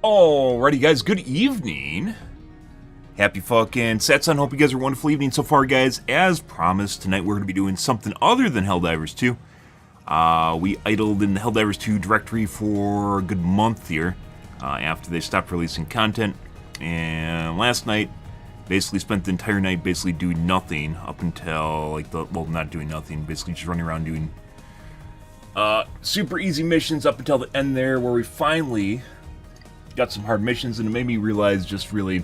Alrighty guys, good evening. Happy fucking Satsun, hope you guys are a wonderful evening so far guys. As promised, tonight we're going to be doing something other than Helldivers 2. We idled in the Helldivers 2 directory for a good month here, after they stopped releasing content. And last night, basically spent the entire night basically doing nothing up until, like, well, not doing nothing, basically just running around doing super easy missions up until the end there, where we finally got some hard missions, and it made me realize just really,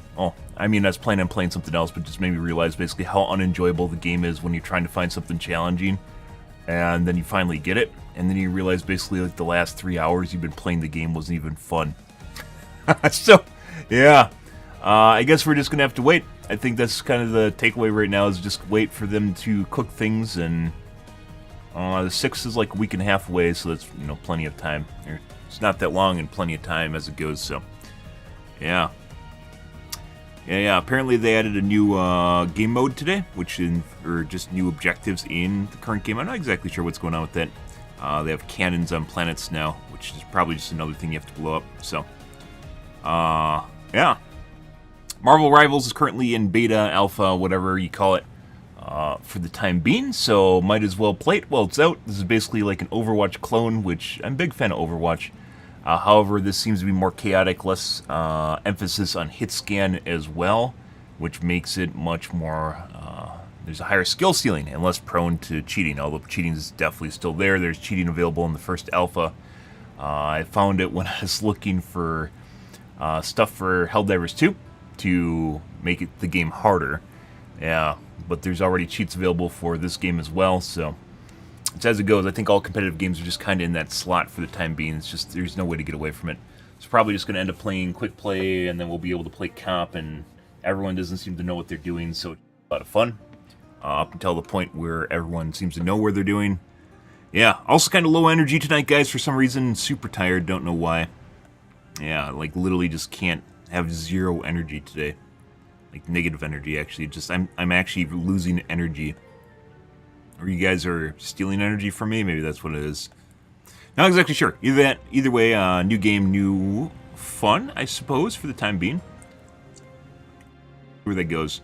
I was planning on playing something else, but just made me realize basically how unenjoyable the game is when you're trying to find something challenging, and then you finally get it, and then you realize basically like the last 3 hours you've been playing the game wasn't even fun. So, yeah, I guess we're just gonna have to wait. I think that's kind of the takeaway right now, is just wait for them to cook things, and the 6th is like a week and a half away, so that's, you know, plenty of time. It's not that long and plenty of time as it goes, so yeah. Apparently they added a new game mode today, or just new objectives in the current game. I'm not exactly sure what's going on with that. They have cannons on planets now, which is probably just another thing you have to blow up. So, yeah. Marvel Rivals is currently in beta, alpha, whatever you call it, for the time being, so might as well play it while it's out. This is basically like an Overwatch clone, which I'm a big fan of Overwatch. However, this seems to be more chaotic, less emphasis on hit scan as well, which makes it much more, there's a higher skill ceiling and less prone to cheating, although cheating is definitely still there. There's cheating available in the first alpha. I found it when I was looking for stuff for Helldivers 2 to make the game harder. Yeah, but there's already cheats available for this game as well, so it's as it goes. I think all competitive games are just kind of in that slot for the time being. It's just, there's no way to get away from it. It's probably just going to end up playing quick play, and then we'll be able to play comp, and everyone doesn't seem to know what they're doing, so it's a lot of fun. Up until the point where everyone seems to know where they're doing. Yeah, also kind of low energy tonight, guys, for some reason. Super tired, don't know why. Yeah, like literally just can't, have zero energy today. Like negative energy, actually. Just I'm actually losing energy. Or you guys are stealing energy from me? Maybe that's what it is. Not exactly sure. Either way, new game, new fun, I suppose, for the time being. Where that goes.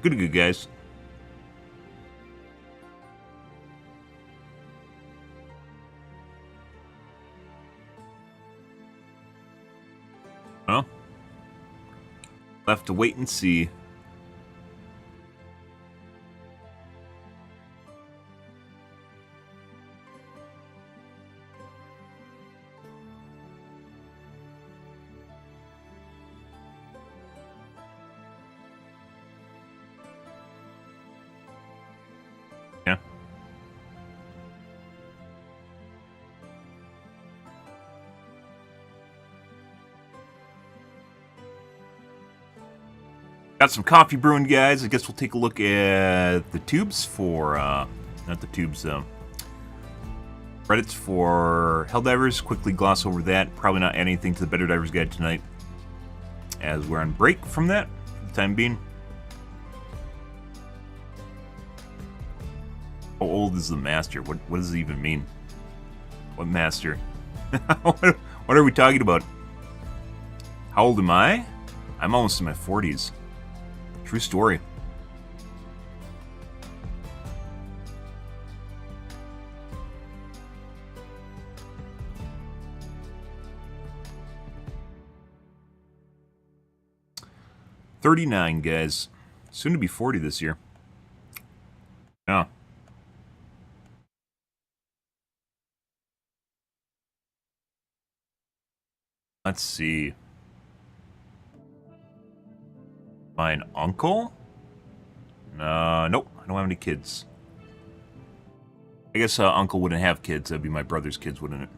Good, guys. Well, we'll have to wait and see. Yeah. Got some coffee brewing, guys. I guess we'll take a look at the tubes for, not the tubes, credits for Helldivers. Quickly gloss over that. Probably not add anything to the BetterDivers guide tonight, as we're on break from that for the time being. How old is the master? What does it even mean? What master? What are we talking about? How old am I? I'm almost in my 40s. True story. $39, guys. Soon to be 40 this year. Yeah. Let's see. My uncle? Nope, I don't have any kids. I guess uncle wouldn't have kids. That'd be my brother's kids, wouldn't it?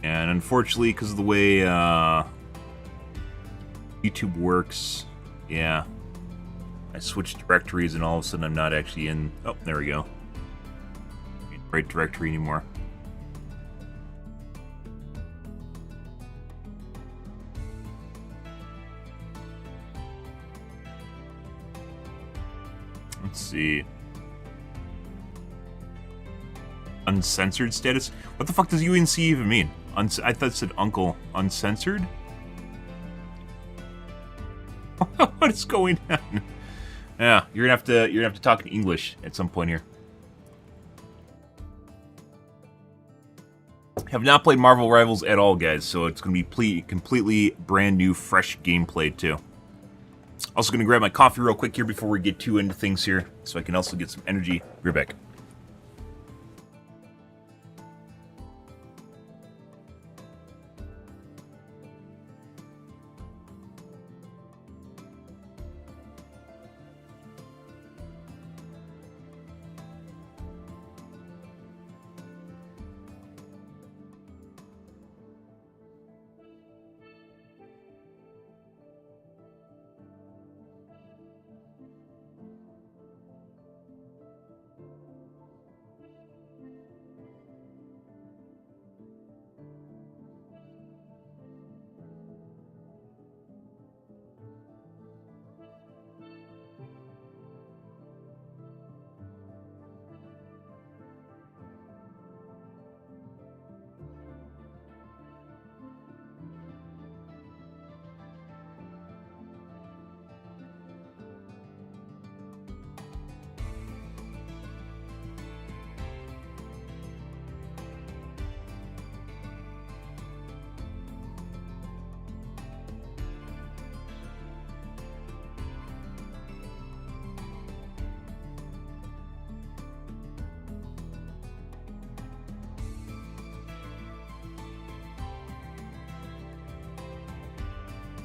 And unfortunately, because of the way YouTube works, yeah, I switched directories and all of a sudden I'm not actually in... Oh, there we go. In the right directory anymore. Let's see. Uncensored status? What the fuck does UNC even mean? I thought it said uncle. Uncensored? What is going on? Yeah, you're gonna have to talk in English at some point here. Have not played Marvel Rivals at all, guys, so it's gonna be completely brand new, fresh gameplay too. Also gonna grab my coffee real quick here before we get too into things here, so I can also get some energy. Be right back.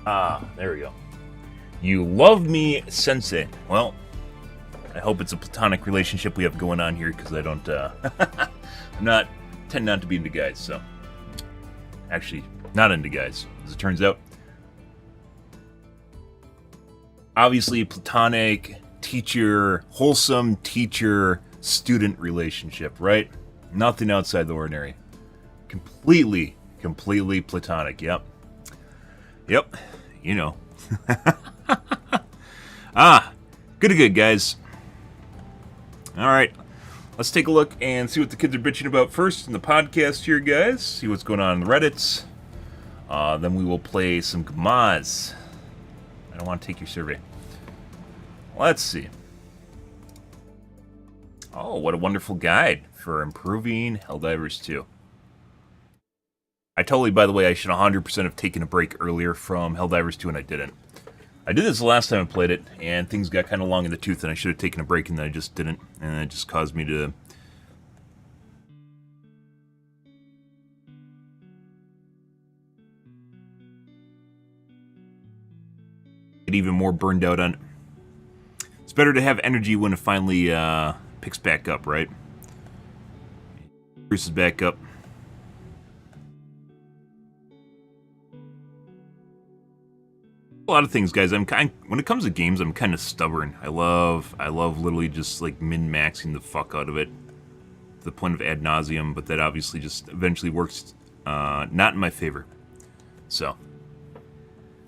Ah, there we go. You love me, Sensei. Well, I hope it's a platonic relationship we have going on here, because I don't, tend not to be into guys, so. Actually, not into guys, as it turns out. Obviously, platonic, teacher, wholesome teacher-student relationship, right? Nothing outside the ordinary. Completely platonic, yep. Yep, you know. Good, guys. Alright, let's take a look and see what the kids are bitching about first in the podcast here, guys. See what's going on in the Reddits. Then we will play some Gamaz. I don't want to take your survey. Let's see. Oh, what a wonderful guide for improving Helldivers 2. I totally, by the way, I should 100% have taken a break earlier from Helldivers 2, and I didn't. I did this the last time I played it, and things got kind of long in the tooth, and I should have taken a break, and then I just didn't, and it just caused me to... get even more burned out on it. It's better to have energy when it finally picks back up, right? Bruce is back up. A lot of things, guys. When it comes to games, I'm kind of stubborn. I love literally just like min-maxing the fuck out of it to the point of ad nauseum, but that obviously just eventually works not in my favor. So,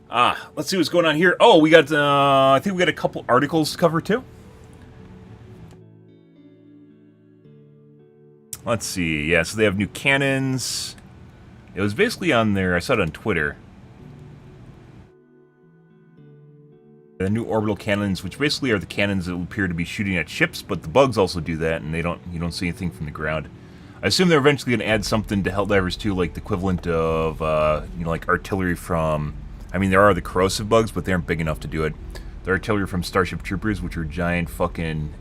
let's see what's going on here. Oh, we got I think we got a couple articles to cover too. Let's see. Yeah, so they have new cannons. It was basically on there. I saw it on Twitter. The new orbital cannons, which basically are the cannons that will appear to be shooting at ships, but the bugs also do that, and you don't see anything from the ground. I assume they're eventually going to add something to Helldivers 2, like the equivalent of, like artillery from... I mean, there are the corrosive bugs, but they aren't big enough to do it. The artillery from Starship Troopers, which are giant fucking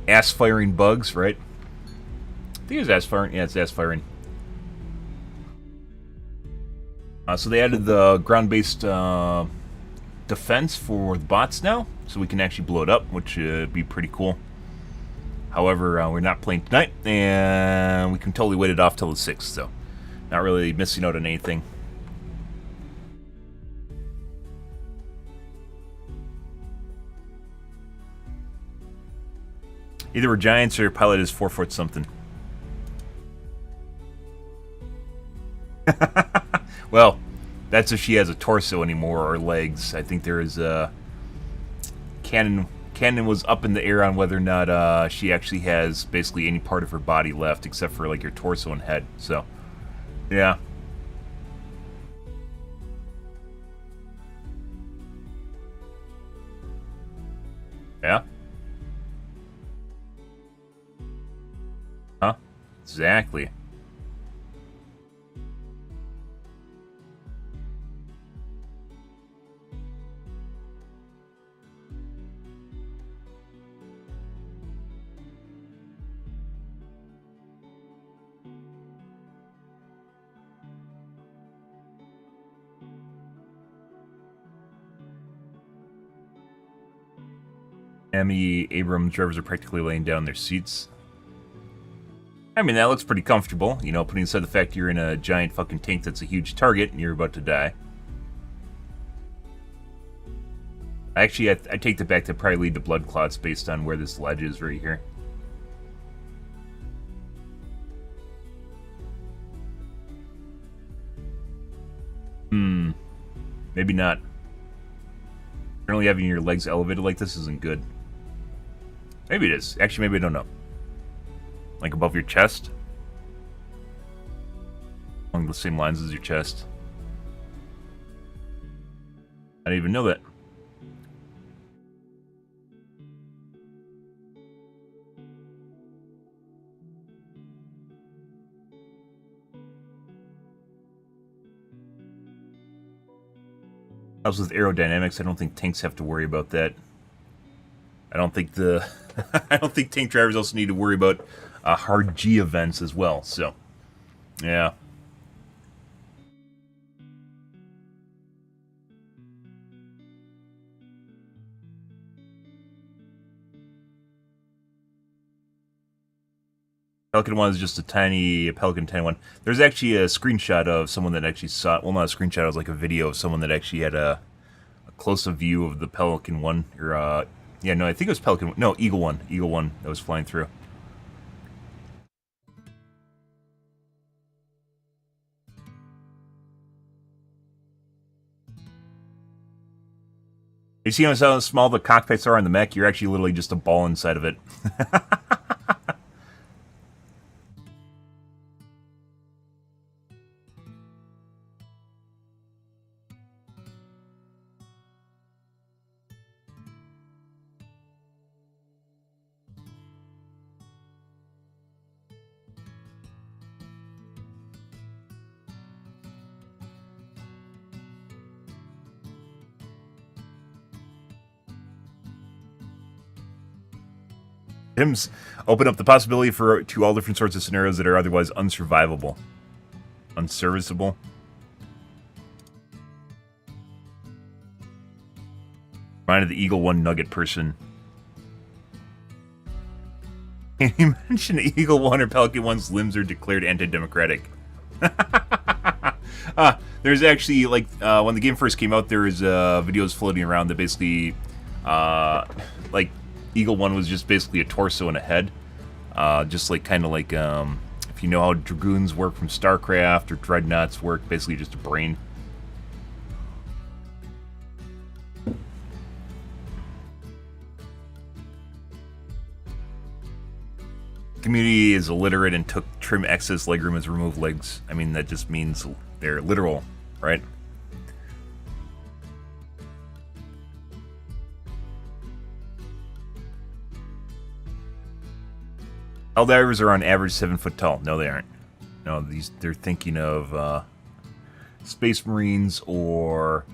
ass-firing bugs, right? I think it was ass-firing. Yeah, it's ass-firing. So they added the ground-based... defense for the bots now, so we can actually blow it up, which would be pretty cool. However, we're not playing tonight, and we can totally wait it off till the 6th, so not really missing out on anything. Either we're giants or your pilot is 4 foot something. Well, that's if she has a torso anymore or legs. I think there is cannon Cannon was up in the air on whether or not she actually has basically any part of her body left except for like her torso and head. So, yeah. Yeah? Huh? Exactly. Emmy Abrams drivers are practically laying down their seats. I mean, that looks pretty comfortable, you know, putting aside the fact you're in a giant fucking tank that's a huge target and you're about to die. Actually, I take that back to probably lead to blood clots based on where this ledge is right here. Maybe not. Generally having your legs elevated like this isn't good. Maybe it is. Actually, maybe I don't know. Like above your chest? Along the same lines as your chest. I didn't even know that. Helps with aerodynamics. I don't think tanks have to worry about that. I don't think the I don't think tank drivers also need to worry about hard G events as well. So, yeah. Pelican 1 is just a tiny Pelican 10 one. There's actually a screenshot of someone that actually saw it. Well, not a screenshot, it was like a video of someone that actually had a close-up view of the Pelican 1. Or, yeah, no, I think it was Pelican... No, Eagle 1. Eagle 1 that was flying through. You see how small the cockpits are on the mech? You're actually literally just a ball inside of it. Hymns open up the possibility to all different sorts of scenarios that are otherwise unsurvivable. Unserviceable. Reminded the Eagle 1 nugget person. Can you mention Eagle 1 or Pelican 1's limbs are declared anti-democratic? There's actually, like, when the game first came out, there was videos floating around that basically, like, Eagle 1 was just basically a torso and a head. Just like, kind of like, if you know how Dragoons work from StarCraft or Dreadnoughts work, basically just a brain. Community is illiterate and took trim excess legroom as remove legs. I mean, that just means they're literal, right? Helldivers are on average 7 foot tall. No, they aren't. No, they're thinking of Space Marines or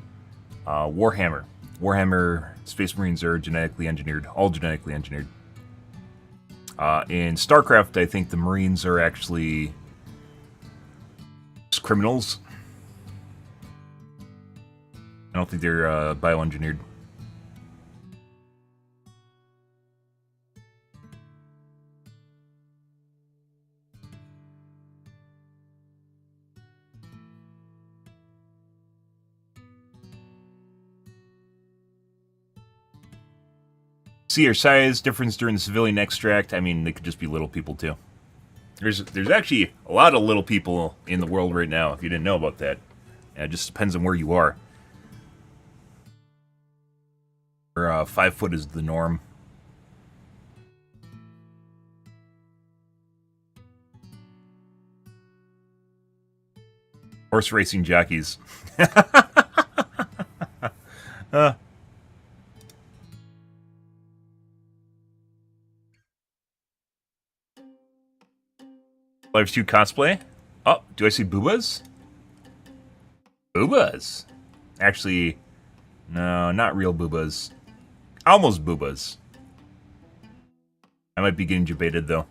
Warhammer. Warhammer Space Marines are genetically engineered, all genetically engineered. In StarCraft, I think the Marines are actually just criminals. I don't think they're bioengineered. See your size difference during the civilian extract. I mean, they could just be little people too. There's actually a lot of little people in the world right now, if you didn't know about that. Yeah, it just depends on where you are. Or 5 foot is the norm. Horse racing jockeys. Lives 2 cosplay. Oh, do I see boobas? Boobas. Actually, no, not real boobas. Almost boobas. I might be getting debated though.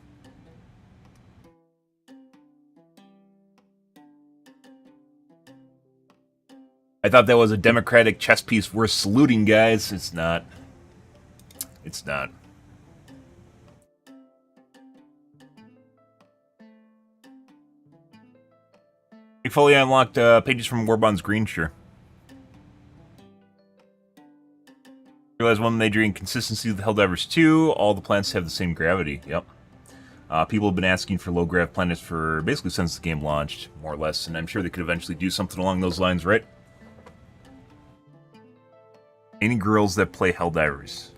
I thought that was a democratic chess piece worth saluting, guys. It's not. It's not. We fully unlocked pages from Warbond's Green, sure. Realize one major inconsistency with Helldivers 2, all the planets have the same gravity. Yep. People have been asking for low-grav planets for basically since the game launched, more or less, and I'm sure they could eventually do something along those lines, right? Any girls that play Helldivers?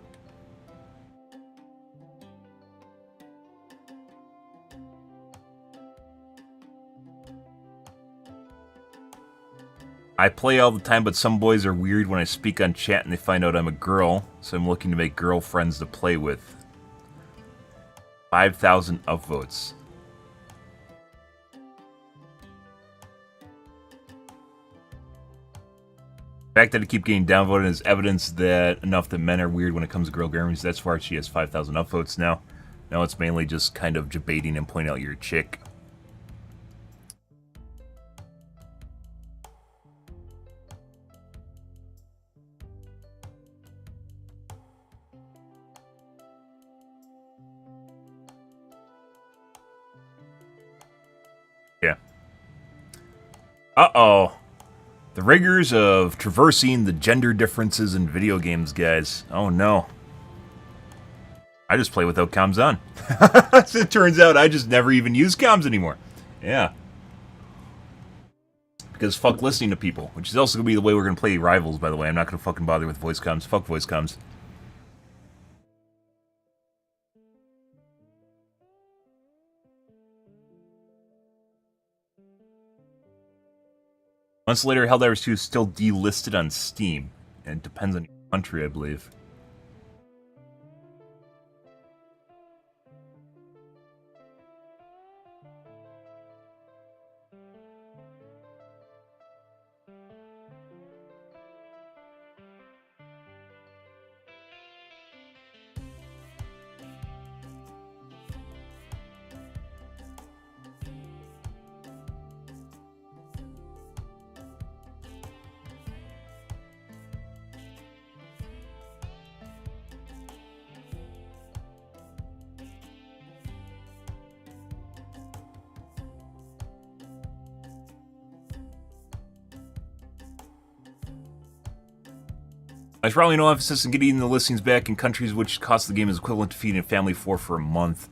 I play all the time, but some boys are weird when I speak on chat and they find out I'm a girl, so I'm looking to make girlfriends to play with. 5,000 upvotes. The fact that I keep getting downvoted is evidence that enough that men are weird when it comes to girl gamers. That's why she has 5,000 upvotes now. Now it's mainly just kind of debating and pointing out you're a chick. Yeah. Uh-oh. The rigors of traversing the gender differences in video games, guys. Oh, no. I just play without comms on. It turns out I just never even use comms anymore. Yeah. Because fuck listening to people, which is also going to be the way we're going to play Rivals, by the way. I'm not going to fucking bother with voice comms. Fuck voice comms. Months later, Helldivers 2 is still delisted on Steam. And it depends on your country, I believe. There's probably no emphasis in getting the listings back in countries which cost the game is equivalent to feeding a family for a month.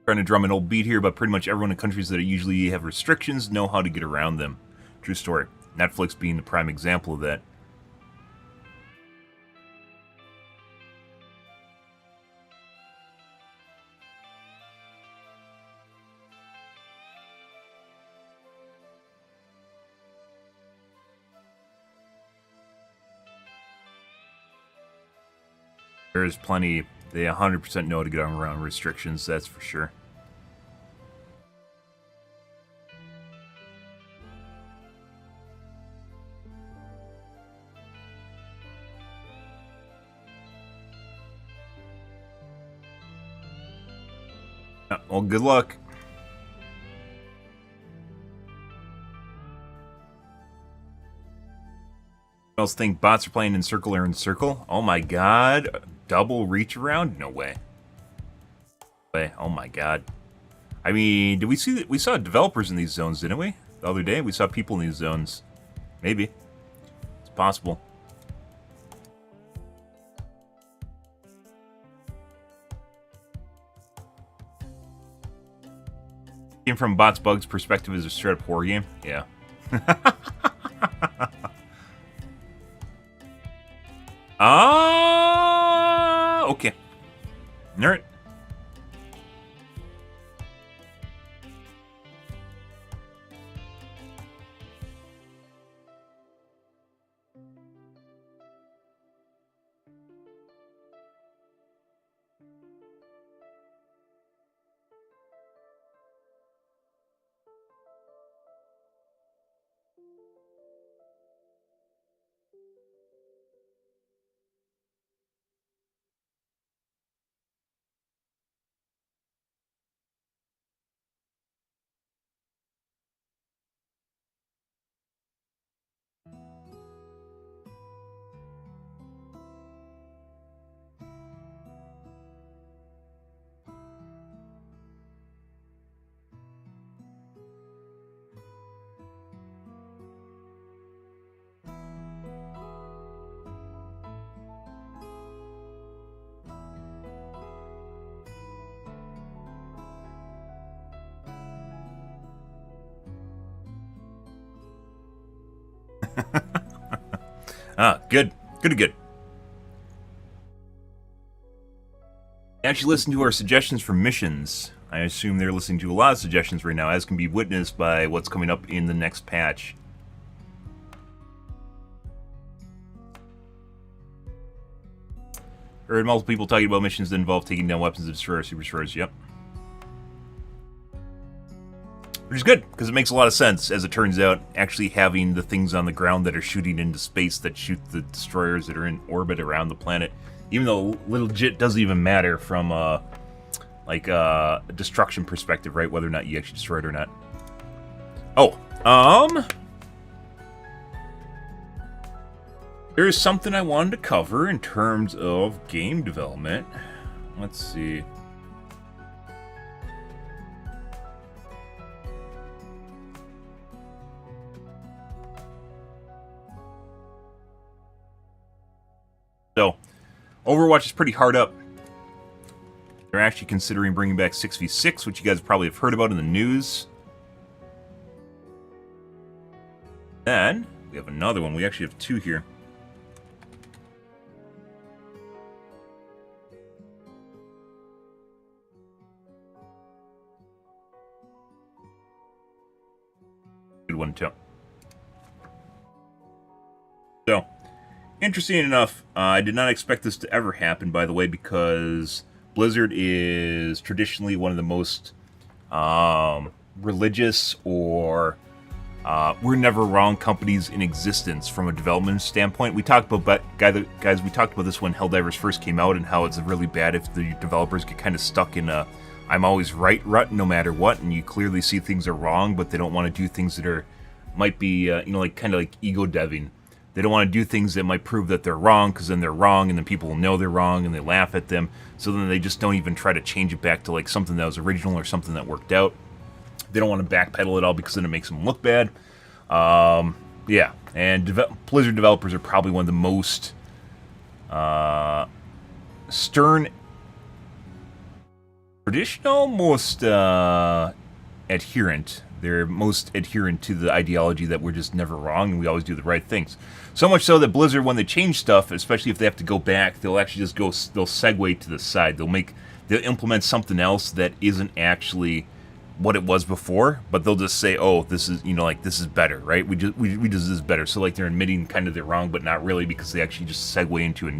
Trying to drum an old beat here, but pretty much everyone in countries that usually have restrictions know how to get around them. True story. Netflix being the prime example of that. There's plenty. They 100% know how to get around restrictions, that's for sure. Well, good luck. Else think bots are playing in circle or in circle? Oh my god. Double reach around? No way. Oh my god. I mean, did we see that? We saw developers in these zones, didn't we? The other day, we saw people in these zones. Maybe. It's possible. Came from Bots Bugs' perspective as a straight up horror game. Yeah. Okay. Alright. Good. Good. Actually listen to our suggestions for missions. I assume they're listening to a lot of suggestions right now, as can be witnessed by what's coming up in the next patch. Heard multiple people talking about missions that involve taking down weapons of destroyer super destroyers. Yep. Which is good, because it makes a lot of sense, as it turns out, actually having the things on the ground that are shooting into space that shoot the destroyers that are in orbit around the planet, even though legit doesn't even matter from a destruction perspective, right? Whether or not you actually destroy it or not. Oh, there's something I wanted to cover in terms of game development. Let's see. So, Overwatch is pretty hard up. They're actually considering bringing back 6v6, which you guys probably have heard about in the news. Then, we have another one. We actually have two here. Good one, too. So, interesting enough, I did not expect this to ever happen, by the way, because Blizzard is traditionally one of the most religious or we're never wrong companies in existence from a development standpoint. We talked about, guys, we talked about this when Helldivers first came out and how it's really bad if the developers get kind of stuck in a I'm always right rut no matter what, and you clearly see things are wrong, but they don't want to do things that might be, kind of like ego deving. They don't want to do things that might prove that they're wrong, because then they're wrong, and then people will know they're wrong, and they laugh at them. So then they just don't even try to change it back to like something that was original or something that worked out. They don't want to backpedal at all because then it makes them look bad. Yeah, and Blizzard developers are probably one of the most stern, traditional, most adherent. They're most adherent to the ideology that we're just never wrong and we always do the right things. So much so that Blizzard, when they change stuff, especially if they have to go back, they'll actually just they'll segue to the side. They'll implement something else that isn't actually what it was before, but they'll just say, oh, this is, this is better, right? We just this is better. So like they're admitting kind of they're wrong, but not really, because they actually just segue into a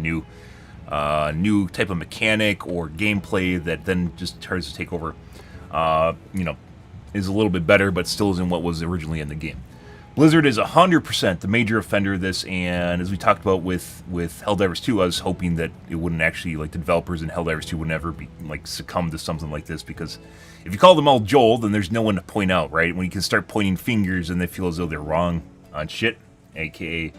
new type of mechanic or gameplay that then just tries to take over, is a little bit better, but still isn't what was originally in the game. Blizzard is 100% the major offender of this, and as we talked about with Helldivers 2, I was hoping that it wouldn't actually, the developers in Helldivers 2 would never be, succumb to something like this, because if you call them all Joel, then there's no one to point out, right? When you can start pointing fingers and they feel as though they're wrong on shit, aka,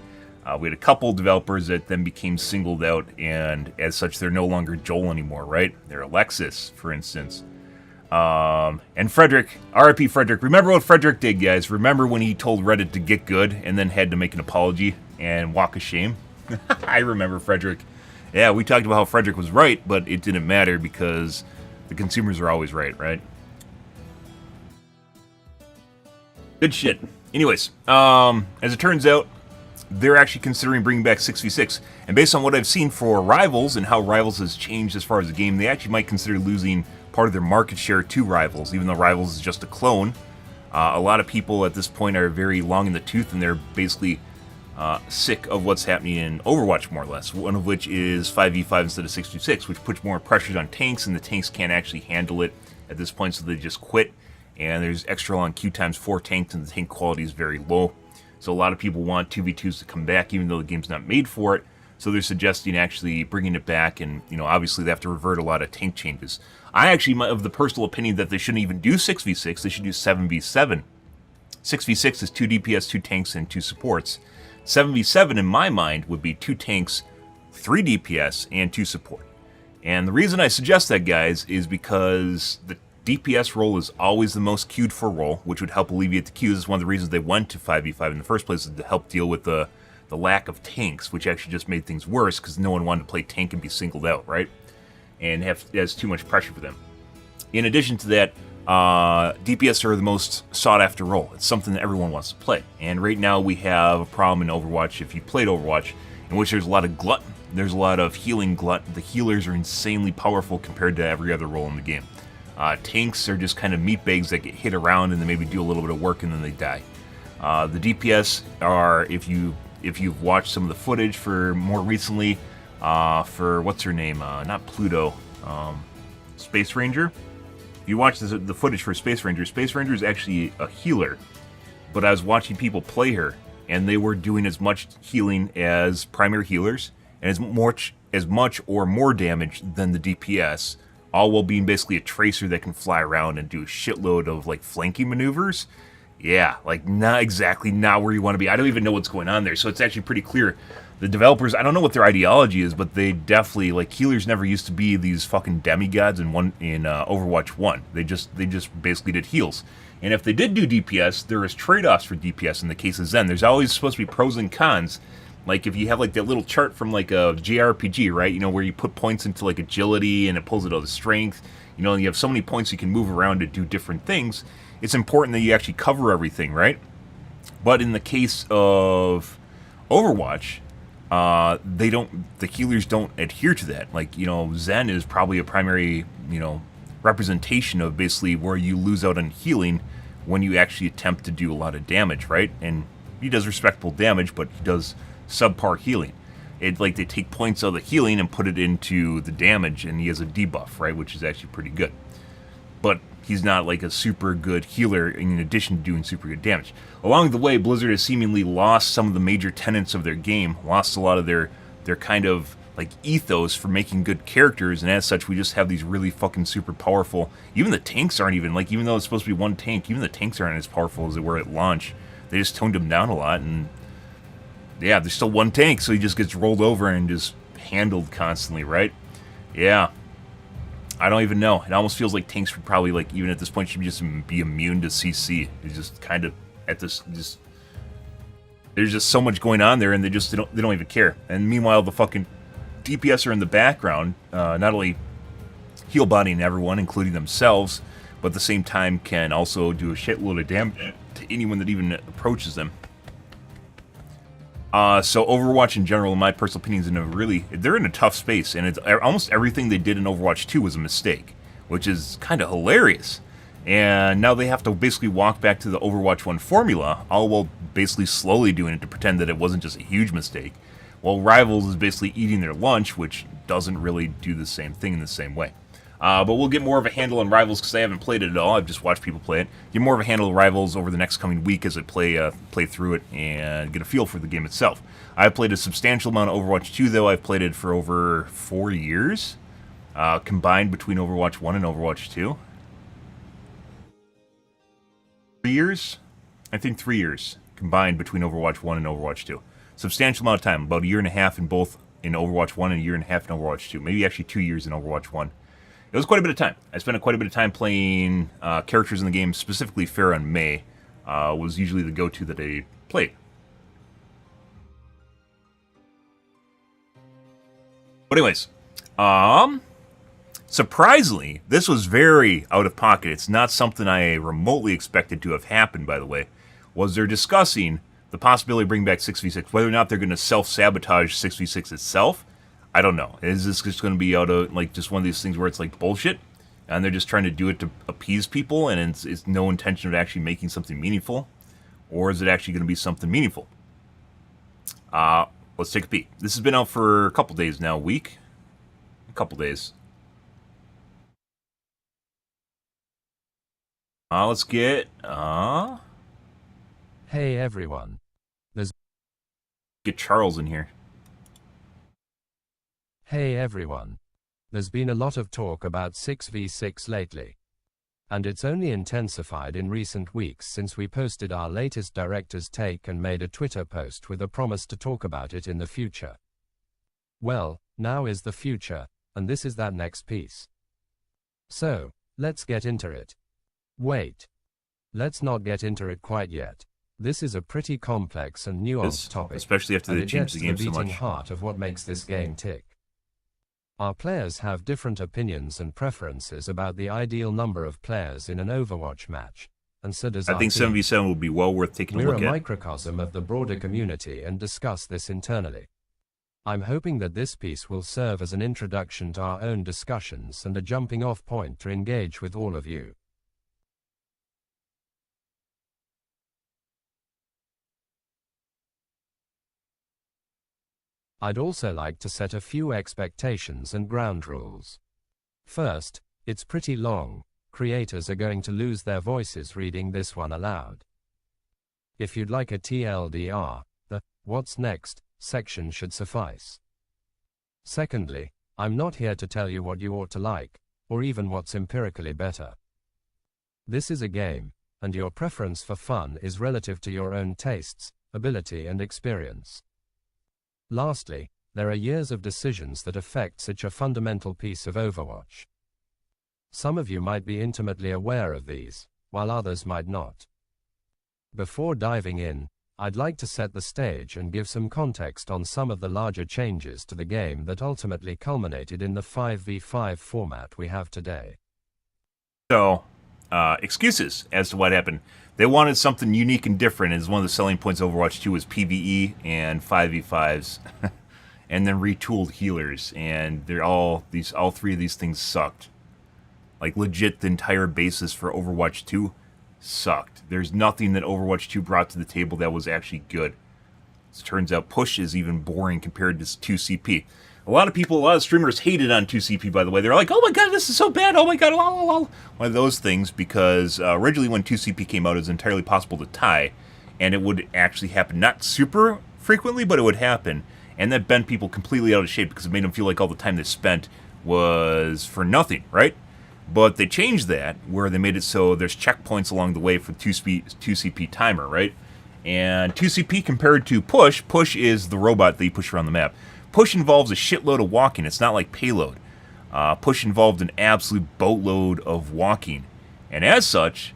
we had a couple developers that then became singled out, and as such, they're no longer Joel anymore, right? They're Alexis, for instance. And Frederick, RIP Frederick. Remember what Frederick did, guys. Remember when he told Reddit to get good and then had to make an apology and walk of shame? I remember Frederick. Yeah, we talked about how Frederick was right, but it didn't matter because the consumers are always right, right? Good shit. Anyways, as it turns out, they're actually considering bringing back 6v6. And based on what I've seen for Rivals and how Rivals has changed as far as the game, they actually might consider losing part of their market share to Rivals, even though Rivals is just a clone. A lot of people at this point are very long in the tooth, and they're basically sick of what's happening in Overwatch, more or less. One of which is 5v5 instead of 6v6, which puts more pressures on tanks, and the tanks can't actually handle it at this point, so they just quit. And there's extra long queue times for tanks, and the tank quality is very low. So a lot of people want 2v2s to come back, even though the game's not made for it. So they're suggesting actually bringing it back, and obviously they have to revert a lot of tank changes. I actually am of the personal opinion that they shouldn't even do 6v6, they should do 7v7. 6v6 is 2 DPS, 2 tanks, and 2 supports. 7v7 in my mind would be 2 tanks, 3 DPS, and 2 support. And the reason I suggest that, guys, is because the DPS role is always the most queued for role, which would help alleviate the queues. It's one of the reasons they went to 5v5 in the first place, is to help deal with the lack of tanks, which actually just made things worse because no one wanted to play tank and be singled out, right? And has too much pressure for them. In addition to that, DPS are the most sought-after role. It's something that everyone wants to play. And right now we have a problem in Overwatch, if you played Overwatch, in which there's a lot of glut. There's a lot of healing glut. The healers are insanely powerful compared to every other role in the game. Tanks are just kind of meat bags that get hit around and they maybe do a little bit of work and then they die. The DPS are, if you've watched some of the footage for more recently, for what's her name? Not Pluto, Space Ranger. If you watch the footage for Space Ranger is actually a healer. But I was watching people play her, and they were doing as much healing as primary healers, and as much or more damage than the DPS, all while being basically a tracer that can fly around and do a shitload of like flanking maneuvers. Yeah, like not where you want to be. I don't even know what's going on there. So it's actually pretty clear. The developers, I don't know what their ideology is, but they definitely, like, healers never used to be these fucking demigods in Overwatch 1. They just basically did heals. And if they did do DPS, there is trade-offs for DPS in the case of Zen. There's always supposed to be pros and cons. Like, if you have, like, that little chart from, like, a JRPG, right? Where you put points into, like, agility and it pulls it out of strength. And you have so many points you can move around to do different things. It's important that you actually cover everything, right? But in the case of Overwatch, the healers don't adhere to that. Like, Zen is probably a primary, representation of basically where you lose out on healing when you actually attempt to do a lot of damage, right? And he does respectable damage, but he does subpar healing. They take points out of the healing and put it into the damage, and he has a debuff, right? Which is actually pretty good. But he's not like a super good healer in addition to doing super good damage. Along the way, Blizzard has seemingly lost some of the major tenets of their game, lost a lot of their kind of like ethos for making good characters, and as such, we just have these really fucking super powerful. Even the tanks aren't even, like, even though it's supposed to be one tank, even the tanks aren't as powerful as they were at launch. They just toned them down a lot, and yeah, there's still one tank, so he just gets rolled over and just handled constantly, right? Yeah. I don't even know. It almost feels like tanks would probably, like, even at this point, should just be immune to CC. It's just kind of at this, there's just so much going on there, and they don't even care. And meanwhile, the fucking DPS are in the background, not only heal bodying everyone, including themselves, but at the same time can also do a shitload of damage to anyone that even approaches them. So Overwatch in general, in my personal opinion, they're in a tough space, and it's almost everything they did in Overwatch 2 was a mistake, which is kind of hilarious. And now they have to basically walk back to the Overwatch 1 formula, all while basically slowly doing it to pretend that it wasn't just a huge mistake, while Rivals is basically eating their lunch, which doesn't really do the same thing in the same way. But we'll get more of a handle on Rivals because I haven't played it at all. I've just watched people play it. Get more of a handle on Rivals over the next coming week as I play through it and get a feel for the game itself. I've played a substantial amount of Overwatch 2, though. I've played it for over 4 years, combined between Overwatch 1 and Overwatch 2. 3 years? I think 3 years combined between Overwatch 1 and Overwatch 2. Substantial amount of time, about a year and a half in both in Overwatch 1 and a year and a half in Overwatch 2. Maybe actually 2 years in Overwatch 1. It was quite a bit of time. I spent quite a bit of time playing characters in the game, specifically Farah and May was usually the go-to that I played. But anyways, surprisingly, this was very out of pocket. It's not something I remotely expected to have happened, by the way. Was they're discussing the possibility of bringing back 6v6, whether or not they're going to self-sabotage 6v6 itself, I don't know. Is this just going to be out of, like, just one of these things where it's like bullshit, and they're just trying to do it to appease people, and it's no intention of actually making something meaningful? Or is it actually going to be something meaningful? Let's take a peek. This has been out for a couple days now, a couple days. Let's get, Hey everyone. Get Charles in here. Hey everyone. There's been a lot of talk about 6v6 lately. And it's only intensified in recent weeks since we posted our latest director's take and made a Twitter post with a promise to talk about it in the future. Well, now is the future, and this is that next piece. So, let's get into it. Wait. Let's not get into it quite yet. This is a pretty complex and nuanced topic, especially after they changed the game so much. It gets to the beating heart of what makes this game tick. Our players have different opinions and preferences about the ideal number of players in an Overwatch match, and so does our team. I think 7v7 would be well worth taking a look at. We're a microcosm of the broader community and discuss this internally. I'm hoping that this piece will serve as an introduction to our own discussions and a jumping-off point to engage with all of you. I'd also like to set a few expectations and ground rules. First, it's pretty long. Creators are going to lose their voices reading this one aloud. If you'd like a TLDR, the "What's Next" section should suffice. Secondly, I'm not here to tell you what you ought to like, or even what's empirically better. This is a game, and your preference for fun is relative to your own tastes, ability and experience. Lastly, there are years of decisions that affect such a fundamental piece of Overwatch. Some of you might be intimately aware of these, while others might not. Before diving in, I'd like to set the stage and give some context on some of the larger changes to the game that ultimately culminated in the 5v5 format we have today. So, excuses as to what happened. They wanted something unique and different, as one of the selling points of Overwatch 2 was PvE and 5v5s, and then retooled healers, and they're all three of these things sucked. Like, legit, the entire basis for Overwatch 2 sucked. There's nothing that Overwatch 2 brought to the table that was actually good. As it turns out, push is even boring compared to 2CP. A lot of streamers hated on 2CP, by the way. They're like, oh my god, this is so bad, oh my god, la la la. One of those things, because originally when 2CP came out, it was entirely possible to tie, and it would actually happen, not super frequently, but it would happen. And that bent people completely out of shape, because it made them feel like all the time they spent was for nothing, right? But they changed that, where they made it so there's checkpoints along the way for 2CP timer, right? And 2CP compared to push is the robot that you push around the map. Push involves a shitload of walking. It's not like payload. Push involved an absolute boatload of walking. And as such,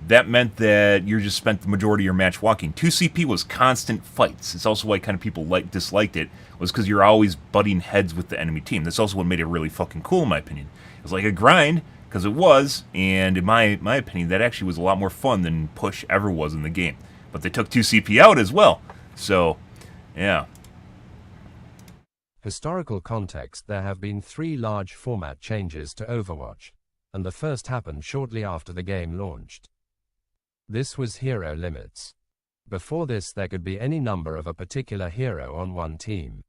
that meant that you just spent the majority of your match walking. 2CP was constant fights. It's also why kind of people disliked it, was because you're always butting heads with the enemy team. That's also what made it really fucking cool, in my opinion. It was like a grind, because it was, and in my opinion, that actually was a lot more fun than push ever was in the game. But they took 2CP out as well. So, yeah. Historical context: there have been 3 large format changes to Overwatch, and the first happened shortly after the game launched. This was hero limits. Before this, there could be any number of a particular hero on one team.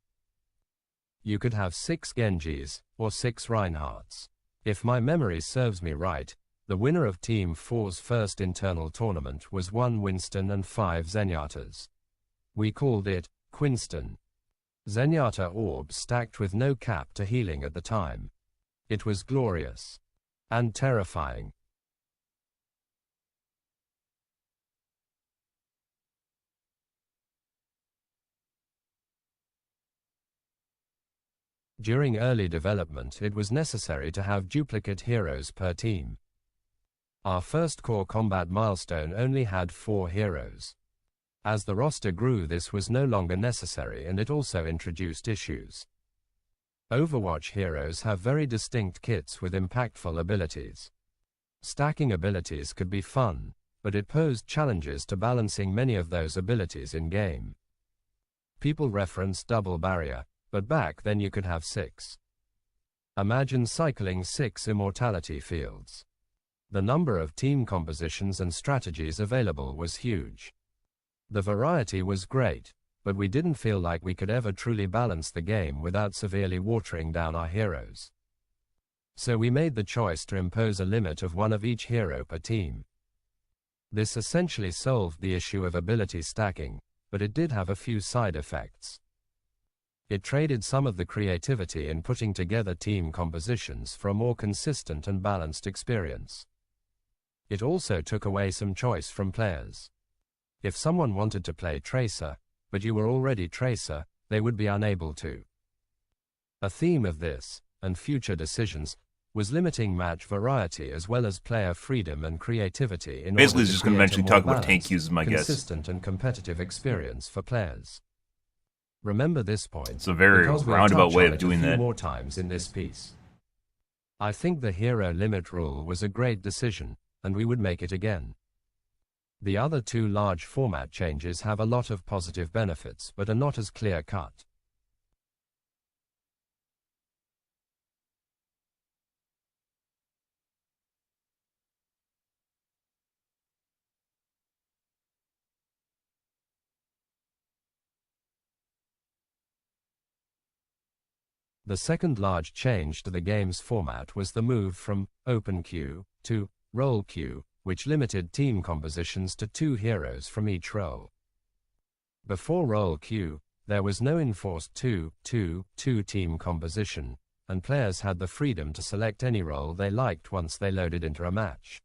You could have 6 Genjis, or 6 Reinhardts. If my memory serves me right, the winner of Team 4's first internal tournament was 1 Winston and 5 Zenyatas. We called it Quinston. Zenyatta orbs stacked with no cap to healing at the time. It was glorious. And terrifying. During early development, it was necessary to have duplicate heroes per team. Our first core combat milestone only had 4 heroes. As the roster grew, this was no longer necessary, and it also introduced issues. Overwatch heroes have very distinct kits with impactful abilities. Stacking abilities could be fun, but it posed challenges to balancing many of those abilities in-game. People reference double barrier, but back then you could have 6. Imagine cycling 6 immortality fields. The number of team compositions and strategies available was huge. The variety was great, but we didn't feel like we could ever truly balance the game without severely watering down our heroes. So we made the choice to impose a limit of 1 of each hero per team. This essentially solved the issue of ability stacking, but it did have a few side effects. It traded some of the creativity in putting together team compositions for a more consistent and balanced experience. It also took away some choice from players. If someone wanted to play Tracer, but you were already Tracer, they would be unable to. A theme of this, and future decisions, was limiting match variety as well as player freedom and creativity in Basically, order to just going to create mention a talk more about tank balanced, uses, my guess. consistent and competitive experience for players. Remember this point. It's a very because we'll roundabout touch way on of it doing a few that. more times in this piece. I think the hero limit rule was a great decision, and we would make it again. The other 2 large format changes have a lot of positive benefits but are not as clear-cut. The second large change to the game's format was the move from open queue to role queue, which limited team compositions to 2 heroes from each role. Before role queue, there was no enforced 2-2-2 team composition, and players had the freedom to select any role they liked once they loaded into a match.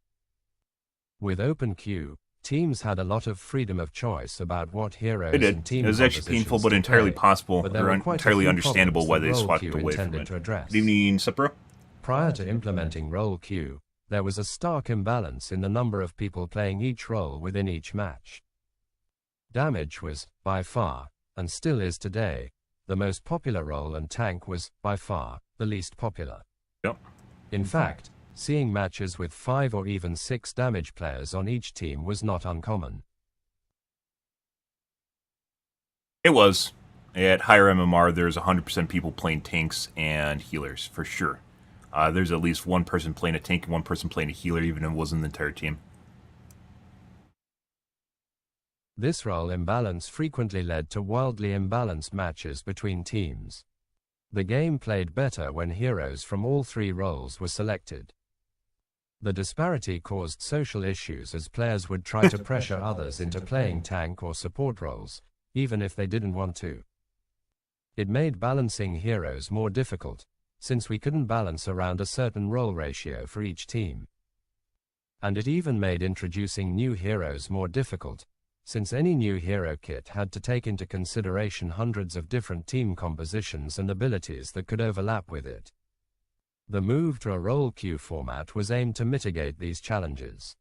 With open queue, teams had a lot of freedom of choice about what heroes They did. and team It was actually painful, compositions but to entirely play, possible, but there or were quite a entirely few understandable why problems they that role swapped queue away from intended it. to address. Good evening, Supra. Prior to implementing role queue, there was a stark imbalance in the number of people playing each role within each match. Damage was, by far, and still is today, the most popular role, and tank was, by far, the least popular. Yep. In fact, seeing matches with 5 or even 6 damage players on each team was not uncommon. It was. At higher MMR, there's 100% people playing tanks and healers, for sure. There's at least 1 person playing a tank and 1 person playing a healer, even if it wasn't the entire team. This role imbalance frequently led to wildly imbalanced matches between teams. The game played better when heroes from all 3 roles were selected. The disparity caused social issues as players would try to pressure others into playing tank or support roles, even if they didn't want to. It made balancing heroes more difficult, since we couldn't balance around a certain role ratio for each team. And it even made introducing new heroes more difficult, since any new hero kit had to take into consideration hundreds of different team compositions and abilities that could overlap with it. The move to a role queue format was aimed to mitigate these challenges.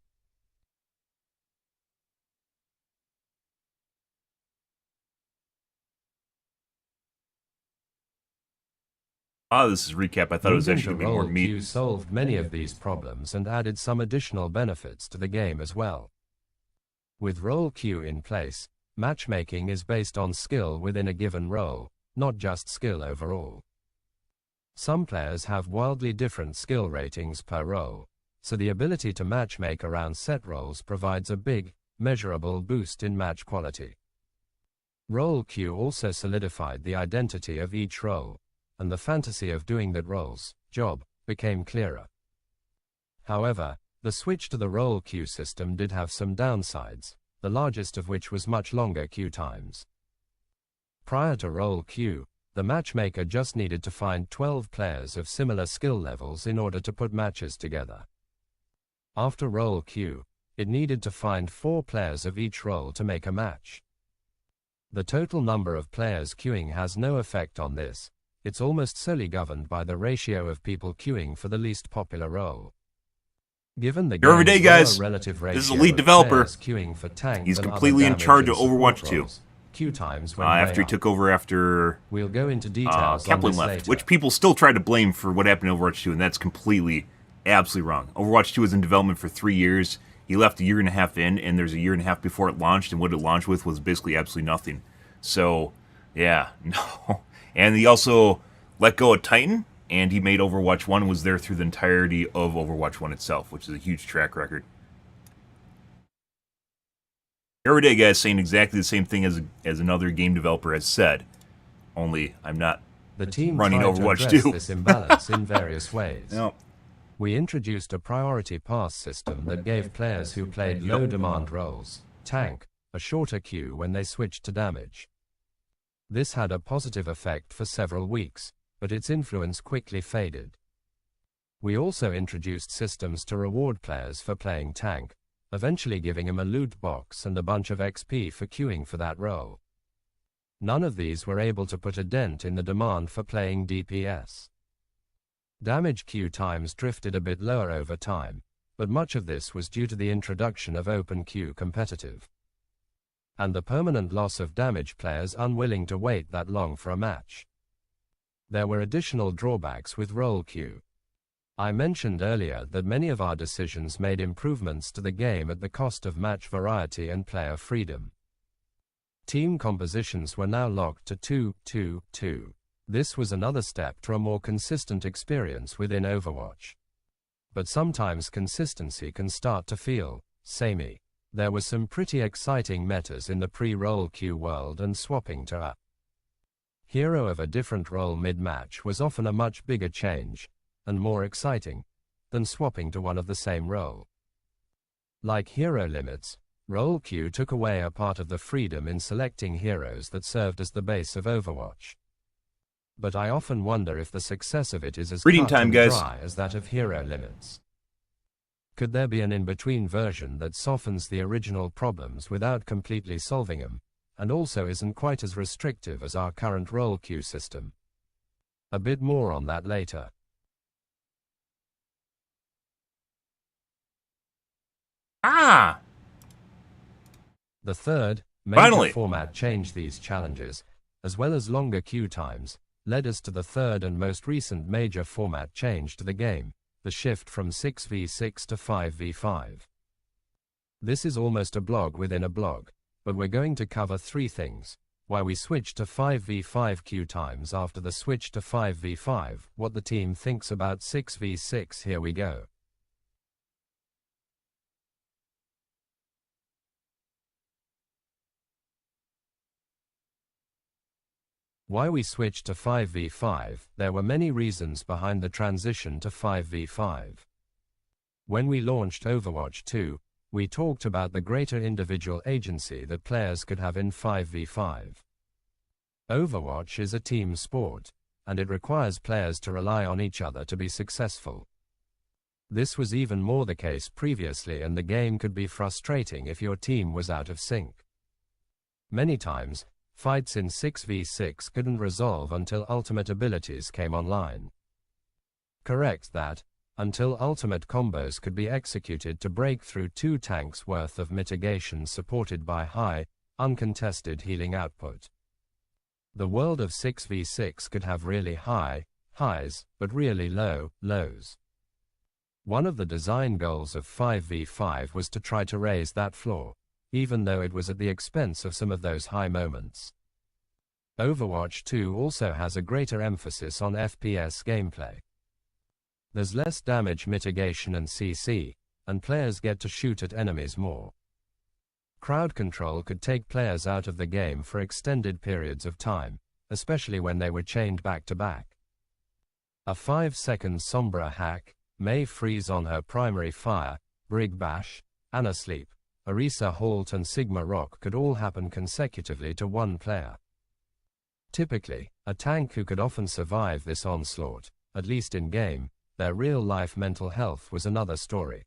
This is a recap. I thought it was Moving actually to going to be more role meat. queue solved many of these problems and added some additional benefits to the game as well. With role queue in place, matchmaking is based on skill within a given role, not just skill overall. Some players have wildly different skill ratings per role, so the ability to matchmake around set roles provides a big, measurable boost in match quality. Role queue also solidified the identity of each role, and the fantasy of doing that role's job became clearer. However, the switch to the role queue system did have some downsides, the largest of which was much longer queue times. Prior to role queue, the matchmaker just needed to find 12 players of similar skill levels in order to put matches together. After role queue, it needed to find 4 players of each role to make a match. The total number of players queuing has no effect on this, It's almost solely governed by the ratio of people queuing for the least popular role. Given the Here every day, game's guys. lower relative ratio This is the lead of developer. players queuing for tank He's than completely other in charge damage of and support Overwatch 2. roles, queue times went After way he took up. over after We'll go into details on Kaplan this left, later. which people still try to blame for what happened in Overwatch 2, and that's completely, absolutely wrong. Overwatch 2 was in development for 3 years. He left a year and a half in, and there's a year and a half before it launched, and what it launched with was basically absolutely nothing. So, yeah, no. And he also let go of Titan, and he made Overwatch 1, was there through the entirety of Overwatch 1 itself, which is a huge track record. Every day, guys, saying exactly the same thing as another game developer has said, only I'm not the team running tried Overwatch to address 2. this imbalance in various ways. No. We introduced a priority pass system that gave players who played low-demand roles, tank, a shorter queue when they switched to damage. This had a positive effect for several weeks, but its influence quickly faded. We also introduced systems to reward players for playing tank, eventually giving them a loot box and a bunch of XP for queuing for that role. None of these were able to put a dent in the demand for playing DPS. Damage queue times drifted a bit lower over time, but much of this was due to the introduction of open queue competitive, and the permanent loss of damage players unwilling to wait that long for a match. There were additional drawbacks with role queue. I mentioned earlier that many of our decisions made improvements to the game at the cost of match variety and player freedom. Team compositions were now locked to 2-2-2. This was another step to a more consistent experience within Overwatch. But sometimes consistency can start to feel samey. There were some pretty exciting metas in the pre-role queue world, and swapping to a hero of a different role mid-match was often a much bigger change, and more exciting, than swapping to one of the same role. Like hero limits, role queue took away a part of the freedom in selecting heroes that served as the base of Overwatch. But I often wonder if the success of it is as Reading cut time, and guys. dry as that of hero limits. Could there be an in-between version that softens the original problems without completely solving them, and also isn't quite as restrictive as our current role queue system? A bit more on that later. Ah! The third, major Finally. format change these challenges, as well as longer queue times, led us to the third and most recent major format change to the game, the shift from 6v6 to 5v5. This is almost a blog within a blog, but we're going to cover three things: why we switched to 5v5 queue times after the switch to 5v5, what the team thinks about 6v6, here we go. Why we switched to 5v5, there were many reasons behind the transition to 5v5. When we launched Overwatch 2, we talked about the greater individual agency that players could have in 5v5. Overwatch is a team sport, and it requires players to rely on each other to be successful. This was even more the case previously, and the game could be frustrating if your team was out of sync. Many times, fights in 6v6 couldn't resolve until ultimate abilities came online. Correct that, until ultimate combos could be executed to break through 2 tanks worth of mitigation supported by high, uncontested healing output. The world of 6v6 could have really high highs, but really low lows. One of the design goals of 5v5 was to try to raise that floor, even though it was at the expense of some of those high moments. Overwatch 2 also has a greater emphasis on FPS gameplay. There's less damage mitigation and CC, and players get to shoot at enemies more. Crowd control could take players out of the game for extended periods of time, especially when they were chained back to back. A 5-second Sombra hack, May freeze on her primary fire, Brig Bash, Anna Sleep, Orisa Halt and Sigma Rock could all happen consecutively to one player. Typically, a tank who could often survive this onslaught, at least in-game, their real-life mental health was another story.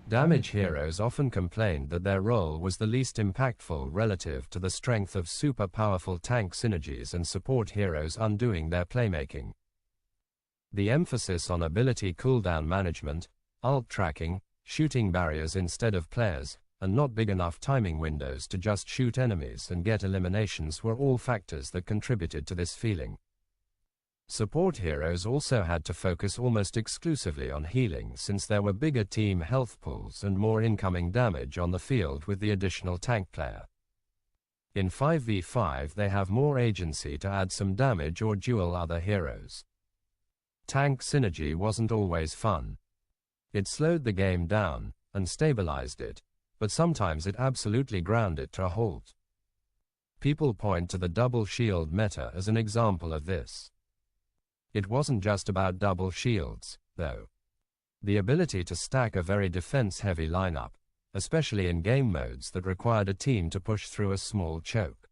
Damage heroes often complained that their role was the least impactful relative to the strength of super powerful tank synergies and support heroes undoing their playmaking. The emphasis on ability cooldown management, ult tracking, shooting barriers instead of players, and not big enough timing windows to just shoot enemies and get eliminations were all factors that contributed to this feeling. Support heroes also had to focus almost exclusively on healing since there were bigger team health pools and more incoming damage on the field with the additional tank player. In 5v5 they have more agency to add some damage or duel other heroes. Tank synergy wasn't always fun. It slowed the game down and stabilized it, but sometimes it absolutely ground it to a halt. People point to the double shield meta as an example of this. It wasn't just about double shields, though. The ability to stack a very defense-heavy lineup, especially in game modes that required a team to push through a small choke,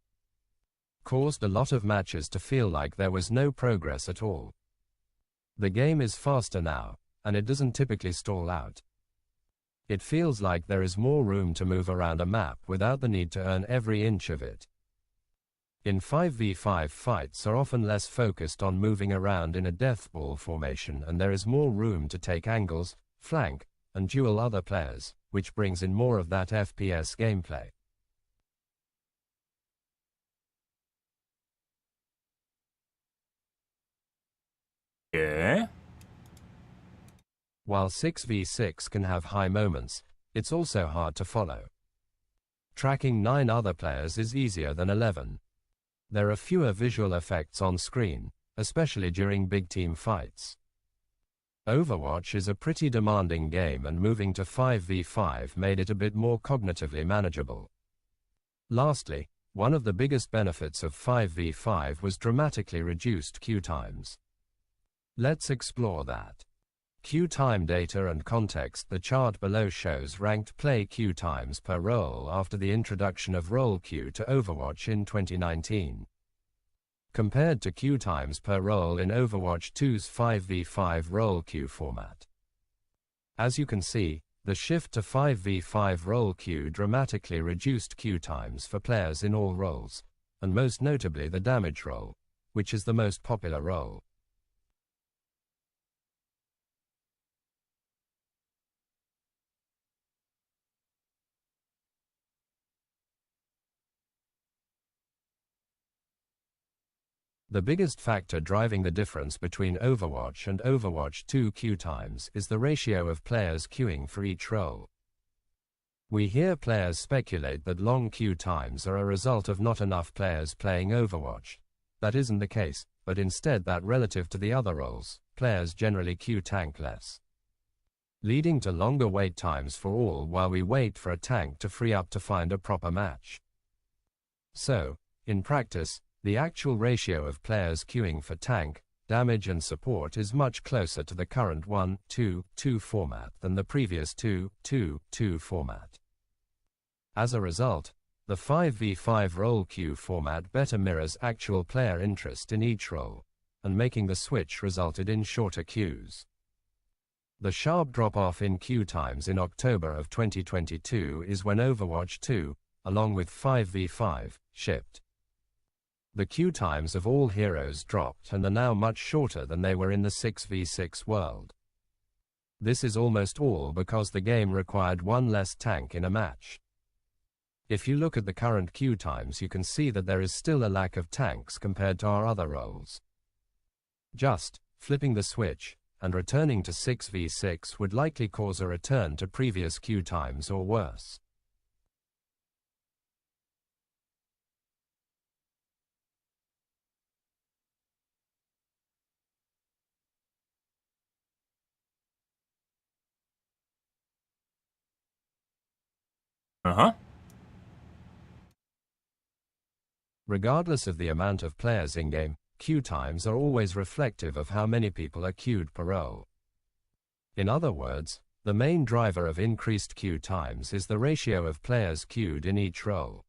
caused a lot of matches to feel like there was no progress at all. The game is faster now, and it doesn't typically stall out. It feels like there is more room to move around a map without the need to earn every inch of it. In 5v5 fights are often less focused on moving around in a death ball formation and there is more room to take angles, flank, and duel other players, which brings in more of that FPS gameplay. Yeah? While 6v6 can have high moments, it's also hard to follow. Tracking 9 other players is easier than 11. There are fewer visual effects on screen, especially during big team fights. Overwatch is a pretty demanding game and moving to 5v5 made it a bit more cognitively manageable. Lastly, one of the biggest benefits of 5v5 was dramatically reduced queue times. Let's explore that. Queue time data and context. The chart below shows ranked play queue times per role after the introduction of role queue to Overwatch in 2019. Compared to queue times per role in Overwatch 2's 5v5 role queue format. As you can see, the shift to 5v5 role queue dramatically reduced queue times for players in all roles, and most notably the damage role, which is the most popular role. The biggest factor driving the difference between Overwatch and Overwatch 2 queue times is the ratio of players queuing for each role. We hear players speculate that long queue times are a result of not enough players playing Overwatch. That isn't the case, but instead that relative to the other roles, players generally queue tank less, leading to longer wait times for all while we wait for a tank to free up to find a proper match. So, in practice, the actual ratio of players queuing for tank, damage and support is much closer to the current 1-2-2 format than the previous 2-2-2 format. As a result, the 5v5 role queue format better mirrors actual player interest in each role, and making the switch resulted in shorter queues. The sharp drop-off in queue times in October of 2022 is when Overwatch 2, along with 5v5, shipped. The queue times of all heroes dropped and are now much shorter than they were in the 6v6 world. This is almost all because the game required one less tank in a match. If you look at the current queue times, you can see that there is still a lack of tanks compared to our other roles. Just flipping the switch and returning to 6v6 would likely cause a return to previous queue times or worse. Uh-huh. Regardless of the amount of players in-game, queue times are always reflective of how many people are queued per role. In other words, the main driver of increased queue times is the ratio of players queued in each role.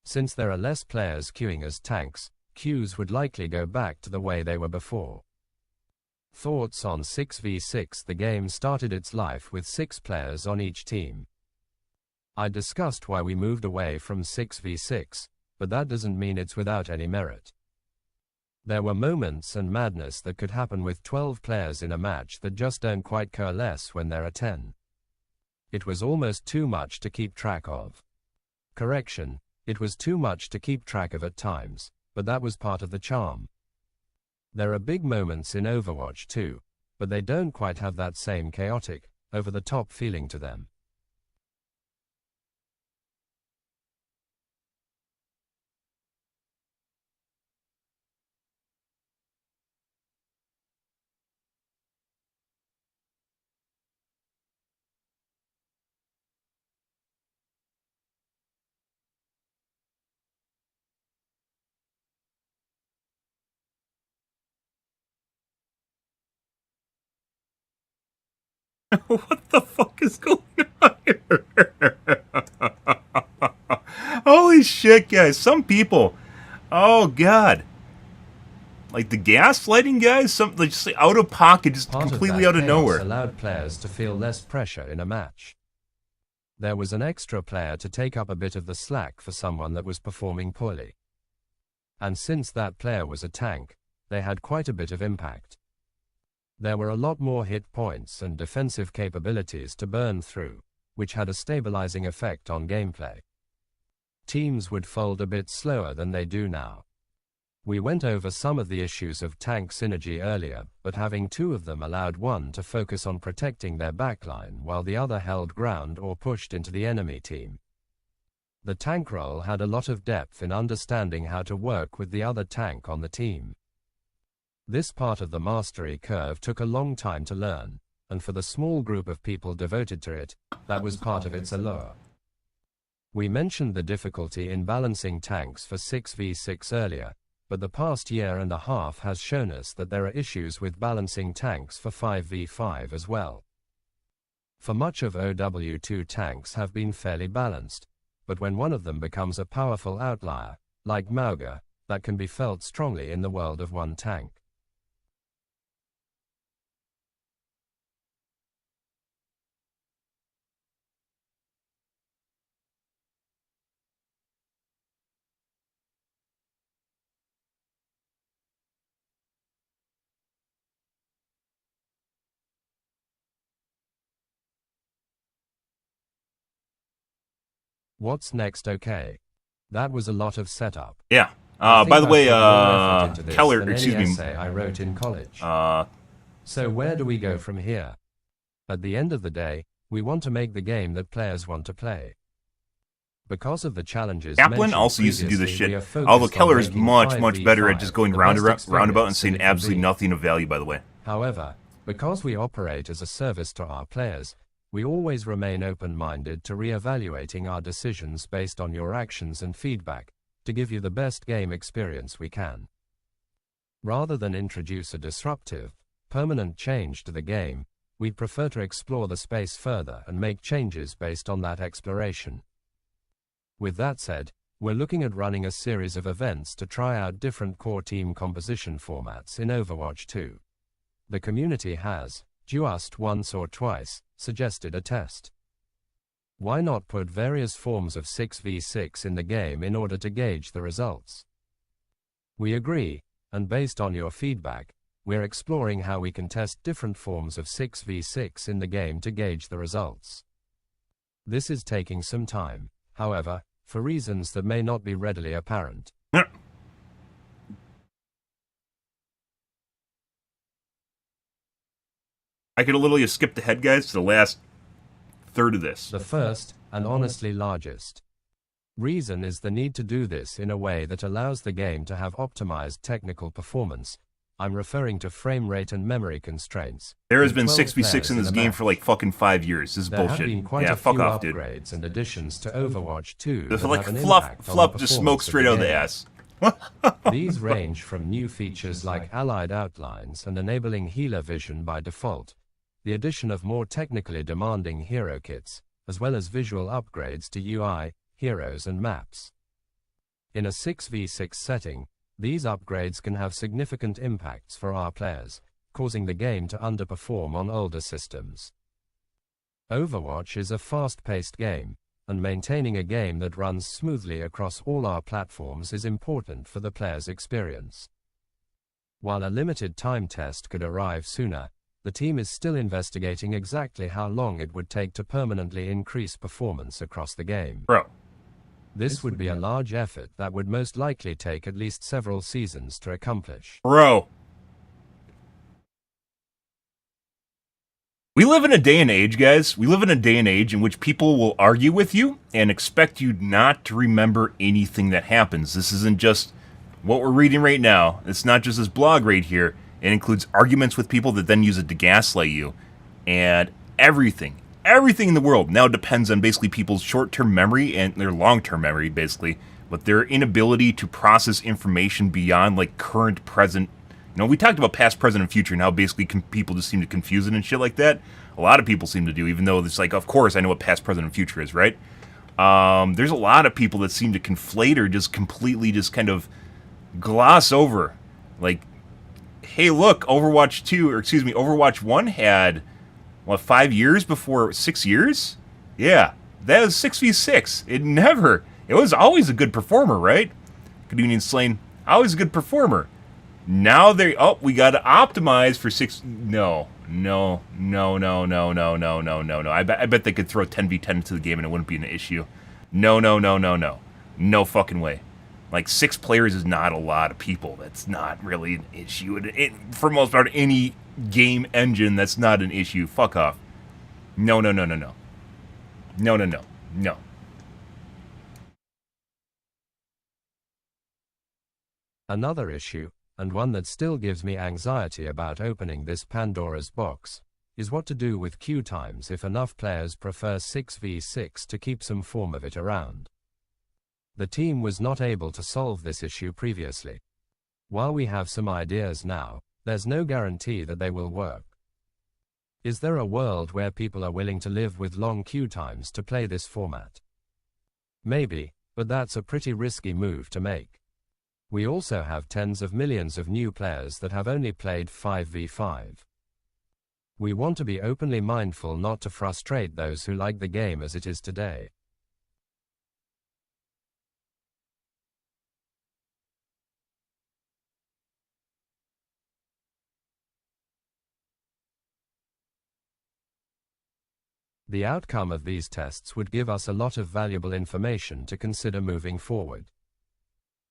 Since there are less players queuing as tanks, queues would likely go back to the way they were before. Thoughts on 6v6? The game started its life with 6 players on each team. I discussed why we moved away from 6v6, but that doesn't mean it's without any merit. There were moments and madness that could happen with 12 players in a match that just don't quite coalesce when there are 10. It was almost too much to keep track of. Correction, it was too much to keep track of at times, but that was part of the charm. There are big moments in Overwatch too, but they don't quite have that same chaotic, over-the-top feeling to them. What the fuck is going on here? Holy shit, guys. Some people. Oh, God. Like the gaslighting guys? Something like just out of pocket, just Part completely of out of nowhere. Allowed players to feel less pressure in a match. There was an extra player to take up a bit of the slack for someone that was performing poorly. And since that player was a tank, they had quite a bit of impact. There were a lot more hit points and defensive capabilities to burn through, which had a stabilizing effect on gameplay. Teams would fold a bit slower than they do now. We went over some of the issues of tank synergy earlier, but having 2 of them allowed one to focus on protecting their backline while the other held ground or pushed into the enemy team. The tank role had a lot of depth in understanding how to work with the other tank on the team. This part of the mastery curve took a long time to learn, and for the small group of people devoted to it, that was part of its allure. We mentioned the difficulty in balancing tanks for 6v6 earlier, but the past year and a half has shown us that there are issues with balancing tanks for 5v5 as well. For much of OW2, tanks have been fairly balanced, but when one of them becomes a powerful outlier, like Mauga, that can be felt strongly in the world of one tank. What's next? Okay. That was a lot of setup. Yeah. I By the think way, I've put more effort into this Keller, than excuse any me. essay I wrote in college. Uh, So where do we go from here? At the end of the day, we want to make the game that players want to play. Because of the challenges Kaplan mentioned also used to do this previously, we are shit. focused Although on Keller is making much better at 5v5 just going the best roundabout and experience saying that it can absolutely be. nothing of value, by the way. However, because we operate as a service to our players, we always remain open-minded to re-evaluating our decisions based on your actions and feedback, to give you the best game experience we can. Rather than introduce a disruptive, permanent change to the game, we prefer to explore the space further and make changes based on that exploration. With that said, we're looking at running a series of events to try out different core team composition formats in Overwatch 2. The community has, just once or twice, suggested a test. Why not put various forms of 6v6 in the game in order to gauge the results? We agree, and based on your feedback, we're exploring how we can test different forms of 6v6 in the game to gauge the results. This is taking some time, however, for reasons that may not be readily apparent. I could literally have skipped ahead, guys, to the last third of this. The first, and honestly largest, reason is the need to do this in a way that allows the game to have optimized technical performance. I'm referring to frame rate and memory constraints. There has With been 12 6v6 in players this a game match, for like fucking 5 years. This is there have bullshit. been quite Yeah, a fuck few off, dude. upgrades and additions to Overwatch 2 This that is like have an fluff, impact on the just smoke performance of straight out of the game. ass. These range from new features like allied outlines and enabling healer vision by default, the addition of more technically demanding hero kits, as well as visual upgrades to UI, heroes and maps. In a 6v6 setting, these upgrades can have significant impacts for our players, causing the game to underperform on older systems. Overwatch is a fast-paced game, and maintaining a game that runs smoothly across all our platforms is important for the player's experience. While a limited time test could arrive sooner, the team is still investigating exactly how long it would take to permanently increase performance across the game. Bro. This would be a large effort that would most likely take at least several seasons to accomplish. Bro. We live in a day and age, guys. We live in a day and age in which people will argue with you and expect you not to remember anything that happens. This isn't just what we're reading right now. It's not just this blog right here. It includes arguments with people that then use it to gaslight you. And everything in the world now depends on basically people's short-term memory and their long-term memory, basically. But their inability to process information beyond, like, current, present. You know, we talked about past, present, and future and how basically people just seem to confuse it and shit like that. A lot of people seem to do, even though it's like, of course, I know what past, present, and future is, right? There's a lot of people that seem to conflate or just completely just kind of gloss over. Like, hey, look, Overwatch 1 had, 5 years before 6 years? Yeah, that was 6v6. It was always a good performer, right? Good evening, Slain. Always a good performer. Now we gotta optimize for 6. No. I bet they could throw 10v10 into the game and it wouldn't be an issue. No. No fucking way. Like, 6 players is not a lot of people. That's not really an issue. For most part, any game engine, that's not an issue. Fuck off. No. Another issue, and one that still gives me anxiety about opening this Pandora's box, is what to do with queue times if enough players prefer 6v6 to keep some form of it around. The team was not able to solve this issue previously. While we have some ideas now, there's no guarantee that they will work. Is there a world where people are willing to live with long queue times to play this format? Maybe, but that's a pretty risky move to make. We also have tens of millions of new players that have only played 5v5. We want to be openly mindful not to frustrate those who like the game as it is today. The outcome of these tests would give us a lot of valuable information to consider moving forward.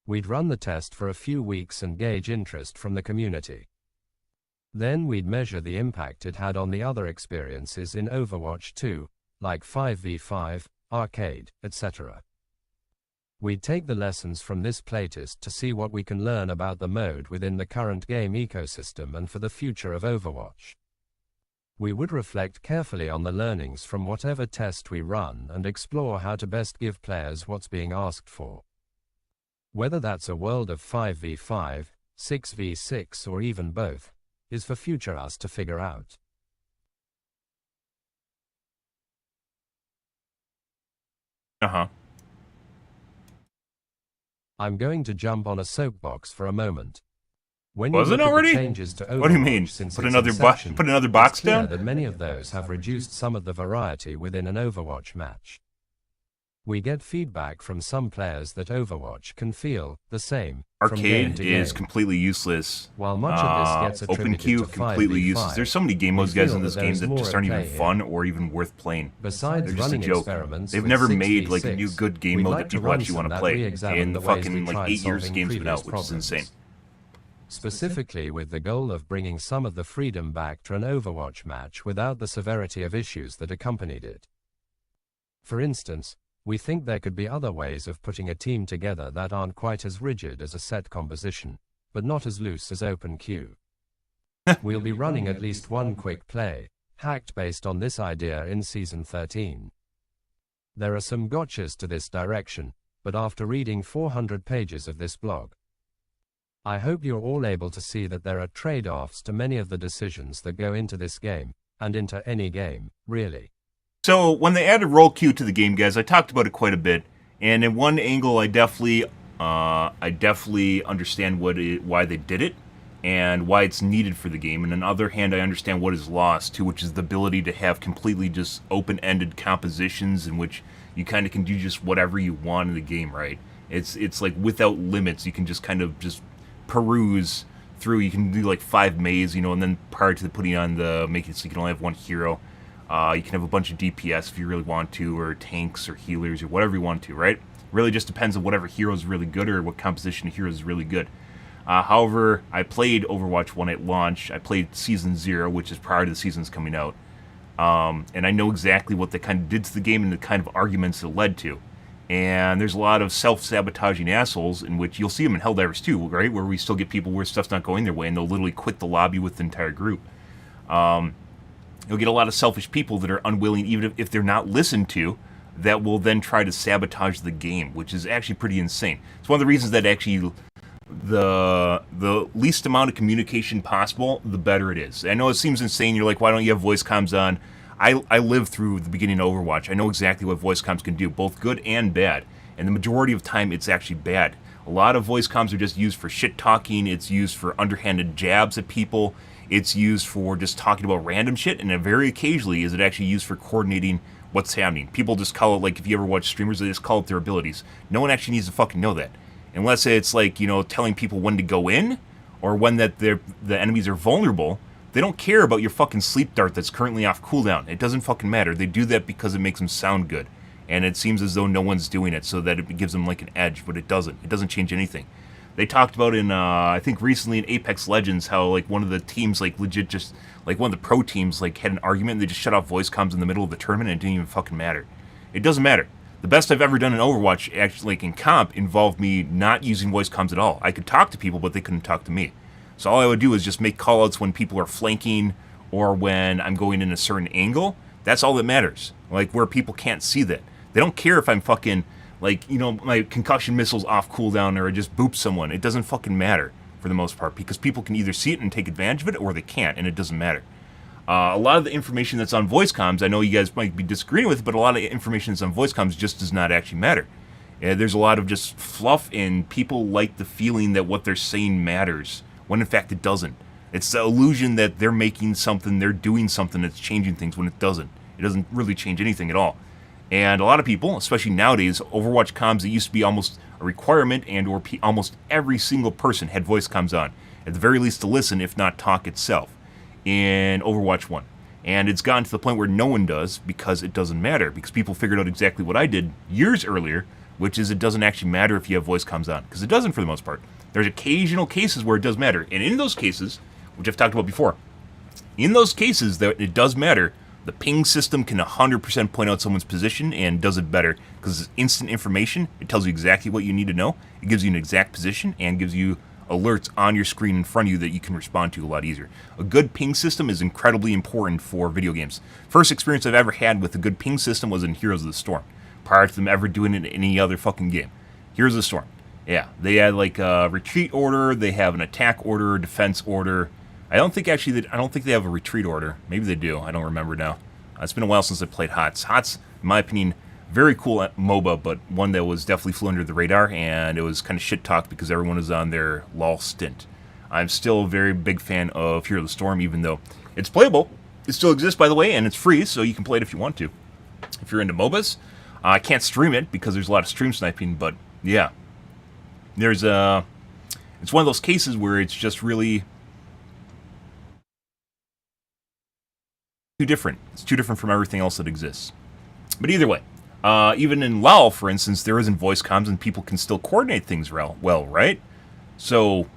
We'd run the test for a few weeks and gauge interest from the community. Then we'd measure the impact it had on the other experiences in Overwatch 2, like 5v5, arcade, etc. We'd take the lessons from this playtest to see what we can learn about the mode within the current game ecosystem and for the future of Overwatch. We would reflect carefully on the learnings from whatever test we run and explore how to best give players what's being asked for. Whether that's a world of 5v5, 6v6 or even both, is for future us to figure out. I'm going to jump on a soapbox for a moment. When Was it already? Changes to Overwatch, what do you mean? Put another box down? That many of those have reduced some of the variety within an Overwatch match. We get feedback from some players that Overwatch can feel the same. Arcade is completely useless. While much of this gets open queue to completely 5v5, useless. There's so many game modes, guys, in this game that just aren't even fun or even worth playing. Besides They're just a running joke. experiments They've with never 6v6, made like a new good game we'd mode like that to people run actually want some to that play re-examine in the the ways fucking we like tried 8 years solving games been previous out, which is problems. insane. Specifically with the goal of bringing some of the freedom back to an Overwatch match without the severity of issues that accompanied it. For instance, we think there could be other ways of putting a team together that aren't quite as rigid as a set composition, but not as loose as open queue. We'll be running at least one quick play, hacked based on this idea in Season 13. There are some gotchas to this direction, but after reading 400 pages of this blog, I hope you're all able to see that there are trade-offs to many of the decisions that go into this game, and into any game, really. So, when they added roll queue to the game, guys, I talked about it quite a bit, and in one angle, I definitely understand why they did it. and why it's needed for the game. And on the other hand, I understand what is lost too, which is the ability to have completely just open-ended compositions in which you kind of can do just whatever you want in the game, right? It's like without limits. You can just kind of just peruse through. You can do like 5 mazes, and then prior to putting on the making it so you can only have one hero, you can have a bunch of DPS if you really want to, or tanks or healers or whatever you want to, right? Really just depends on whatever hero is really good or what composition of heroes is really good. However, I played Overwatch 1 at launch. I played Season 0, which is prior to the seasons coming out. And I know exactly what they kind of did to the game and the kind of arguments it led to. And there's a lot of self-sabotaging assholes, in which you'll see them in Helldivers too, right? Where we still get people where stuff's not going their way, and they'll literally quit the lobby with the entire group. You'll get a lot of selfish people that are unwilling, even if they're not listened to, that will then try to sabotage the game, which is actually pretty insane. It's one of the reasons that actually the least amount of communication possible, the better it is. I know it seems insane. You're like, why don't you have voice comms on? I lived through the beginning of Overwatch. I know exactly what voice comms can do, both good and bad. And the majority of time, it's actually bad. A lot of voice comms are just used for shit-talking. It's used for underhanded jabs at people. It's used for just talking about random shit. And very occasionally is it actually used for coordinating what's happening. People just call it, like, if you ever watch streamers, they just call it their abilities. No one actually needs to fucking know that. Unless it's like, telling people when to go in, or when that the enemies are vulnerable. They don't care about your fucking sleep dart that's currently off cooldown. It doesn't fucking matter. They do that because it makes them sound good. And it seems as though no one's doing it, so that it gives them like an edge, but it doesn't. It doesn't change anything. They talked about in, I think recently in Apex Legends, how like one of the teams, like legit just, like one of the pro teams, like had an argument and they just shut off voice comms in the middle of the tournament and it didn't even fucking matter. It doesn't matter. The best I've ever done in Overwatch, actually, like in comp, involved me not using voice comms at all. I could talk to people, but they couldn't talk to me. So all I would do is just make callouts when people are flanking or when I'm going in a certain angle. That's all that matters. Like where people can't see that. They don't care if I'm fucking, like, my concussion missile's off cooldown or I just boop someone. It doesn't fucking matter for the most part because people can either see it and take advantage of it or they can't, and it doesn't matter. A lot of the information that's on voice comms, I know you guys might be disagreeing with, but a lot of information that's on voice comms just does not actually matter. There's a lot of just fluff, and people like the feeling that what they're saying matters, when in fact it doesn't. It's the illusion that they're making something, they're doing something that's changing things when it doesn't. It doesn't really change anything at all. And a lot of people, especially nowadays, Overwatch comms, it used to be almost a requirement, and or almost every single person had voice comms on, at the very least to listen, if not talk itself, in Overwatch 1. And it's gotten to the point where no one does, because it doesn't matter, because people figured out exactly what I did years earlier, which is it doesn't actually matter if you have voice comms on, because it doesn't for the most part. There's occasional cases where it does matter, and in those cases, which I've talked about before, in those cases that it does matter, the ping system can 100% point out someone's position and does it better, because it's instant information. It tells you exactly what you need to know. It gives you an exact position and gives you alerts on your screen in front of you that you can respond to a lot easier. A good ping system is incredibly important for video games. First experience I've ever had with a good ping system was in Heroes of the Storm, prior to them ever doing it in any other fucking game. Heroes of the Storm. Yeah, they had like a retreat order, they have an attack order, defense order. I don't think they have a retreat order. Maybe they do. I don't remember now. It's been a while since I played HOTS. HOTS, in my opinion, very cool at MOBA, but one that was definitely flew under the radar, and it was kind of shit-talked because everyone was on their LOL stint. I'm still a very big fan of Hero of the Storm, even though it's playable. It still exists, by the way, and it's free, so you can play it if you want to. If you're into MOBAs, I can't stream it because there's a lot of stream sniping, but yeah. It's one of those cases where it's just really too different. It's too different from everything else that exists. But either way, even in LoL, for instance, there isn't voice comms and people can still coordinate things well, right? So,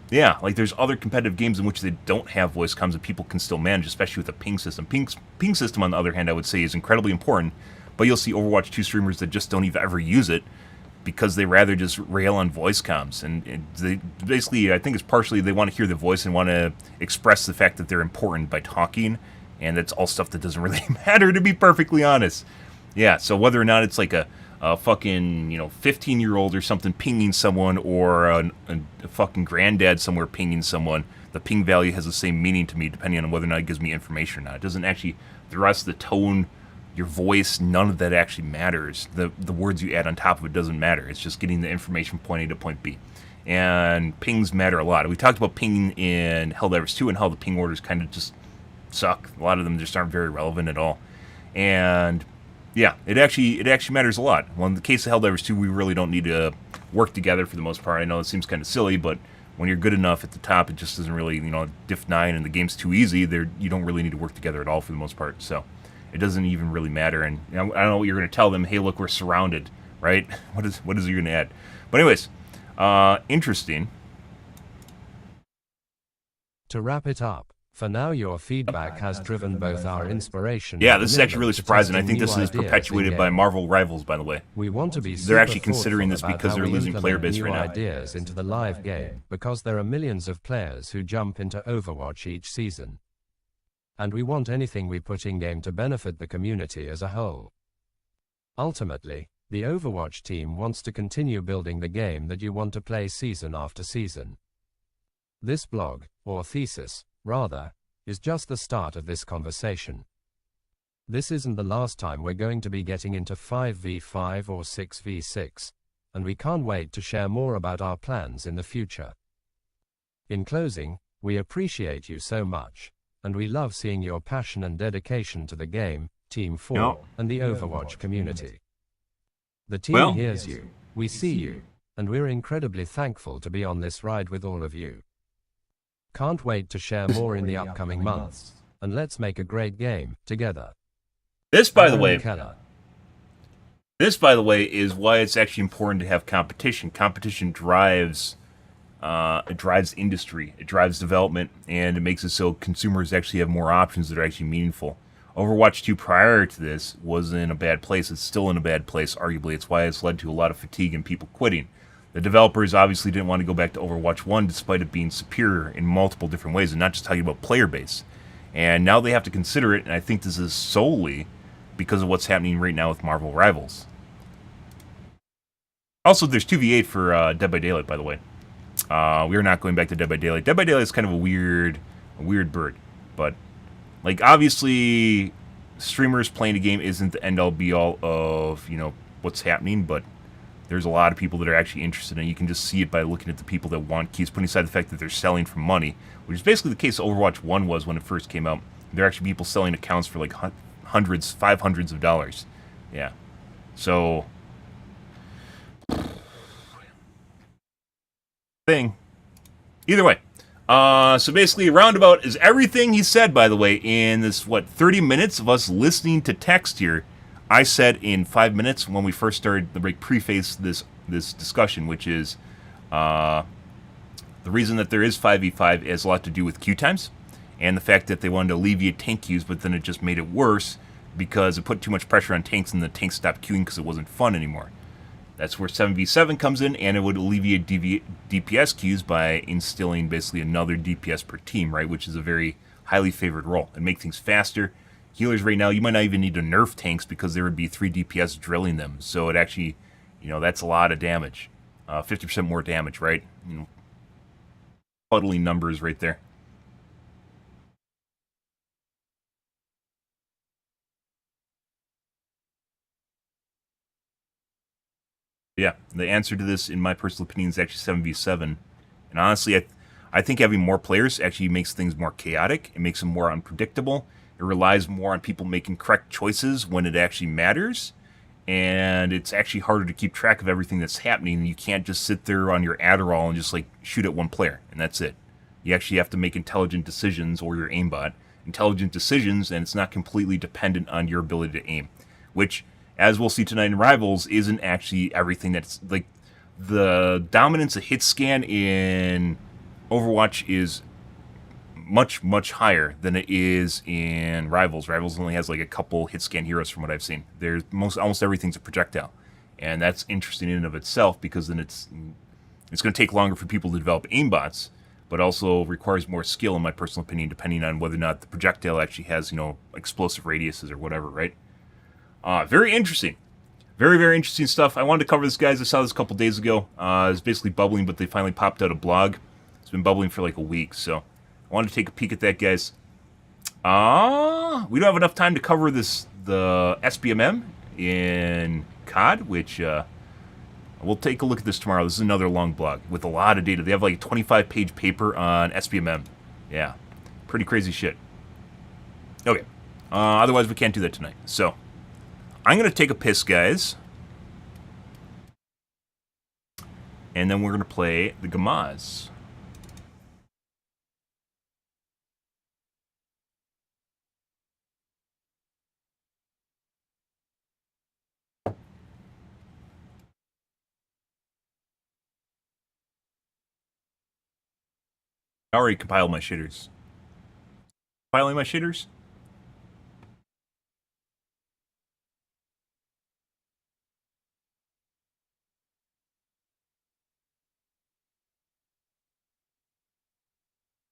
yeah, like there's other competitive games in which they don't have voice comms and people can still manage, especially with a ping system. Ping system, on the other hand, I would say is incredibly important, but you'll see Overwatch 2 streamers that just don't even ever use it because they rather just rail on voice comms. And they basically, I think it's partially they want to hear the voice and want to express the fact that they're important by talking, and that's all stuff that doesn't really matter, to be perfectly honest. Yeah, so whether or not it's like a fucking, 15-year-old or something pinging someone, or a fucking granddad somewhere pinging someone, the ping value has the same meaning to me depending on whether or not it gives me information or not. It doesn't actually, the rest of the tone, your voice, none of that actually matters. The words you add on top of it doesn't matter. It's just getting the information point A to point B. and pings matter a lot. We talked about ping in Helldivers 2 and how the ping orders kind of just suck. A lot of them just aren't very relevant at all. And yeah, it actually matters a lot. Well, in the case of Helldivers 2, we really don't need to work together for the most part. I know it seems kind of silly, but when you're good enough at the top, it just doesn't really, diff 9 and the game's too easy, you don't really need to work together at all for the most part. So it doesn't even really matter. And I don't know what you're going to tell them. Hey, look, we're surrounded, right? What is you going to add? But anyways, interesting. To wrap it up, for now your feedback has driven both our inspiration. Yeah, this is actually really surprising. I think this is perpetuated by Marvel Rivals, by the way. We want to be They're actually considering this because they're losing player base right now. Ideas into the live game because there are millions of players who jump into Overwatch each season. And we want anything we put in game to benefit the community as a whole. Ultimately, the Overwatch team wants to continue building the game that you want to play season after season. This blog, or thesis, rather, is just the start of this conversation. This isn't the last time we're going to be getting into 5v5 or 6v6, and we can't wait to share more about our plans in the future. In closing, we appreciate you so much, and we love seeing your passion and dedication to the game, Team 4, and the Overwatch community. The team hears you, we see you, and we're incredibly thankful to be on this ride with all of you. Can't wait to share more in the upcoming months, and let's make a great game together. This, by the way, is why it's actually important to have competition. Competition drives industry, it drives development, and it makes it so consumers actually have more options that are actually meaningful. Overwatch 2 prior to this was in a bad place. It's still in a bad place, arguably. It's why it's led to a lot of fatigue and people quitting. The developers obviously didn't want to go back to Overwatch 1 despite it being superior in multiple different ways, and not just talking about player base. And now they have to consider it, and I think this is solely because of what's happening right now with Marvel Rivals. Also, there's 2v8 for Dead by Daylight, by the way. We're not going back to Dead by Daylight. Dead by Daylight is kind of a weird bird, but like obviously streamers playing a game isn't the end-all be-all of what's happening, but there's a lot of people that are actually interested, and you can just see it by looking at the people that want keys, putting aside the fact that they're selling for money, which is basically the case Overwatch 1 was when it first came out. There are actually people selling accounts for like hundreds, $500s of dollars. Yeah. So either way, so basically roundabout is everything he said, by the way, in this 30 minutes of us listening to text here. I said in 5 minutes when we first started the preface this discussion, which is the reason that there is 5v5 has a lot to do with queue times and the fact that they wanted to alleviate tank queues, but then it just made it worse because it put too much pressure on tanks and the tanks stopped queuing because it wasn't fun anymore. That's where 7v7 comes in, and it would alleviate DPS queues by instilling basically another DPS per team, right, which is a very highly favored role. And make things faster. Healers right now, you might not even need to nerf tanks because there would be 3 DPS drilling them. So it actually, that's a lot of damage. 50% more damage, right? Puddling numbers right there. Yeah, the answer to this, in my personal opinion, is actually 7v7. And honestly, I think having more players actually makes things more chaotic. It makes them more unpredictable. It relies more on people making correct choices when it actually matters. And it's actually harder to keep track of everything that's happening. You can't just sit there on your Adderall and just shoot at one player, and that's it. You actually have to make intelligent decisions, or your aimbot. Intelligent decisions, and it's not completely dependent on your ability to aim. Which, as we'll see tonight in Rivals, isn't actually everything that's the dominance of hit scan in Overwatch is much, much higher than it is in Rivals. Rivals only has a couple hit scan heroes from what I've seen. There's almost everything's a projectile. And that's interesting in and of itself because then it's going to take longer for people to develop aimbots, but also requires more skill, in my personal opinion, depending on whether or not the projectile actually has, explosive radiuses or whatever, right? Very interesting. Very, very interesting stuff. I wanted to cover this, guys. I saw this a couple days ago. It was basically bubbling, but they finally popped out a blog. It's been bubbling for a week, so I wanted to take a peek at that, guys. We don't have enough time to cover the SBMM in COD, which We'll take a look at this tomorrow. This is another long blog with a lot of data. They have like a 25-page paper on SBMM. Yeah, pretty crazy shit. Okay, otherwise we can't do that tonight. So, I'm going to take a piss, guys. And then we're going to play the Gamaz. I already compiled my shitters. Compiling my shitters?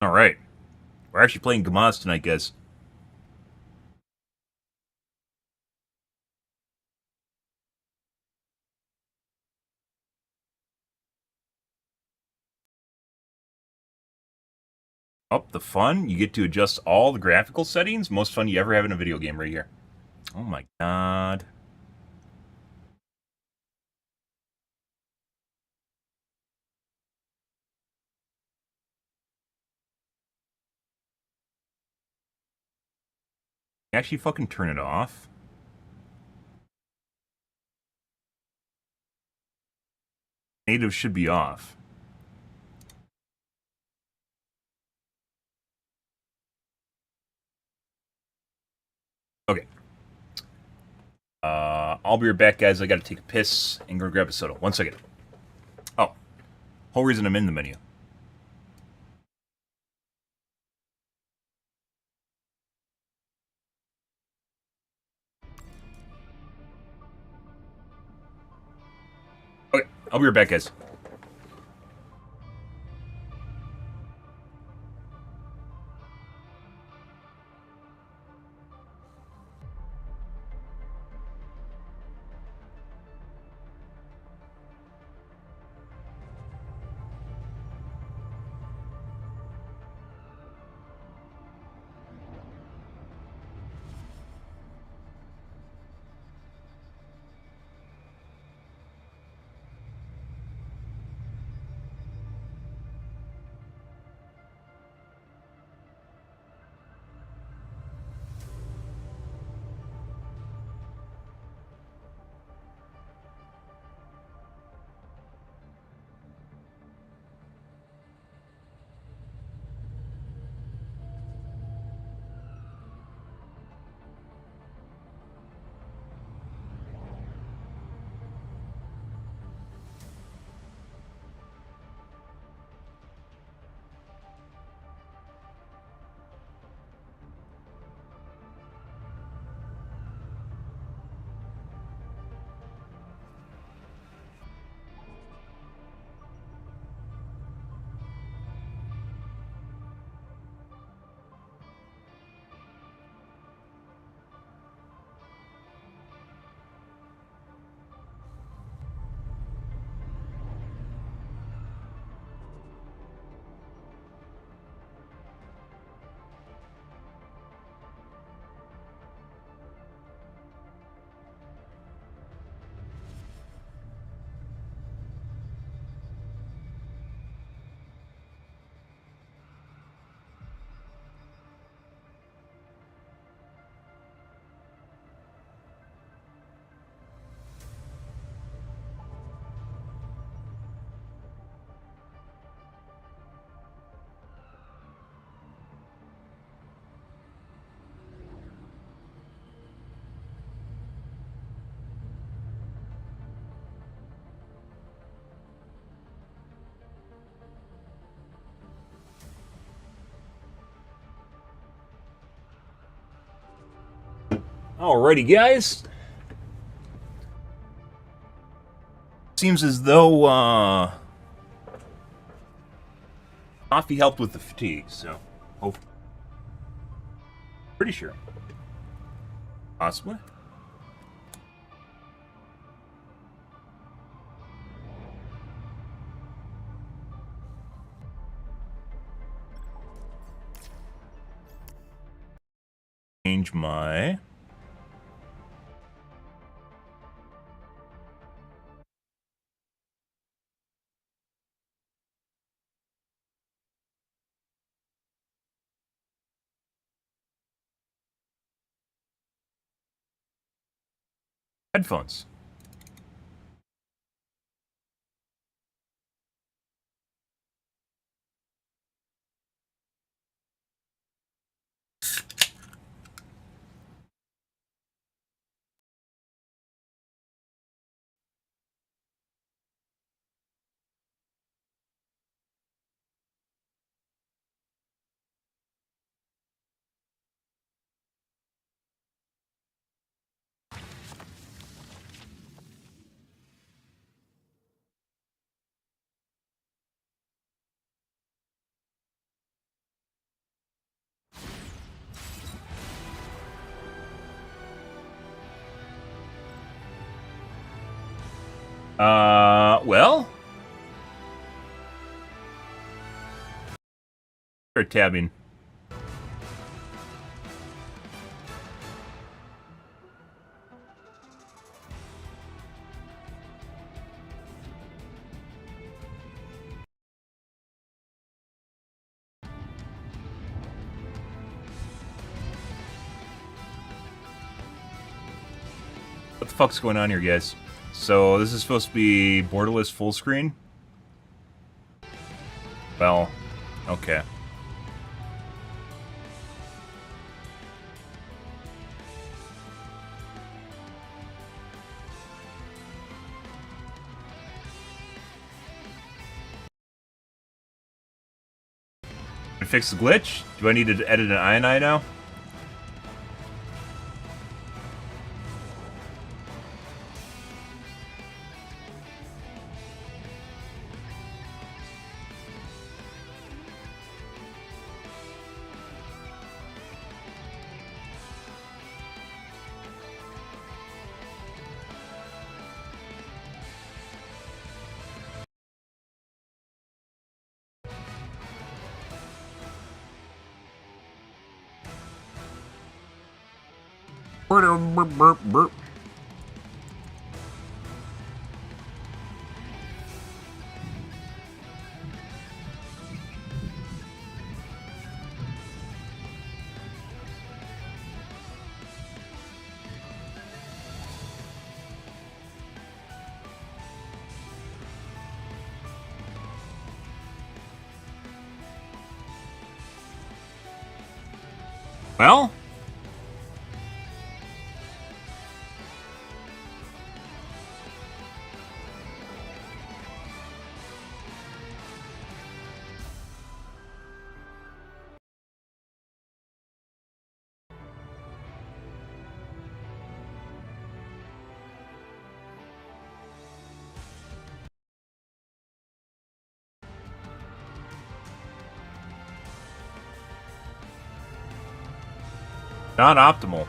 Alright. We're actually playing Gamaz tonight, guys. Oh, the fun. You get to adjust all the graphical settings. Most fun you ever have in a video game right here. Oh my god. Actually fucking turn it off. Native should be off. Okay. I'll be right back, guys. I gotta take a piss and go grab a soda. 1 second. Oh. Whole reason I'm in the menu. Okay. I'll be right back, guys. Alrighty, guys. Seems as though, coffee helped with the fatigue, so... Oh. Pretty sure. Possibly. Change my... Headphones. Well? Start tabbing. What the fuck's going on here, guys? So, this is supposed to be borderless full screen? Well, okay. To fix the glitch? Do I need to edit an INI now? Well? Not optimal.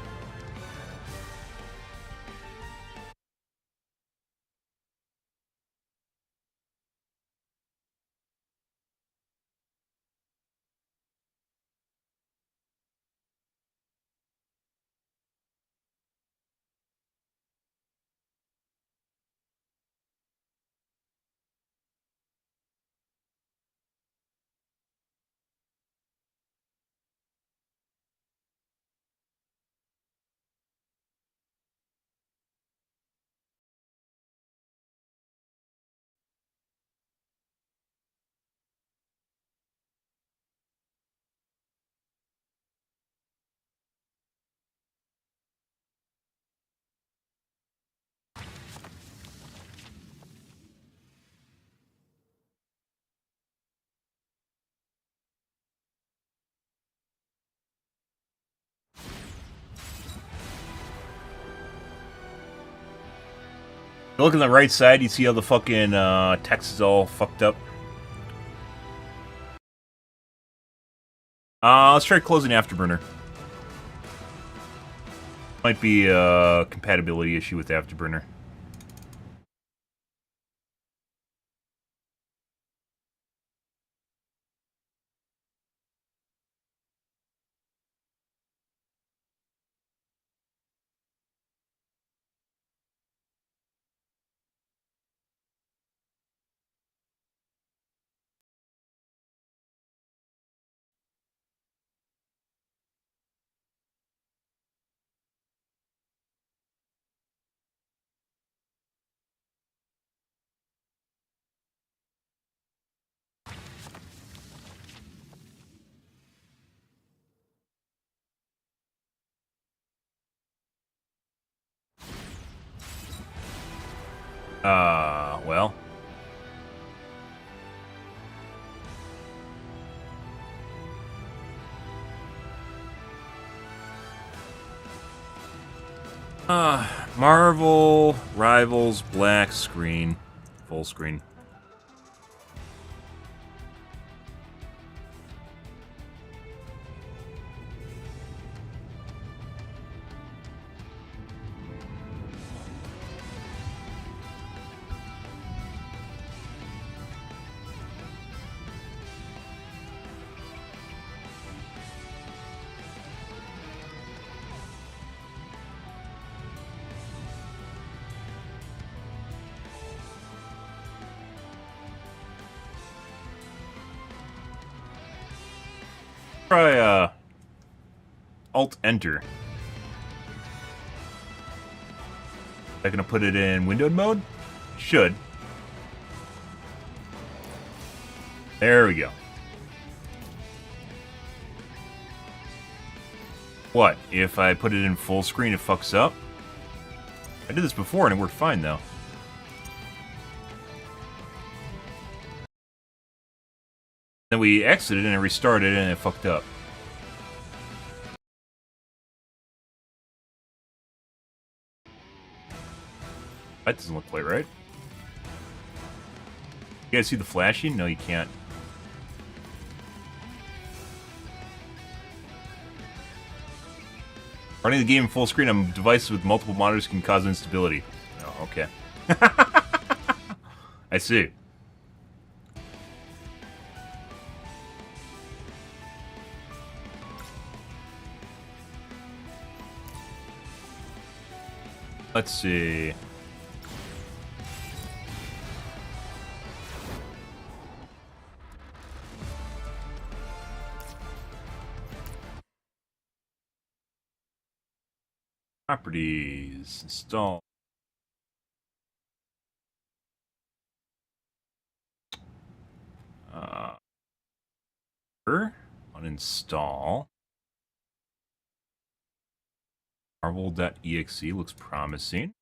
You look on the right side, you see how the fucking text is all fucked up. Let's try closing Afterburner. Might be a compatibility issue with Afterburner. Well. Marvel Rivals black screen. Full screen. Try, Alt-Enter. Is that gonna put it in windowed mode? Should. There we go. What? If I put it in full screen, it fucks up? I did this before and it worked fine, though. Then we exited and it restarted and it fucked up. That doesn't look quite right. You guys see the flashing? No, you can't. Running the game in full screen on devices with multiple monitors can cause instability. Oh, okay. I see. Let's see. Properties. Install. Uninstall. Marvel.exe looks promising.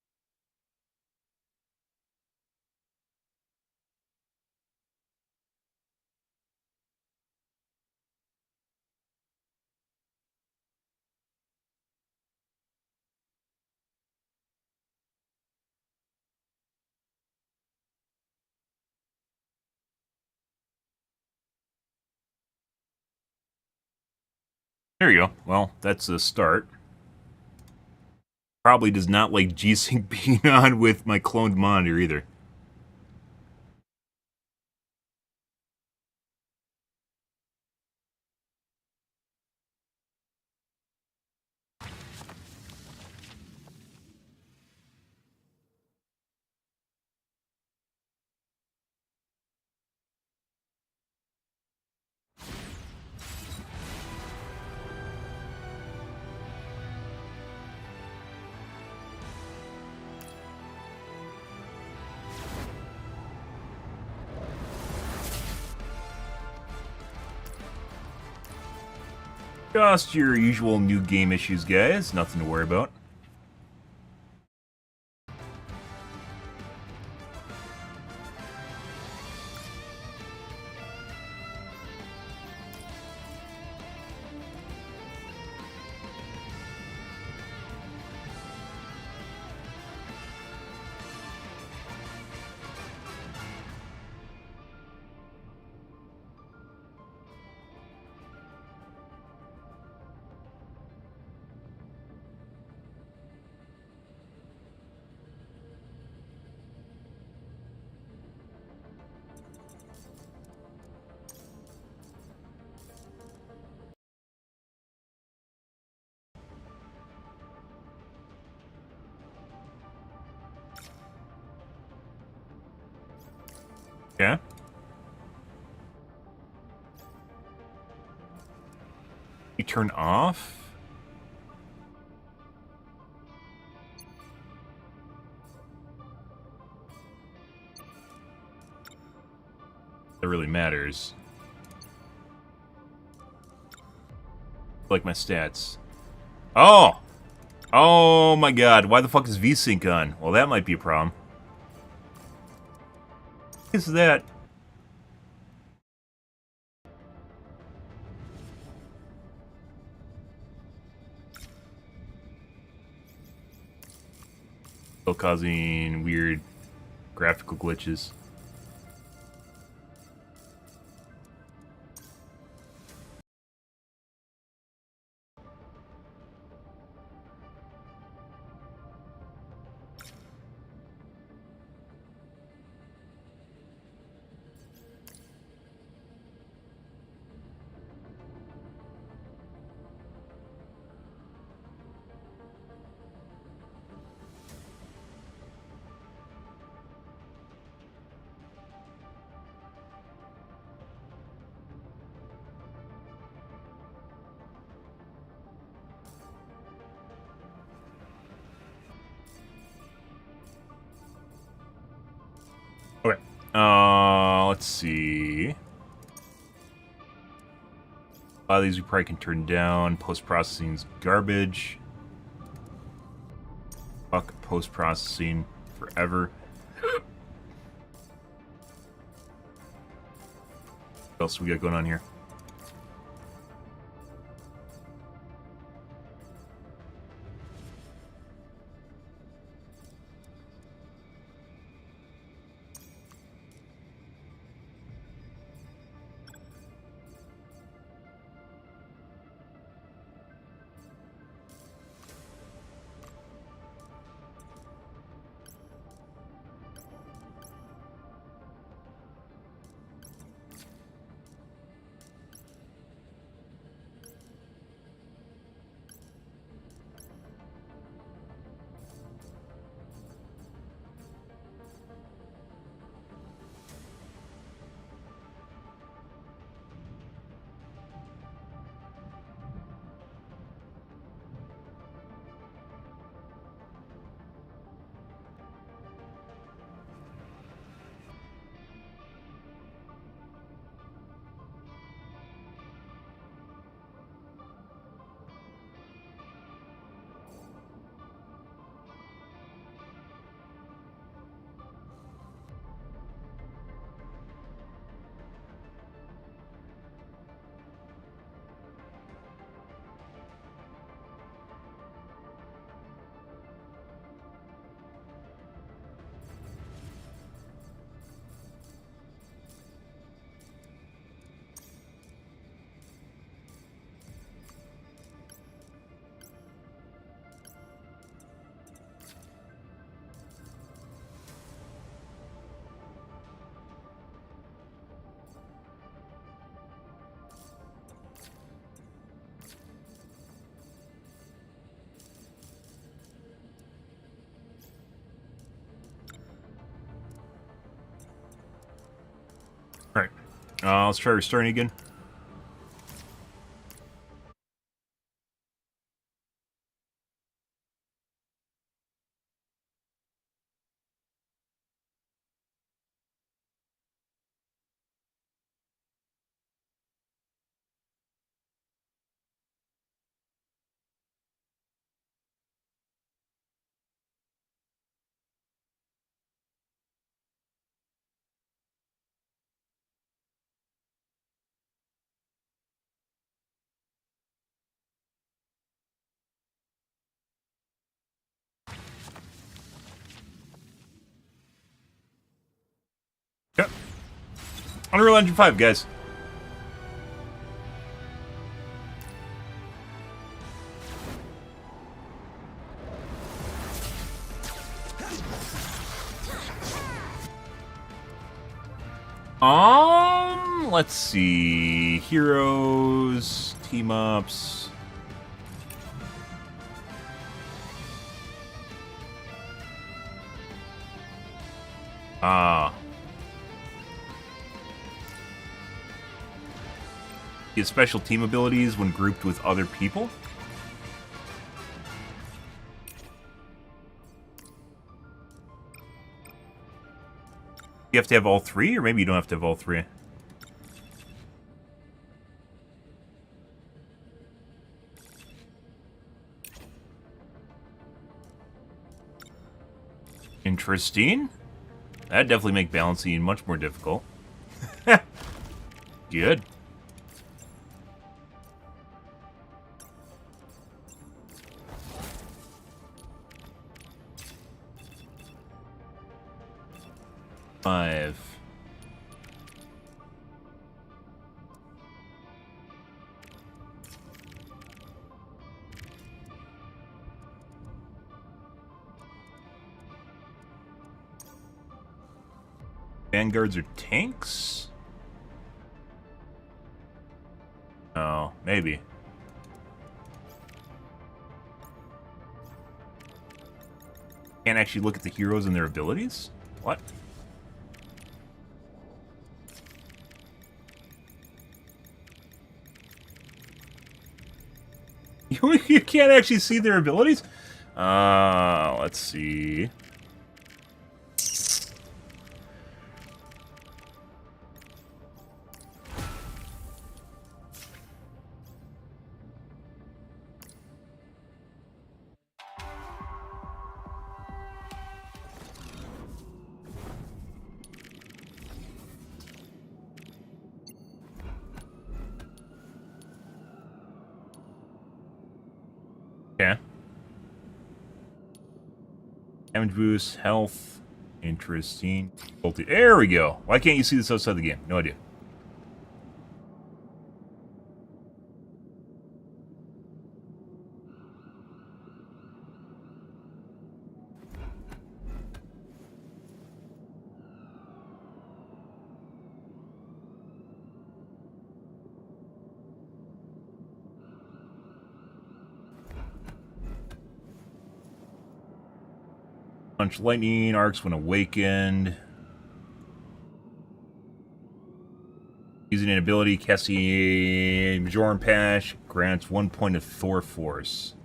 There you go. Well, that's a start. Probably does not like G-Sync being on with my cloned monitor either. Just your usual new game issues, guys. Nothing to worry about. Yeah? You turn off? That really matters. Like my stats. Oh! Oh my god, why the fuck is VSync on? Well, that might be a problem. is that? Still causing weird graphical glitches. Okay. Let's see. A lot of these we probably can turn down. Post-processing's garbage. Fuck post-processing forever. What else we got going on here? Alright. Let's try restarting again. Yep. Unreal Engine 5, guys. Let's see. Heroes, team-ups. Get special team abilities when grouped with other people. You have to have all three, or maybe you don't have to have all three. Interesting. That'd definitely make balancing much more difficult. Good. Five. Vanguards are tanks? Oh, maybe. Can't actually look at the heroes and their abilities? What? You can't actually see their abilities? Let's see. Yeah. Damage boost, health, interesting. There we go. Why can't you see this outside the game? No idea. Punch lightning, arcs when awakened. Using an ability, casting Majoran Pash grants 1 point of Thor Force.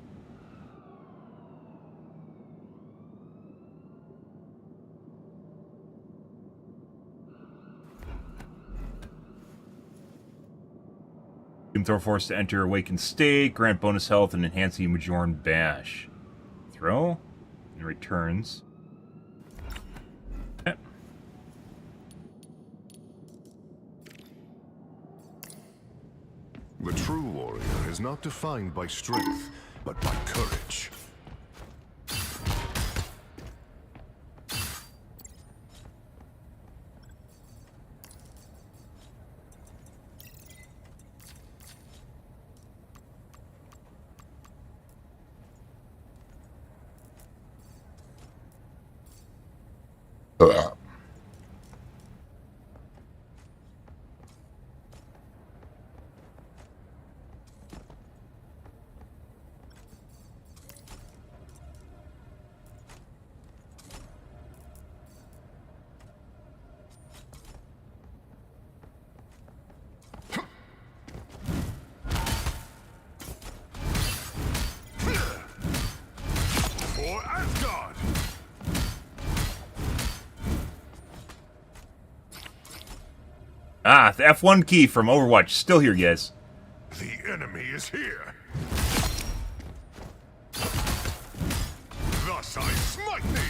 Give Thor Force to enter awakened state, grant bonus health, and enhance the Majoran Bash. Throw, and returns. Okay. The true warrior is not defined by strength, but by courage. Ah, the F1 key from Overwatch. Still here, guys. The enemy is here. Thus I smite thee.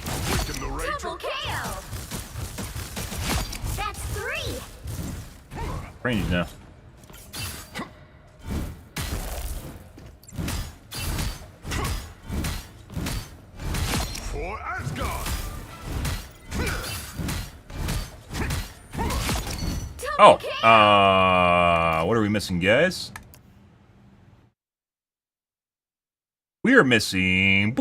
Awaken the rage. Double KO. That's 3. Range now. For Asgard. Oh, what are we missing, guys? We are missing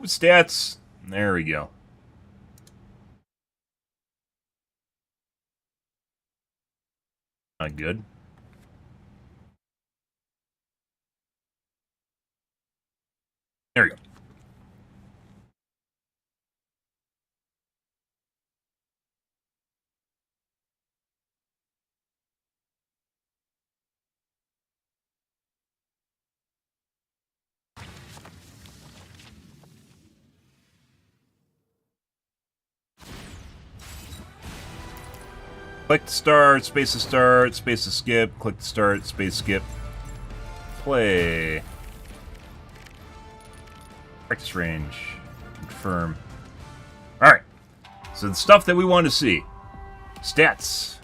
stats. There we go. Not good. There we go. Click to start, space to start, space to skip, click to start, space skip. Play. Practice range. confirm. Alright. So the stuff that we want to see. Stats.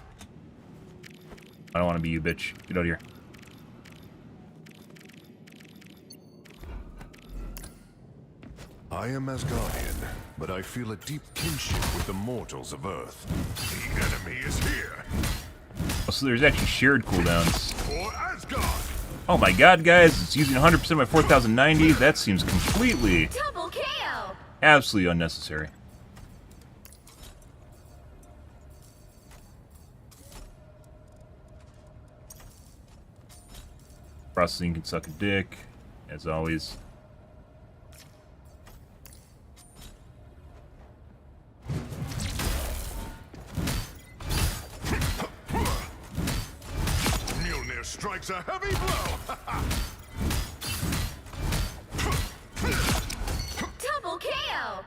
I don't want to be you, bitch. Get out of here. I am Asgardian, but I feel a deep kinship with the mortals of Earth. The enemy is here. Oh, so there's actually shared cooldowns. For Asgard! Oh my god, guys, it's using 100% of my 4090. That seems completely, Double KO. absolutely unnecessary. Processing can suck a dick, as always. Mjolnir strikes a heavy blow! Double KO.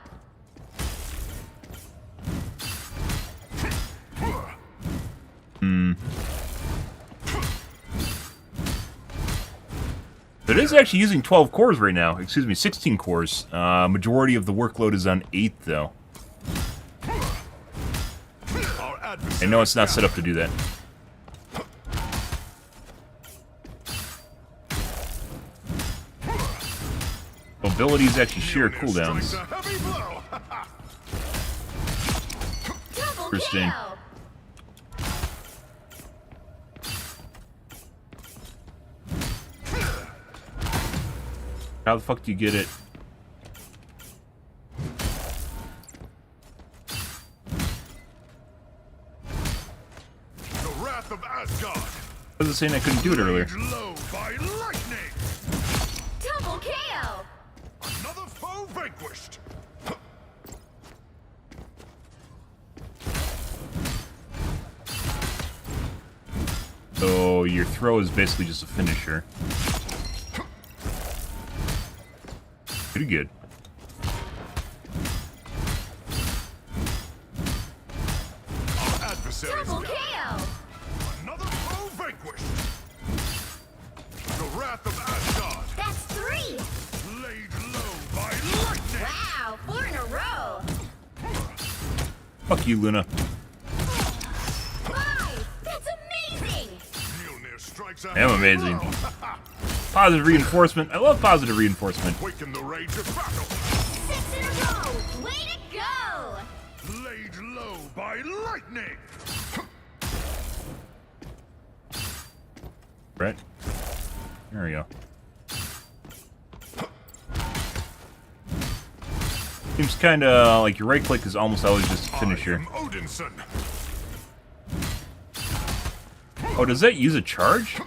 It is actually using 12 cores right now. Excuse me, 16 cores. Majority of the workload is on 8, though. I know it's not set up to do that. Abilities actually share cooldowns. Double Interesting. KO. How the fuck do you get it? The wrath of Asgard. I was saying I couldn't do it earlier. Laid low by lightning. Double KO. Another foe vanquished. So your throw is basically just a finisher. Pretty good. Our adversaries Double down. KO. Another foe vanquished. The wrath of Asgard. That's 3. Laid low by lightning. Wow, 4 in a row. Fuck you, Luna. 5. That's amazing. Mjolnir strikes a I am heavy amazing. blow. Positive reinforcement. I love positive reinforcement. Waken the rage of battle. 6 in a row. Way to go. Laid low by lightning. Right? There we go. Seems kind of like your right click is almost always just a finisher. I am Odinson. Oh, does that use a charge?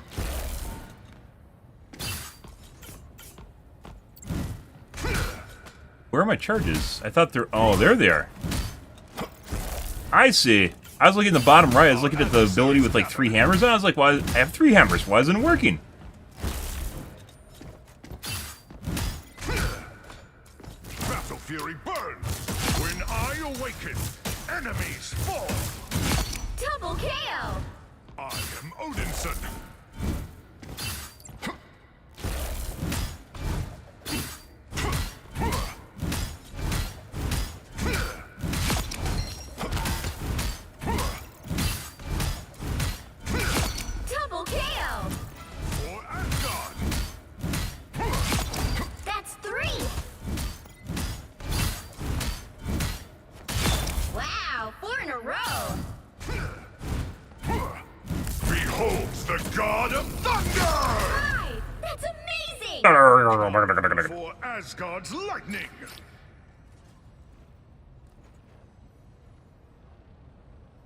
Where are my charges? I thought they're... Oh, there they are. I see. I was looking at the bottom right. I was looking at the ability with like 3 hammers on. I was like, why? I have 3 hammers. Why isn't it working? Battle fury burns. When I awaken, enemies fall. Double KO. I am Odinson. Double KO. For Asgard. That's 3. Wow, 4 in a row. Beholds the god of thunder. 5. That's amazing. For Asgard's lightning.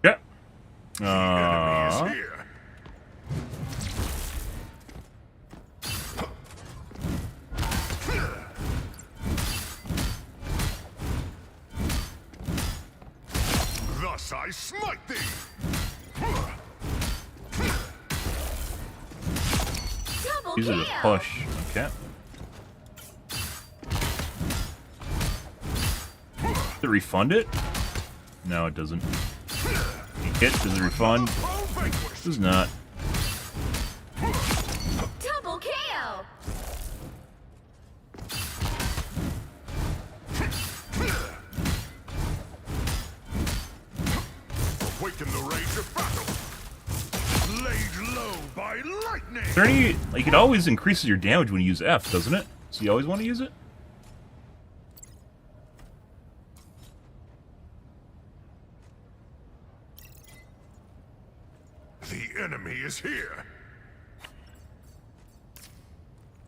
Yeah. The enemy is here. Thus I smite thee. Double Use it to KO. push. Okay. Does it refund it? No, it doesn't. Hit, does it refund? Foe vanquished. Does not. Double KO. Quicken the rage of battle. Laid low by lightning. Is there any, like, it always increases your damage when you use F, doesn't it? So you always want to use it? The enemy is here.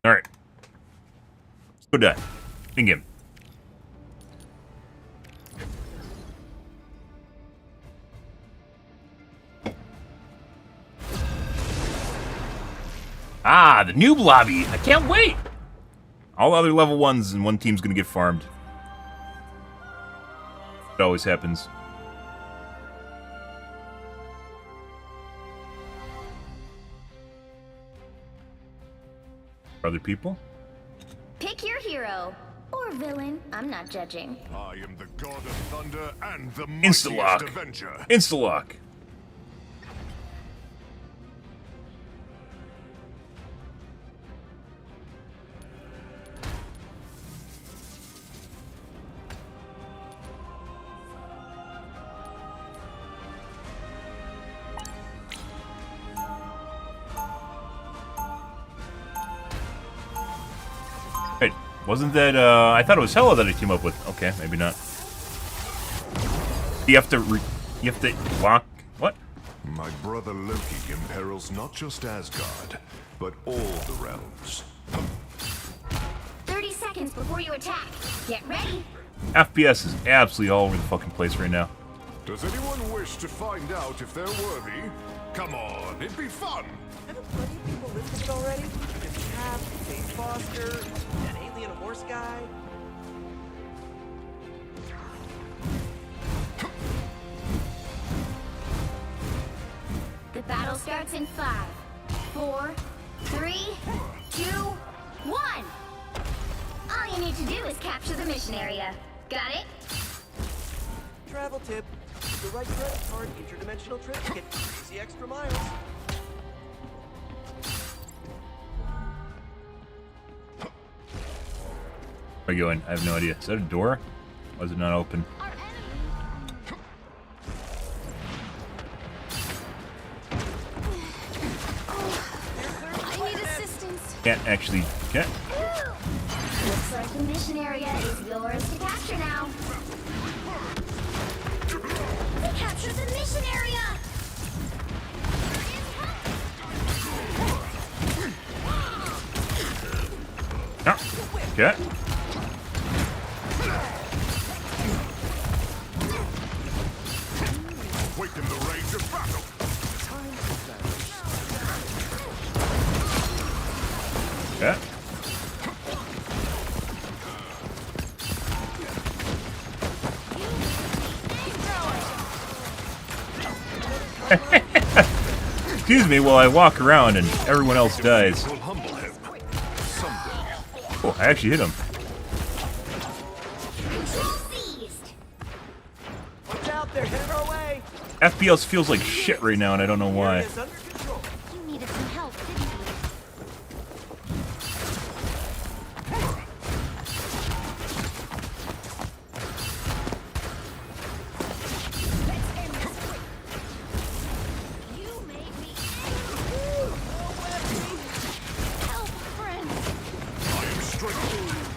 Alright. Let's go die. In game. Ah, the noob lobby! I can't wait! All other level 1s and one team's gonna get farmed. It always happens. Other people? Pick your hero. Or villain. I'm not judging. I am the god of thunder and the Insta-lock. mightiest avenger. Insta-lock. Wait, wasn't that, I thought it was Hella that I team up with. Okay, maybe not. You have to lock, what? My brother Loki imperils not just Asgard, but all the realms. 30 seconds before you attack. Get ready. FPS is absolutely all over the fucking place right now. Does anyone wish to find out if they're worthy? Come on, it'd be fun. Haven't plenty of people listed it already? There's Cap, Dave Foster, that alien horse guy. The battle starts in 5, 4, 3, 2, 1. All you need to do is capture the mission area. Got it? Travel tip. With the right credit card, interdimensional trip to get easy extra miles. Where are you going? I have no idea. Is that a door? Why is it not open? Our enemy. I need assistance. Can't actually get. Looks like the mission area is yours to capture now. We captured the mission area! No. Okay. Awaken the rage of battle. Okay. Excuse me while I walk around and everyone else dies. Will humble him. Someday. Oh, I actually hit him. Control seized! Watch out, they're headed our way. FPS feels like shit right now and I don't know why. Area's under control. You needed some help, didn't you? Let's end this quick. You made me angry. Help, friends! I am strength.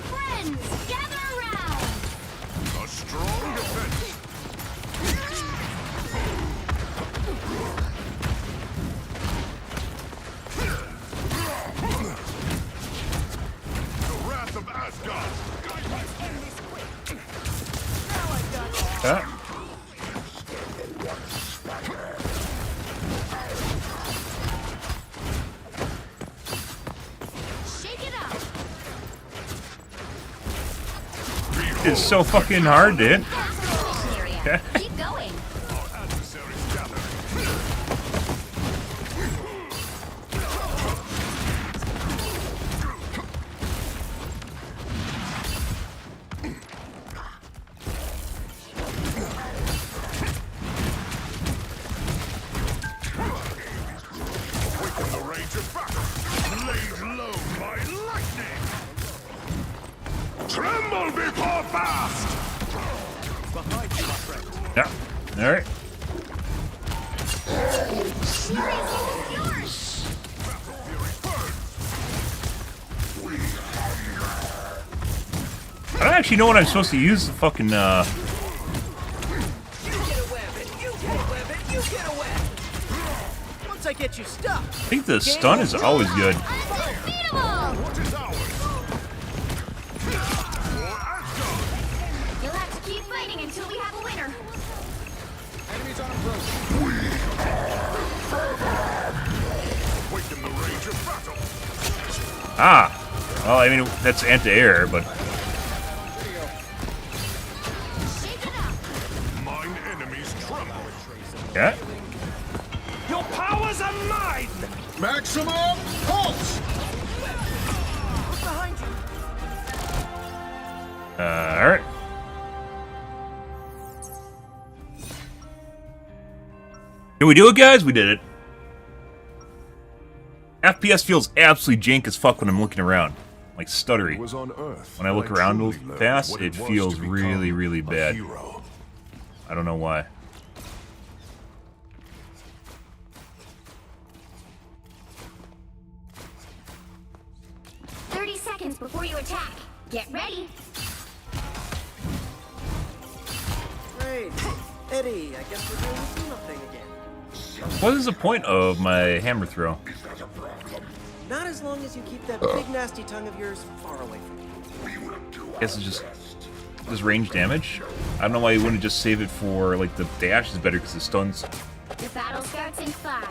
Friends, gather around! A strong defense. The wrath of Asgard. Let's end this quick. Ah. Shake it up! It's so fucking hard, dude. Okay. Keep going! Our adversaries gather. Awaken the rage of battle. Laid low by lightning. Tremble before fast. Behind you, my friend. Yeah. Alright. I don't actually know what I'm supposed to use the fucking, You get a web, and you get a web, and you get a web. Once I get you stuck. I think the stun is always good. What is ours? You'll have to keep fighting until we have a winner. Enemies on approach. Awaken the rage of battle. Ah! Well, I mean, that's anti-air, but... Shake it up. Mine enemies tremble. Yeah? Your powers are mine! Maximum pulse! Look behind you. Alright. Did we do it, guys? We did it. FPS feels absolutely jank as fuck when I'm looking around. Like stuttery. Was on Earth. When I look and around truly real learned fast, what it was feels to become really, really a bad. hero. I don't know why. Seconds before you attack. Get ready. Great. Eddie, I guess we're doing the team-up thing again. What is the point of my hammer throw? Not as long as you keep that big nasty tongue of yours far away from me. I guess it's just range damage. I don't know why you wouldn't just save it for, like, the dash is better because it stuns. The battle starts in 5,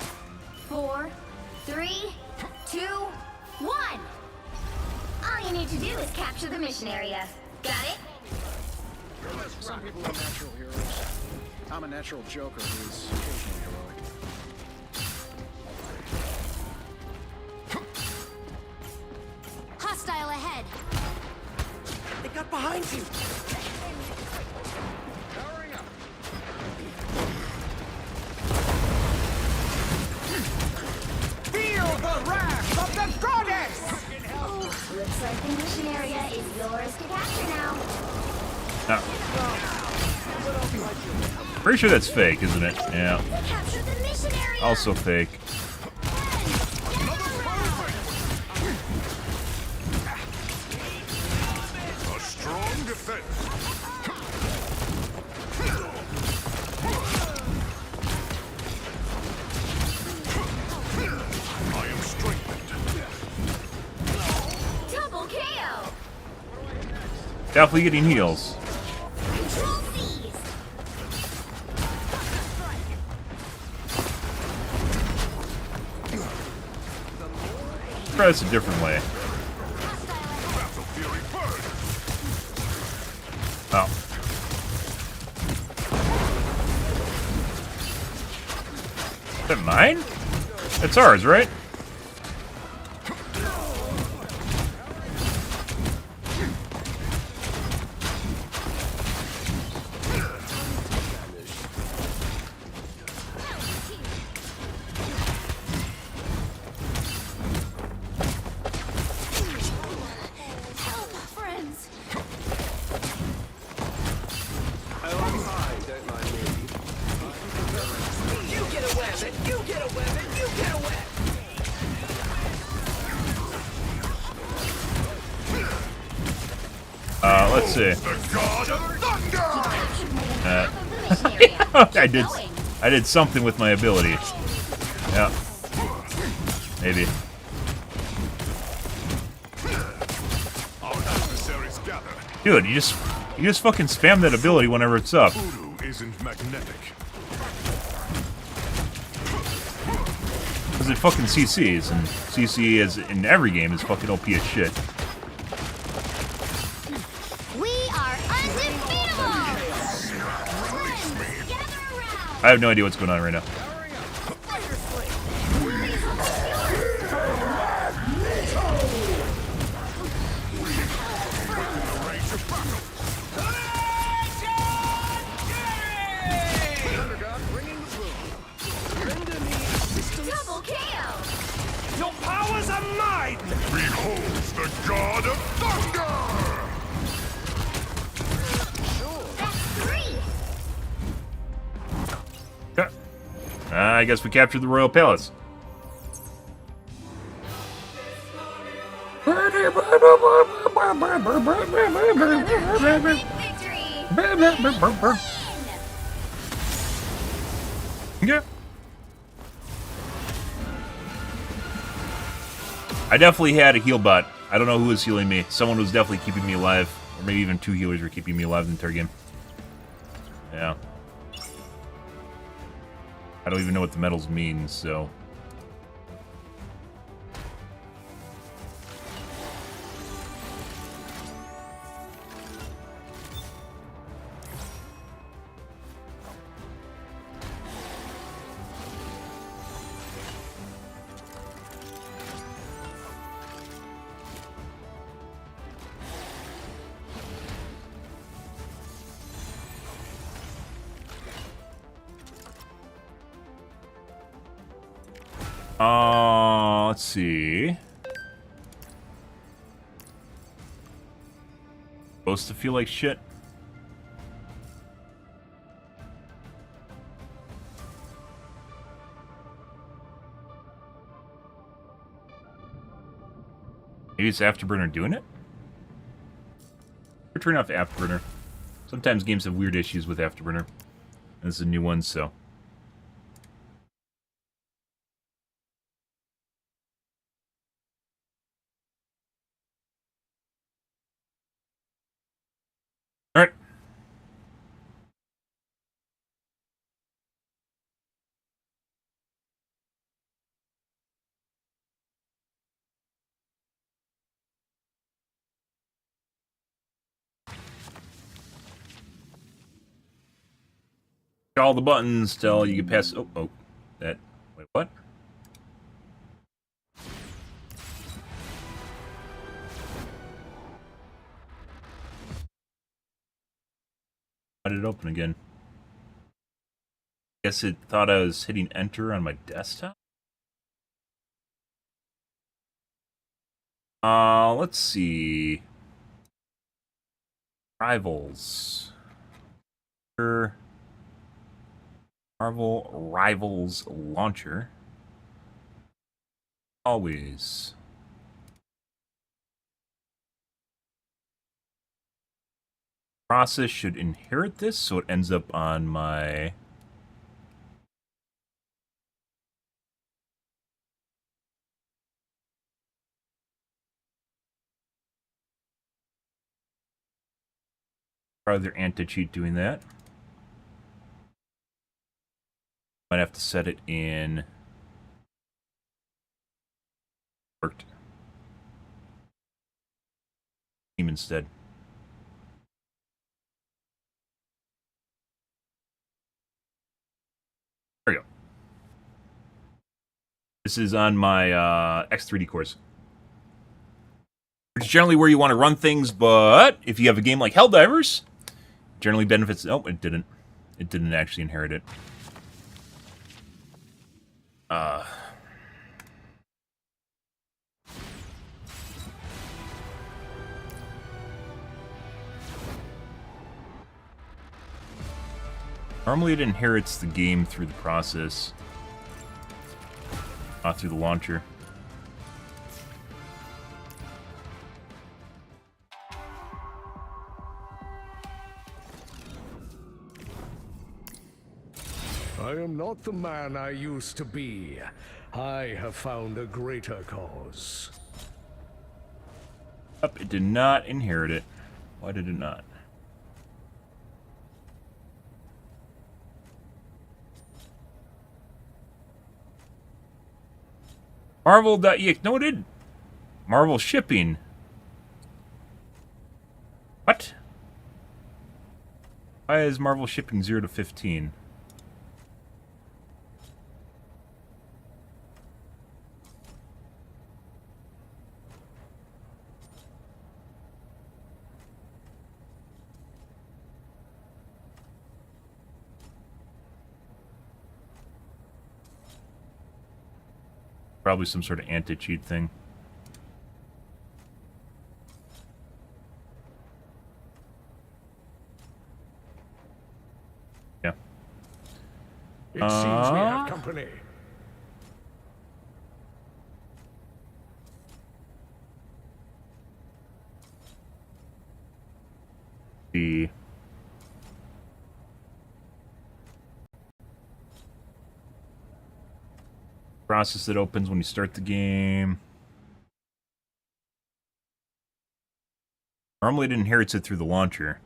4, 3, 2, 1. All you need to do is capture the mission area. Got it? Some people are natural heroes. I'm a natural joker who's occasionally heroic. Hostile ahead. They got behind you. Powering up. Feel the wrath of the goddess! Oh, looks like the mission area is yours to capture now. No. Pretty sure that's fake, isn't it? Yeah. Capture the mission area. Also fake. A strong defense. I am strengthened. Double KO. Definitely getting heals. Control C's. Try this a different way. Battle fury burn. Oh. Is that mine? It's ours, right? Help, friends. You get a web, and you get a web, and you get a web! Let's see. The god of thunder! Captured more than half of the mission area. Keep going. I did something with my ability. Yeah. Maybe. Our adversaries gather. Dude, you just fucking spam that ability whenever it's up. Voodoo isn't magnetic. Because it fucking CCs, and CC is in every game is fucking OP as shit. We are undefeatable! Friends, gather around! I have no idea what's going on right now. Double KO! Your powers are mine! Behold the god of thunder! That's 3! Yeah. I guess we captured the Royal Palace. Victory! Yeah. I definitely had a heal bot. I don't know who was healing me. Someone was definitely keeping me alive. Or maybe even 2 healers were keeping me alive the entire game. Yeah. I don't even know what the medals mean, so... let's see. Supposed to feel like shit. Maybe it's Afterburner doing it? Or turn off Afterburner. Sometimes games have weird issues with Afterburner. And this is a new one, so... Alright. All the buttons till you get past... Oh, that... Wait, what? Why did it open again? Guess it thought I was hitting enter on my desktop? Let's see. Rivals. Marvel Rivals launcher. Always. Process should inherit this, so it ends up on my... Probably their anti-cheat doing that. Might have to set it in... Worked. Team instead. There we go. This is on my X3D course. Which is generally where you want to run things, but if you have a game like Helldivers, generally benefits... Oh, it didn't. It didn't actually inherit it. Normally it inherits the game through the process. Not through the launcher. I am not the man I used to be. I have found a greater cause. Yep, it did not inherit it. Why did it not? Marvel.ex. No, it didn't. Marvel shipping. What? Why is Marvel shipping 0 to 15? Probably some sort of anti-cheat thing. Yeah. It seems we have company. The process that opens when you start the game. Normally it inherits it through the launcher.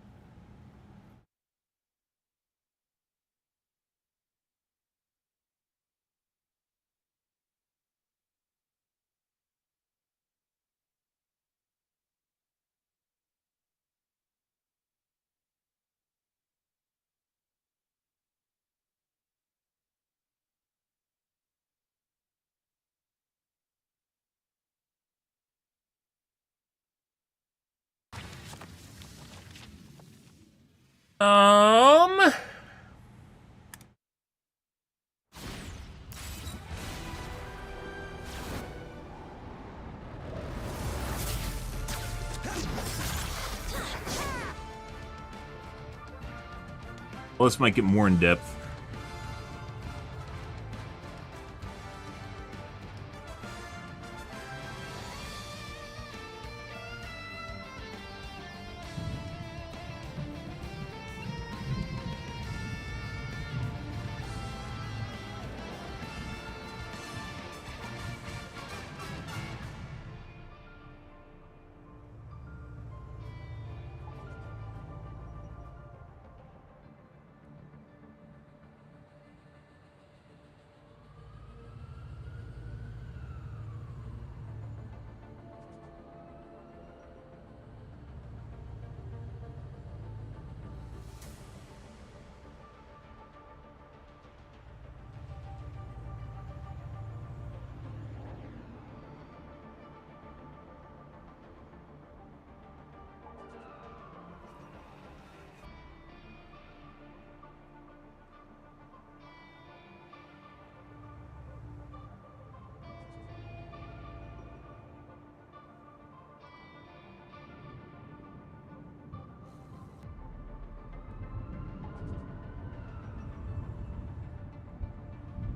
Um... Well, this might get more in depth.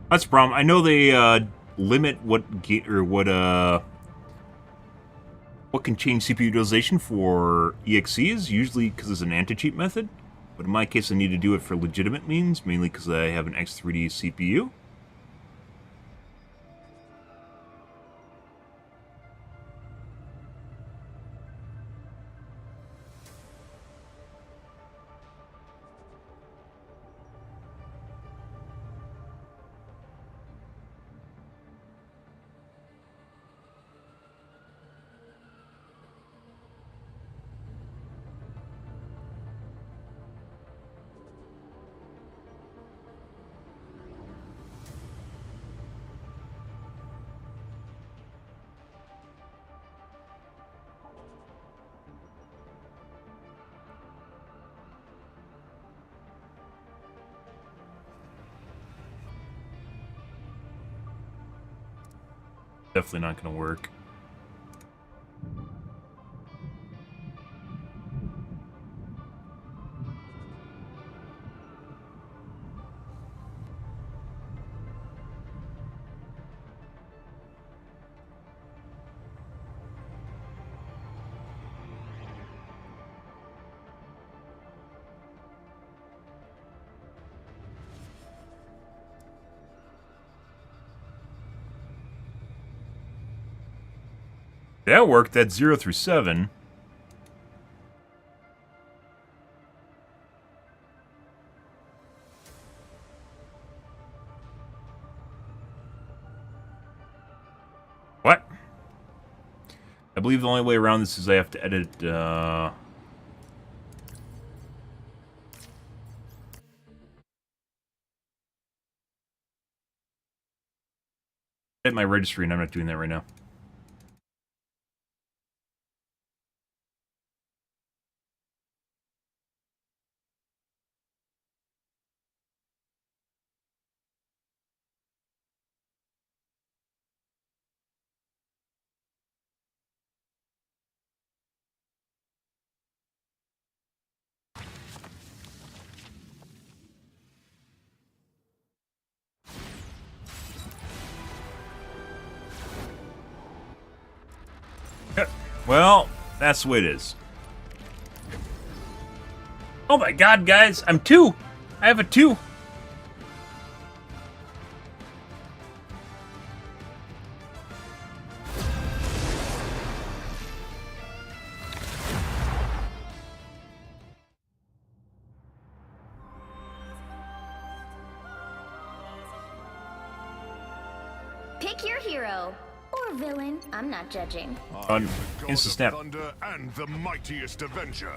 That's the problem. I know they limit what can change CPU utilization for EXEs, usually because it's an anti-cheat method. But in my case, I need to do it for legitimate means, mainly because I have an X3D CPU. Definitely not going to work. That worked. That's 0 through 7. What? I believe the only way around this is I have to edit, edit my registry, and I'm not doing that right now. Well, that's the way it is. Oh my god, guys, I'm 2! I have a 2! Pick your hero. Or villain. I'm not judging. On The god Insta of Snap. thunder and the mightiest avenger.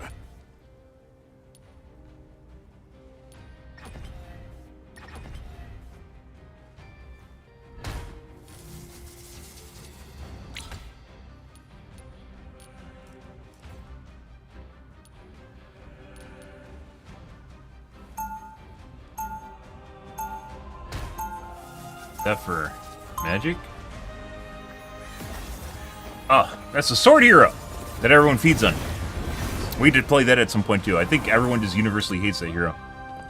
Is that for magic? Ah, that's the sword hero that everyone feeds on. We did play that at some point too. I think everyone just universally hates that hero.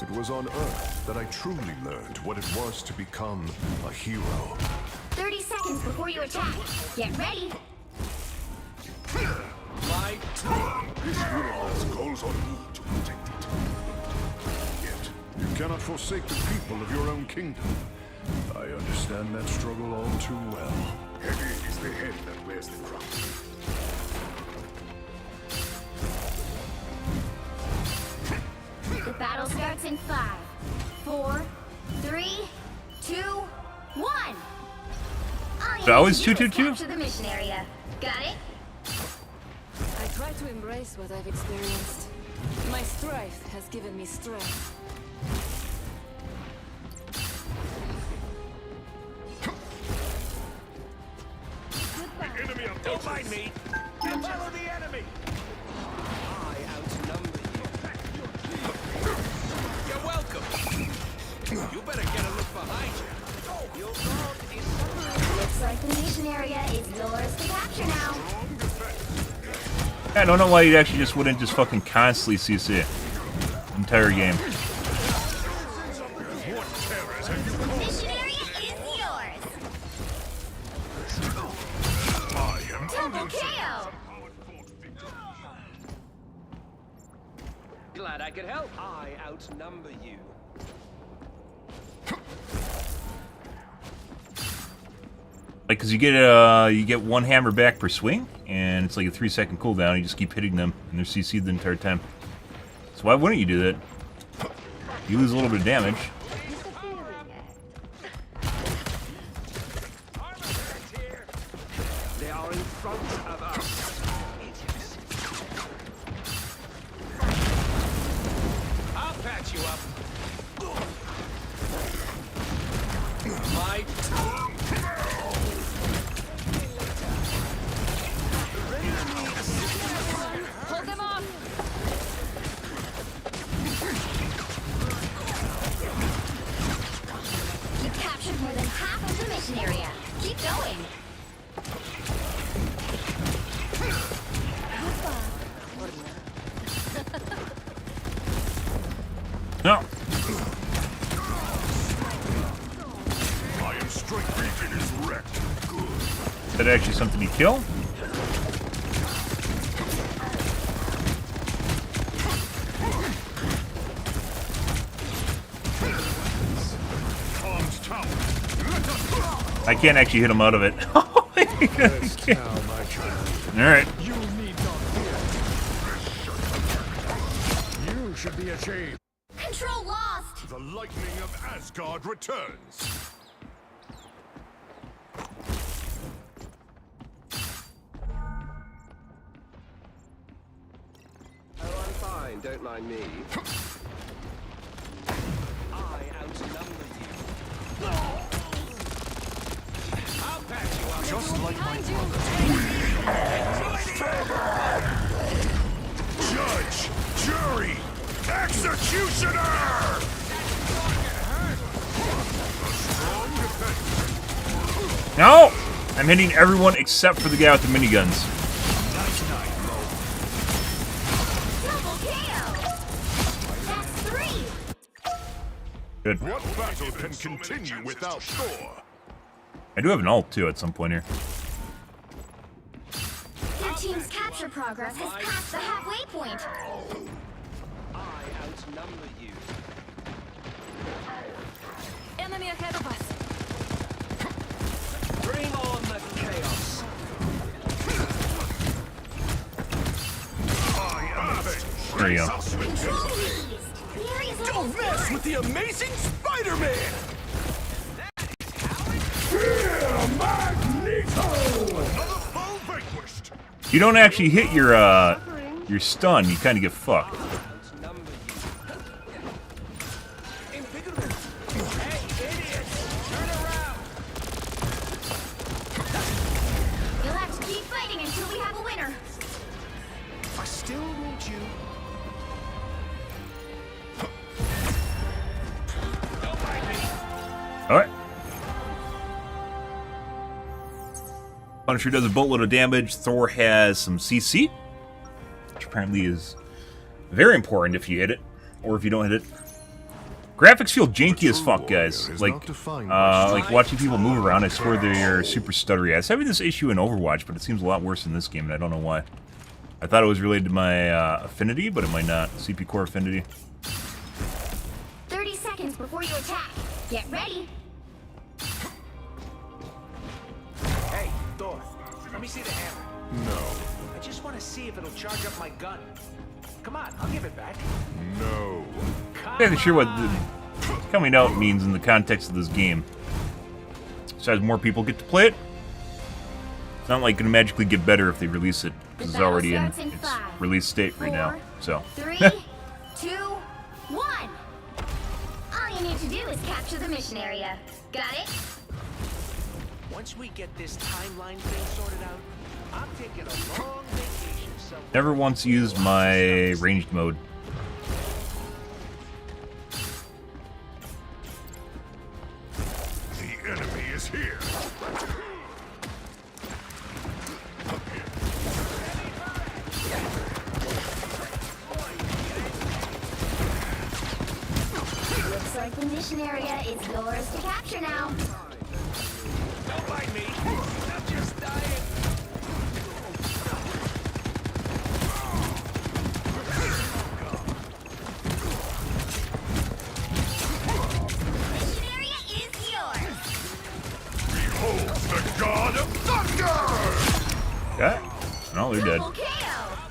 It was on Earth that I truly learned what it was to become a hero. 30 seconds before you attack. Get ready. This universe calls on me to protect it. Yet, you cannot forsake the people of your own kingdom. I understand that struggle all too well. Heavy is the head that wears the crown. The battle starts in 5, 4, 3, 2, 1. Is it always 2, 2, 2? Capture the mission area. Got it? I try to embrace what I've experienced. My strife has given me strength. Don't mind me. Follow the enemy. I outnumber you. You're welcome. You better get a look behind you. Your guard is suffering. Looks like the mission area is yours to capture now. I don't know why you actually just wouldn't just fucking constantly CC entire game. The mission area is yours. Double KO. Glad I could help. I outnumber you. Like, cause you get one hammer back per swing, and it's like a 3-second cooldown. You just keep hitting them, and they're CC'd the entire time. So why wouldn't you do that? You lose a little bit of damage. They are in front of us. I'll patch you up. My Hold them off! You captured more than half of the mission area. Keep going. No. Iron strength region is wrecked. Good. Is that actually something you kill? Tom's tower. I can't actually hit him out of it. Rest now, my child. Alright. You need not fear. You should be ashamed. Control lost. The lightning of Asgard returns. Oh, I'm fine. Don't mind me. I outnumber you. I'll patch you up. Just like my judge, jury, executioner! A strong defense. No! I'm hitting everyone except for the guy with the miniguns. Double KO. That's 3. Good. What battle can continue without Thor? I do have an ult too at some point here. Your team's capture progress has passed the halfway point. I outnumber you. Enemy ahead of us. Bring on the chaos. There you go. Control these. The area's almost Mess done. with the amazing Spider-Man! Another foe vanquished. If you don't actually hit your stun, you kind of get fucked. Outnumber you. Invigorate. Hey, idiots! Turn around! You'll have to keep fighting until we have a winner. I still need you. Don't mind me. Alright. Punisher does a boatload of damage. Thor has some CC, which apparently is very important if you hit it, or if you don't hit it. Graphics feel janky as fuck, guys. Like watching people move around, I swear they're super stuttery. I was having this issue in Overwatch, but it seems a lot worse in this game, and I don't know why. I thought it was related to my affinity, but it might not. CP core affinity. 30 seconds before you attack. Get ready. Hey, Thor. Let me see the hammer. No. I just want to see if it'll charge up my gun. Come on, I'll give it back. No. I'm not sure what the coming out means in the context of this game. So as more people get to play it, it's not like going to magically get better if they release it, because it's already in its release state right now. So 3, 2, 1. All you need to do is capture the mission area. Got it? Once we get this timeline thing sorted out, I'm taking a long vacation somewhere. never once used my ranged mode. The enemy is here. Looks like the mission area is yours to capture now. Don't mind me. I'm just dying. Mission area is yours. Behold the god of thunder! Okay. No, they're dead. Double KO.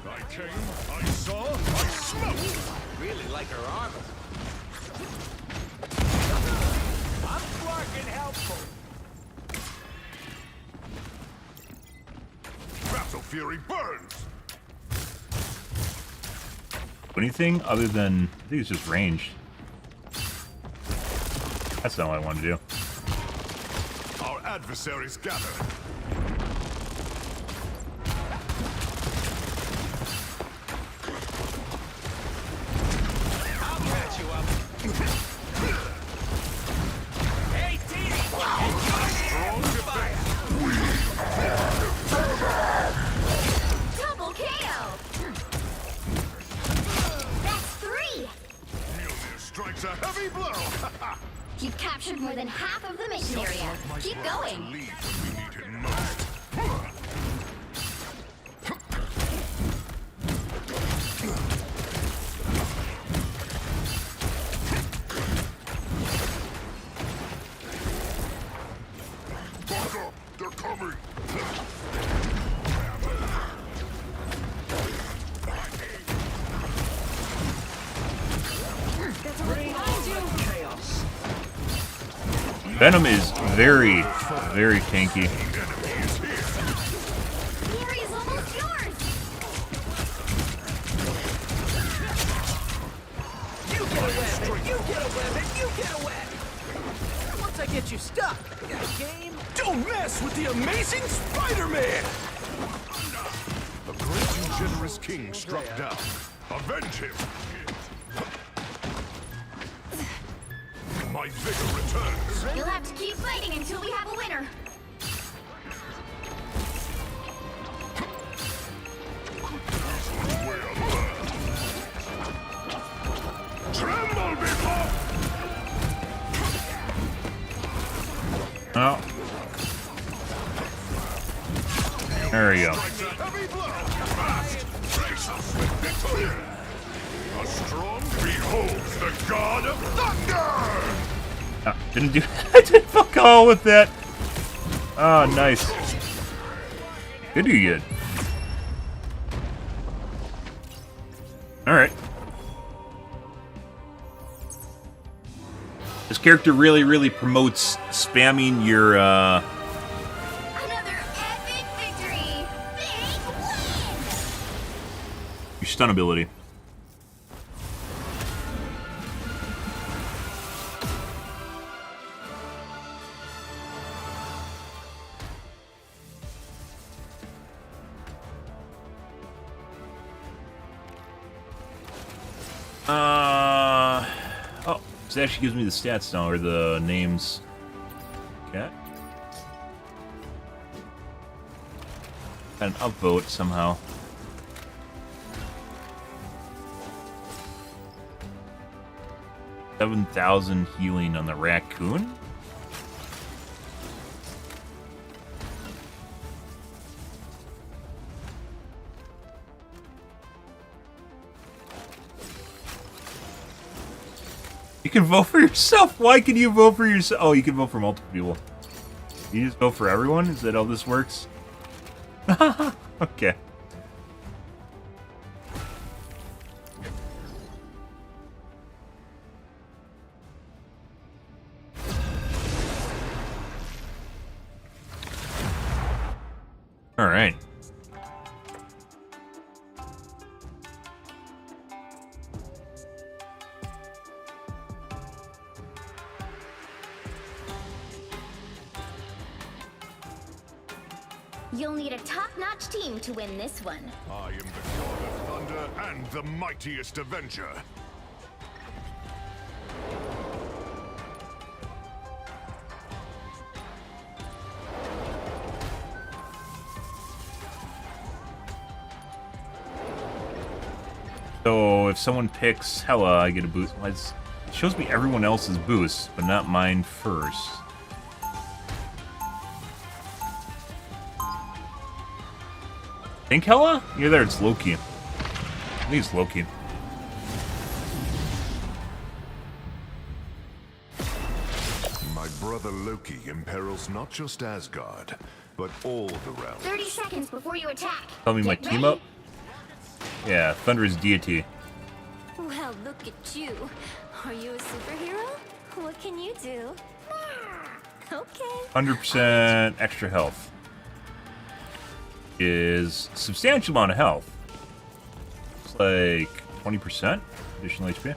I came, I saw, I smoked! Really like her armor. I'm fucking helpful. Battle fury burns! Anything other than, I think it's just ranged. That's not what I want to do. Our adversaries gather. I'll catch you up. Hey, team! Strong defense! Double KO. That's 3. Mjolnir strikes a heavy blow! You've captured more than half of the mission area. Keep going. Leave when we need it most. Back up! They're coming! Chaos. Venom is very, very tanky. Enemy is here! The area's almost yours. You get a weapon, you get a weapon, you get a weapon. Once I get you stuck, got a game? Don't mess with the amazing Spider-Man! A great and generous king struck down. Avenge him! My vigor returns! You'll have to keep fighting until we have a winner. Tremble before! Oh. There we go. Heavy blow. Fast. Brace us with victory. A strong beholds the god of thunder. Didn't do. I did fuck all with that. Oh, nice. Good, good. All right. This character really promotes spamming your Another epic victory! Big win! your stun ability. Oh, this actually gives me the stats now, or the names. Okay. Got an upvote somehow. $7,000 healing on the raccoon. You can vote for yourself. Why can you vote for yourself? Oh, you can vote for multiple people. You just vote for everyone? Is that how this works? Okay. All right. You'll need a top-notch team to win this one. I am the god of thunder and the mightiest avenger. So if someone picks Hella, I get a boost. It shows me everyone else's boost, but not mine first. Think Hella? You're there, it's Loki. I think it's Loki. My brother Loki imperils not just Asgard, but all the realms. 30 seconds before you attack. Tell me my Get team ready. up? Yeah, Thunder is deity. Well, look at you. Are you a superhero? What can you do? Okay. 100% extra health. Is substantial amount of health. It's like 20% additional HP.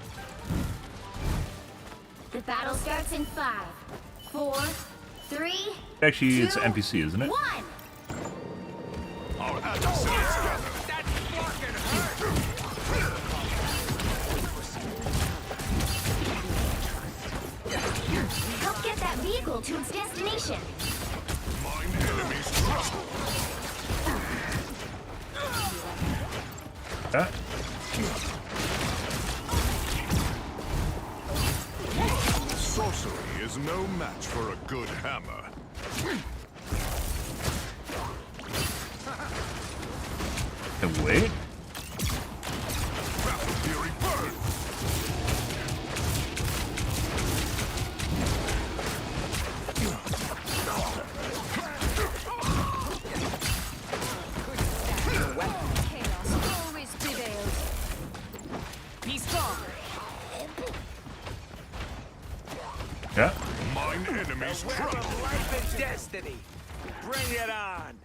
The battle starts in 5, 4, 3, Actually, it's 2, an NPC, isn't it? 1. Our adversaries gather. That fucking hurt! Help get that vehicle to its destination. Mine enemies tremble. Yeah. Sorcery is no match for a good hammer. And wait. Battle Fury burn. Chaos always prevails. Be strong! Yeah. Mine enemies Web tremble. of life and destiny! Bring it on!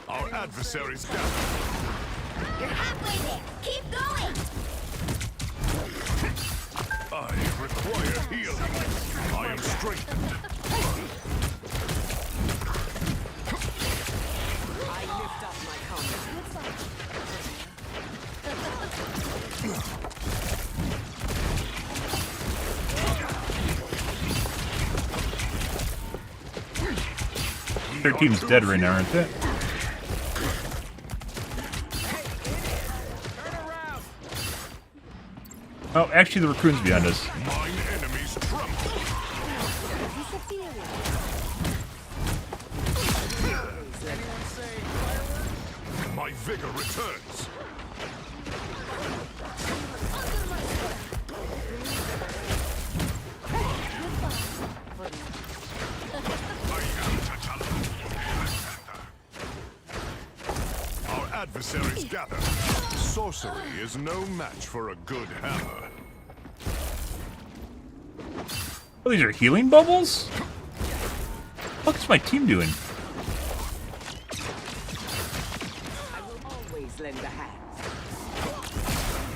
Our adversaries gather. You're halfway there. Keep going. I require healing. I am strengthened. I lift up my comrades. 13's dead right now, aren't they? Turn around! Oh, actually, the raccoon's behind us. Mine enemies tremble. Anyone say vigor returns. Our adversaries gather. Sorcery is no match for a good hammer. Oh, these are healing bubbles? What is my team doing? I will always lend a hand.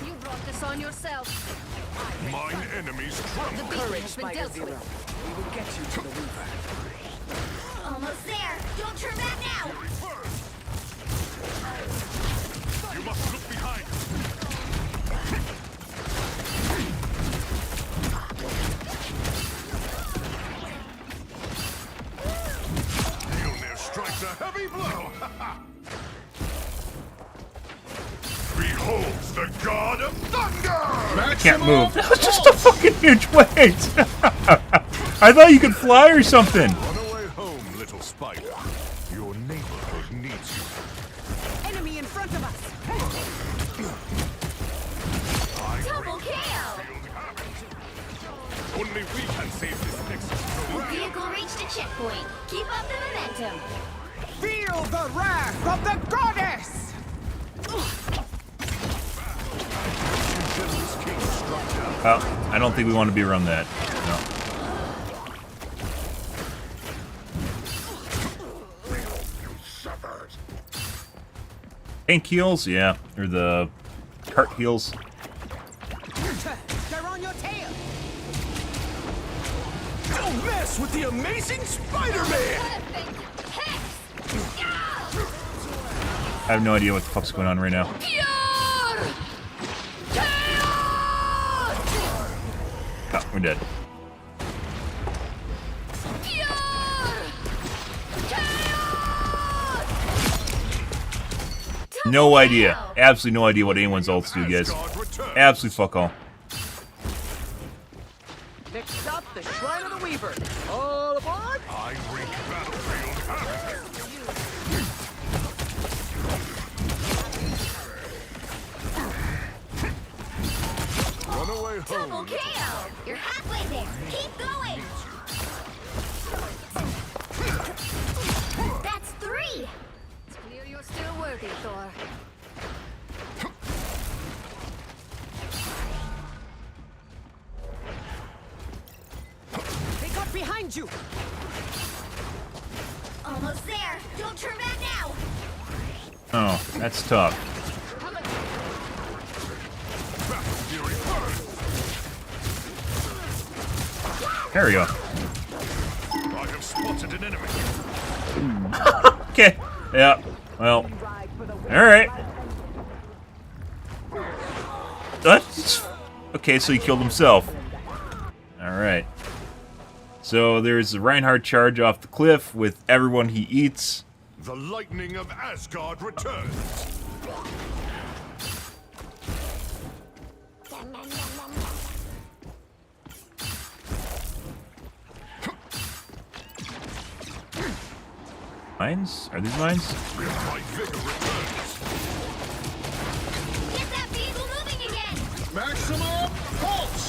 You brought this on yourself. Mine enemies tremble. Courage, has been Spider dealt Zero. with. We will get you to the Weaver. Almost there. Don't turn back now. You must look behind. Mjolnir strikes a heavy blow. Beholds the god of thunder! I can't move. That was just a fucking huge weight. I thought you could fly or something. Run away home, little spider. Your neighborhood needs you. Enemy in front of us. Double KO. Only we can save this next round. Vehicle reached a checkpoint. Keep up the momentum. Feel the wrath of the goddess! Well, I don't think we want to be around that. No. Tank heals? Yeah. Or the cart heals. They're on your tail! Don't mess with the amazing Spider-Man! I have no idea what the fuck's going on right now. Oh, we're dead. No idea. Absolutely no idea what anyone's ults do, guys. Absolutely fuck all. Next up, the Shrine of the Weaver. All aboard! I wreak battlefield havoc. Run away Double home. KO. You're halfway there. Keep going. That's 3. It's clear you're still worthy, Thor. They got behind you! Almost there. Don't turn back now. Oh, that's tough. Battle fury burn. There we go. I have spotted an enemy. Okay. Yeah. Well. Alright. Okay, so he killed himself. Alright. So there's the Reinhardt charge off the cliff with everyone he eats. The lightning of Asgard returns. Mines? Are these mines? My vigor returns. Get that vehicle moving again. Maximum pulse!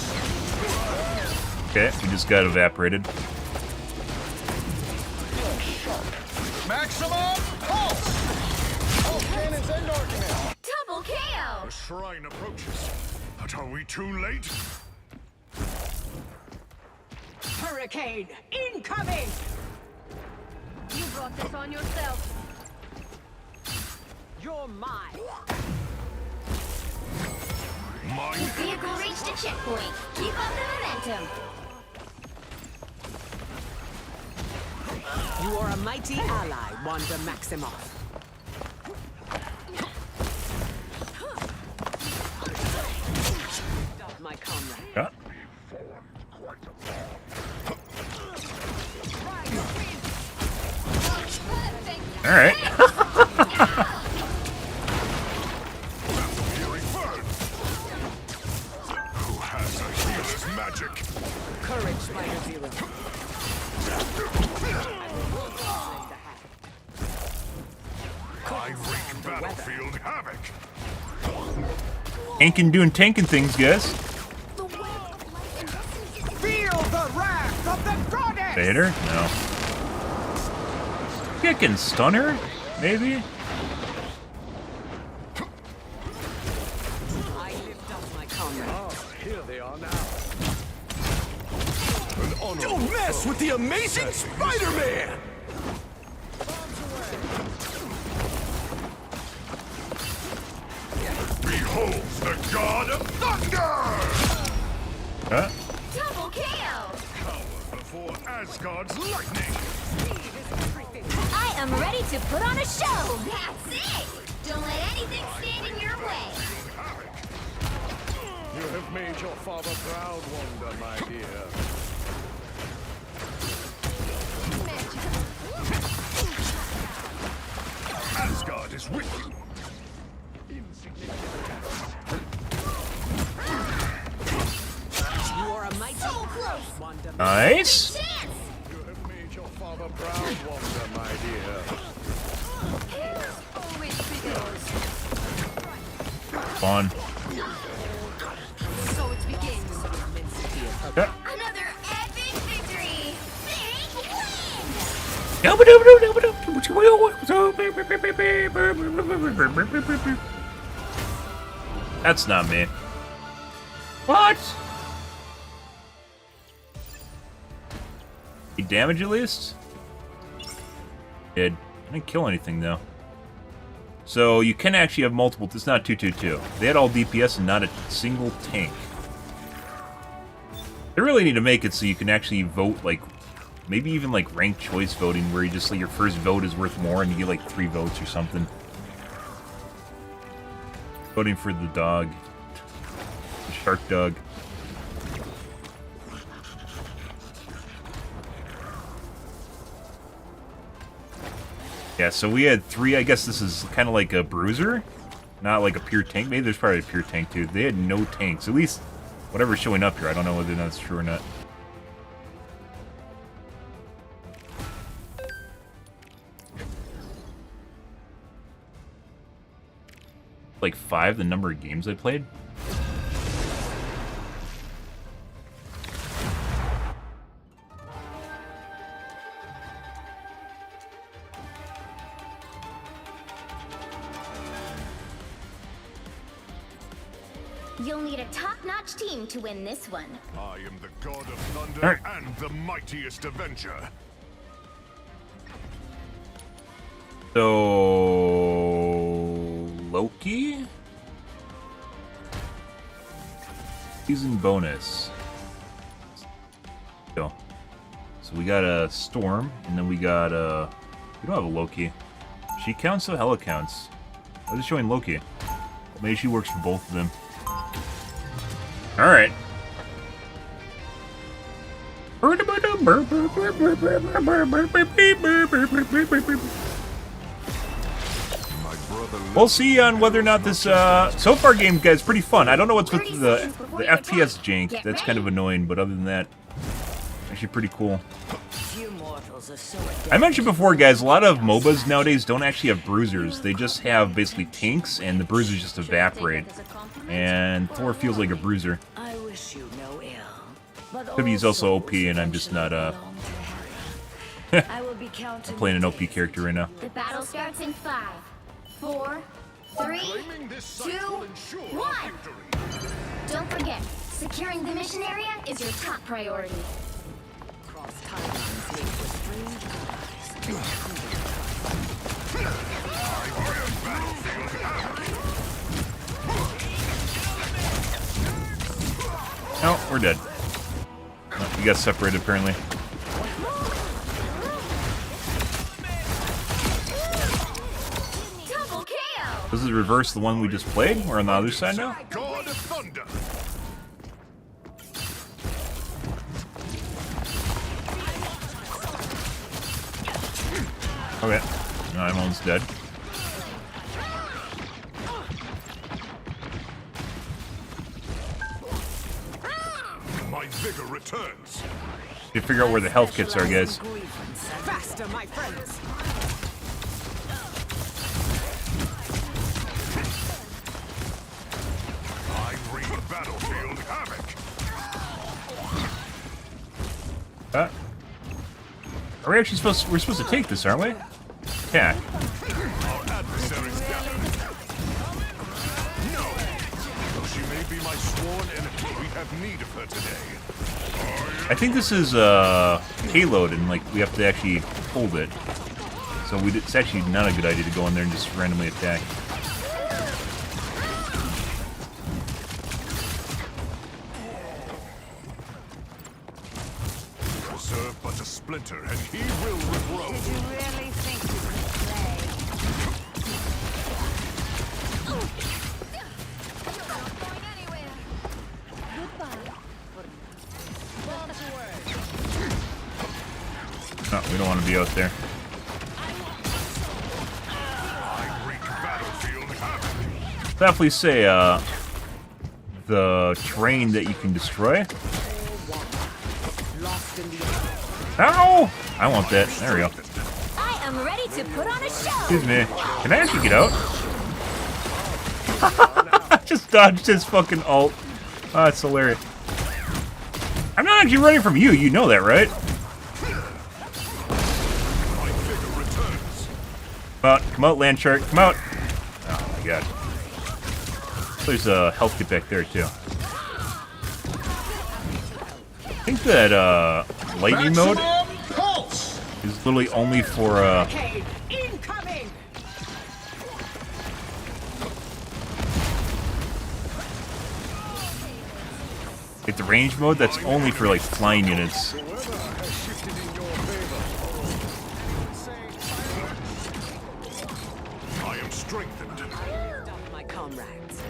Okay, we just got evaporated. Maximum pulse! All cannons and argument. Double KO. The shrine approaches. But are we too late? Hurricane incoming! You brought this on yourself. You're mine! Mine Vehicle reached a checkpoint. Keep up the momentum. You are a mighty ally, Wanda Maximoff. My comrade. Yeah. Alright. fury burn. Who has a healer's magic? Courage, Spider Zero. I wreak battlefield havoc. doing tanking things, guys. Feel the wrath of the goddess! Vader? No. Kick and stunner? Maybe? I lift up my comrade. Here they are now. Don't mess with the amazing Spider-Man! Behold the god of thunder! Huh? Double KO! Cower before Asgard's lightning! I am ready to put on a show! That's it! Don't let anything stand in your way! You have made your father proud, Wanda, my dear. Asgard is with you! You are a mighty So close! Wanda. Nice. Chance! You have made your father proud, Wanda, my dear. Always begins. Fun. So it begins. Yeah. Another epic victory! Big win! That's not me. What? You damage at least? Did. I didn't kill anything though. So you can actually have multiple. It's not 2-2-2. They had all DPS and not a single tank. They really need to make it so you can actually vote, like, maybe even like ranked choice voting, where you just like your first vote is worth more and you get like 3 votes or something. Voting for the dog. The shark dog. Yeah, so we had 3. I guess this is kind of like a bruiser, not like a pure tank. Maybe there's probably a pure tank too. They had no tanks. At least whatever's showing up here. I don't know whether that's true or not. Like 5, the number of games I played. You'll need a top-notch team to win this one. I am the god of thunder and the mightiest avenger. So Loki? Season bonus. Go. So we got a Storm, and then we got a... We don't have a Loki. She counts, so Hela counts. What is showing Loki? Maybe she works for both of them. Alright. We'll see on whether or not this, so far game, guys, pretty fun. I don't know what's with the FPS jank. That's kind of annoying, but other than that, actually pretty cool. I mentioned before, guys, a lot of MOBAs nowadays don't actually have bruisers. They just have basically tanks, and the bruisers just evaporate. And Thor feels like a bruiser. I wish you no ill. But Could be he's also OP, and I'm just not, I will be I'm playing an OP character right now. The battle starts in 5, 4, 3, 2, 1! Don't forget, securing the mission area is your top priority. Cross timelines make for strange Oh, we're dead. Oh, you got separated, apparently. Double KO! This is reverse the one we just played. We're on the other side now. God of thunder! Okay. No, I'm almost dead. My vigor returns. You figure out where the health kits are, guys. Faster, my friends! Are we actually supposed? We're supposed to take this, aren't we? Yeah. Our adversaries gather. No! Though she may be my sworn enemy, we have need of her today. I think this is payload, and like we have to actually hold it. So it's actually not a good idea to go in there and just randomly attack. Preserve but a splinter, and he will regrow. Did you really think you could play? No, we don't want to be out there. I wreak battlefield havoc. Definitely say the terrain that you can destroy. Lost in the Ow! I want that. There we go. I am ready to put on a show. Excuse me. Can I actually get out? I just dodged his fucking ult. Oh, that's hilarious. I'm not actually running from you. You know that, right? My vigor returns. Come out, land shark. Come out. Oh my god. There's a health kit back there too. I think that lightning mode is literally only for incoming. like the range mode. That's only for like flying units. The weather has shifted in your favor. I am strengthened. Stop my comrades.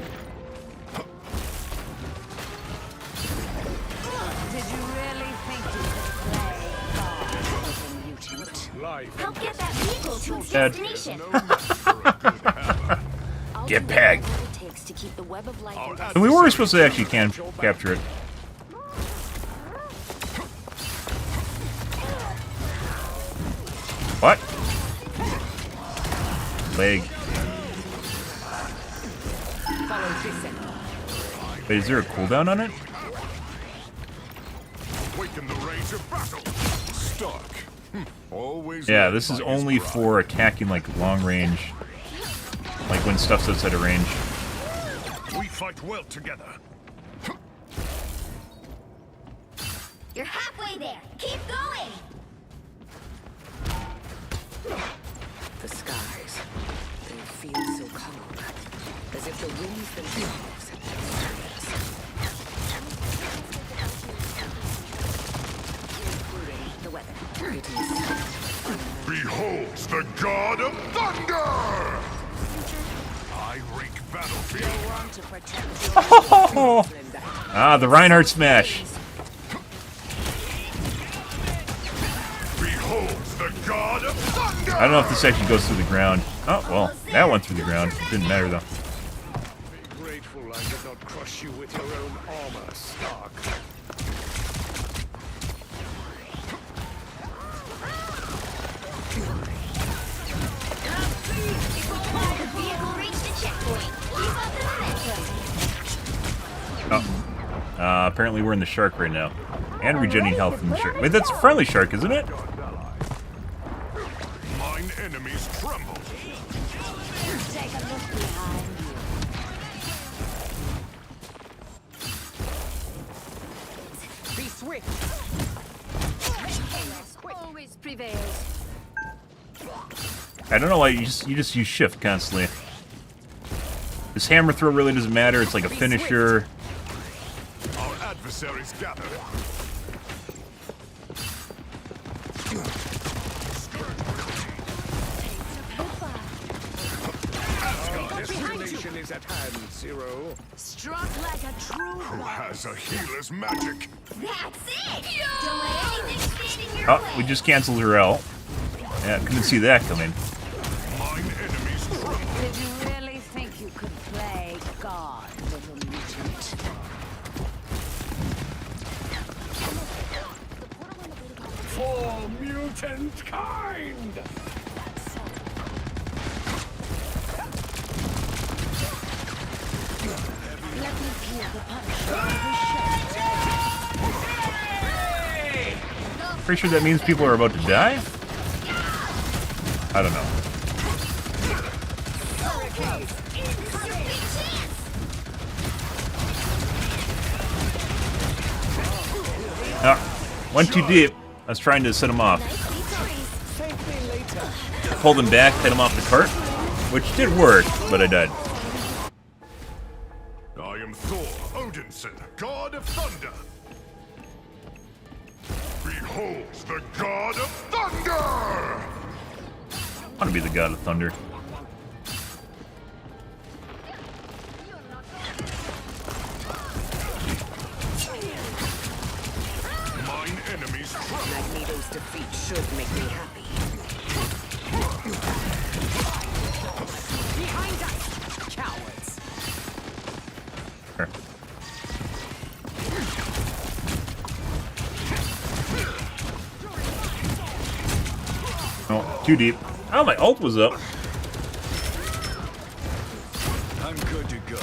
Did you really think you could play God as a mutant? Life. Help get that vehicle to its Dead. destination. No match for a good hammer. Get pegged. What it takes to keep the web of life Our And we were supposed to actually capture it. What? Leg. Follow Jason. Wait, is there a cooldown on it? Awaken the rage of battle. Stark. Always. Yeah, led this is by his only pride. for attacking like long range. Like when stuff's outside of range. We fight well together. You're halfway there. Keep going. The skies, they feel so calm, as if the winds themselves have been including the weather. It is Beholds the god of thunder! I wreak battlefield. want to protect Ah, the Reinhardt smash. Beholds the god of thunder! I don't know if this actually goes through the ground. Oh, well, that went through the ground. It didn't matter though. Be grateful I did not crush you with your own armor, Stark. The vehicle reached the checkpoint. Keep up the momentum. Oh. Apparently we're in the shark right now. And regenerating health in the shark. Wait, that's a friendly shark, isn't it? Mine enemies tremble. Take a look behind you. Be swift. Always prevails. I don't know why you just use shift constantly. This hammer throw really doesn't matter. It's like a finisher. Our adversaries gather. Destination is at hand, Zero. Struck like a true Who has a healer's magic? That's it. Don't let anything stand in your Oh, way. we just canceled her out. Yeah, couldn't see that coming. Mine enemies tremble. Did you really think you could play God, little mutant? For mutant kind! Let me feel the punch of the Pretty sure that means people are about to die? I don't know. Ah, went too deep. I was trying to set him off. Pulled him back, hit him off the cart, which did work, but I died. I am Thor Odinson, god of thunder. Behold the god of thunder! I want to be the god of thunder. Mine enemies tremble. Magneto's defeat should make me happy. Behind us, cowards. Sure. Oh, too deep. Oh, my ult was up. I'm good to go.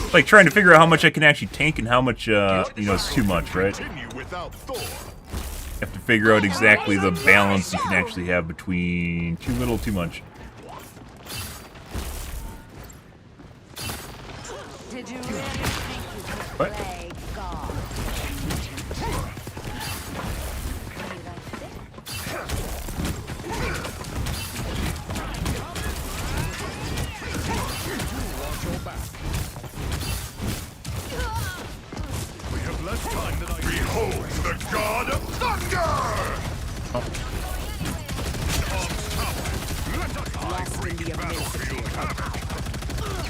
It's like trying to figure out how much I can actually tank and how much, you know, is too much, right? Continue without Thor. You have to figure out exactly the balance you can actually have between too little, too much. Did you really think you could What? play God? We have less time than I behold the god of thunder! Arms tower. Let us Lost in the battlefield happen.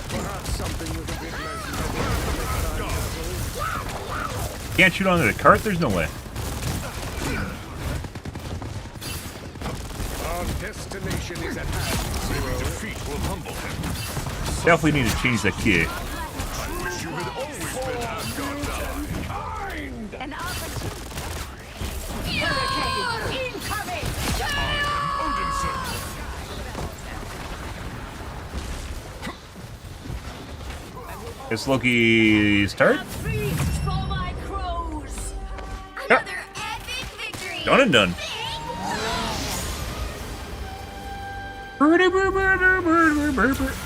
Perhaps something with a bit less. Can't shoot onto the cart? There's no way. Our destination is at hand, Zero. Defeat will humble him. Definitely need to change that key. I wish you had always been Asgard's ally. An opportunity. Odinson. It's Loki's turn. Another epic victory! Done and done.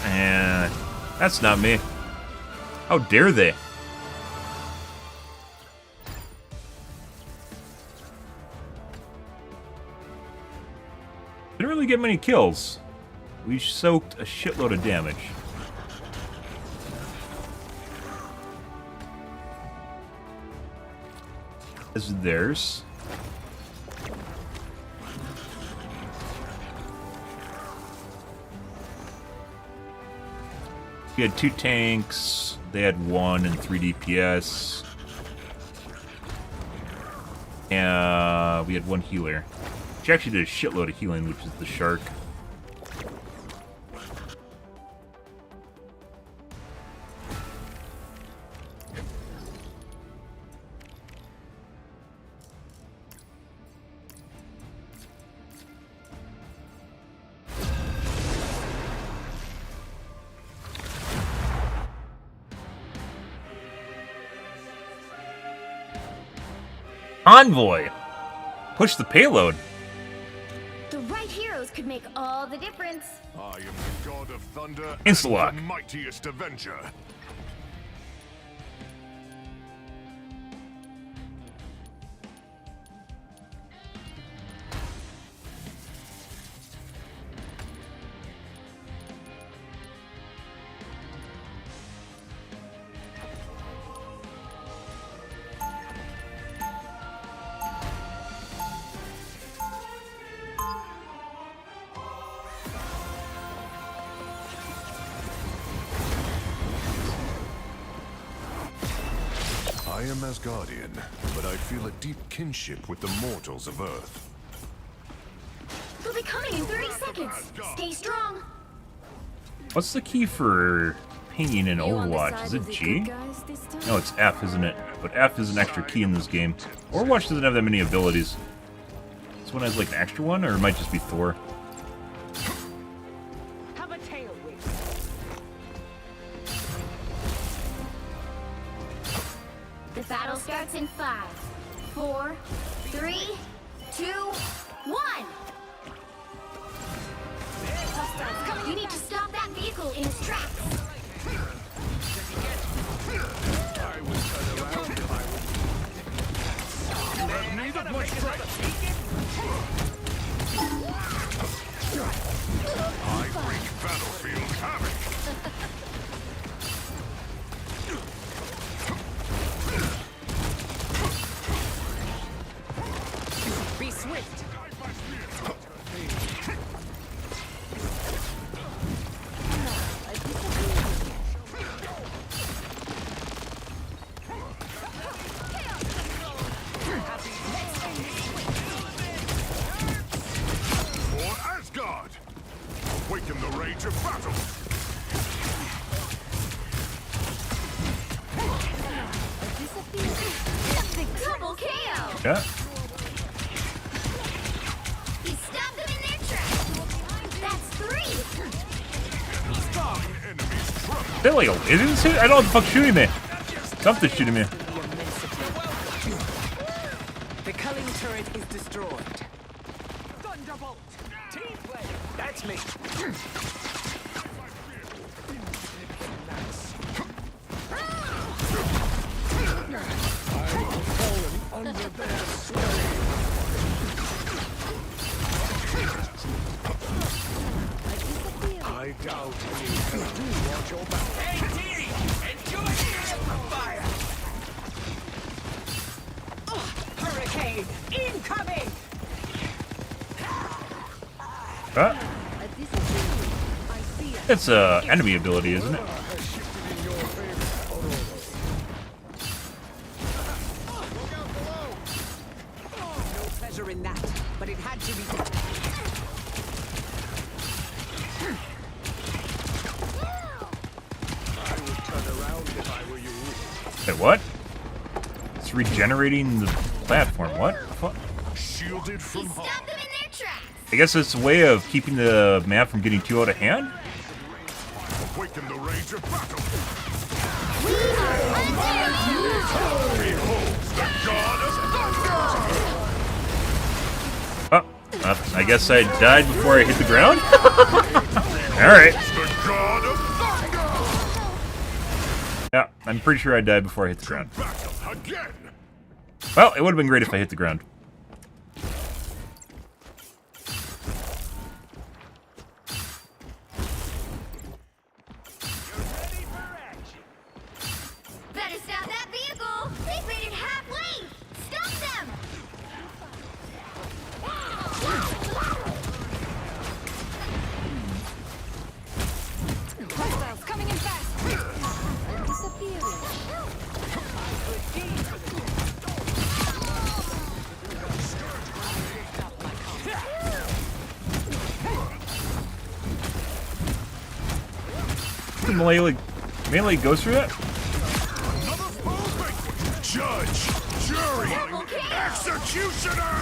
And that's not me. How dare they? Didn't really get many kills. We soaked a shitload of damage. This is theirs. We had 2 tanks. They had 1 and 3 DPS. And we had 1 healer. Which actually did a shitload of healing, which is the shark. Envoy! Push the payload. The right heroes could make all the difference. I am the god of thunder Insta-lock. and the mightiest avenger. I am Asgardian, but I feel a deep kinship with the mortals of Earth. They'll be coming in 30 seconds. Stay strong. What's the key for pinging in Overwatch? Is it G? No, it's F, isn't it? But F is an extra key in this game. Overwatch doesn't have that many abilities. This one has like an extra one, or it might just be Thor. Have a tailwind. The battle starts in 5, 4, rage of battle. Double KO! Yeah. You stopped them in their tracks! That's 3! Is that like a isn't it? I don't know what the fuck's shooting me. Something's shooting me. The culling turret is destroyed. Thunderbolt! Team play! That's me! Under their sway. I doubt you do watch your back. Hey, T! Enjoy the amplifier! Hurricane incoming! Huh? It's a enemy ability, isn't it? Has shifted in your favor. No pleasure in that, but it had to be done. I would turn around if I were you. Wait, what? It's regenerating the platform. What? Fuck? Shielded from harm. Stop them in their tracks! I guess it's a way of keeping the map from getting too out of hand? Awaken the rage of battle. Oh, I guess I died before I hit the ground? Alright. The god of thunder. Yeah, I'm pretty sure I died before I hit the ground. Battle again. Well, it would have been great if I hit the ground. Better stop that vehicle! They've made it halfway! Stop them! Hostiles coming in fast. Disappearing. Did melee goes through that? Another full banquet. Judge, jury, executioner.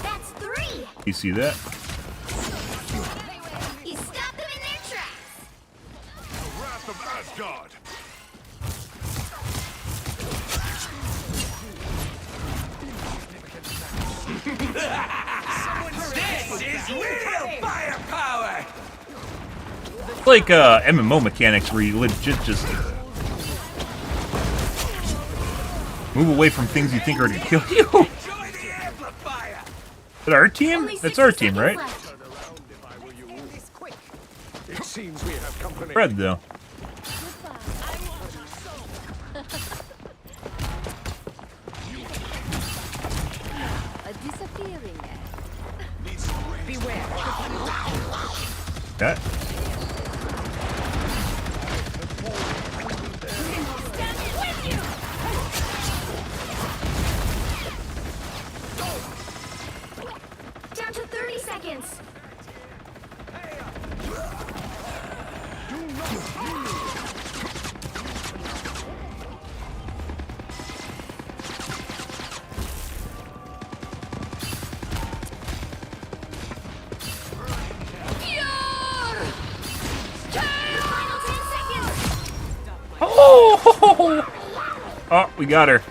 That's 3! You see that? You stopped them in their tracks! The wrath of Asgard. This is real firepower! It's like MMO mechanics where you legit just move away from things you think are gonna kill you. Enjoy the amplifier! Is it our team? Only That's our 60 team, seconds right? left. Turn around if I were you. It seems we have company. Fred, though. Disappearing. Beware. That. Down to 30 seconds! Final 10 seconds! Oh! Oh, we got her.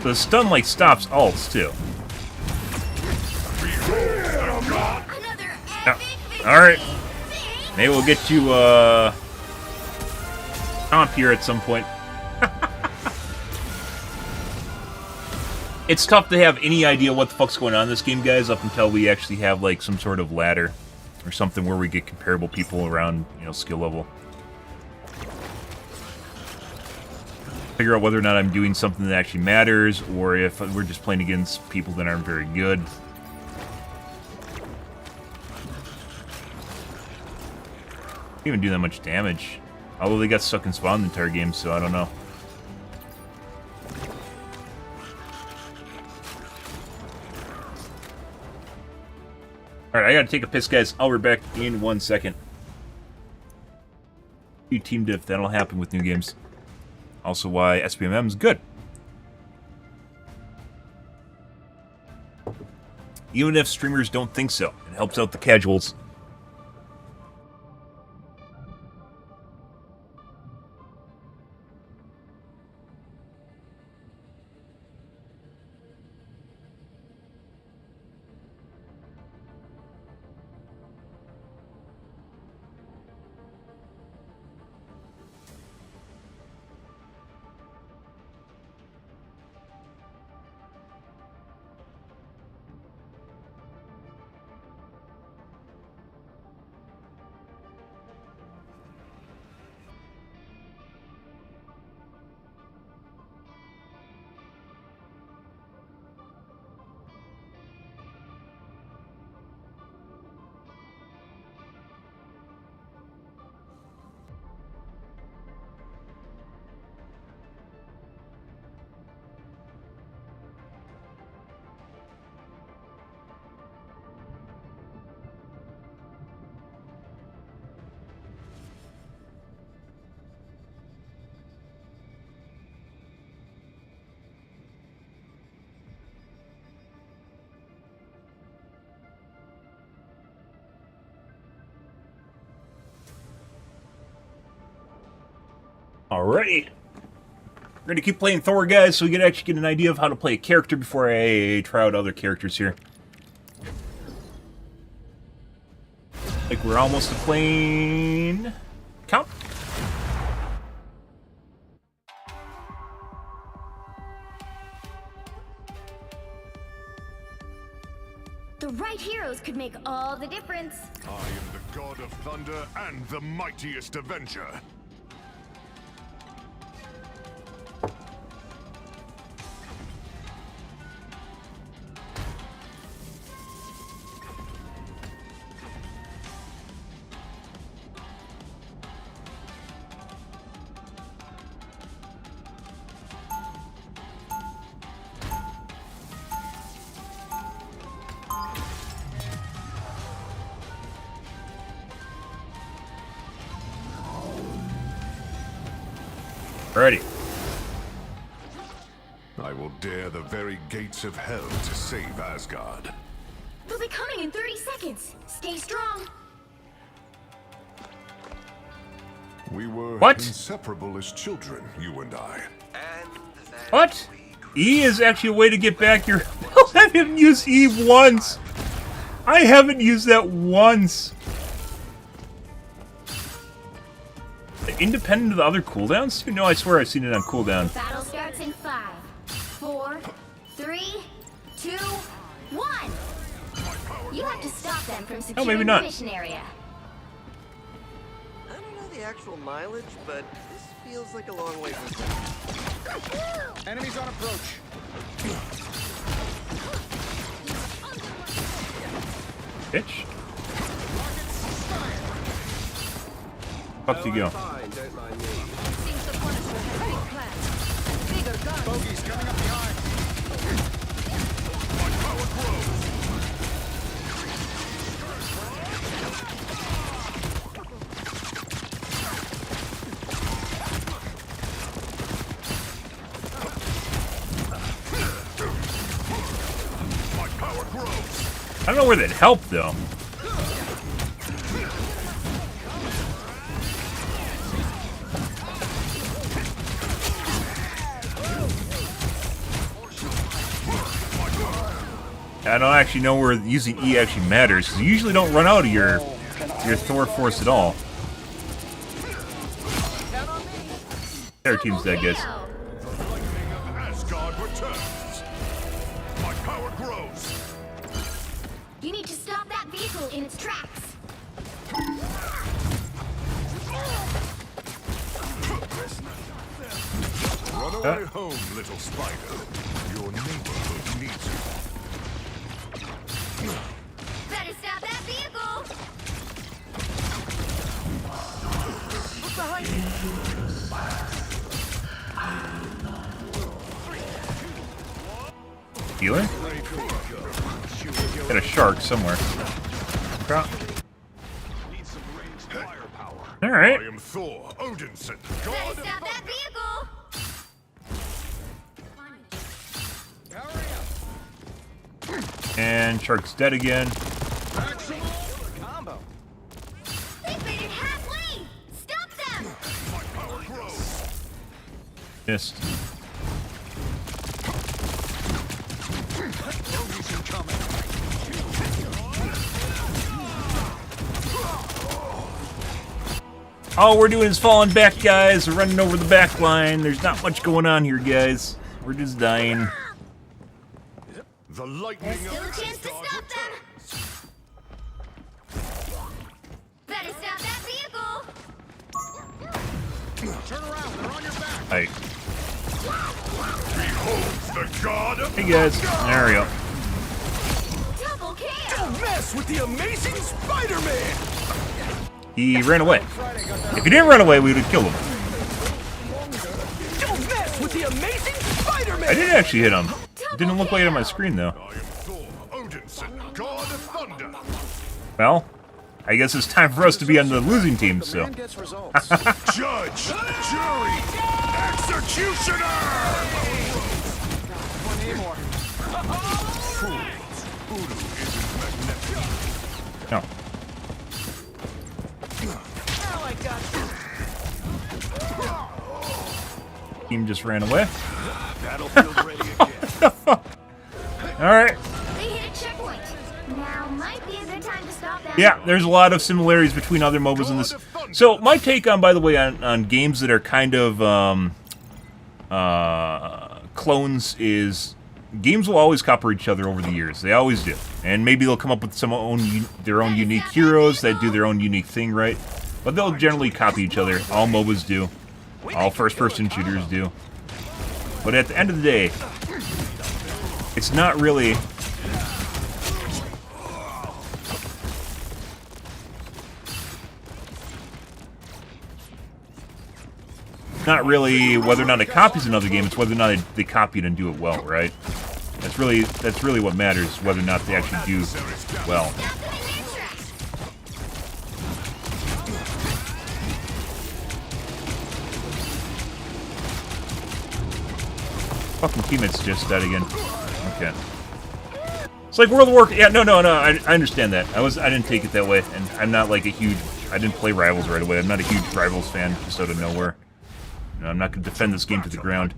The stun like stops ults too. Another Yeah. epic victory! Alright. Thanks. Maybe we'll get to comp here at some point. It's tough to have any idea what the fuck's going on in this game, guys, up until we actually have like some sort of ladder or something where we get comparable people around, you know, skill level. Figure out whether or not I'm doing something that actually matters, or if we're just playing against people that aren't very good. Didn't even do that much damage. Although they got stuck in spawn the entire game, so I don't know. Alright, I gotta take a piss, guys. I'll be back in 1 second. You team diff, that'll happen with new games. Also why SPMM's good. Even if streamers don't think so, it helps out the casuals. Alright. We're going to keep playing Thor, guys, so we can actually get an idea of how to play a character before I try out other characters here. Like, we're almost to plane... Count? The right heroes could make all the difference. I am the god of thunder and the mightiest avenger. Ready. I will dare the very gates of hell to save Asgard. They'll be coming in 30 seconds. Stay strong. We were What? inseparable as children, you and I. What? E is actually a way to get back your... I haven't used E once. I haven't used that once. Independent of the other cooldowns? No, I swear I've seen it on cooldown. Battle starts in 5, 4, 3, 2, 1. You have to stop them from securing maybe not. the mission area. I don't know the actual mileage, but this feels like a long way from here. Enemies on approach. Bitch. Up you go. Fine, don't mind me. Seems the Punisher has big plans. Bigger guns. Bogeys coming up behind. My power grows. My power grows. I don't know where that helped, though. I don't actually know where using E actually matters, because you usually don't run out of your Thor force at all. Their team's dead, guys. The lightning of Asgard returns. My power grows. You need to stop that vehicle in its tracks. Run away home, little spider. Your neighborhood needs you. Better stop that vehicle. Look behind you. Healer? Got a shark somewhere. crap. Need some ranged firepower. Alright. I am Thor Odinson, Better god of stop that vehicle! And Shark's dead again. Combo. They've made it halfway! Stop them! my power grows. Missed. All we're doing is falling back, guys. We're running over the back line. There's not much going on here, guys. We're just dying. The lightning Still a of chance to stop them! Better stop that vehicle! Turn around, they're on your back. Hey, beholds the god of hey guys. There we go. Double kill! Don't mess with the amazing Spider-Man! He ran away. If he didn't run away, we would have killed him. Don't mess with the amazing Spider-Man! I didn't actually hit him. It didn't look like it on my screen, though. I am Thor Odinson, god of thunder. Well, I guess it's time for us to be on the losing team, so. Man gets results. Judge, jury, executioner! One more. Fools, voodoo isn't magnetic. No. Well, I got you. Team just ran away. Battlefield ready again. Alright. They hit a checkpoint. Now might be a good time to stop them. Yeah, there's a lot of similarities between other MOBAs and this. So, my take on, by the way, on games that are kind of clones is games will always copy each other over the years. They always do. And maybe they'll come up with their own unique heroes that do their own unique thing, right? But they'll generally copy each other. All MOBAs do. All first-person shooters do. But at the end of the day, it's not really... Not really whether or not it copies another game, it's whether or not they copy it and do it well, right? That's really what matters, whether or not they actually do well. Stop them in their tracks! Fucking teammates just dead again. Okay. It's like World of Warcraft. Yeah, no. I understand that. I didn't take it that way, and I'm not like a huge. I didn't play Rivals right away. I'm not a huge Rivals fan, just out of nowhere. You know, I'm not going to defend this game to the ground.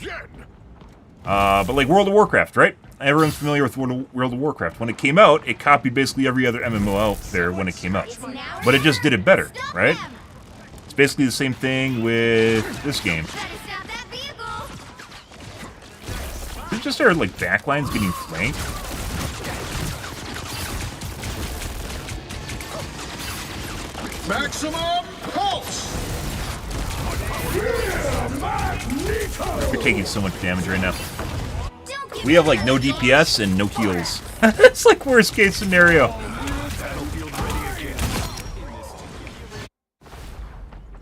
But like World of Warcraft, right? Everyone's familiar with World of Warcraft. When it came out, it copied basically every other MMO out there when it came out. But it just did it better, right? It's basically the same thing with this game. Better stop that vehicle! Is it just our like backlines getting flanked? Maximum pulse! We're taking so much damage right now. Don't give We have like no DPS and no heals. It's like worst case scenario. Battlefield ready again.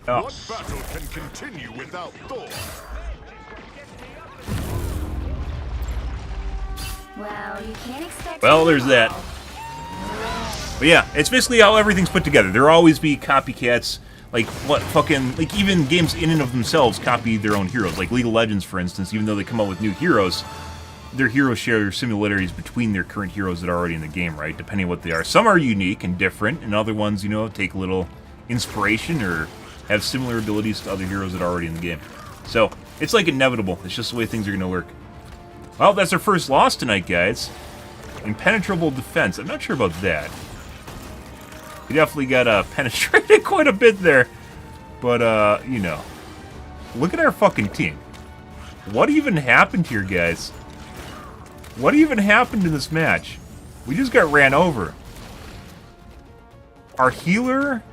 Oh. What battle can continue without Thor? Well, you can't expect. Well, there's that. But yeah, it's basically how everything's put together. There'll always be copycats. Like, what fucking... Like, even games in and of themselves copy their own heroes. Like League of Legends, for instance, even though they come out with new heroes, their heroes share similarities between their current heroes that are already in the game, right? Depending on what they are. Some are unique and different, and other ones, you know, take a little inspiration or have similar abilities to other heroes that are already in the game. So, it's like inevitable. It's just the way things are going to work. Well, that's our first loss tonight, guys. Impenetrable defense. I'm not sure about that. We definitely got penetrated quite a bit there. But, you know. Look at our fucking team. What even happened here, guys? What even happened in this match? We just got ran over. Our healer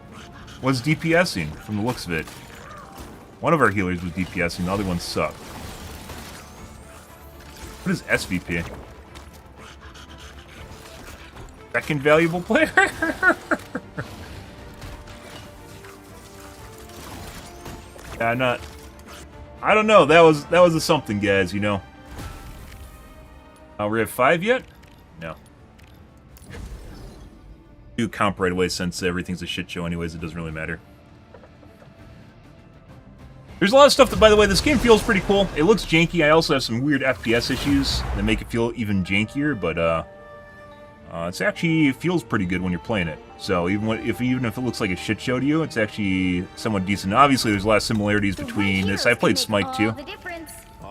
was DPSing, from the looks of it. One of our healers was DPSing, the other one sucked. What is SVP? Second valuable player? Yeah, not... I don't know, that was a something, guys, you know. We're at 5 yet? No. do comp right away since everything's a shit show anyways, it doesn't really matter. There's a lot of stuff that, by the way, this game feels pretty cool. It looks janky. I also have some weird FPS issues that make it feel even jankier, but it actually feels pretty good when you're playing it. So even if it looks like a shit show to you, it's actually somewhat decent. Obviously, there's a lot of similarities between this. I played Smite too.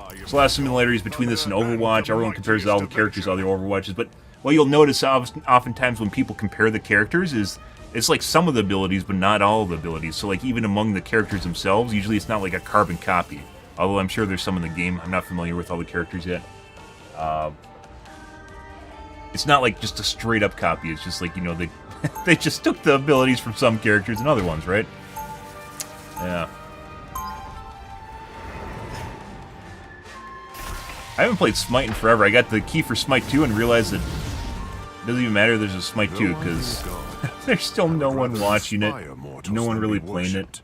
There's a lot of similarities between this and Overwatch. Everyone compares all the characters to other Overwatches, but what you'll notice oftentimes when people compare the characters is it's like some of the abilities, but not all of the abilities. So like even among the characters themselves, usually it's not like a carbon copy. Although I'm sure there's some in the game. I'm not familiar with all the characters yet. It's not like just a straight up copy. It's just like, you know, they just took the abilities from some characters and other ones, right? Yeah. I haven't played Smite in forever. I got the key for Smite 2 and realized that it doesn't even matter there's a Smite 2 because there's still no one watching it. No one really playing it.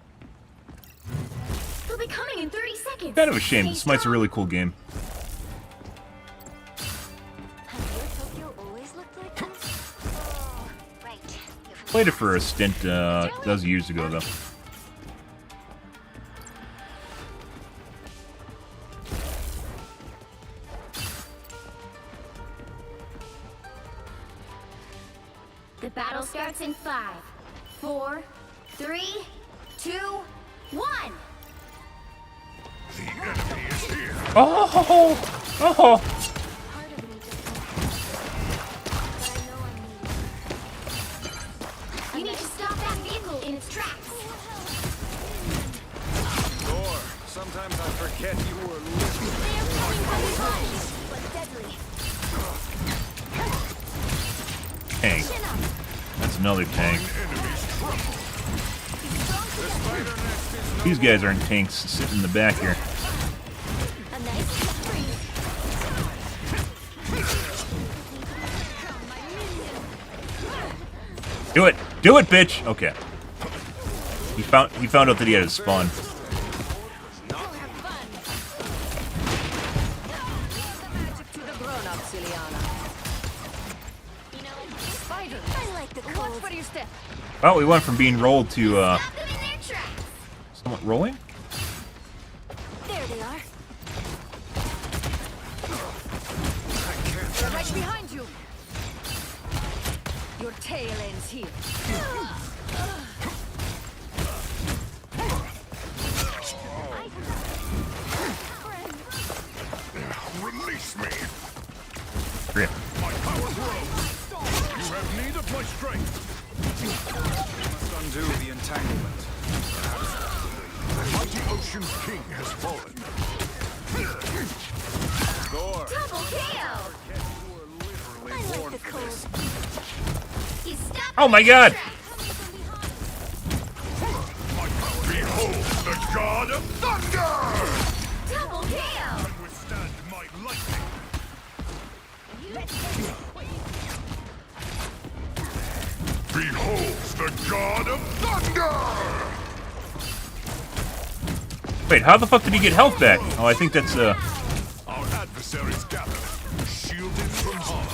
They'll be coming in 30 seconds. Kind of a shame. Smite's a really cool game. Played it for a stint, that was years ago though. The battle starts in 5, 4, 3, 2, 1. The enemy is here. Oh! Oh! You need to stop that vehicle in its tracks. Thor, sometimes I forget you were living. They are coming from behind, but deadly. Tank. That's another tank. These guys aren't tanks sitting in the back here. A nice freeze. Do it! Do it, bitch! Okay. He found out that he had his spawn. Oh, we went from being rolled to somewhat rolling? There they are. They're right behind you. Your tail ends here. Release me. Rip. My power grows. You have need of my strength. Must undo the entanglement. The mighty Ocean's King has fallen. Thor, Double KO. you were literally born for this. He's stopped Oh my in his god! tracks. My power. Behold the god of thunder! Double KO. And withstand my lightning. Behold the god of thunder! Wait, how the fuck did he get health back? Oh, I think that's, Our adversaries gather, shielded from harm.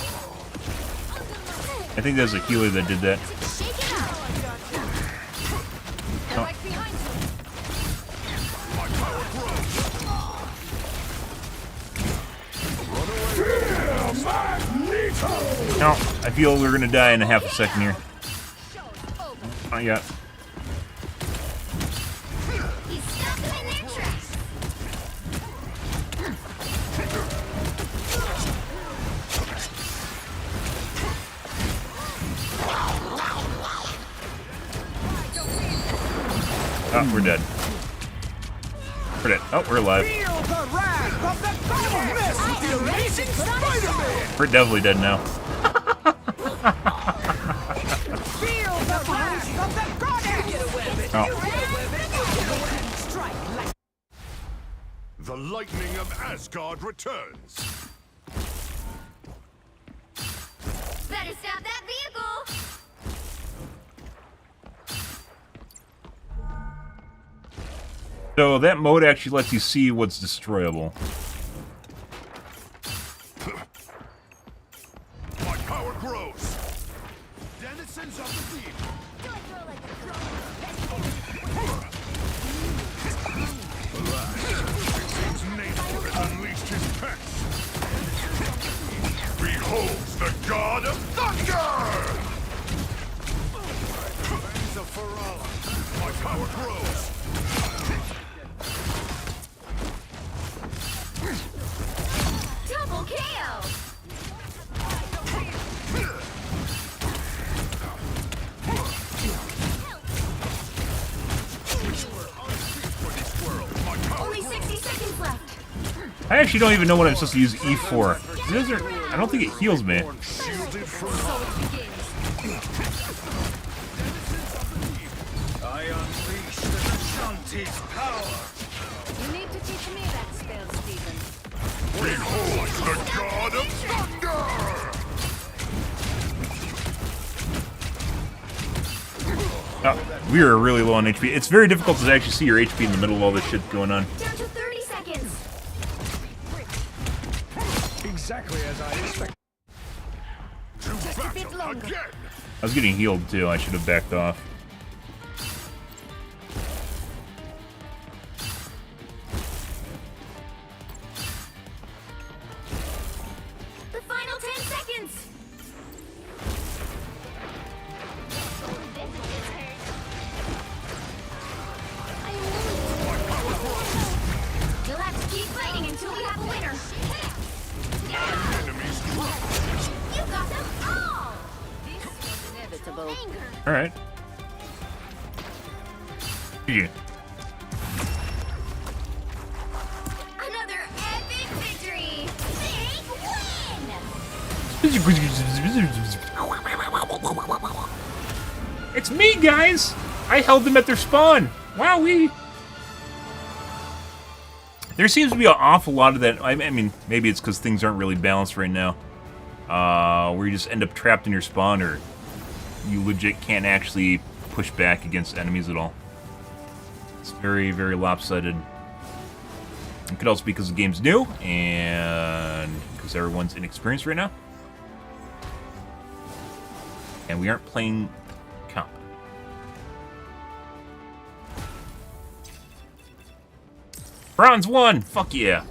I think there's a healer that did that. Shake it out. They're right behind you. My power grows. No, I feel we're gonna die in a half a second here. Oh, yeah. He's stopped them in their tracks. Oh, we're dead. We're dead. Oh, we're alive. Feel the wrath of the battle mist with the amazing Spider-Man! We're definitely dead now. Feel the wrath of the goddess! Oh. The lightning of Asgard returns. Better stop that vehicle. So that mode actually lets you see what's destroyable. My power grows. denizens of the deep. Alas, it seems nature has unleashed his pets. Behold the god of thunder! Flames of Ferala. My power grows. Double KO! Only 60 seconds left. I actually don't even know what I'm supposed to use E for. I don't think it heals me. Shielded from I unleash the Shanti's power. You need to teach me that spell, Stephen. Behold the god of thunder! Oh, we are really low on HP. It's very difficult to actually see your HP in the middle of all this shit going on. Down to 30 seconds. Exactly as I expected. Just a bit longer. Again! I was getting healed too. I should have backed off. The final 10 seconds. You'll have to keep fighting until we have a winner. Enemies drop. You got them all. This was inevitable. All right. GG. Another epic victory. Big win. It's me, guys! I held them at their spawn. Wowee! There seems to be an awful lot of that. I mean, maybe it's because things aren't really balanced right now. Where you just end up trapped in your spawn, or you legit can't actually push back against enemies at all. It's very, very lopsided. It could also be because the game's new, and because everyone's inexperienced right now. And we aren't playing comp. Bronze 1! Fuck yeah!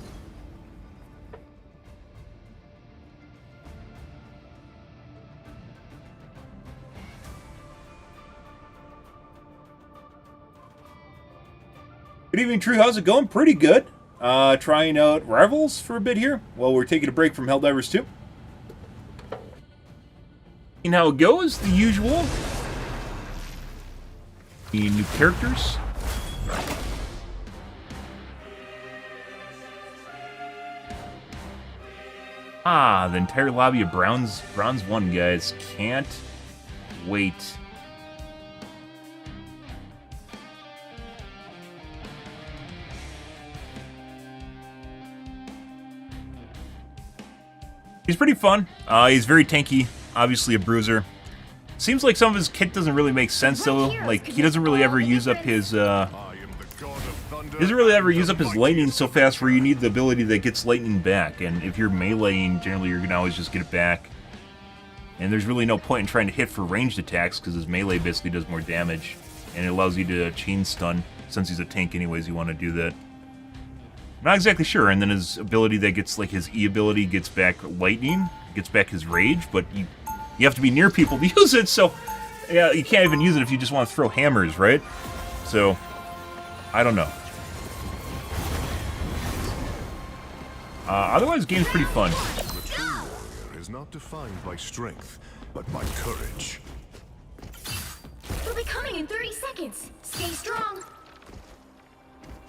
Good evening, True. How's it going? Pretty good. Trying out Rivals for a bit here while we're taking a break from Helldivers 2. And how it goes, the usual. The new characters. The entire lobby of Bronze 1, guys. Can't wait. He's pretty fun. He's very tanky. Obviously a bruiser. Seems like some of his kit doesn't really make sense though. Like he doesn't really ever use up his lightning so fast where you need the ability that gets lightning back. And if you're meleeing, generally you're gonna always just get it back. And there's really no point in trying to hit for ranged attacks because his melee basically does more damage. And it allows you to chain stun. Since he's a tank anyways, you want to do that. Not exactly sure. And then his ability that gets, like his E ability gets back lightning, gets back his rage, but you have to be near people to use it, so yeah, you can't even use it if you just want to throw hammers, right? So, I don't know. Otherwise, the game's pretty fun. The true warrior is not defined by strength, but by courage. They'll be coming in 30 seconds. Stay strong.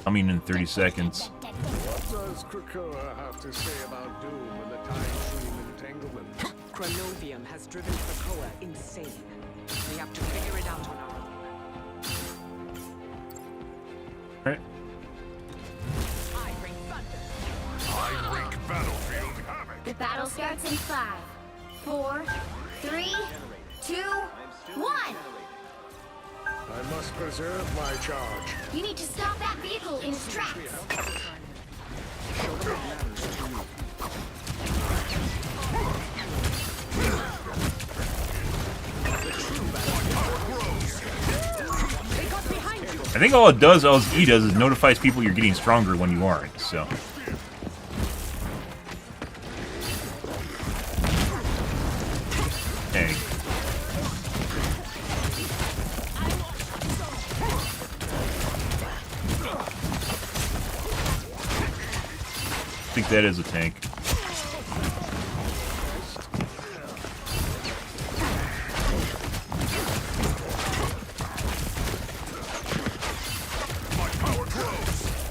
Coming in 30 seconds. What does Krakoa have to say about Doom and the time stream entanglement? Chronovium has driven Krakoa insane. We have to figure it out on our own. Alright. I bring thunder. I wreak battlefield havoc. The battle starts in 5, 4, 3, 2, 1. I must preserve my charge. You need to stop that vehicle in its tracks. The I think all it does, all his E does, is notifies people you're getting stronger when you aren't, so. Dang. I think that is a tank.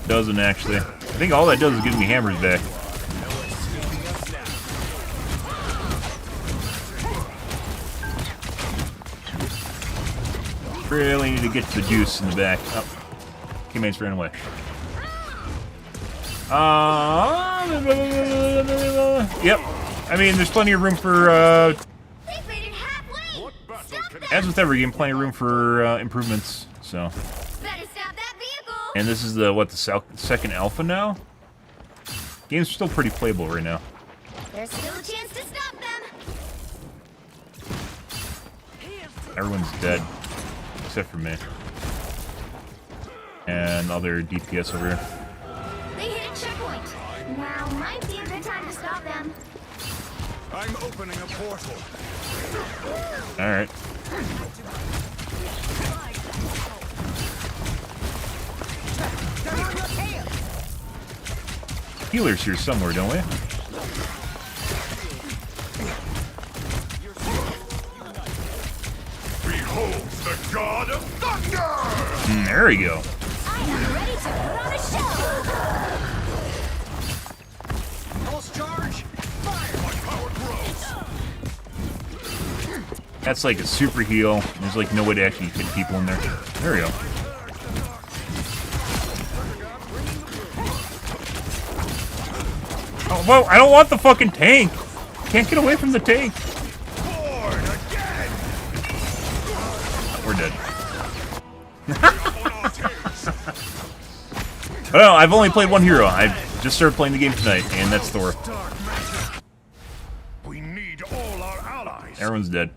Doesn't actually. I think all that does is give me hammers back. Really need to get to the juice in the back. Oh, teammates ran away. Yep. I mean, there's plenty of room for. As with every game, plenty of room for improvements. So. And this is the second alpha now. Game's still pretty playable right now. There's still a chance to stop them. Everyone's dead except for me and other DPS over here. They hit a checkpoint. Now might be a good time to stop them. I'm opening a portal. All right. Healers here somewhere, don't we? Behold the god of thunder! There we go. I am ready to put on a show. Pulse charge! Fire! My power grows! That's like a super heal. There's like no way to actually hit people in there. There we go. Oh, whoa, I don't want the fucking tank. Can't get away from the tank. Born again! We're dead. But no, I've only played one hero. I just started playing the game tonight, and that's Thor. We need all our allies. Everyone's dead.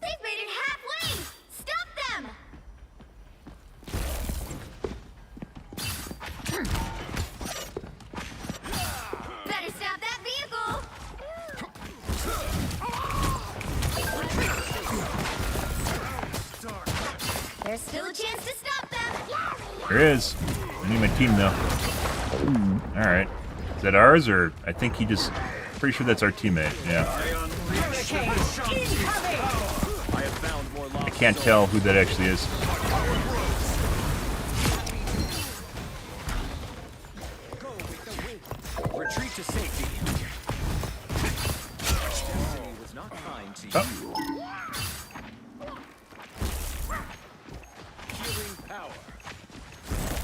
They've made it halfway. Stop them. Better stop that vehicle. There's still a chance to stop them. There is. I need my team, though. Alright. Is that ours, or... I think he just... Pretty sure that's our teammate, yeah. I can't tell who that actually is. Retreat to safety. Destiny was not kind to you. Healing power.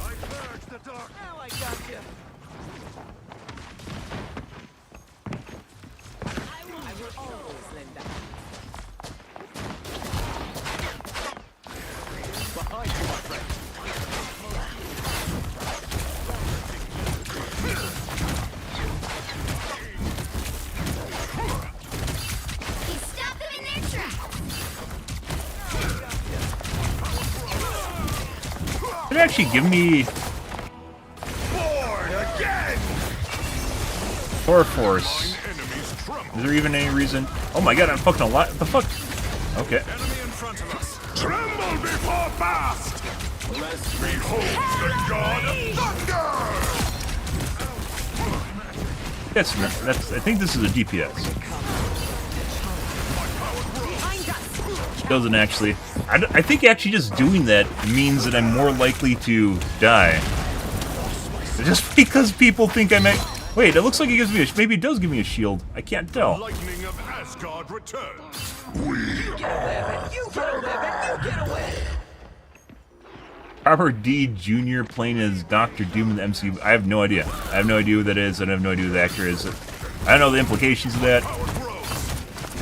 I purge the dark. Now I got you. I will always lend out. Behind you, my friend. He stopped them in their tracks. Did it actually give me... Born again! Thor Force? Enemies tremble. Is there even any reason... Oh my god, I'm fucking alive. What the fuck? Okay. Enemy in front of us. Tremble before fast! Behold the god of thunder! That's... I think this is a DPS. Doesn't actually... I think actually just doing that means that I'm more likely to die. Just because people think I might... Wait, it looks like it gives me a... Maybe it does give me a shield. I can't tell. Lightning of Asgard returns. You get away. Robert D. Jr. playing as Dr. Doom in the MCU. I have no idea. I have no idea who that is. I have no idea who the actor is. I don't know the implications of that.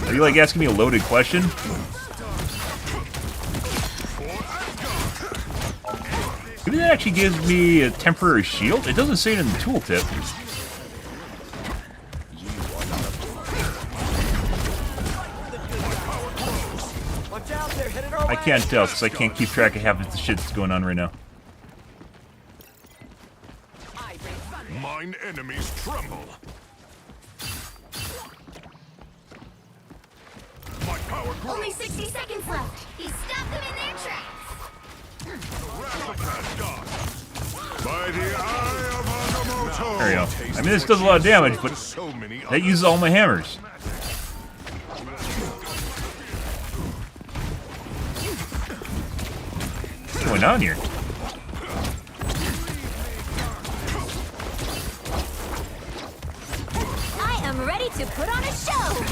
Are you like asking me a loaded question? Maybe that actually gives me a temporary shield? It doesn't say it in the tooltip. Watch out, they're headed I can't tell, because I can't keep track of half of the shit that's going on right now. Mine enemies tremble. My power grows. Only 60 seconds left. He stopped them in their tracks. By the eye of Agamotto. There we go. I mean, this does a lot of damage, but that uses all my hammers. What's going on here? I am ready to put on a show.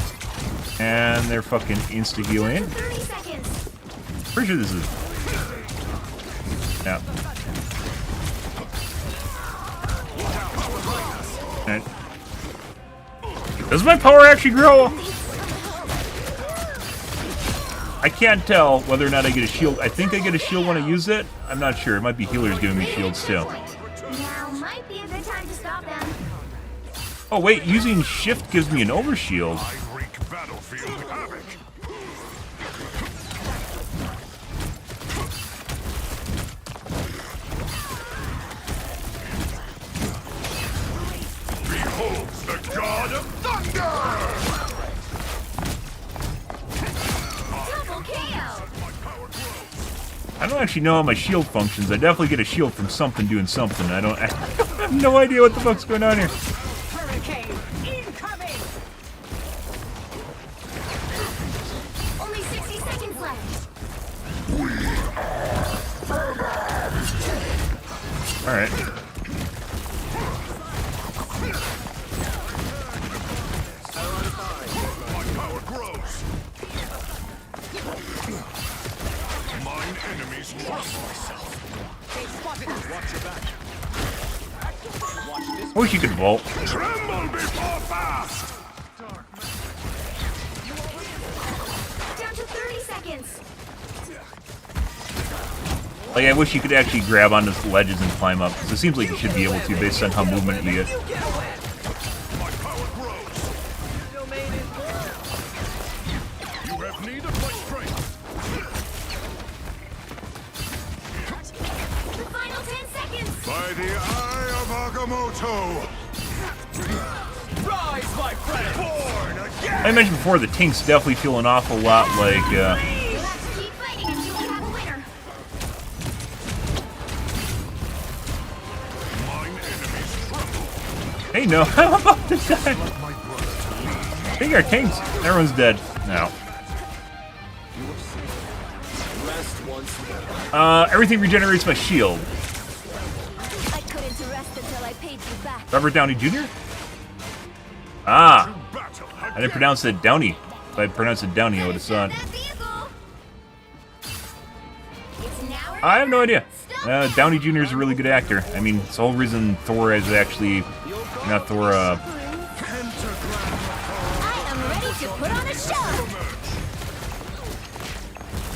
And they're fucking insta-healing. 30 seconds. Pretty sure this is... Yeah. Alright. Does my power actually grow? I can't tell whether or not I get a shield. I think I get a shield when I use it. I'm not sure. It might be healers giving me shields too. Now might be a good time to stop them. Oh wait, using shift gives me an overshield. I wreak battlefield havoc. Behold the god of thunder! Double KO. I don't actually know how my shield functions. I definitely get a shield from something doing something. I have no idea what the fuck's going on here. Hurricane incoming! Only 60 seconds left. Alright. My power grows. Mine enemies tremble. Watch your back. I wish you could vault. Tremble before fast! Down to 30 seconds. Like, I wish you could actually grab onto the ledges and climb up. Because it seems like you should be able to based on how movement you get. My power grows. You have need of my strength. The final 10 seconds. By the eye of Agamotto. Rise, my friend! Born again! I mentioned before, the tanks definitely feel an awful lot like, You'll have to keep fighting until we have a winner. Mine enemies tremble. hey no, I'm about to die. I think our tanks, everyone's dead now. Rest once more. Everything regenerates my shield. I couldn't rest until I paid you back. Robert Downey Jr.? Ah, Battle I didn't pronounce it Downey. If I pronounced it Downey, I would have saw it. That vehicle. It's now or I have no idea. Stop. Downey Jr. is a really good actor. I mean, it's the whole reason Thor is actually not Thor. I am ready to put on a show.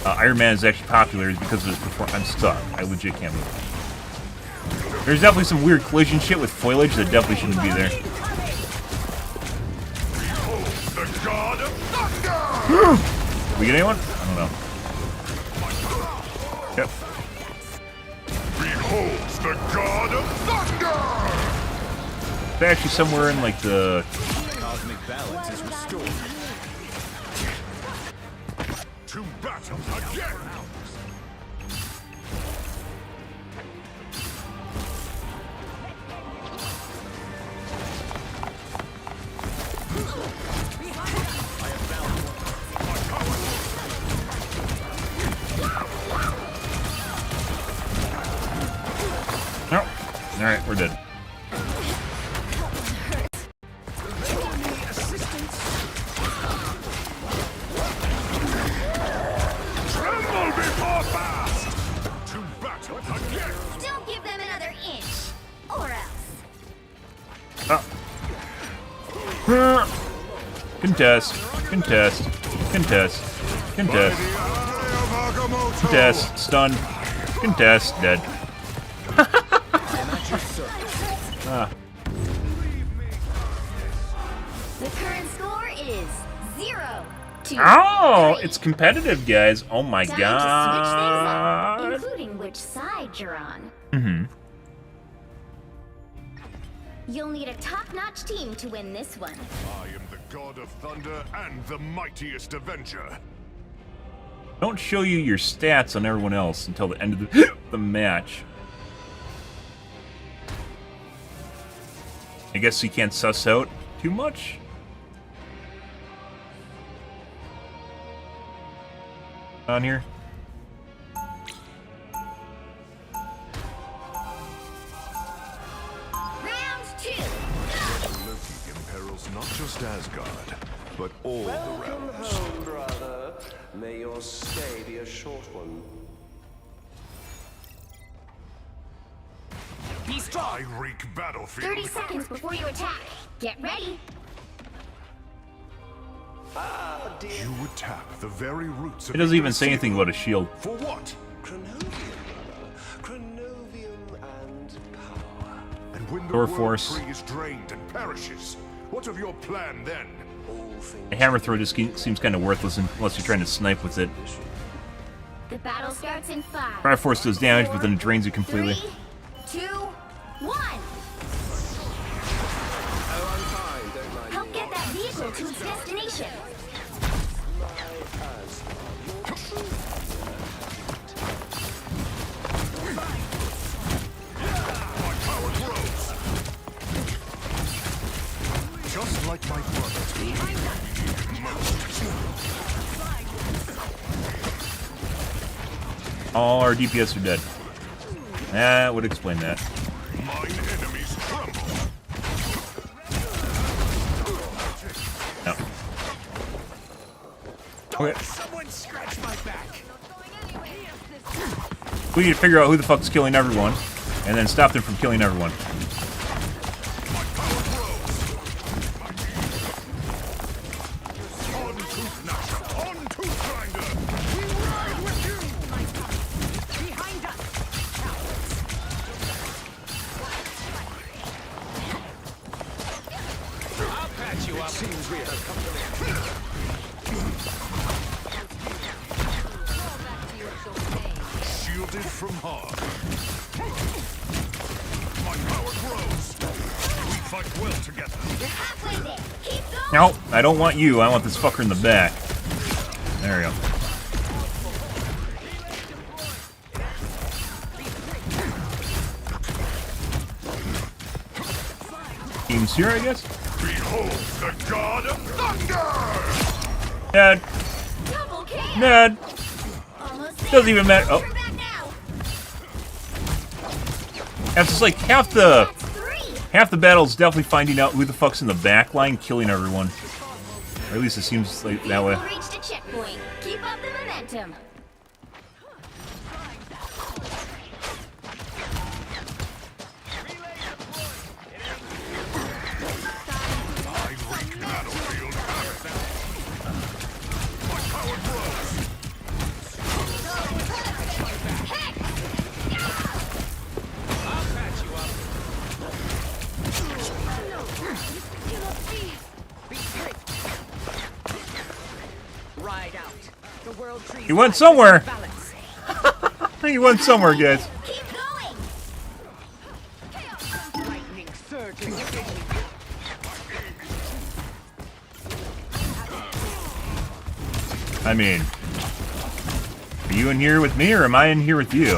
Iron Man is actually popular is because of his performance. I'm stuck. I legit can't move. There's definitely some weird collision shit with foliage that definitely shouldn't be there. the god of thunder. Did we get anyone? I don't know. Yep. Beholds the god of thunder. They're actually somewhere in like the. Cosmic balance is restored. To battle again. No. Alright, we're dead. Tremble before fast. To battle again. Don't give them another inch, or else. Contest. Contest. Contest. Contest. The eye of Agamotto. Contest. Stun. Contest. Dead. Ah. The current score is 0 2, Oh, 3. it's competitive, guys. Oh my Time god. to switch things up, including which side you're on. Mm-hmm. You'll need a top-notch team to win this one. I am the god of thunder and the mightiest avenger. Don't show you your stats on everyone else until the end of the match. I guess you can't suss out too much. On here. Round 2. Loki imperils not just Asgard, but all the realms. Home, brother. May your stay be a short one. Be strong! I wreak battlefield. 30 seconds before you attack. Get ready. You attack the very roots of It doesn't even the say anything about a shield. For what? Cranovium, brother. Cranovium and power. And when the Thor world Force. tree is drained and perishes, what of your plan then? All things A hammer throw just seems kind of worthless unless you're trying to snipe with it. The battle starts in 5. Fire Force does damage, but then it drains you completely. 3, 2, 1. Oh, I'm fine. Don't mind Help me. get that vehicle to its destination. My power grows. Just like my brothers. All our DPS are dead. That would explain that. Mine enemies tremble. No. Okay. Someone scratch my back. We need to figure out who the fuck's killing everyone, and then stop them from killing everyone. My power grows. On tooth gnasher. On tooth grinder. We ride with you. Behind us! I'll patch you up. Seems we have company. Shielded from harm. My power grows. We fight well together. You're halfway there. Keep going. No, I don't want you. I want this fucker in the back. There we go. Team's here, I guess? Behold the god of thunder! Dead. Double kill. Dead. Almost there. Doesn't even matter. Oh. Turn back now. It's just like half That's 3. the battle is definitely finding out who the fuck's in the back line, killing everyone. Or at least it seems like that way. Vehicle reached a checkpoint. Keep up the momentum. I wreak battlefield havoc. My power grows. I'll patch you up. Ride out. The world tree. He went somewhere. Balance. He went somewhere, guys. Keep going. Lightning surging. I mean, are you in here with me or am I in here with you?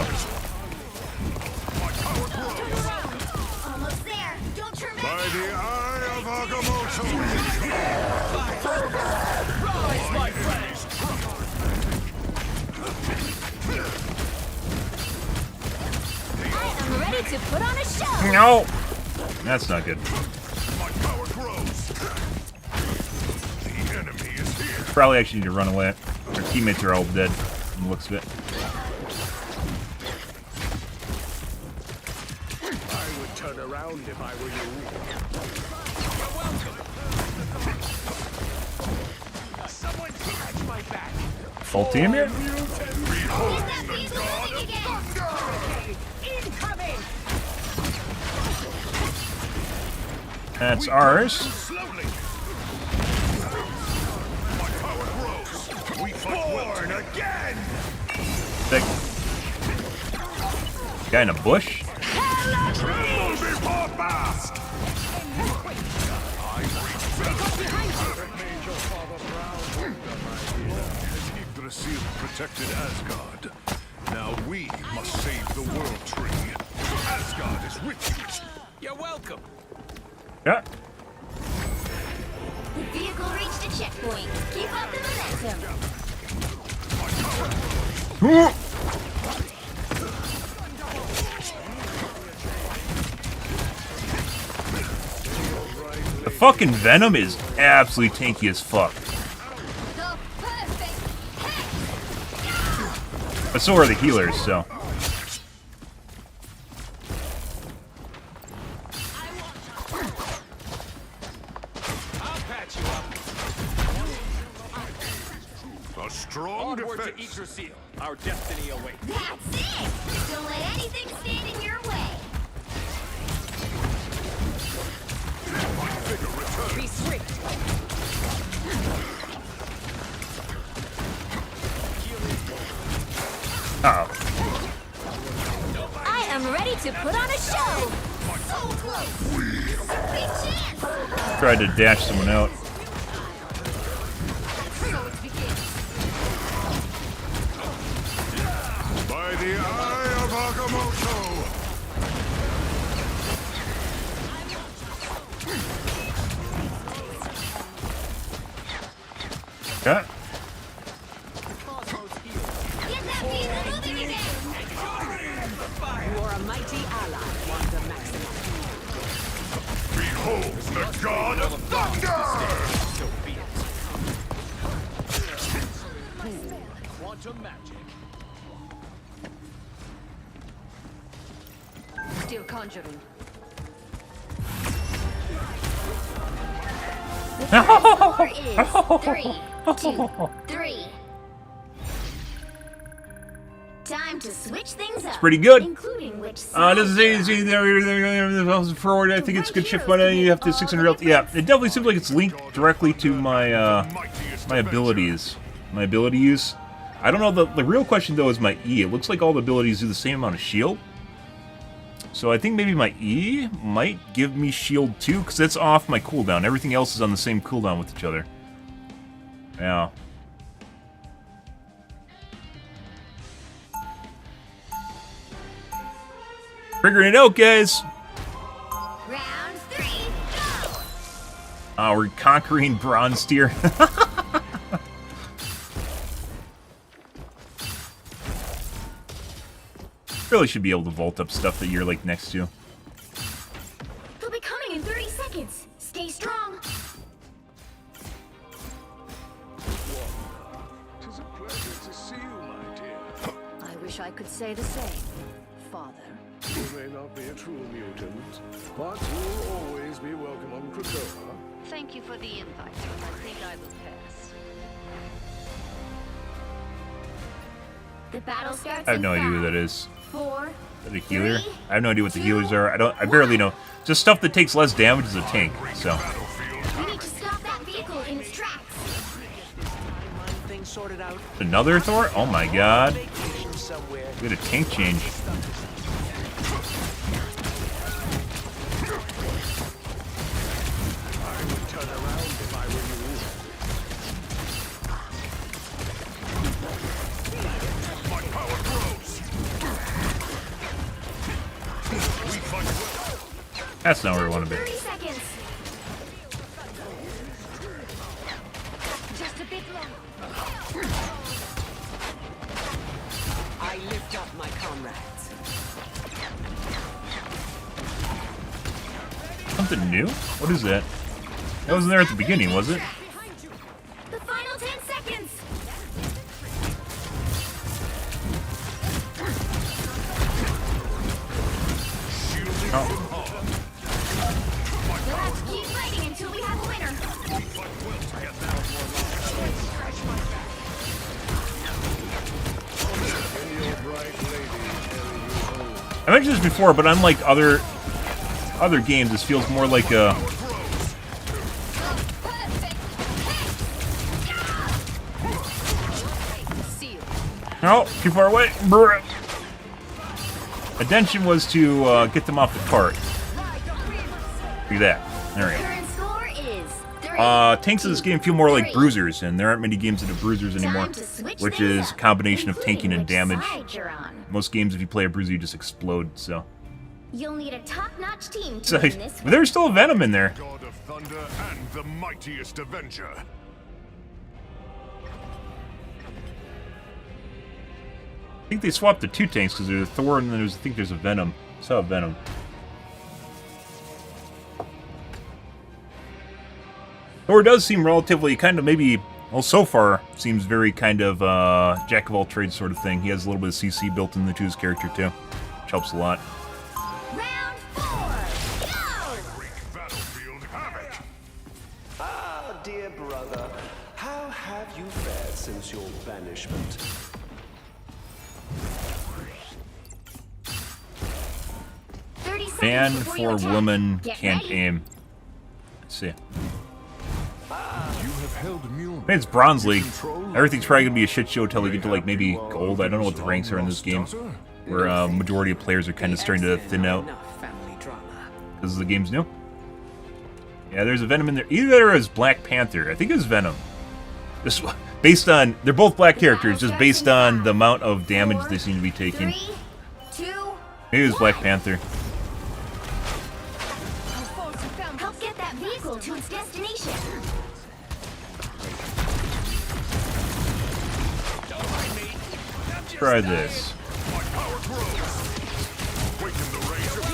Almost there. Don't turn By back. the eye of Agamotto. Rise, my friends. I'm ready to put on a show. No! That's not good. My power grows. The enemy is here. Probably actually need to run away. Our teammates are all dead from the looks of it. I would turn around if I were you. Someone scratch my back. Full team here? Behold That the vehicle god running of again. thunder! Incoming! That's ours. Slowly. My power grows. We born again! That guy in a bush? Tremble before Bast! Yggdrasil protected Asgard. Now we must save the World Tree. Asgard is with you. You're welcome. Yeah. The vehicle reached a checkpoint. Keep up the momentum. The fucking Venom is absolutely tanky as fuck. The perfect hit. But so are the healers, so. I'll patch you up. A strong Onward to defense. Yggdrasil. Our destiny awaits. That's it. Don't let anything stand in your way. Be strict. Oh. I am ready to put on a show. So close. Big chance. Tried to dash someone out. So it begins. By the eye of Agamotto. Yeah. Get that vehicle moving again. You are a mighty ally, Wanda Maximoff. Behold the god of thunder! So be it. Quantum magic. Still conjuring. The score is 3-2-3. Time to switch things up. It's pretty good. Including which Does it say there forward? I think it's good shift button. You have to 600 health. Yeah, it definitely seems like it's linked directly to my my abilities. My abilities. I don't know. The real question though is my E. It looks like all the abilities do the same amount of shield. So I think maybe my E might give me shield too, because that's off my cooldown. Everything else is on the same cooldown with each other. Yeah. Figuring it out, guys. Round 3, go! We're conquering Bronze Tier. Really should be able to vault up stuff that you're like next to. They'll be coming in 30 seconds. Stay strong. Tis a pleasure to see you, my dear. I wish I could say the same, Father. You may not be a true mutant, but you'll always be welcome on Krakoa. Thank you for the invite, but I think I will pass. The battle starts I have no in idea who 5, that is. 4, Is that a healer? 3, I have no idea what the 2, healers are. I barely know. Just stuff that takes less damage as a tank. So we need to stop that vehicle in its tracks. Things sorted out. another Thor? Oh my god. Vacation somewhere. We had a tank change. I would turn around if I were you. My power grows. We fight well. That's not where we want to be. 30 seconds. Just a bit longer. I lift up my comrades. Something new? What is that? That wasn't there at the beginning, was it? The final 10 seconds. Oh. We'll have to keep fighting until we have a winner. I mentioned this before, but unlike other games, this feels more like a Oh, too far away. Brr. Attention was to get them off the cart. Do that. There we go. Current score is 3. Tanks in this game feel more like bruisers, and there aren't many games that have bruisers anymore, Time to switch which things is a up, combination of including tanking and which damage. side you're on. Most games, if you play a bruiser, you just explode, so. You'll need a top-notch team to So win this one. there's still a Venom in there. God of thunder and the mightiest avenger. I think they swapped the 2 tanks because there's a Thor and then I think there's a Venom. I saw a Venom. Thor does seem relatively kind of maybe, well, so far seems very kind of jack of all trades sort of thing. He has a little bit of CC built into his character too, which helps a lot. Round 4, go! Wreak battlefield havoc. Ah, dear brother, how have you fared since your banishment? 30 seconds Ban before you for attack. woman Get can't ready. aim. Let's see. You have held Mjolnir. I think it's Bronze League. Control Everything's probably gonna be a shit show until they get to like maybe Gold. I don't know what the ranks are in this game, where majority of players are kind of starting to thin out Enough family drama. because the game's new. Yeah, there's a Venom in there. Either there is Black Panther. I think it's Venom. This based on they're both black characters, just based on the amount of damage they seem to be taking. 3, 2, Maybe it was Black Panther. help get that vehicle to its destination. Try this. My power grows. Waken the rage of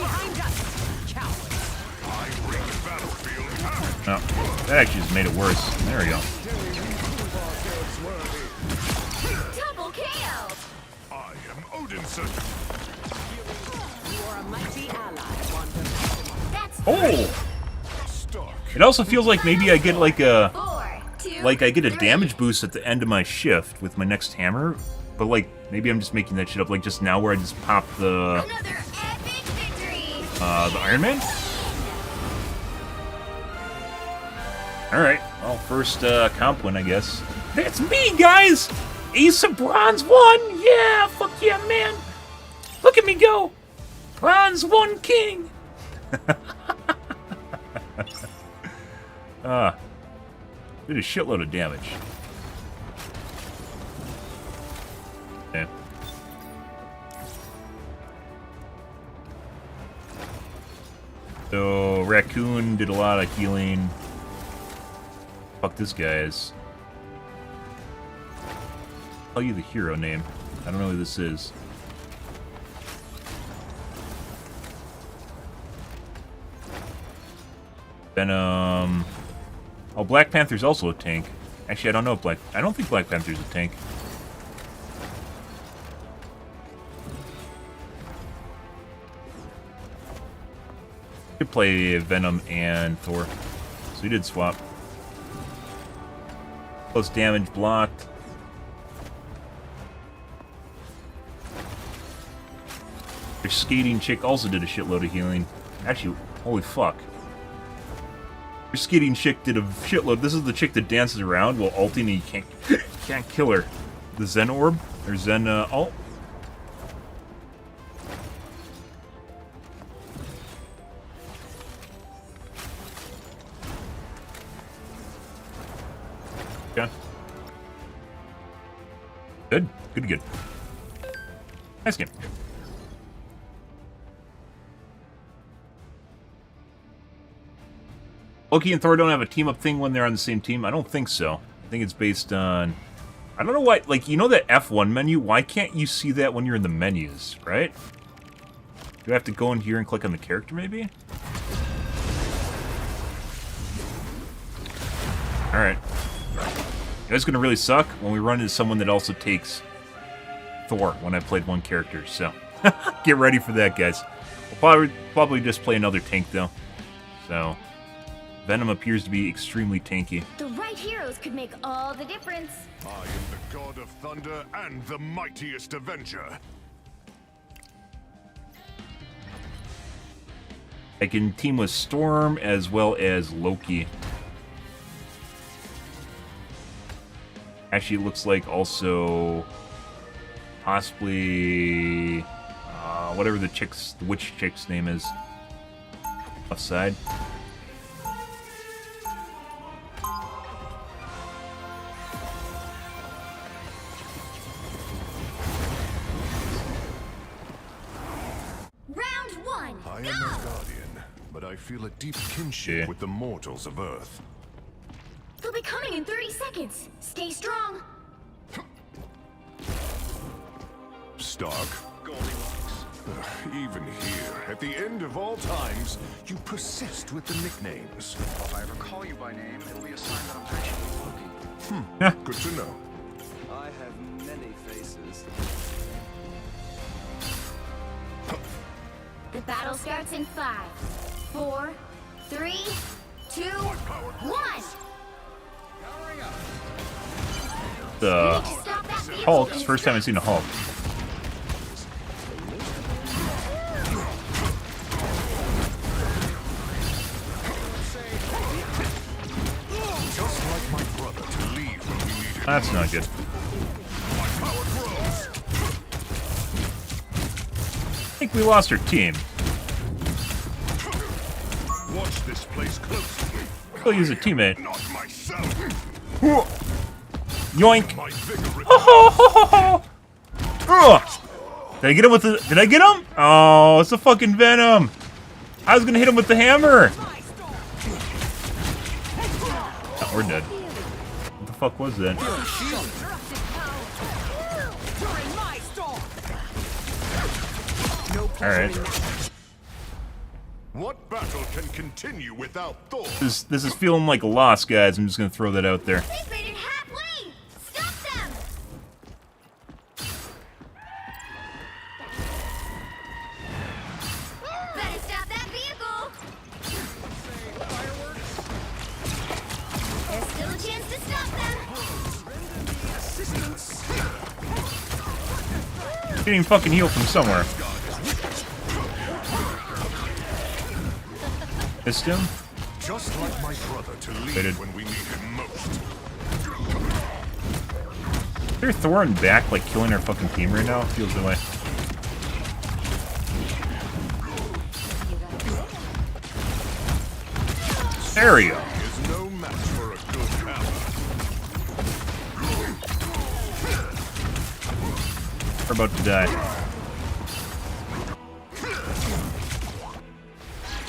I wreak battlefield havoc. Oh, that actually just made it worse. There we go. Double KO. I am Odinson. You are a mighty ally, Wanda. That's Oh! Stark. It also feels like maybe I get like a 4, 2, like I get a 3. damage boost at the end of my shift with my next hammer, but like maybe I'm just making that shit up. Like just now where I just pop the Another epic victory. the Iron Man. All right, well first comp win I guess. That's me, guys. Ace of Bronze 1. Yeah, fuck yeah, man. Look at me go. Bronze 1 king. Did a shitload of damage. Okay. So, Raccoon did a lot of healing. Fuck this guy's. I'll tell you the hero name. I don't know who this is. Venom. Oh, Black Panther's also a tank. Actually, I don't know if I don't think Black Panther's a tank. Could play Venom and Thor. So he did swap. Plus damage blocked. Their skating chick also did a shitload of healing. Actually, holy fuck. Your skating chick did a shitload. This is the chick that dances around while ulting and you can't kill her. The Zen Orb? Or Zen ult? Okay. Good. Good. Nice game. Loki and Thor don't have a team-up thing when they're on the same team? I don't think so. I think it's based on... I don't know why... Like, you know that F1 menu? Why can't you see that when you're in the menus, right? Do I have to go in here and click on the character, maybe? Alright. It's gonna really suck when we run into someone that also takes Thor when I played one character, so... Get ready for that, guys. We'll probably just play another tank, though. So... Venom appears to be extremely tanky. The right heroes could make all the difference. I am the god of thunder and the mightiest avenger. I can team with Storm as well as Loki. Actually, it looks like also Possibly whatever the witch chick's name is. Left side. Round 1. I am no guardian, but I feel a deep kinship Yeah. with the mortals of Earth. They'll be coming in 30 seconds. Stay strong. Stark. Goldilocks. Even here, at the end of all times, you persist with the nicknames. If I ever call you by name, it'll be a sign that I'm actually looking. Good to know. I have many faces. The battle starts in 5, 4, 3, 2, 1. The Stop that vehicle. Hulk. It's the first time I've seen a Hulk. Just like my brother to leave when we need him. That's not good. My power grows. I think we lost our team. Watch this place closely. We'll use a teammate. Not myself. Yoink! My vigor. Ugh. Did I get him with the? Did I get him? Oh, it's a fucking Venom. I was gonna hit him with the hammer. Oh, we're dead. What the fuck was that? All right. What battle can continue without Thor? This is feeling like a loss, guys. I'm just gonna throw that out there. They've made it halfway. Stop them. Better stop that vehicle. There's still a chance to stop them. Getting fucking healed from somewhere. Missed him. Just like my brother to leave Waited. when we need him most. They're Thor and back, like killing our fucking team right now. Feels that way. There we go. Is no match for a good hammer. We're about to die.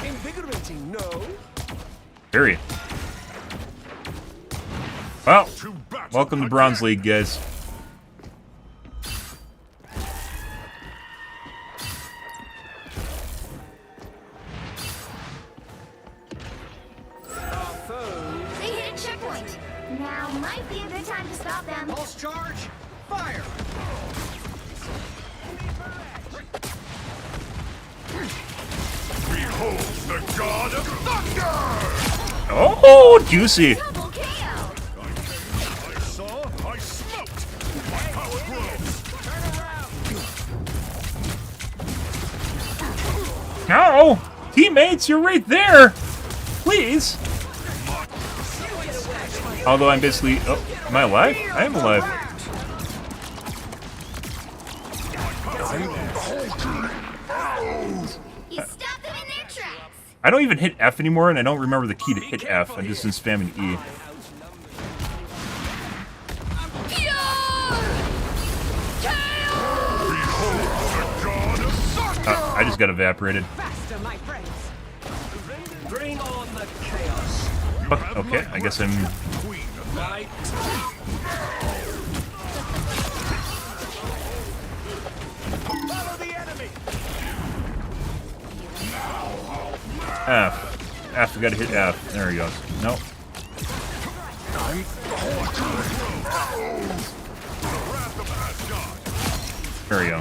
Invigorating, no? Period. Well, welcome to Bronze League, guys. They hit a checkpoint. Now might be a good time to stop them. Pulse charge. Fire. Behold the god of thunder! Oh, juicy. Double KO. I saw, I smoked! My power grows! Ow! Teammates, you're right there! Please! Although I'm basically... Oh, am I alive? I am alive. You stopped them in their tracks. I don't even hit F anymore, and I don't remember the key to hit F. I'm just in spamming E. I just got evaporated. Faster, my friends. Bring on the chaos. Fuck, okay, I guess I'm... Queen of Light. Follow the enemy. F. F, we gotta hit F. There he goes. Nope. There we go.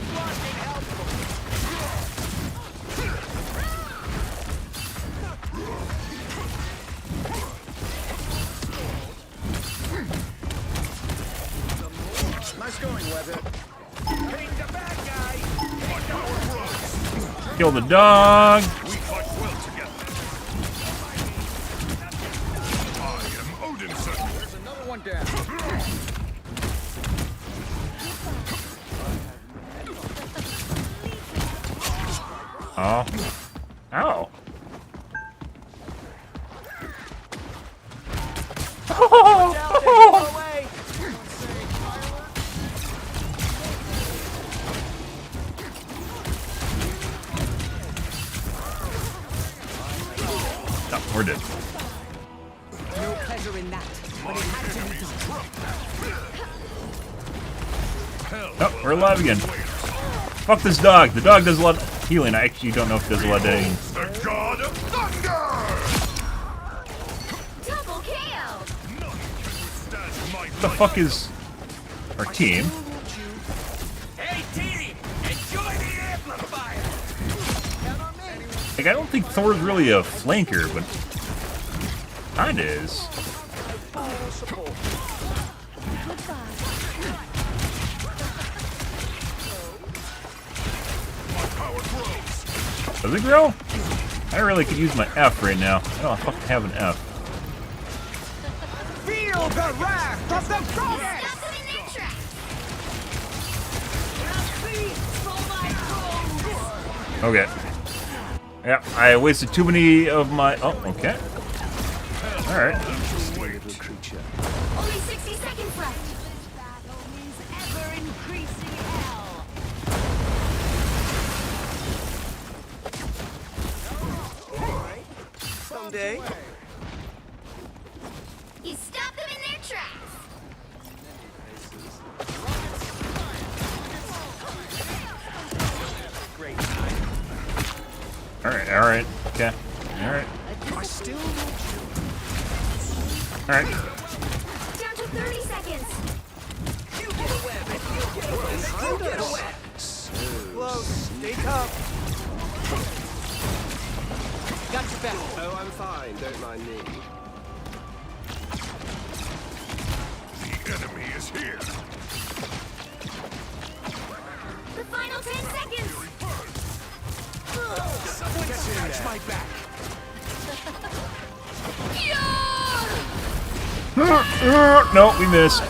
Nice going, Webbit. Bring the bad guy. Kill the dog. We fight well together. I am Odinson. There's another one down. Oh. Ow. Oh, we're dead. No pleasure in that, but it had to be done. Oh, we're alive again. Fuck this dog. The dog does a lot of healing. I actually don't know if it does a lot of healing. The God of Thunder! Double KO! What the fuck is our team? Hey, team! Enjoy the amplifier! Like, I don't think Thor's really a flanker, but kinda is. Does it grow? I really could use my F right now. I don't fucking have an F. Feel the wrath of the goddess! Stop them in their tracks! Okay. Yeah, I wasted too many of my... Oh, okay. Alright. Only 60 seconds left. Someday. You stop them in their tracks. Alright, okay. Alright. I still Alright. Down to 30 seconds. You get a web and you get a web and you get a web! Close. Stay tough. Got your back. Oh, I'm fine. Don't mind me. The enemy is here. The final 10 seconds. Someone scratch my back. No, we missed.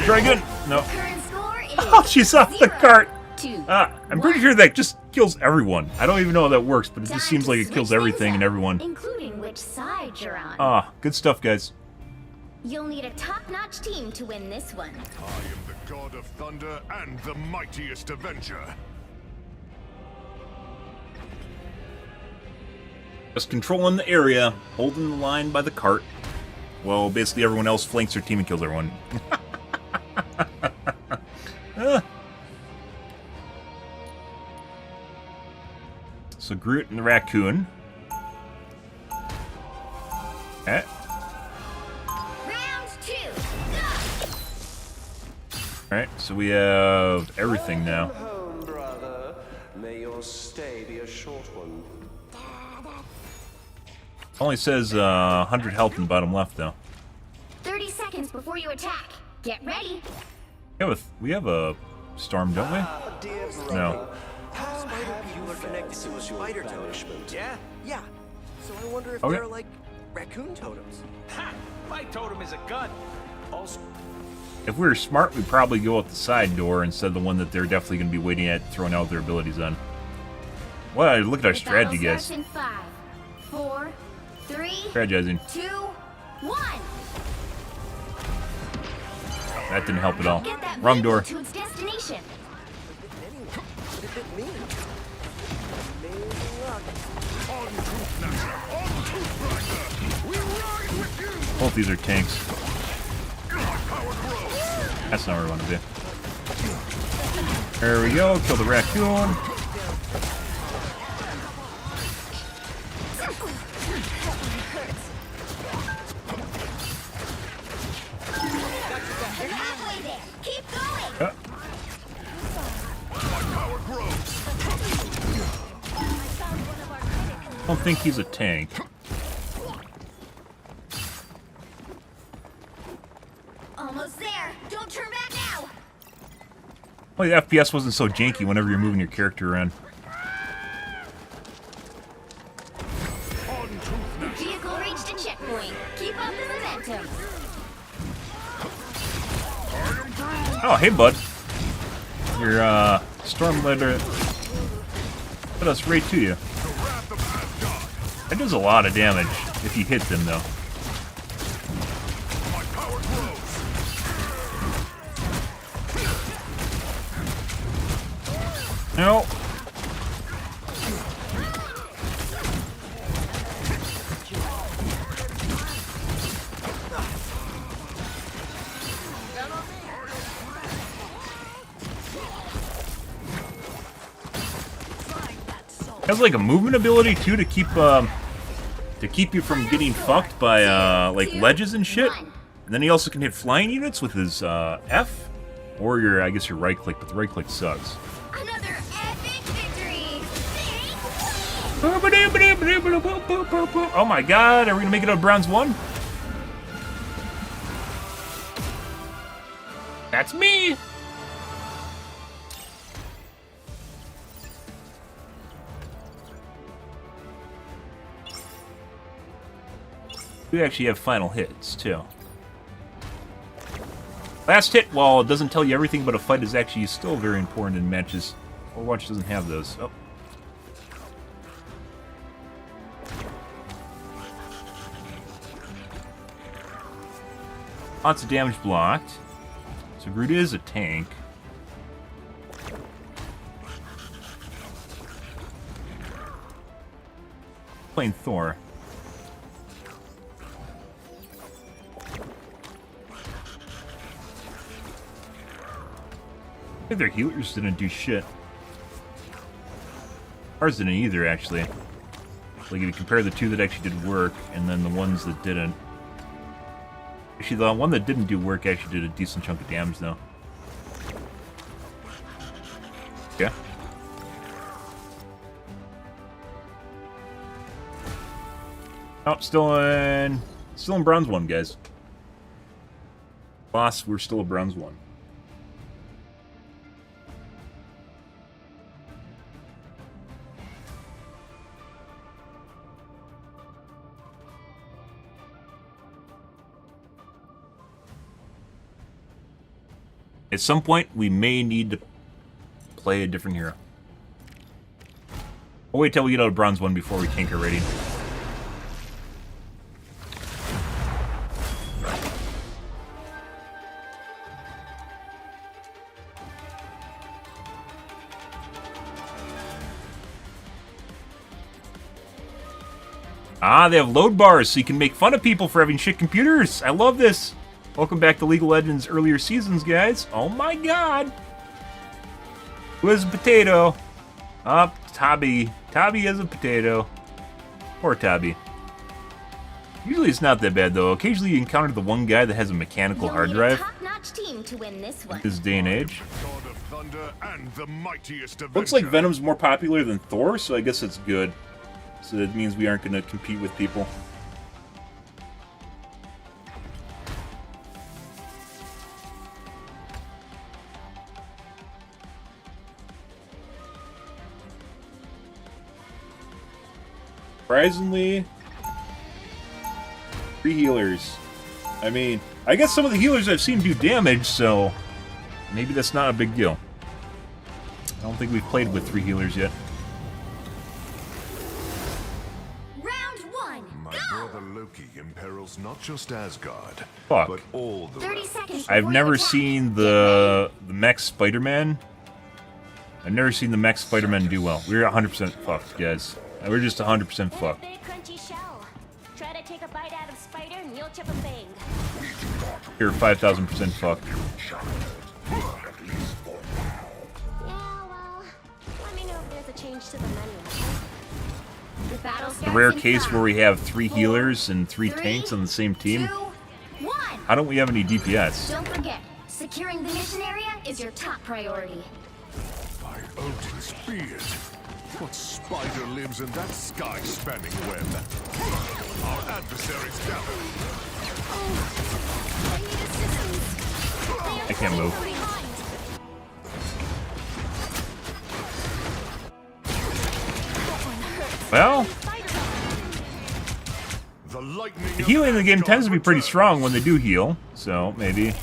Try again. No. Current score is Oh, she's off the 0 cart. to I'm pretty sure that just kills everyone. I don't even know how that works, but it just Time seems to like it switch kills things everything up, and everyone. including which side you're on. Ah, good stuff, guys. You'll need a top-notch team to win this one. I am the God of Thunder and the mightiest Avenger. Just controlling the area, holding the line by the cart. Well, basically everyone else flanks their team and kills everyone. So Groot and the raccoon. Okay. Round 2, go! Alright, so we have everything now. Home, brother. May your stay be a short one. Only says 100 health in the bottom left, though. 30 seconds before you attack. Get ready. We have a storm, don't we? Dear No. Spider people are connected to a spider totem. Yeah? Yeah. So I wonder if Okay. they're like raccoon totems. Ha! My totem is a gun. Also, If we were smart, we'd probably go out the side door instead of the one that they're definitely going to be waiting at, throwing out their abilities on. Well, look at our The strategy, battle guys. starts in 5, 4, 3, Strategizing. 2, 1. That didn't help at all. Get that Wrong vehicle door. to its destination. What did it mean? Amazing luck. On Tooth Gnasher! On Tooth Grinder! We ride with you! Both these are tanks. My power grows! That's not where we want to be. There we go. Kill the raccoon. You're halfway there. Keep going. My power grows! I don't think he's a tank. Almost there. Don't turn back now. Well, the FPS wasn't so janky whenever you're moving your character around. On Tooth The Gnasher! vehicle reached a checkpoint. Keep up the momentum. Oh, hey, bud. Your storm leader. Put us right to you. That does a lot of damage if you hit them, though. No. Has like a movement ability too to keep you from getting fucked by like ledges and shit. And then he also can hit flying units with his F or your I guess your right click, but the right click sucks. Another epic victory! Oh my god, are we gonna make it a bronze 1? That's me! We actually have final hits, too. Last hit, while it doesn't tell you everything about a fight, is actually still very important in matches. Overwatch doesn't have those. Oh. Lots of damage blocked. So Groot is a tank. Playing Thor. I think their healers didn't do shit. Ours didn't either, actually. Like, if you compare the two that actually did work, and then the ones that didn't. Actually, the one that didn't do work actually did a decent chunk of damage, though. Yeah. Oh, still in bronze 1, guys. Boss, we're still a bronze 1. At some point, we may need to play a different hero. We'll wait till we get out of bronze 1 before we tank our rating. Ah, they have load bars, so you can make fun of people for having shit computers. I love this. Welcome back to League of Legends earlier seasons, guys. Oh my god. Who has a potato? Tabby. Tabby has a potato. Poor Tabby. Usually it's not that bad, though. Occasionally you encounter the one guy that has a mechanical hard drive. Top-notch team to win this one. This day and age. God of thunder and the mightiest avenger. Looks like Venom's more popular than Thor, so I guess that's good. So that means we aren't going to compete with people. Surprisingly, 3 healers. I mean, I guess some of the healers I've seen do damage, so maybe that's not a big deal. I don't think we've played with 3 healers yet. Round 1. My brother Loki imperils not just Asgard, Fuck. but all the 30 seconds. I've before never you attack. seen the mech Spider-Man. I've never seen the mech Spider-Man do well. We're 100% fucked, guys. We're just 100% fucked. Big crunchy shell. Try to take a bite out of spider and you'll chip a bang. You're 5,000% fucked. Yeah, well, let me know if there's a change to the menu. The battle The starts rare in case 5, where we have 3 healers and 3 3, tanks on the same team. 2, 1. How don't we have any DPS? Don't forget, securing the mission area is your top priority. by Odin's beard. What spider lives in that sky-spanning web? Our adversaries gather. I need assistance. I can't move. Well, The lightning the healing in the game tends to be pretty strong when they do heal, so maybe.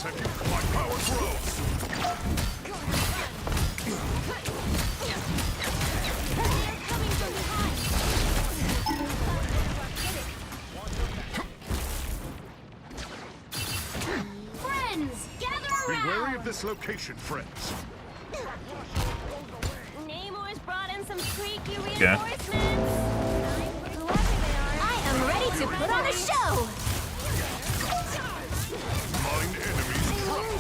second, my power grows. Friends, gather Be around! wary of this location, friends. Namor's brought in some freaky Okay. reinforcements. I am ready to put on a show. Mind enemies trouble.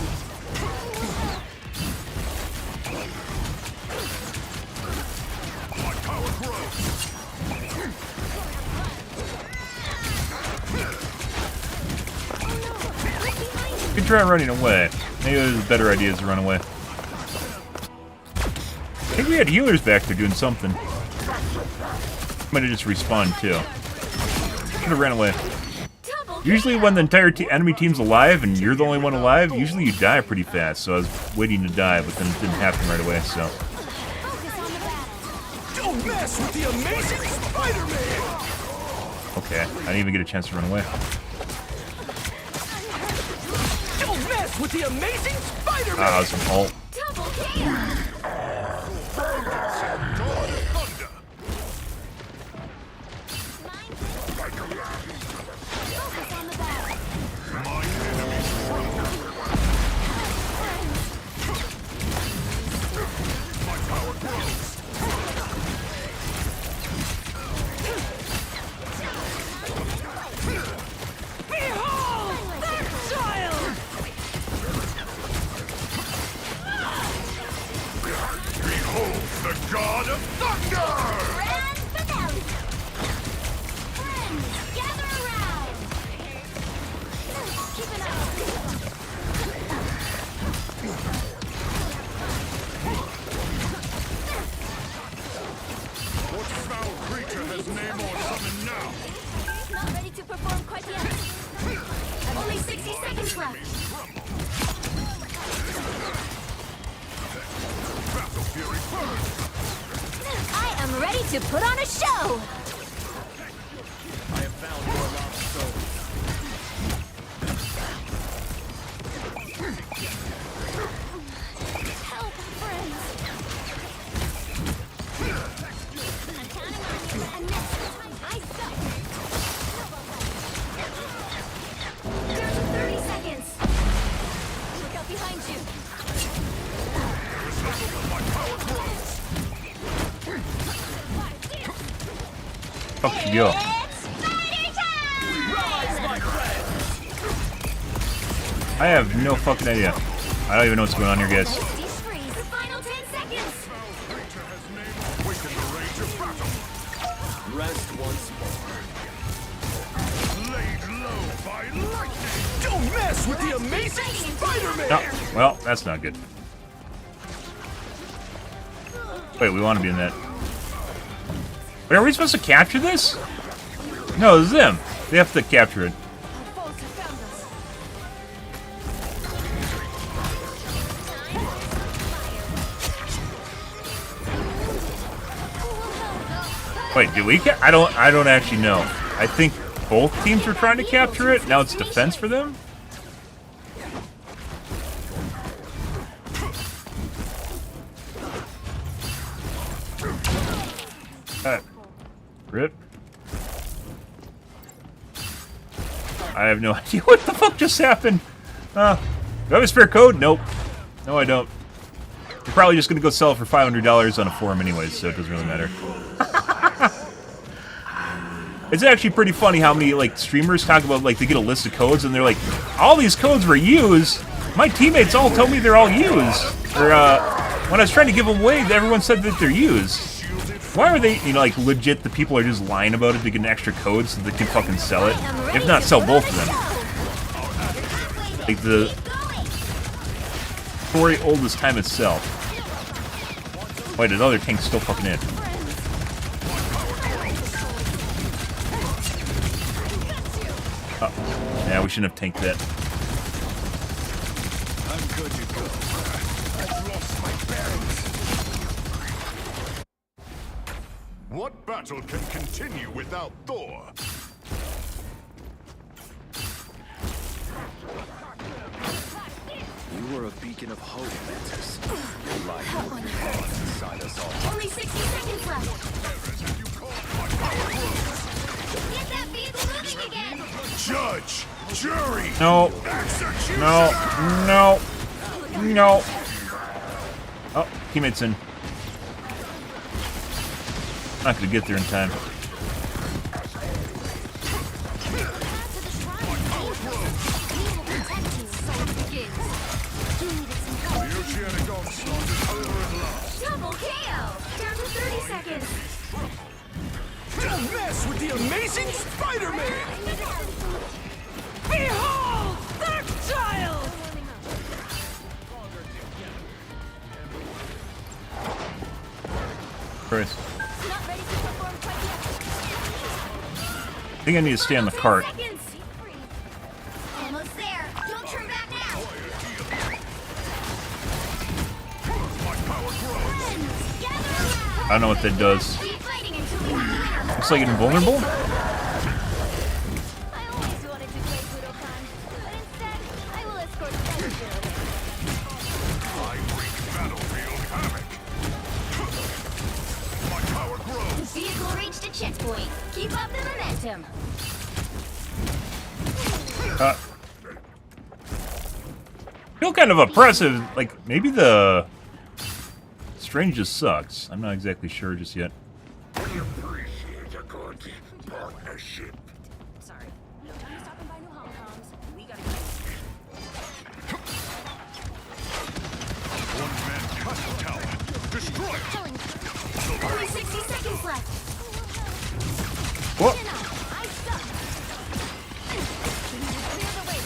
My power grows. You could try running away. Maybe there's better ideas to run away. I think we had healers back there doing something. Might have just respawned too. Should have ran away. Usually when the entire enemy team's alive and you're the only one alive, usually you die pretty fast. So I was waiting to die, but then it didn't happen right away, so. Don't mess with the amazing Spider-Man! Okay, I didn't even get a chance to run away. Don't mess with the amazing Spider-Man! Ah, some ult. Double kill! The God of Thunder! Grand finale! Friends, gather around! Keep it up! What foul creature has Namor summoned now? Not ready to perform quite yet. Only 60 seconds left! Battle Fury first! I am ready to put on a show. I have found your lost soul. Help, friends. I'm counting on you. And next time I suck. There's 30 seconds! Look out behind you. My power grows. Fuck you go. It's Spider time! Rise, my friend! I have no fucking idea. I don't even know what's going on here, guys. Freeze! The final 10 seconds! Creature has Namor awakened the rage of battle. Rest once more. Laid low by lightning. Don't mess with the amazing Spider-Man! No. Well, that's not good. Wait, we want to be in that. Wait, are we supposed to capture this? No, this is them. They have to capture it. Wait, did we? I don't actually know. I think both teams were trying to capture it. Now it's defense for them. Rip. I have no idea what the fuck just happened. Do I have a spare code? Nope. No, I don't. You're probably just gonna go sell it for $500 on a forum anyways, so it doesn't really matter. It's actually pretty funny how many like streamers talk about like they get a list of codes and they're like, all these codes were used. My teammates all told me they're all used. Or when I was trying to give them away, everyone said that they're used. Why are they, you know, like legit? The people are just lying about it to get an extra code so they can fucking sell it. If not, sell both of them. Like the story old as time itself. Wait, another tank's still fucking in. Oh, yeah, we shouldn't have tanked that. I'm good to go. I've lost my bearings. What battle can continue without Thor? beacon of hope, Mantis. Your light will be on inside us all. Only 60 seconds left. Get that vehicle moving again. Judge! Jury! No. No. No. No. Oh, teammates in. Not gonna get there in time. Double KO. Down to 30 seconds. Don't mess with the amazing Spider-Man! Behold, the child! Chris. Not ready to perform quite yet. I think I need to stay on the cart. Seconds. Almost there. Don't turn back now. I don't know what that does. Keep fighting until we have the winner. Looks like an invulnerable? I always wanted to play Budokan, but instead, I will escort Benji. I wreak battlefield havoc. My power grows. Vehicle reached a checkpoint. Keep up the momentum. Feel kind of oppressive. Like, maybe the Strange just sucks. I'm not exactly sure just yet. We appreciate a good partnership. Sorry. No time stopping by New Hong Kongs. We gotta One man castle tower. Destroy it. Only 60 seconds left. What? I suck. Clear the way,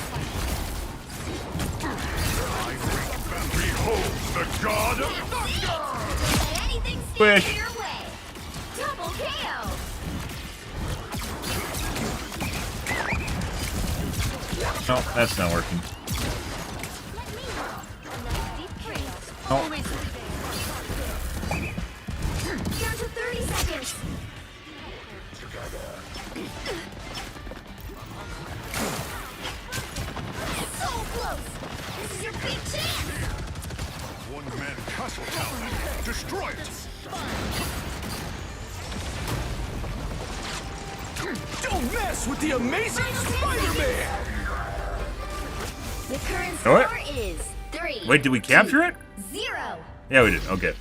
Behold the god of thunder! Let anything stand Squish. in your way. Double KO. No, that's not working. Let me know. A nice deep breath. Oh. Always Down to 30 seconds. So close. This is your big chance. One man castle tower. Destroy it. Don't mess with the amazing Spider-Man! The current What? score is 3. Wait, did we capture it? 0. Yeah, we did. Okay.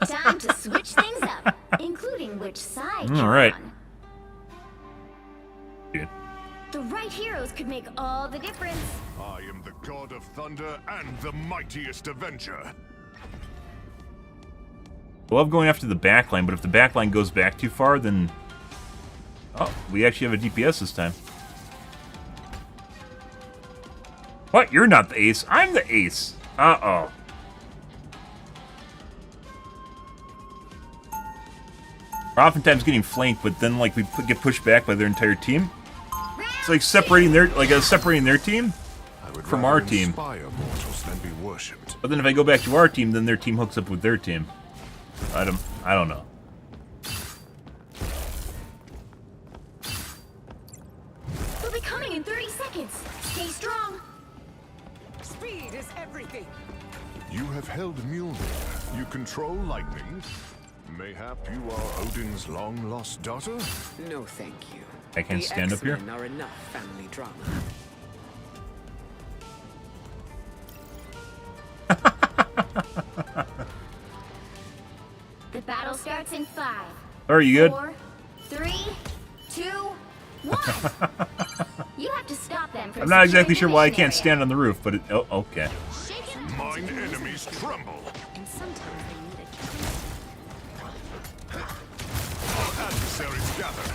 Time to switch things up, including which side All you're right. on. Good. The right heroes could make all the difference. I am the god of thunder and the mightiest avenger. I love going after the backline, but if the backline goes back too far, then... Oh, we actually have a DPS this time. What? You're not the ace. I'm the ace. Uh-oh. We're oftentimes getting flanked, but then, like, we get pushed back by their entire team. It's like separating their, team I would from rather our team. inspire mortals than be worshipped. But then if I go back to our team, then their team hooks up with their team. I don't know. They'll be coming in 30 seconds. Stay strong. Speed is everything. You have held Mjolnir. You control lightning. Mayhap you are Odin's long-lost daughter? No, thank you. I can't stand up here? The X-Men are enough family drama. The battle starts in 5. Are you good? 4, 3, 2, 1. You have to stop them from I'm not exactly securing sure the why I mission can't area. stand on the roof, but it... Oh, okay. Mine enemies tremble. And sometimes they need it. Our adversaries gather.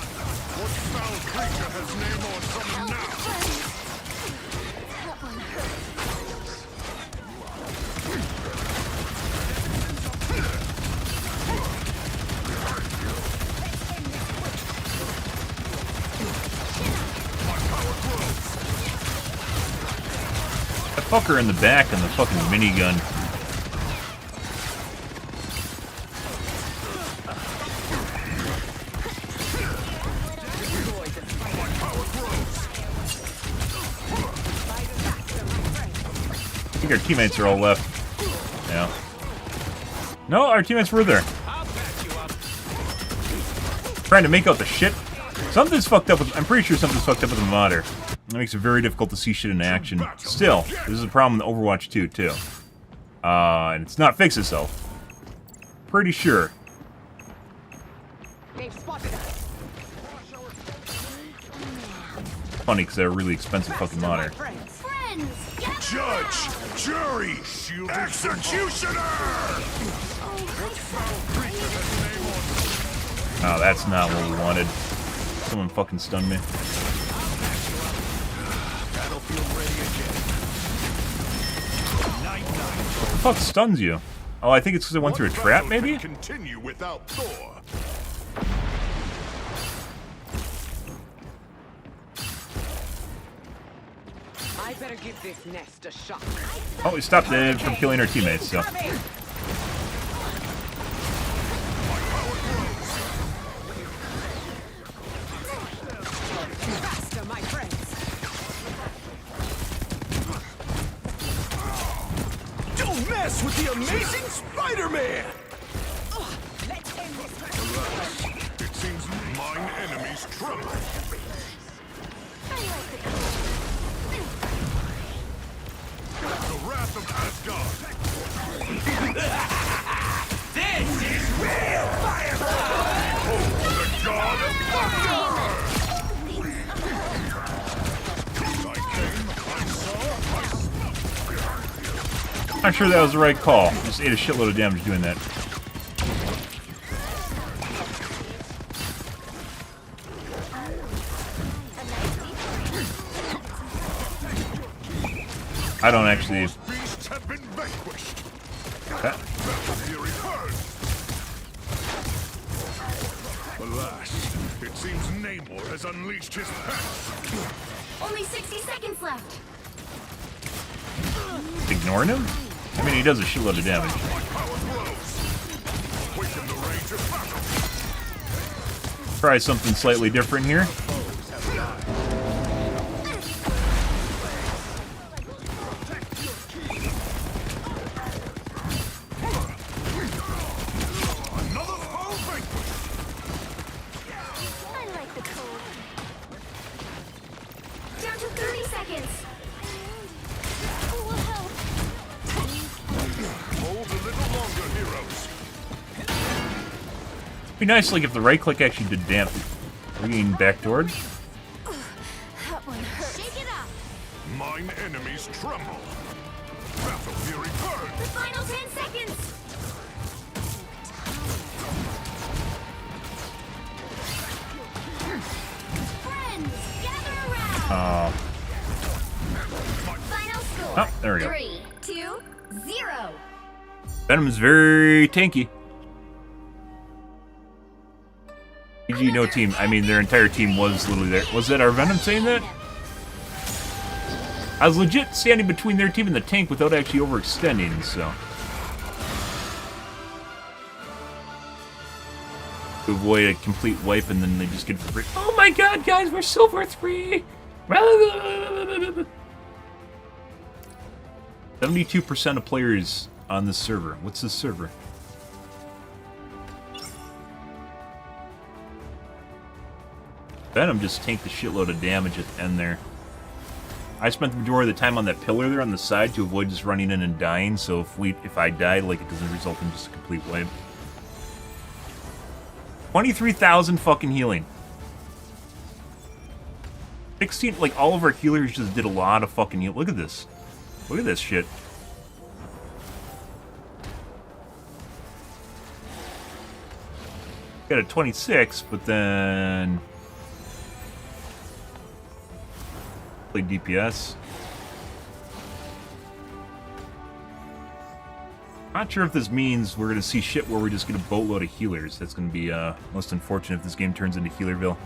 What foul creature has Namor summoned now? That one hurt. That fucker in the back and the fucking minigun. think our teammates are all left. Yeah. No, our teammates were there. Trying to make out the shit. Something's fucked up with... I'm pretty sure something's fucked up with the modder. That makes it very difficult to see shit in action. Still, this is a problem in Overwatch 2, too. And it's not fixed itself. Pretty sure. Funny, because they're a really expensive fucking modder. Judge! Jury! Executioner! Oh, that's not what we wanted. Someone fucking stunned me. What the fuck stuns you? Oh, I think it's because I went through a trap, maybe? Continue without Thor. I better give this nest a shot. Oh, we stopped it from killing our teammates, so. Faster, my friends. Don't mess with the amazing Spider-Man! Let's end this. It seems mine enemies tremble. The wrath of Asgard. This is real firepower! Oh, the god of fire! I came, I saw, Not sure that was the right call. Just ate a shitload of damage doing that. I don't actually... Those beasts have been vanquished. Okay. Fury first. Alas, it seems Namor has unleashed his past. Only 60 seconds left. Ignoring him? I mean, he does a shitload of damage. My power grows. Awaken the rage of battle. Try something slightly different here. Another foe vanquished. I like the cold. Down to 30 seconds. Who will help? Hold a little longer, heroes. It'd be nice, like, if the right click actually did damage. Are we getting backdoored? That one hurts. Shake it up. Mine enemies tremble. Battle fury burn. The final 10 seconds. Friends, gather around. Final score. Oh, there we go. 3, 2, 0. Venom's very tanky. GG, no team. I mean, their entire team was literally there. Was that our Venom saying that? I was legit standing between their team and the tank without actually overextending, so. To avoid a complete wipe and then they just get free. Oh my god, guys, we're Silver 3! 72% of players on this server. What's this server? Venom just tanked a shitload of damage at the end there. I spent the majority of the time on that pillar there on the side to avoid just running in and dying, so if I died, like, it doesn't result in just a complete wipe. 23,000 fucking healing. 16, like, all of our healers just did a lot of fucking heal. Look at this. Look at this shit. Got a 26, but then... play DPS. Not sure if this means we're going to see shit where we just get a boatload of healers. That's going to be most unfortunate if this game turns into Healerville.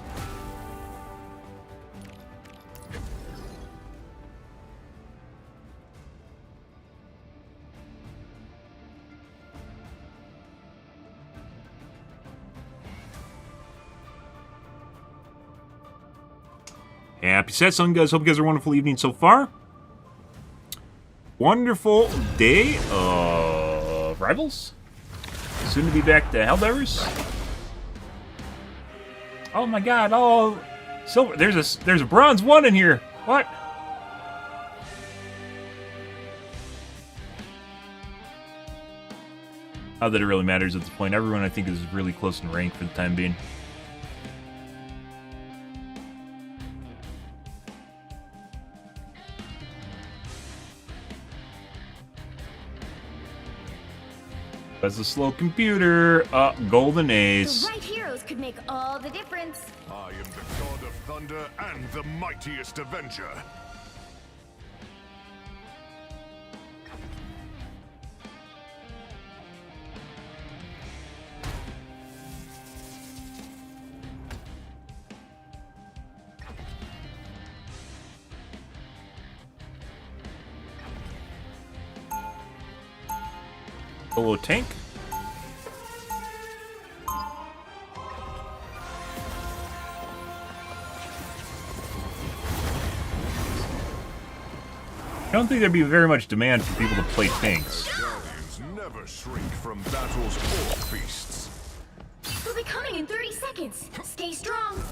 Happy Satsang, guys. Hope you guys are a wonderful evening so far. Wonderful day of Rivals. Soon to be back to Helldivers. Oh my god, oh silver, there's a bronze 1 in here. What? Not that it really matters at this point. Everyone I think is really close in rank for the time being. That's a slow computer. Golden Ace. The right heroes could make all the difference. I am the god of thunder and the mightiest avenger. Solo tank. I don't think there'd be very much demand for people to play tanks. Guardians never shrink from battles or feasts. They'll be coming in 30 seconds. Stay strong.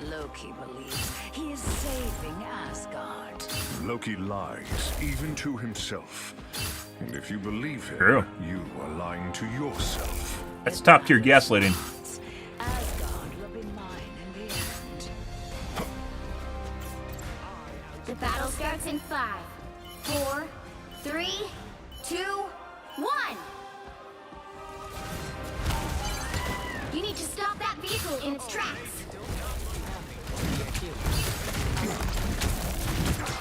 Loki believes he is saving Asgard. Loki lies, even to himself. And if you believe him, True. you are lying to yourself. That's top tier gaslighting. Asgard will be mine in the end. The battle starts in 5, 4, 3, 2, 1. You need to stop that vehicle in its tracks.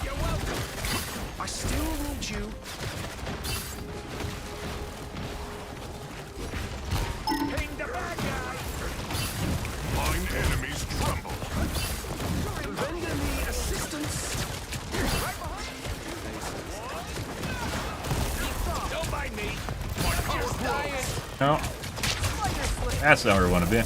You're welcome. I still need you. Ping the bad guy. Mine enemies tremble. Render me assistance. Don't mind me. My power Just dying. No. That's not where I want to be.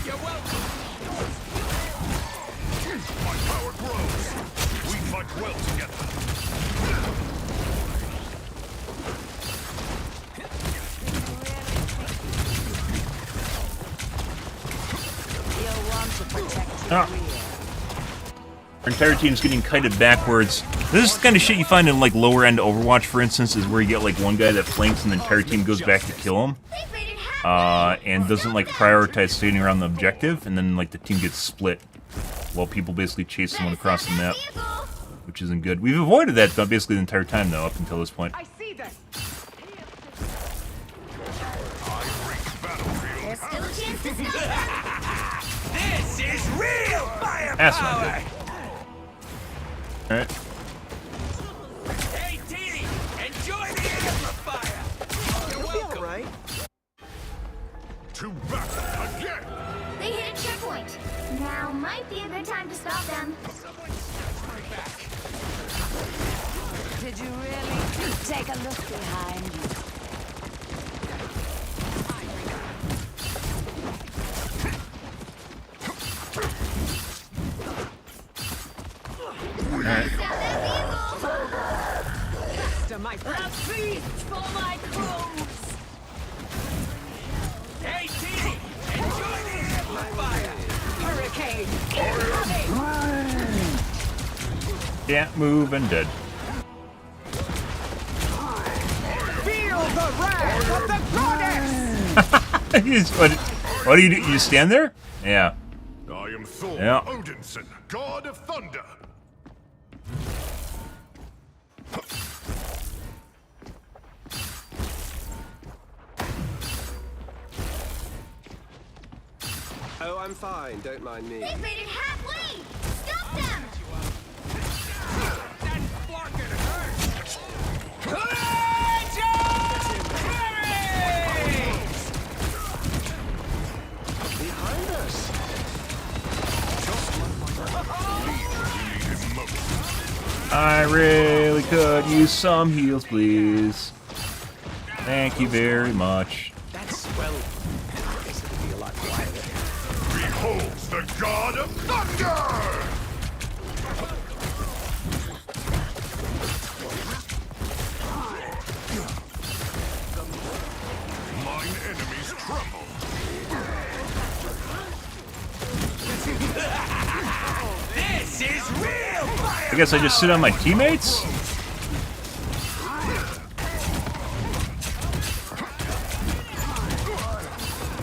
You're welcome. My power grows. We fight well together. You'll want to protect Ah. Our entire team's getting kited backwards. This is the kind of shit you find in like lower end Overwatch, for instance, is where you get like one guy that flanks and the entire team goes back to kill him. And doesn't like prioritize staying around the objective, and then like the team gets split while people basically chase someone across the map, which isn't good. We've avoided that basically the entire time though, up until this point. I see them. There's still a chance to stop them. This is real firepower. That's not good. Alright. Hey, Teeny, enjoy the amplifier. You're welcome. Right? To battle again! They hit a checkpoint. Now might be a good time to stop them. Did you really? Take a look behind you. Alright. A feast for my crows! Hey, Teeny, enjoy the amplifier. Hurricane! Can't move and dead. Feel the wrath of the goddess. What do you do? You just stand there? Yeah. I am Thor Yeah. Odinson, god of thunder. Oh, I'm fine. Don't mind me. They've made it halfway. Stop them. That blocking hurts. Behind us. I really could use some heals, please. Thank you very much. That's, well, I guess it'll be a lot quieter. Beholds the god of thunder! Mine enemies tremble. This is real fire! I guess I just sit on my teammates?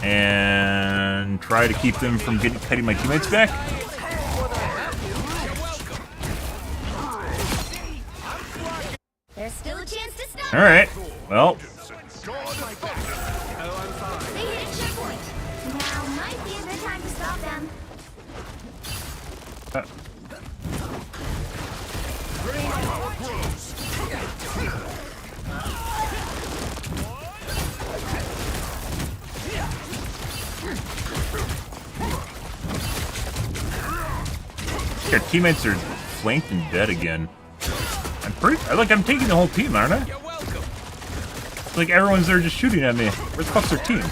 And try to keep them from cutting my teammates back? There's still a chance to stop. Alright, well, They hit a checkpoint. Now might be a good time to stop them. Your teammates are flanked and dead again. I'm taking the whole team, aren't I? You're welcome. It's like everyone's there just shooting at me. Where the fuck's their team?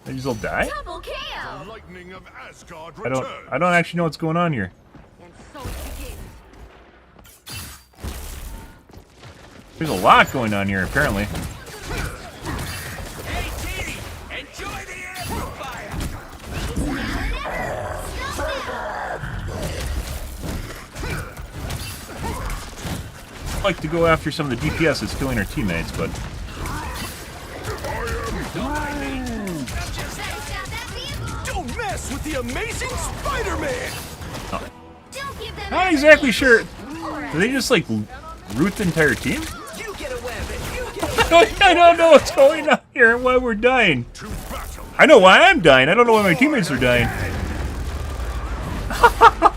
They just all die? Double KO. Lightning of Asgard I returns. don't actually know what's going on here. And so it begins. There's a lot going on here, apparently. Hey, T! Enjoy the amplifier! I'd like to go after some of the DPS that's killing our teammates, but Don't mess with the amazing Spider-Man! Don't give them not exactly sure. Do they just like root the entire team? You get a web and you get I don't know what's going on here and why we're dying. I know why I'm dying. I don't know why my teammates are dying.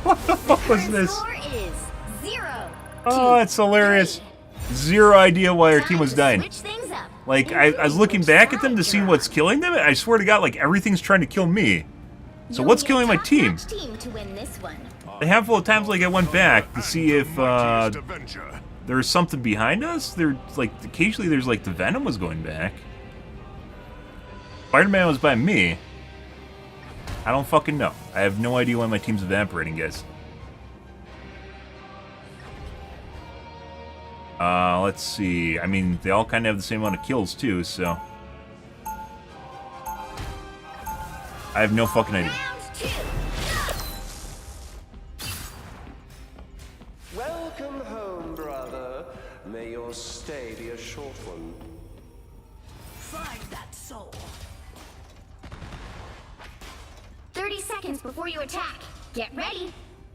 What the fuck was this? Score is 0. Oh, that's hilarious. Zero idea why our team was dying. Switch things up. Like, I was looking back at them to see what's killing them, and I swear to God, like, everything's trying to kill me. So what's killing my team? Team to win this one. A handful of times, like, I went back to see if, Avenger. there's something behind us. There, like, occasionally there's, like, the Venom was going back. Spider-Man was by me. I don't fucking know. I have no idea why my team's evaporating, guys. Let's see. I mean, they all kind of have the same amount of kills, too, so... I have no fucking idea. Round 2. Welcome home, brother. May your stay be a short one. Find that soul. 30 seconds before you attack. Get ready.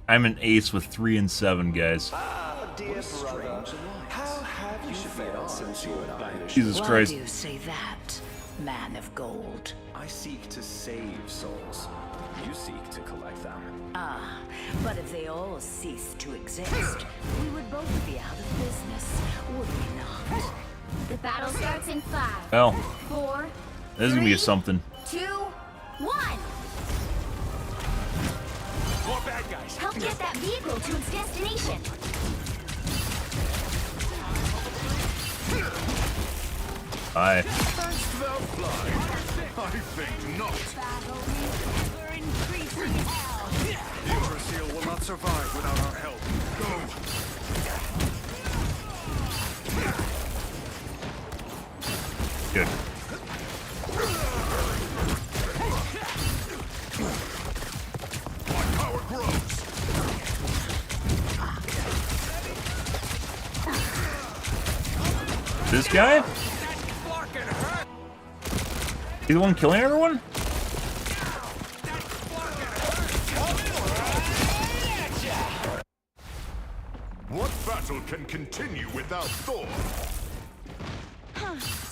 I'm an ace with 3 and 7, guys. Ah, dear brother. How have you fared since you were banished? Jesus Christ. you say that, man of gold? I seek to save souls. You seek to collect them. Ah, but if they all ceased to exist, we would both be out of business, would we not? The battle starts in 5, Well, 4, this is gonna be a something. 2, 1. more bad guys. Help get that vehicle to its destination. Bye. Canst thou fly? I think not. We're increasing hell. Yggdrasil will not survive without our help. Good. My power grows. This guy? He the one killing everyone? What battle can continue without Thor?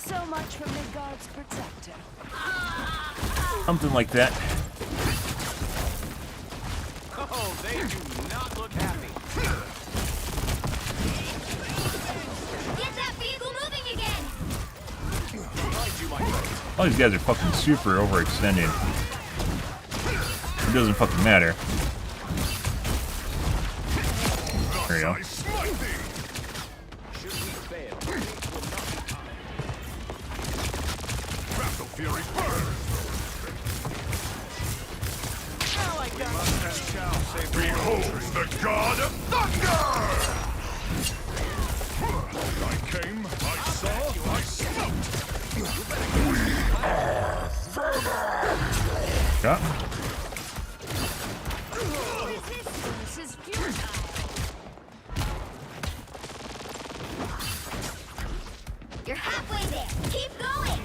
So much for Midgard's protector. Something like that. Oh, they do not look happy. Get that vehicle moving again. All these guys are fucking super overextending. It doesn't fucking matter. There you go. I smite thee. Should we fail, fury burn! Behold the god of thunder! I came, I saw, I smoked! Yeah. This is futile. You're halfway there. Keep going.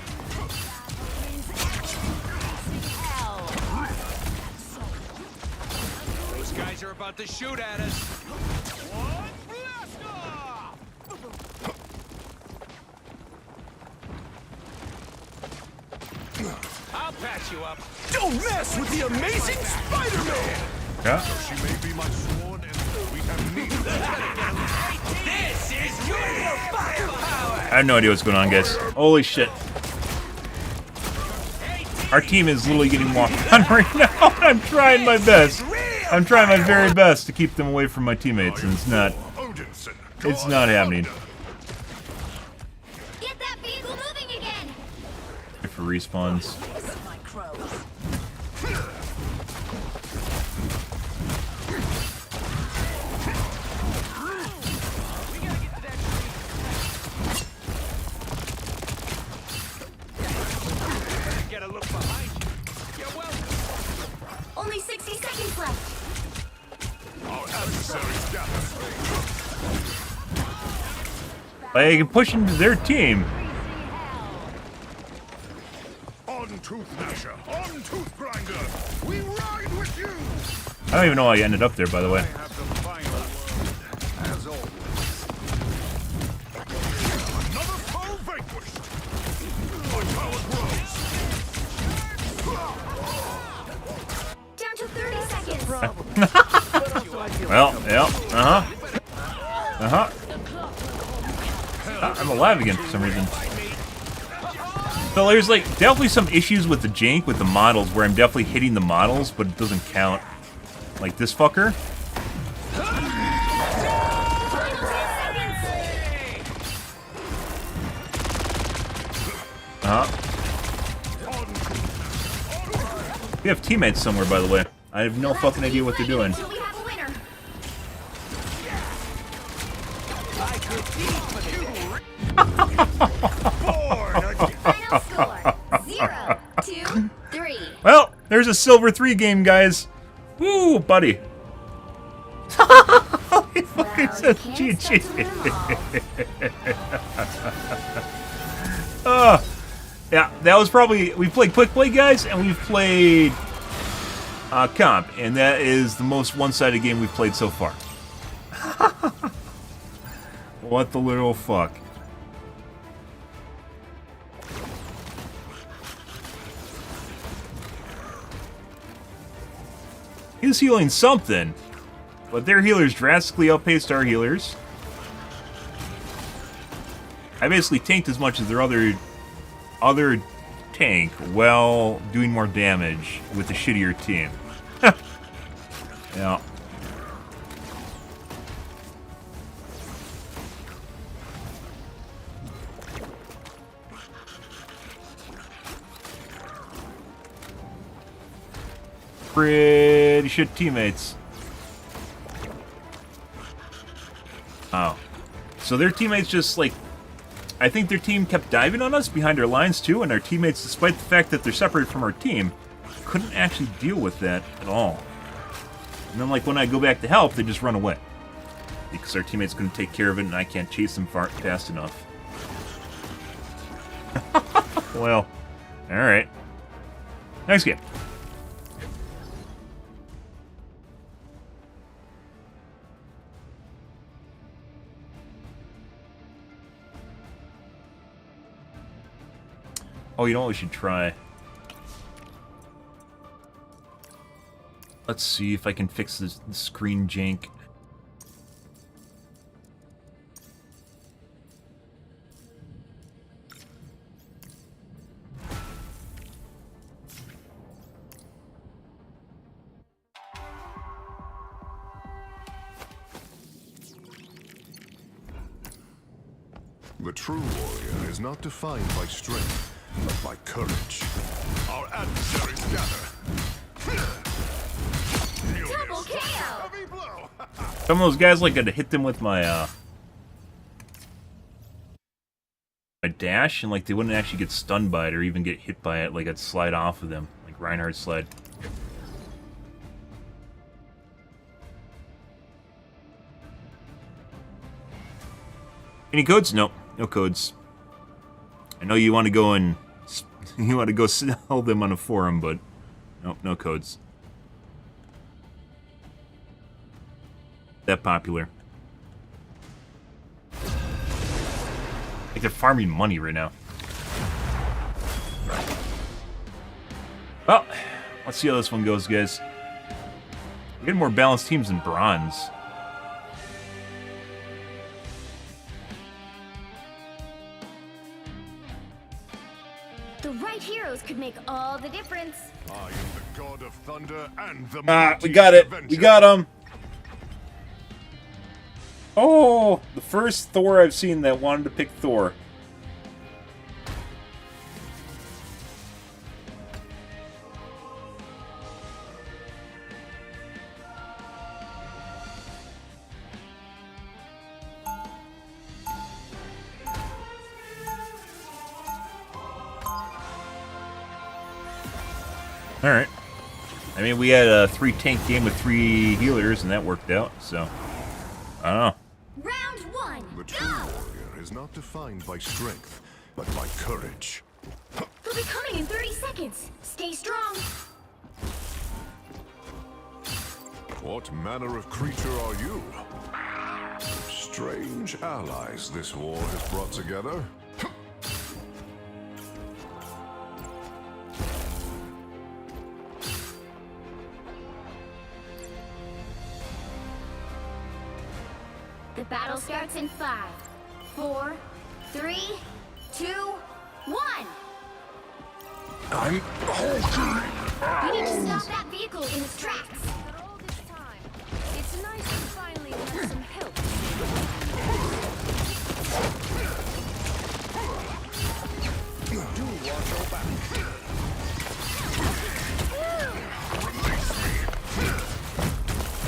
Those guys are about to shoot at us. One blast off! I'll patch you up. Don't mess with the amazing Spider-Man! Yeah. She may be my sworn enemy. We have need of her. This is your firepower! I have no idea what's going on, guys. Holy shit. Our team is literally getting walked on right now. I'm trying my best. I'm trying my very best to keep them away from my teammates, and it's not happening. Get that vehicle moving again. For respawns. Get a look behind you. You're welcome. Only 60 seconds left. Our adversaries gather. They can push into their team. On Tooth Gnasher, on Tooth Grinder, we ride with you! I don't even know how I ended up there, by the way. I have the final word, as always. Another foe vanquished! My power grows! Down to 30 seconds. Well, yeah, I'm alive again for some reason. So there's like definitely some issues with the jank with the models where I'm definitely hitting the models, but it doesn't count. Like this fucker. We have teammates somewhere, by the way. I have no fucking idea what they're doing. Until we have a winner. Final score 0, 2, 3. Well, there's a silver 3 game, guys. Woo, buddy. He fucking said GG. Yeah, that was probably... We played Quick Play, guys, and we've played Comp, and that is the most one-sided game we've played so far. What the literal fuck? He's healing something, but their healers drastically outpaced our healers. I basically tanked as much as their other tank while doing more damage with a shittier team. Yeah. Pretty shit teammates. Oh. So their teammates just, like... I think their team kept diving on us behind our lines, too, and our teammates, despite the fact that they're separated from our team, couldn't actually deal with that at all. And then, like, when I go back to help, they just run away. Because our teammates couldn't take care of it, and I can't chase them fast enough. Well, alright. Next game. Oh, you know what we should try? Let's see if I can fix this screen jank. The true warrior is not defined by strength, but by courage. Our adversaries gather. Double KO! Heavy blow! Some of those guys like to hit them with my my dash, and like they wouldn't actually get stunned by it or even get hit by it. Like I'd slide off of them, like Reinhardt's slide. Any codes? Nope, no codes. I know you want to go and you want to go sell them on a forum, but nope, no codes. That popular. Like they're farming money right now. Well, let's see how this one goes, guys. We're getting more balanced teams than bronze. The right heroes could make all the difference. I am the god of thunder and the We got it. Avenger. We got him. Oh, the first Thor I've seen that wanted to pick Thor. Alright. I mean, we had a 3-tank game with 3 healers, and that worked out, so... I don't know. Round one. The true warrior is not defined by strength, but by courage. They'll be coming in 30 seconds. Stay strong. What manner of creature are you? Strange allies this war has brought together. The battle starts in 5, 4, 3, 2, 1. I'm We need to stop that vehicle in its tracks. After all this time, it's nice to finally have some help. Do watch your back. Release me.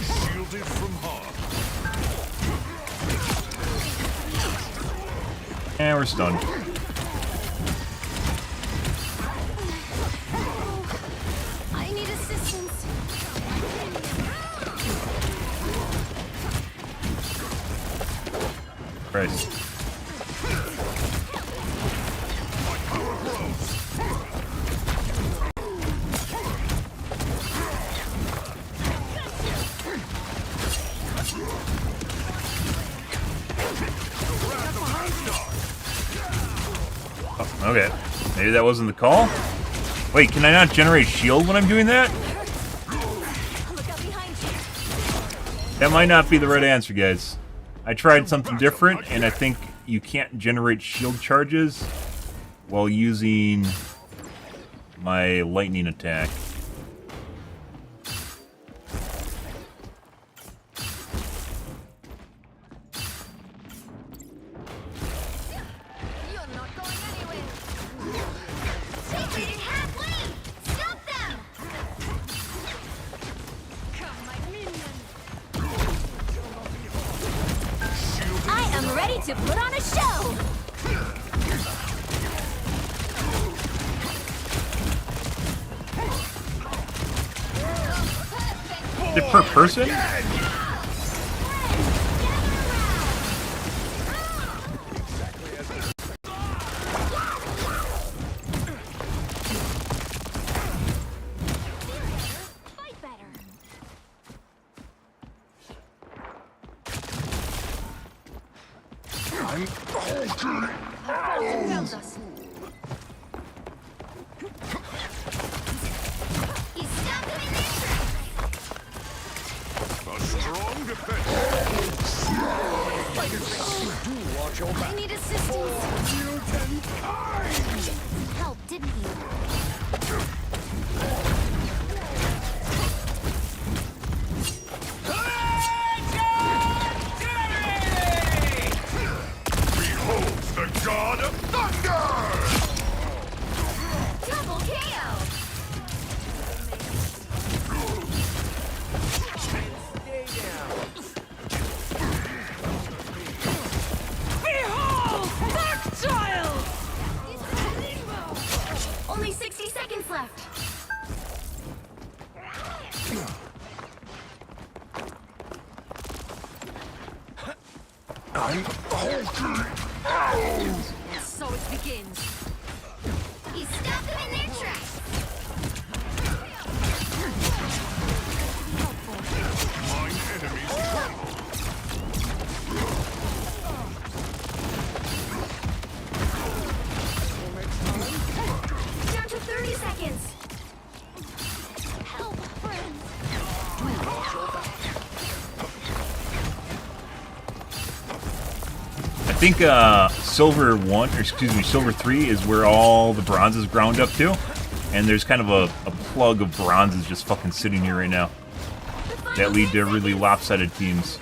Shielded from harm. And we're stunned. I need assistance. Christ. Oh, okay. Maybe that wasn't the call? Wait, can I not generate shield when I'm doing that? Look out behind you. That might not be the right answer, guys. I tried something different, and I think you can't generate shield charges while using my lightning attack. You're not going anywhere. They didn't have lead. Stop them. Come, my minion. I am ready to put on a show. Is it per person? Fight better. Found us. You stopped them in their tracks. A strong defense. Do watch your back. I need assistance. Help, didn't you? Behold the god of thunder! Only 60 seconds left. So it begins. He stopped them in their tracks. Mine enemies crumble. Down to 30 seconds. Help, friends. I think Silver 1, or excuse me, Silver 3 is where all the bronzes ground up to. And there's kind of a plug of bronzes just fucking sitting here right now that lead to really lopsided teams.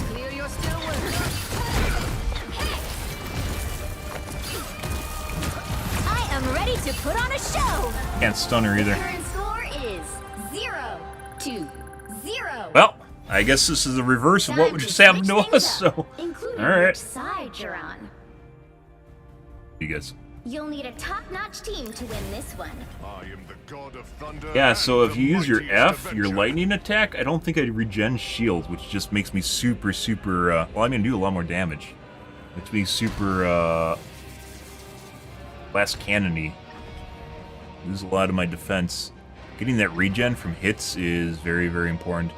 Clear your still winner. I am ready to put on a show. Can't stun her either. Current score is 0-0. Well, I guess this is the reverse of what just happened to us, so... Including Alright. which side you're on. You guys. You'll need a top-notch team to win this one. I am the god of thunder. Yeah, so and if the you use your mightiest F, your avenger. lightning attack, I don't think I'd regen shield, which just makes me super, well, I'm gonna do a lot more damage. Makes me super, less cannon-y. Lose a lot of my defense. Getting that regen from hits is very, very important.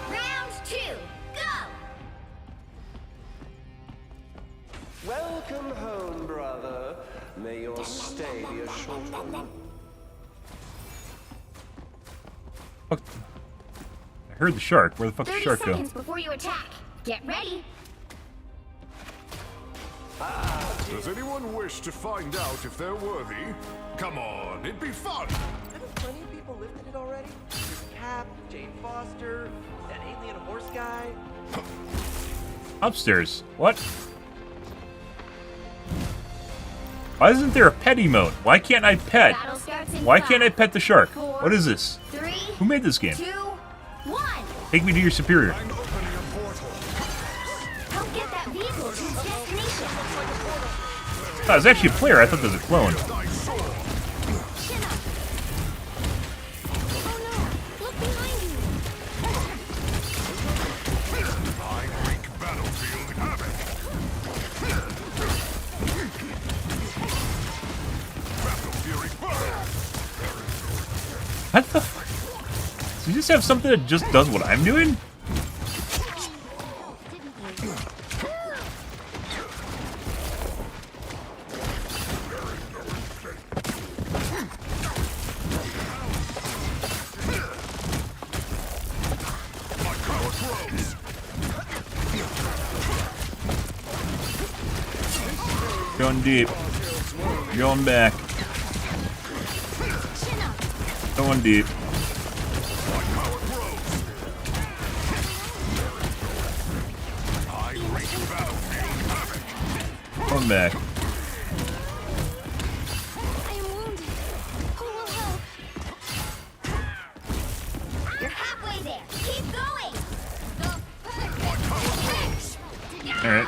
Round 2, go! Welcome home, brother. May your stay be a short one. Fuck. I heard the shark. Where the fuck did the 30 shark go? seconds before you attack. Get ready. Does anyone wish to find out if they're worthy? Come on, it'd be fun. Haven't plenty of people lifted it already? There's Cap, Jane Foster, that alien horse guy. Upstairs. What? Why isn't there a pet emote? Why can't I pet? Battle starts in Why 5, can't I pet the shark? 4, What is this? 3, Who made this game? 2, 1. Take me to your superior. I'm opening a portal. Help get that vehicle to its destination. Oh, I was actually a player. I thought there was a clone. Thy sword. Chin up. Oh no, look behind you. I wreak battlefield havoc. Battle fury burn. What the fuck? Do you just have something that just does what I'm doing? My power grows. Going deep. Going back. Going deep. My power grows. I wreak battlefield havoc. Going back. I am wounded. Who will help? You're halfway there. Keep going. My power grows. Alright.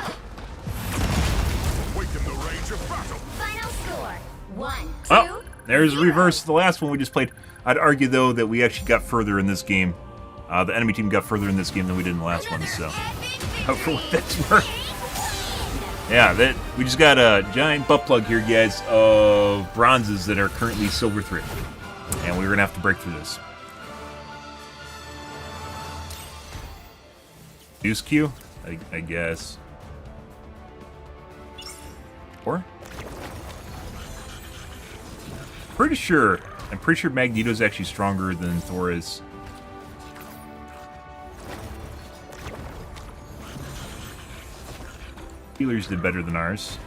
Awaken the rage of battle. Final score. 1, 2, Oh, there's a reverse of the last one we just played. I'd argue, though, that we actually got further in this game. The enemy team got further in this game than we did in the last one, so... For what that's worth. Yeah, we just got a giant butt plug here, guys, of bronzes that are currently Silver 3. And we're going to have to break through this. Deuce Q? I guess. Or? I'm pretty sure Magneto's actually stronger than Thor is. Healers did better than ours.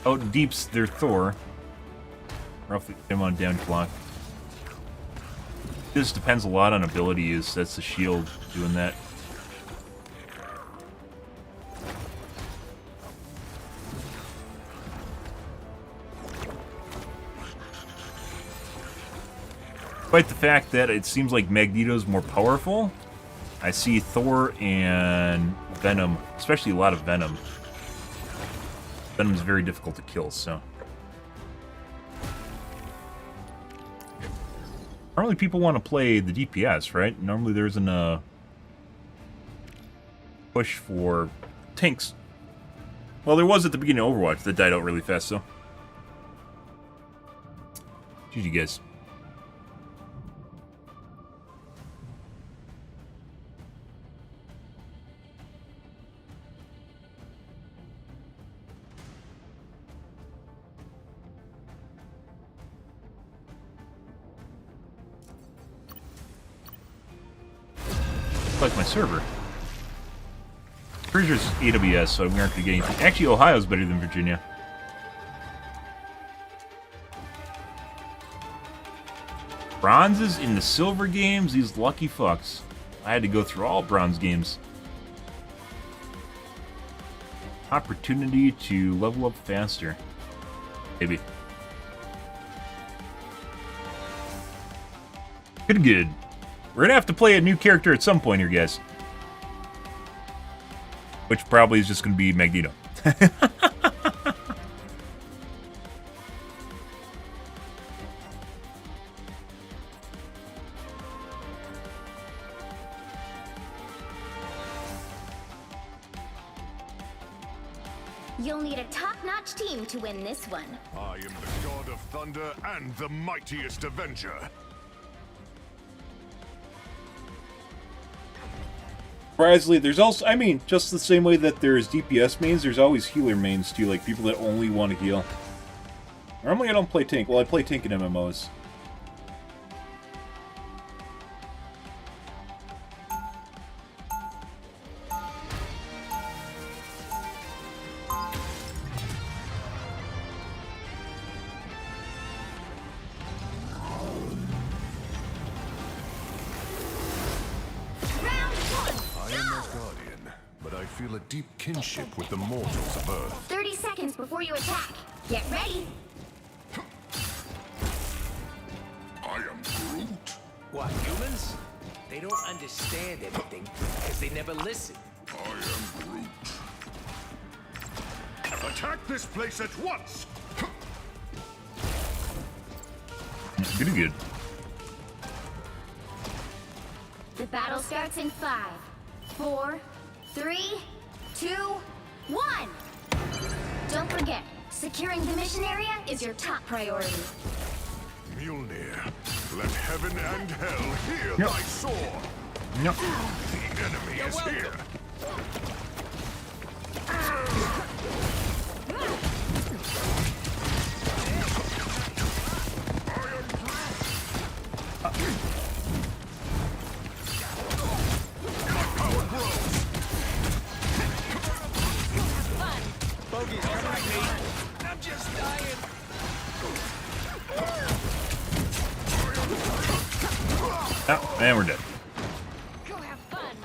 Oh, Deep's their Thor. Roughly him on down clock. This depends a lot on ability use. That's the shield doing that. Despite the fact that it seems like Magneto's more powerful, I see Thor and Venom, especially a lot of Venom. Venom's very difficult to kill, so. Normally people want to play the DPS, right? Normally there isn't a push for tanks. Well, there was at the beginning of Overwatch that died out really fast, so. GG, guys. Like my server. Pretty sure it's AWS, so we aren't going to get anything. Actually, Ohio's better than Virginia. Bronzes in the silver games? These lucky fucks. I had to go through all bronze games. Opportunity to level up faster. Maybe. Good. We're gonna have to play a new character at some point here, guys. Which probably is just gonna be Magneto. You'll need a top-notch team to win this one. I am the god of thunder and the mightiest avenger. Surprisingly, there's also, I mean, just the same way that there's DPS mains, there's always healer mains too, like people that only want to heal. Normally I don't play tank. Well, I play tank in MMOs. Feel a deep kinship with the mortals of Earth. 30 seconds before you attack. Get ready. I am Groot. What, humans? They don't understand everything because they never listen. I am Groot. Attack this place at once! Pretty good. The battle starts in 5, 4, 3, 2, 1! Don't forget, securing the mission area is your top priority. Mjolnir, let heaven and hell hear thy soar! Yep. The enemy is here! I'm just dying. Oh, and we're dead. Go have fun.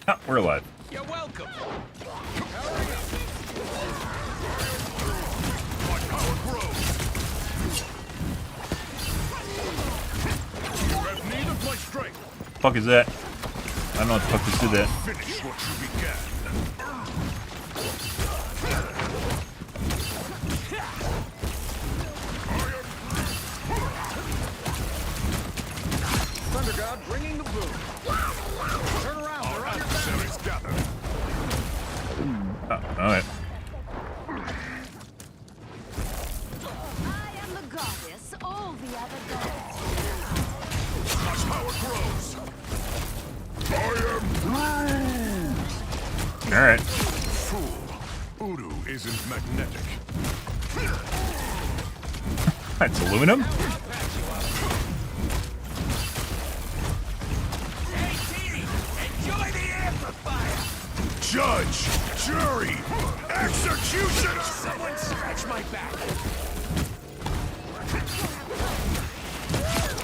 Oh, we're alive. You're welcome. My power grows! You have need of my strength! Fuck is that? I don't know what the fuck this did that. Finish what you began. Thunder God bringing the boom. Turn around. Our adversaries gather. Oh, alright. I am the goddess, all the other gods. My power grows. I am Groot. Alright. Fool. Udu isn't magnetic. That's aluminum? Enjoy the amplifier. Judge, jury, executioner! Someone scratch my back.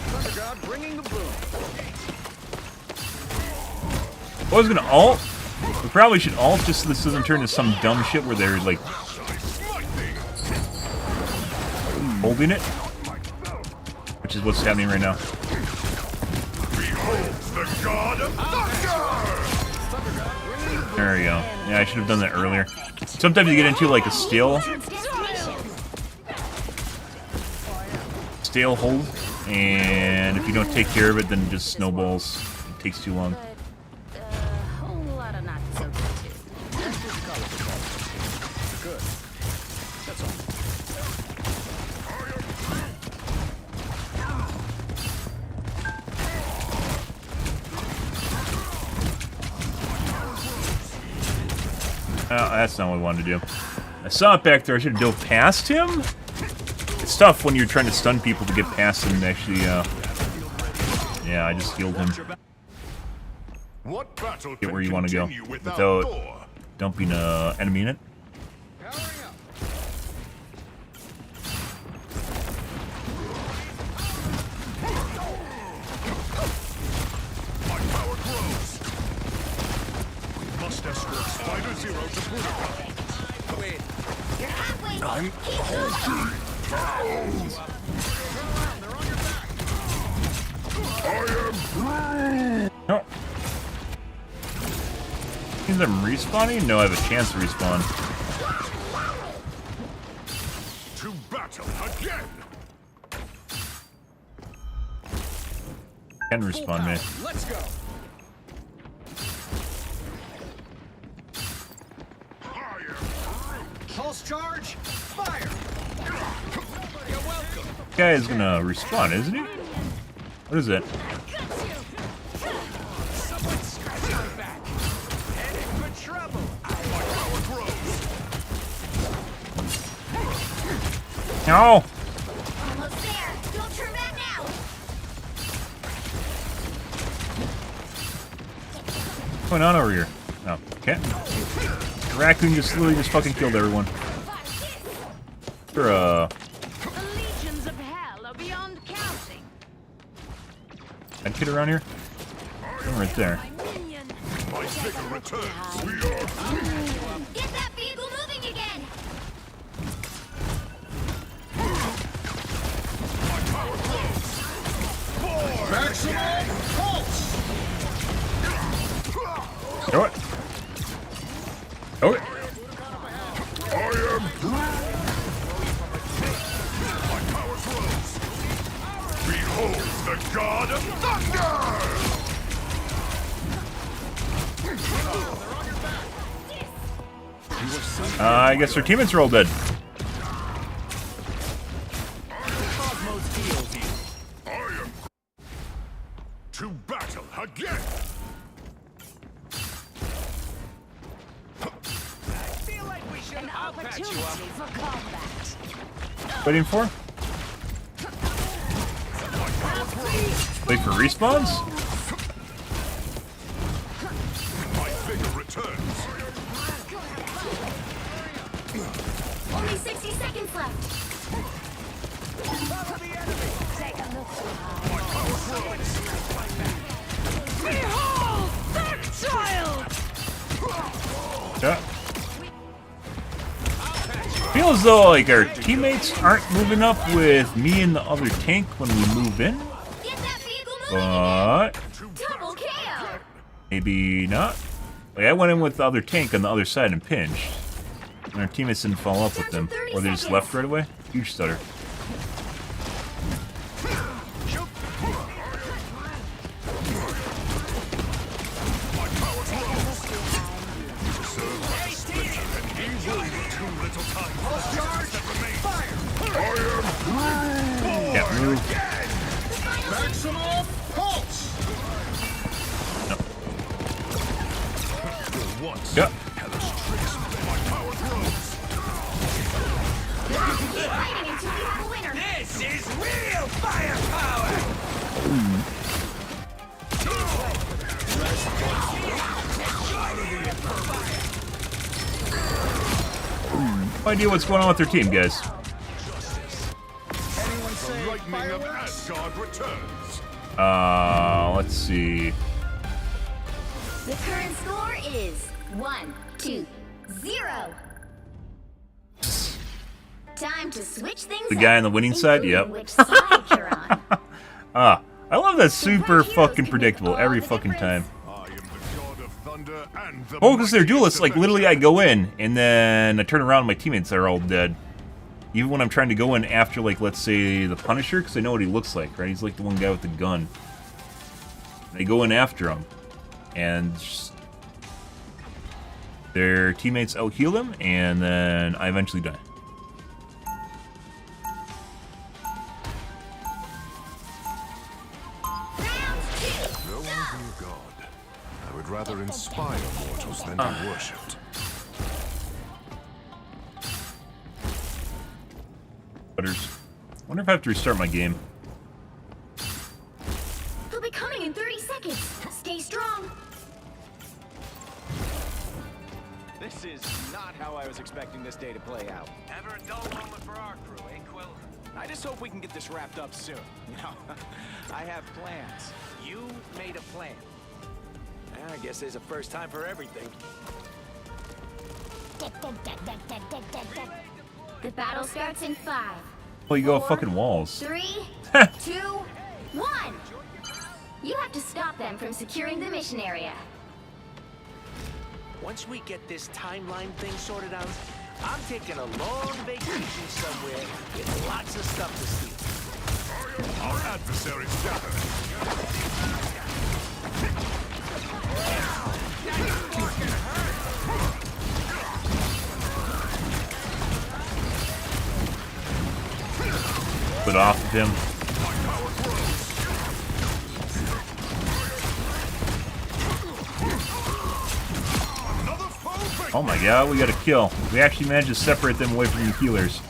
Thunder God Bringing the boom. I was gonna ult. We probably should ult just so this doesn't turn into some dumb shit where they're like holding it, which is what's happening right now. There we go. Yeah, I should have done that earlier. Sometimes you get into like a stale hold, and if you don't take care of it, then it just snowballs. It takes too long. Oh, that's not what I wanted to do. I saw it back there. I should have dove past him. It's tough when you're trying to stun people to get past him and actually, yeah, I just healed him. Get where you want to go without dumping an enemy in it. I'm holding pounds. I am. No. Means I'm respawning? No, I have a chance to respawn. To battle again. Can respawn me. Let's go. Pulse charge. Fire. You're welcome. This guy is gonna respawn, isn't he? What is it? Someone scratch my back. Headed for trouble. My power grows. No! Almost there. Don't turn back now. What's going on over here? Oh, okay. The raccoon just literally just fucking killed everyone. Sure, The legions of hell are beyond counting. that kid around here? I'm right there. My vigor returns. We are. Get that vehicle moving again. My power grows. Maximum pulse. Throw it. Throw it. I am. My power grows. Behold the god of thunder. I guess our teammates are all dead. I am. To battle again. Feel like we should An I'll patch you opportunity up. for combat. Waiting for? Wait for respawns? My vigor returns. Only 60 seconds left. Follow the enemy. Take a look behind. My power grows. Behold that child! Yeah. Feel as though like our teammates aren't moving up with me and the other tank when we move in, Get that vehicle moving but again. Double KO. maybe not. Like I went in with the other tank on the other side and pinched, and our teammates didn't follow up with them, or they just left right away. Huge stutter. My power grows. To serve my splendor and evil. Too little time for the charge that remains. I am. Can't move. Maximum pulse. No. For once. Yeah. Hellish tricks. My power grows. Keep fighting until we have a winner. This is real firepower. No idea what's going on with their team, guys. The lightning of Asgard returns. Let's see. The current score is 1-2-0. Time to switch things The guy up, on the winning side? including Yep. Which side you're on. I love that super fucking predictable every fucking time. I am the god of thunder and the Oh, because they're mightiest duelists, like, literally I avenger. go in, and then I turn around and my teammates are all dead. Even when I'm trying to go in after, like, let's say, the Punisher, because I know what he looks like, right? He's like the one guy with the gun. And I go in after him, and just, their teammates out-heal them, and then I eventually die. No one be a god. I would rather inspire mortals than be worshipped. Butters. Wonder if I have to restart my game. They'll be coming in 30 seconds. Stay strong. This is not how I was expecting this day to play out. Ever a dull moment for our crew, eh, Quill? I just hope we can get this wrapped up soon. You know, I have plans. You made a plan. I guess there's a first time for everything. The battle starts in 5. Oh, you go off 4, fucking walls. 3, 2, 1. You have to stop them from securing the mission area. Once we get this timeline thing sorted out, I'm taking a long vacation somewhere with lots of stuff to see. Our adversaries gather. Put off of him. Oh my god, we got a kill. We actually managed to separate them away from the healers.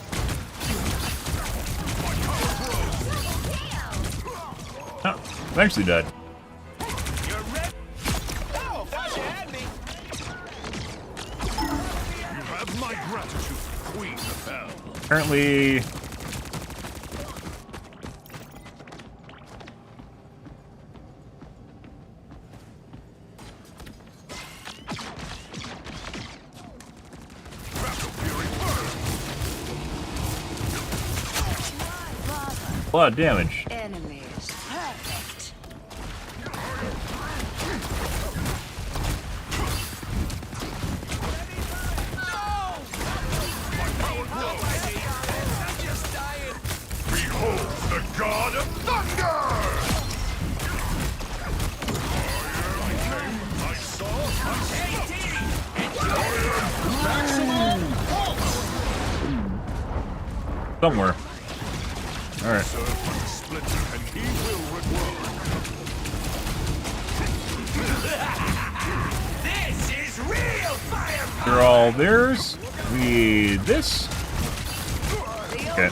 Oh, eventually died. You're ready? Oh, thought you had me. You have my gratitude, Queen of Hell. Currently... a lot of damage. Enemies. Perfect. Behold the god of thunder! I saw, Somewhere. Alright. splinter and he will regrow. This is real fire! They're all theirs. We this. Okay.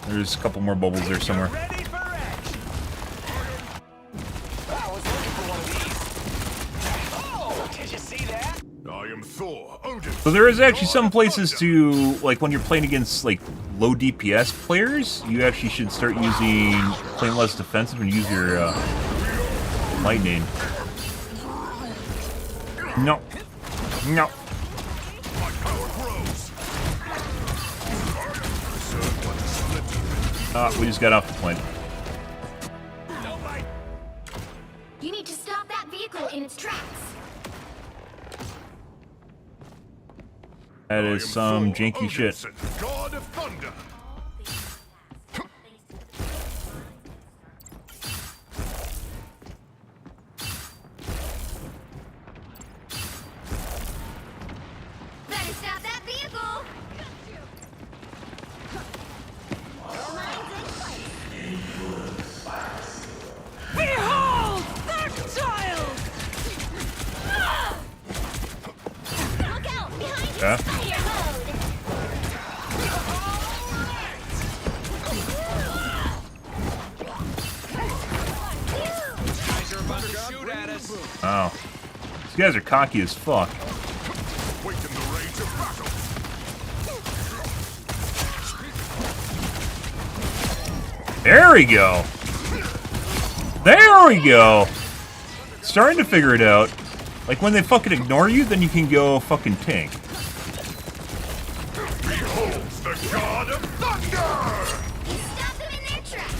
There's a couple more bubbles there somewhere. Ready for action! I was looking for one of these. Oh, did you see that? I am Thor, Odin. So there is actually some places to, like, when you're playing against, like, low DPS players, you actually should start using, playing less defensive and use your, lightning. No. No. My power grows. We just got off the plane. You need to stop that vehicle in its tracks. That is some janky shit. Odinson, god of thunder. Better stop that vehicle. Behold, that child! Look out behind you. Yeah. Fire mode. Guys are about to shoot at us. Wow. These guys are cocky as fuck. Waken the rage of battle. There we go. There we go! Starting to figure it out. Like, when they fucking ignore you, then you can go fucking tank. Beholds the god of thunder! Stop them in their tracks.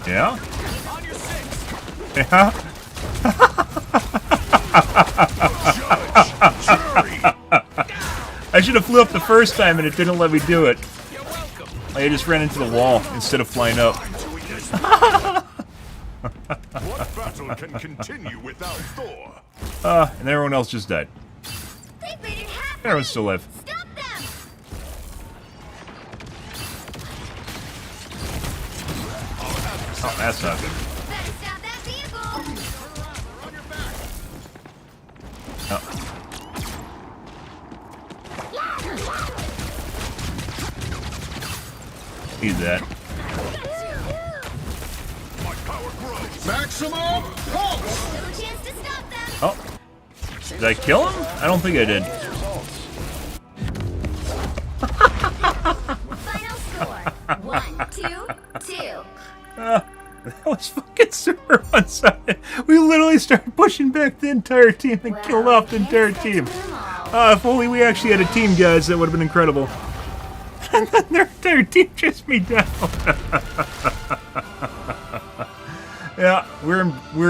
Yeah? On your six. Yeah? I should have flew up the first time and it didn't let me do it. You're welcome. I just ran into the wall instead of flying up. What battle can continue without Thor? And everyone else just died. They've made it happen. Everyone's still alive. Stop them. Oh, that's not good. Better stop that vehicle. Oh. Need that. My power grows. Maximum pulse! No chance to stop them. Oh. Did I kill him? I don't think I did. Final score: 1-2-2. That was fucking super one-sided. We literally started pushing back the entire team and killed off the entire team. If only we actually had a team, guys, that would have been incredible. And then their entire team chased me down. Yeah, we're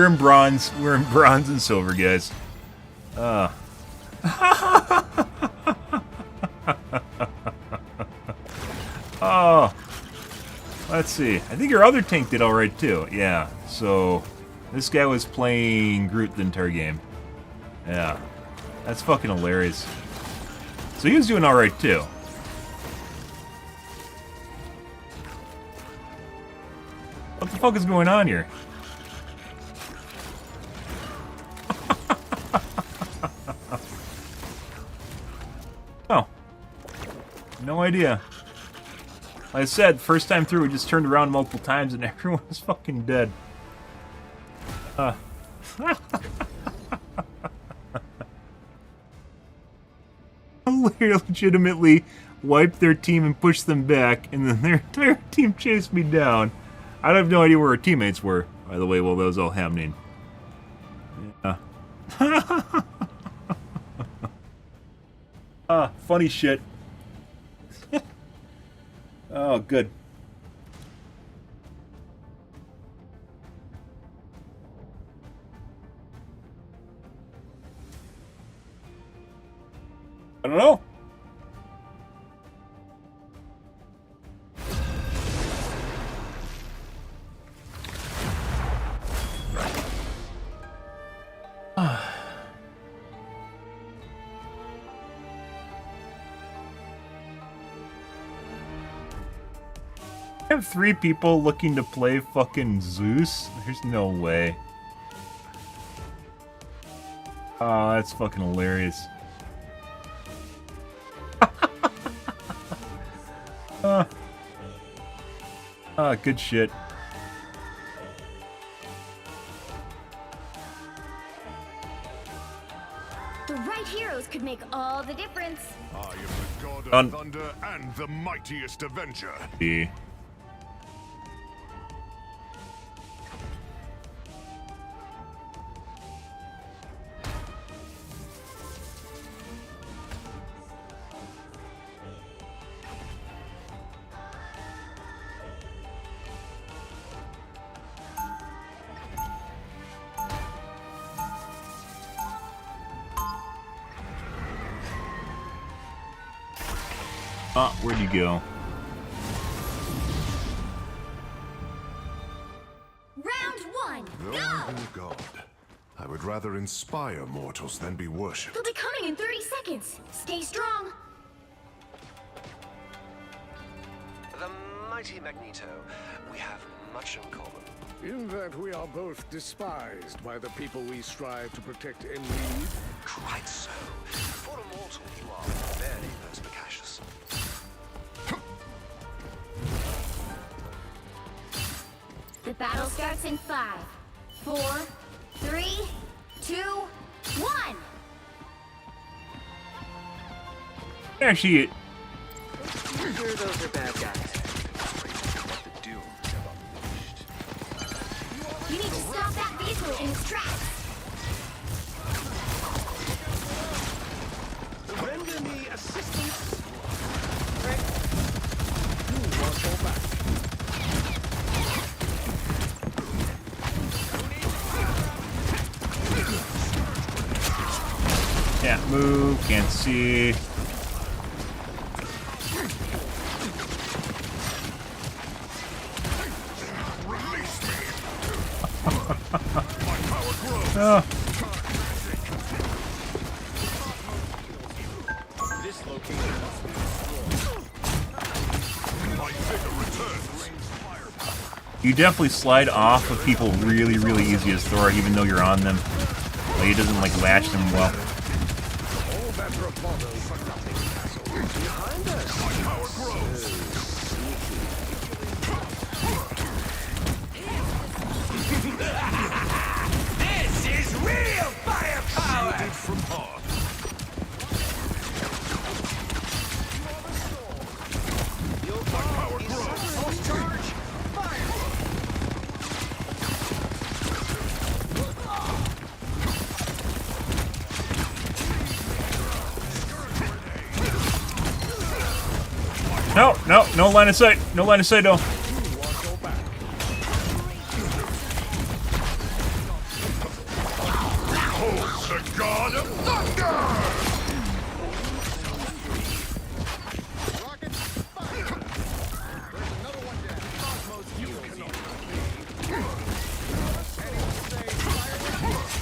in bronze. We're in bronze and silver, guys. Oh. Let's see. I think your other tank did alright too. Yeah. So this guy was playing Groot the entire game. Yeah. That's fucking hilarious. So he was doing alright too. What the fuck is going on here? Oh. No idea. Like I said, first time through, we just turned around multiple times and everyone was fucking dead. We legitimately wiped their team and pushed them back, and then their entire team chased me down. I have no idea where our teammates were, by the way, while that was all happening. Yeah. Funny shit. Oh, good. I don't know. I have 3 people looking to play fucking Zeus? There's no way. Oh, that's fucking hilarious. Good shit. The right heroes could make all the difference. I am the god of thunder and the mightiest avenger. Yeah. Where'd you go? Round 1, go! Though God, I would rather inspire mortals than be worshipped. They'll be coming in 30 seconds. Stay strong. The mighty Magneto, we have much in common. In that we are both despised by the people we strive to protect and lead. Quite so. For a mortal, you are very perspicacious. The battle starts in 5, 4, 3, 2, 1. Actually, Sure, those are bad guys. You need to stop that vehicle in its tracks. Render me assistance. Can't move, can't see. Oh. This location must be destroyed. My vigor returns. You definitely slide off of people really, really easy as Thor, even though you're on them. Like, it doesn't like latch them well. All that bravado for nothing, Castle. Behind us. My power grows. This is real firepower. Shielded from harm. Your Power is grows. pulse charge. Fire. No, no, no line of sight. No line of sight, no. Behold the god of thunder! Rocket, fire! There's another one down. Cosmos, you cannot be. Anyone say fireworks?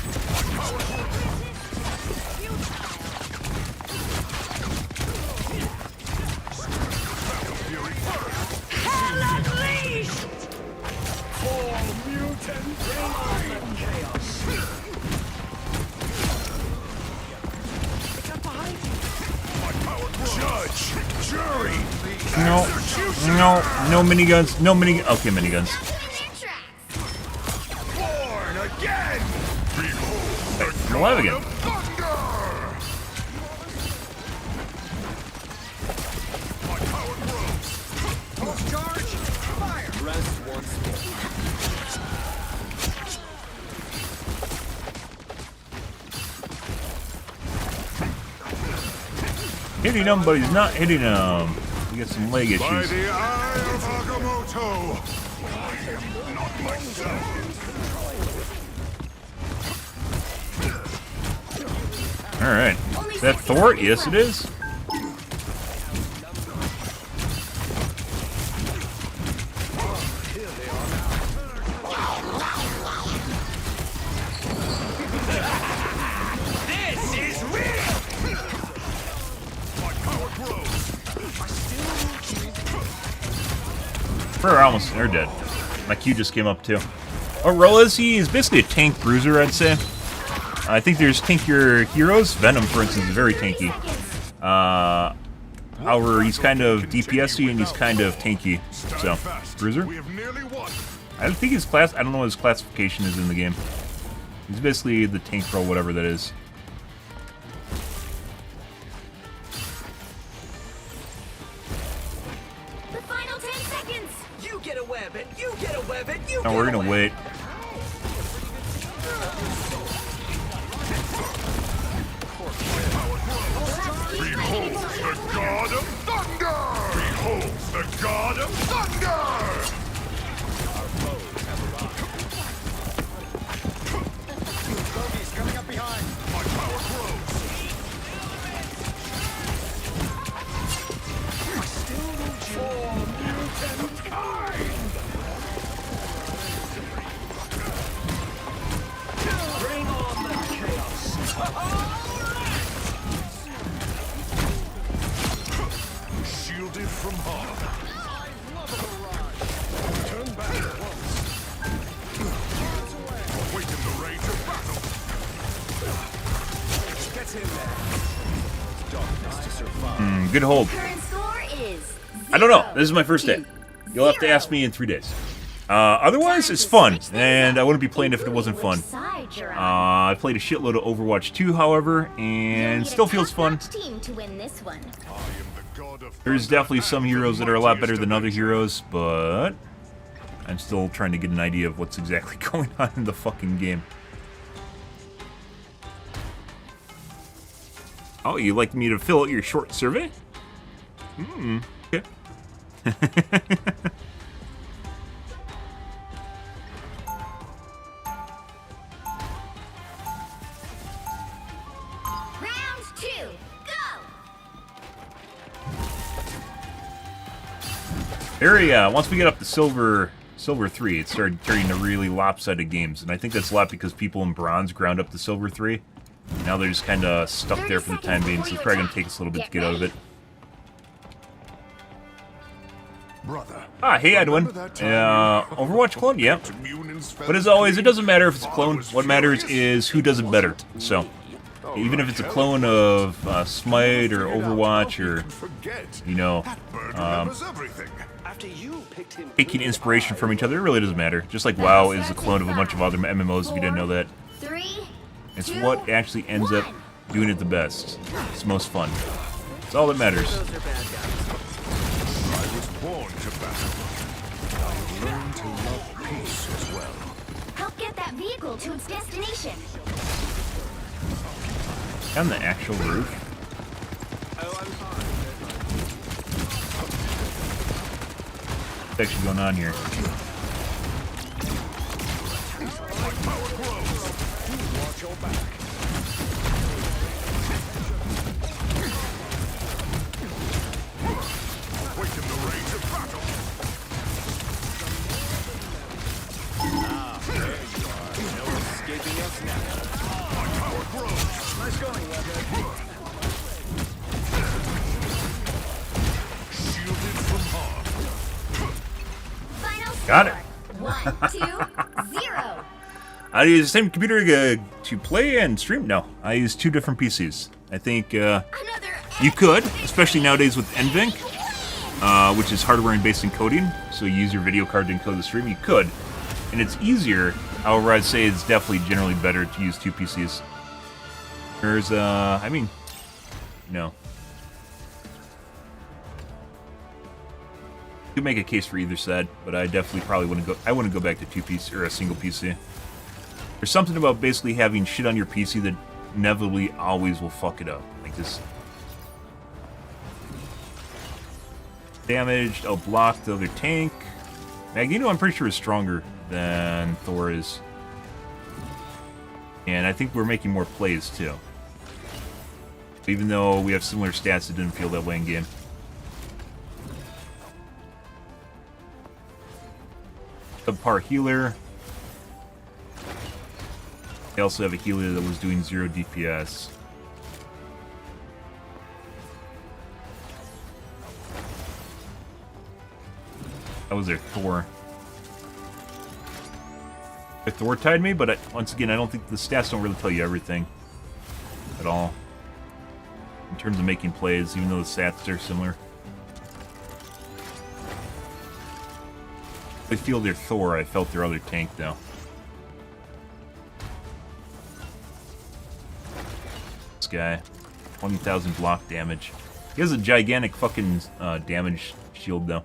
Hell unleashed. All mutant chaos. It's up behind you. My power grows. Judge, jury, No, no, no miniguns. No mini. Okay, miniguns. Stop them in their tracks. born again! Behold the I'm alive god again. of thunder! My power grows. Pulse charge. Fire. Rest once more. Hitting him, but he's not hitting him. We got some leg By issues. the eye of Agamotto, I am not myself. All right. Is that Thor? Yes, it is. This is real. My power grows. We're almost. They're dead. My Q just came up too. What role is he? He's basically a tank bruiser, I'd say. I think there's tankier heroes. Venom, for instance, is very tanky. However, he's kind of DPS-y and he's kind of tanky. So, bruiser. We have nearly won. I think his class. I don't know what his classification is in the game. He's basically the tank role, whatever that is. The final 10 seconds. You get a web and you get a web and you No, get we're a gonna web. wait. Behold the god of thunder! Behold the god of thunder! Bogies coming up behind. My power grows. Bring on the chaos. Shielded from harm. Turn back once. Awaken the rage of battle. Get in there. Darkness to survive. Good hold. Current score is I don't know. This is my first day. You'll have to ask me in 3 days. Otherwise, it's fun, and I wouldn't be playing if it wasn't fun. I played a shitload of Overwatch 2, however, and still feels fun. Team to win this one. I am the god of There's thunder definitely some and heroes that are a lot better mightiest than of other nature. heroes, but I'm still trying to get an idea of what's exactly going on in the fucking game. Oh, you'd like me to fill out your short survey? Okay. Round 2, go! Area. Once we get up to silver 3, it started turning to really lopsided games, and I think that's a lot because people in bronze ground up to silver 3. Now they're just kind of stuck there for the time being, so it's probably gonna take us a little bit to get out of it. Brother. Ah, hey Edwin. Overwatch clone? Yeah. But as always, it doesn't matter if it's a clone. What matters is who does it better. So, even if it's a clone of Smite or Overwatch or, you know, taking inspiration from each other, it really doesn't matter. Just like WoW is a clone of a bunch of other MMOs, if you didn't know that. It's what actually ends up doing it the best. It's most fun. It's all that matters. I was born to battle. I learned to love peace as well. Help get that vehicle to its destination. On the actual roof. What's actually going on here? Watch your back. Awaken the rage of battle. There you are. No escaping us now. My power grows. Nice going, Redhead. Shielded from harm. Final Got it. score. 1, 2, 0. I use the same computer to play and stream? No, I use 2 different PCs. I think you could, especially nowadays with NVENC, which is hardware and based encoding, so you use your video card to encode the stream, you could. And it's easier, however I'd say it's definitely generally better to use 2 PCs. There's, I mean, no. You could make a case for either side, but I definitely probably wouldn't go back to 2 PC or a single PC. There's something about basically having shit on your PC that inevitably always will fuck it up. Like this. Damaged, outblocked the other tank. Magneto, I'm pretty sure, is stronger than Thor is. And I think we're making more plays, too. Even though we have similar stats, it didn't feel that way in game. Subpar healer. They also have a healer that was doing 0 DPS. That was their Thor. Their Thor tied me, but once again, I don't think the stats don't really tell you everything at all in terms of making plays, even though the stats are similar. I feel their Thor, I felt their other tank, though. This guy, 20,000 block damage. He has a gigantic fucking damage shield, though.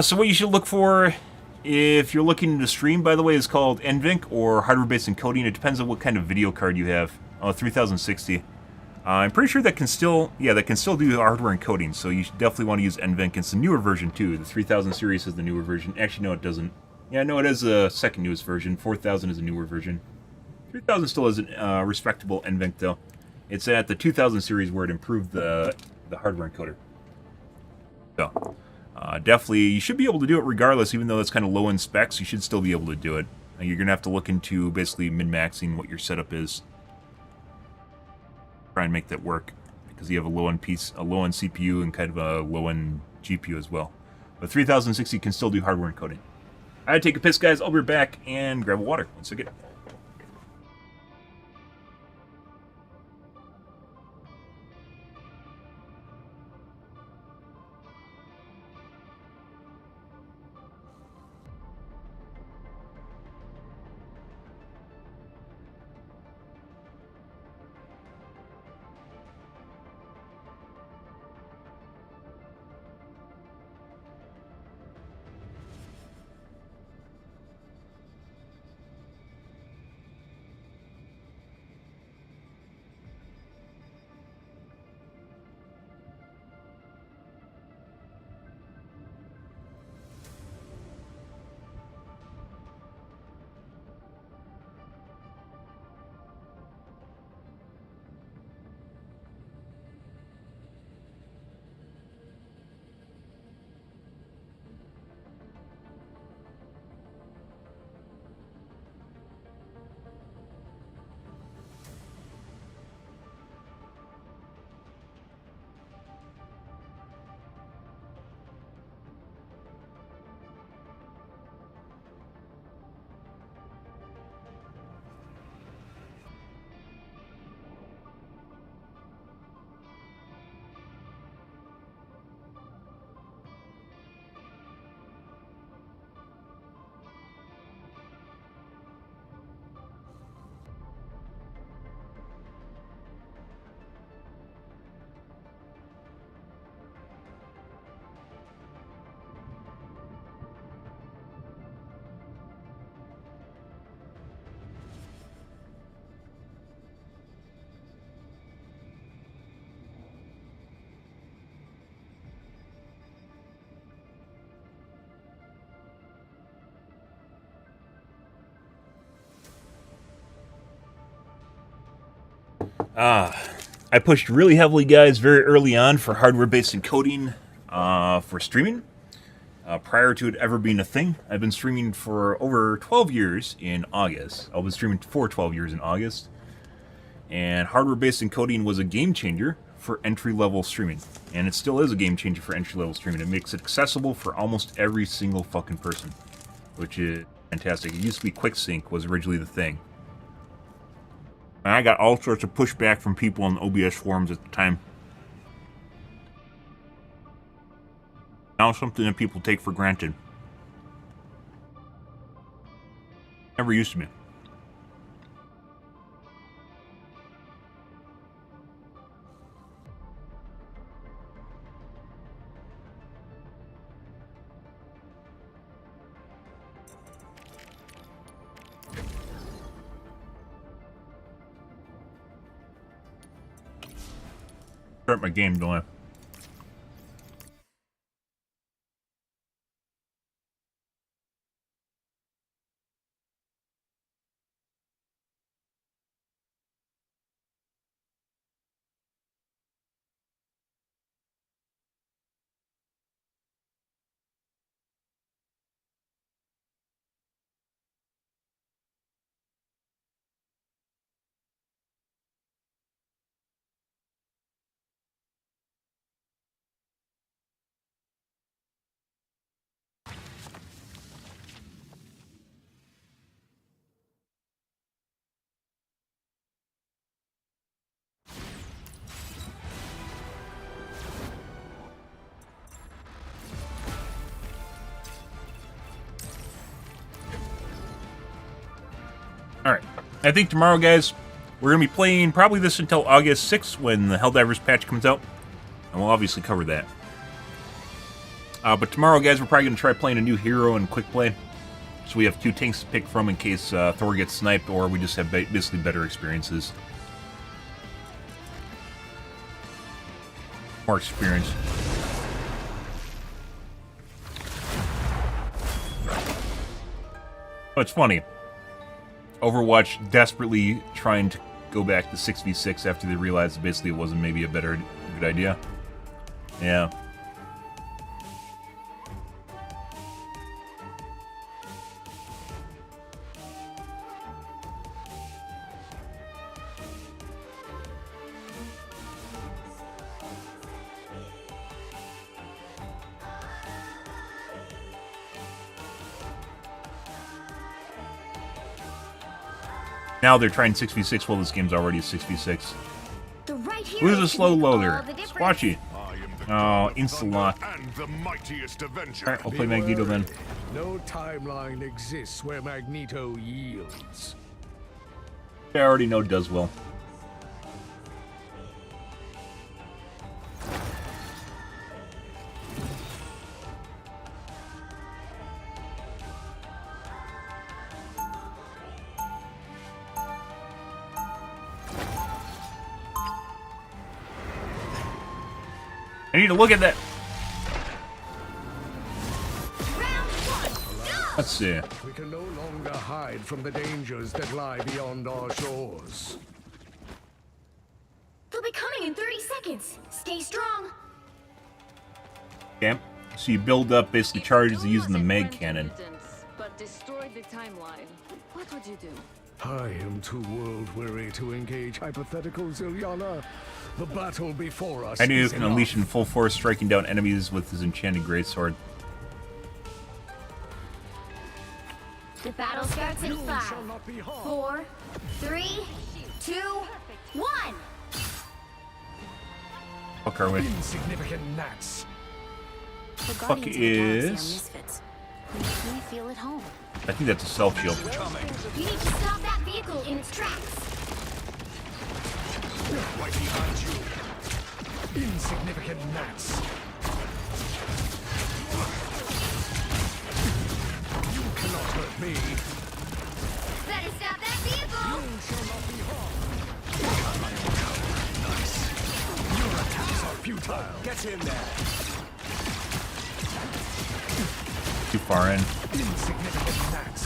So what you should look for if you're looking to stream, by the way, is called NVENC or hardware-based encoding. It depends on what kind of video card you have. 3060. I'm pretty sure that can still, do hardware encoding, so you should definitely want to use NVENC. It's the newer version, too. The 3000 series is the newer version. Actually, no, it doesn't. Yeah, no, it is the second newest version. 4000 is a newer version. 3000 still has a respectable NVENC, though. It's at the 2000 series where it improved the hardware encoder. So, definitely, you should be able to do it regardless, even though it's kind of low in specs, you should still be able to do it. You're going to have to look into basically min-maxing what your setup is. Try and make that work, because you have a low-end CPU and kind of a low-end GPU as well. But 3060 can still do hardware encoding. I had to take a piss, guys. I'll be back and grab a water once again. I pushed really heavily, guys, very early on for hardware-based encoding for streaming. Prior to it ever being a thing, I've been streaming for over 12 years in August. I've been streaming for 12 years in August. And hardware-based encoding was a game changer for entry-level streaming. And it still is a game changer for entry-level streaming. It makes it accessible for almost every single fucking person, which is fantastic. It used to be QuickSync was originally the thing. And I got all sorts of pushback from people on the OBS forums at the time. Now it's something that people take for granted. Never used to be. Start my game, don't I? Alright, I think tomorrow, guys, we're going to be playing probably this until August 6th when the Helldivers patch comes out. And we'll obviously cover that. But tomorrow, guys, we're probably going to try playing a new hero in quick play. So we have 2 tanks to pick from in case Thor gets sniped, or we just have basically better experiences. More experience. Oh, it's funny. Overwatch desperately trying to go back to 6v6 after they realized basically it wasn't maybe a good idea. Yeah. Now they're trying 6v6 while this game's already 6v6. Who's a slow loader? Squatchy. Oh, insta-lock. Alright, I'll play Magneto then. No timeline exists where Magneto yields. I already know does well. I need to look at that. Let's see. We can no longer hide from the dangers that lie beyond our shores. They'll be coming in 30 seconds. Stay strong. Okay. So you build up basically charges using the mag cannon. But destroyed the timeline. What would you do? I am too world-weary to engage hypotheticals, Ilyana. The battle before us. I knew you can unleash in full force, striking down enemies with his enchanted greatsword. The battle starts in 5, 4, 3, 2, 1. Fuck are we? Insignificant gnats. The Fuck Guardians of the Galaxy are is... misfits. Make me feel at home. I think that's a self shield. You need to stop that vehicle in its tracks. Right behind you. Insignificant gnats. You cannot hurt me. Better stop that vehicle. You shall not be harmed. Nice. Your attacks are futile. Get in there. Too far in. Insignificant gnats.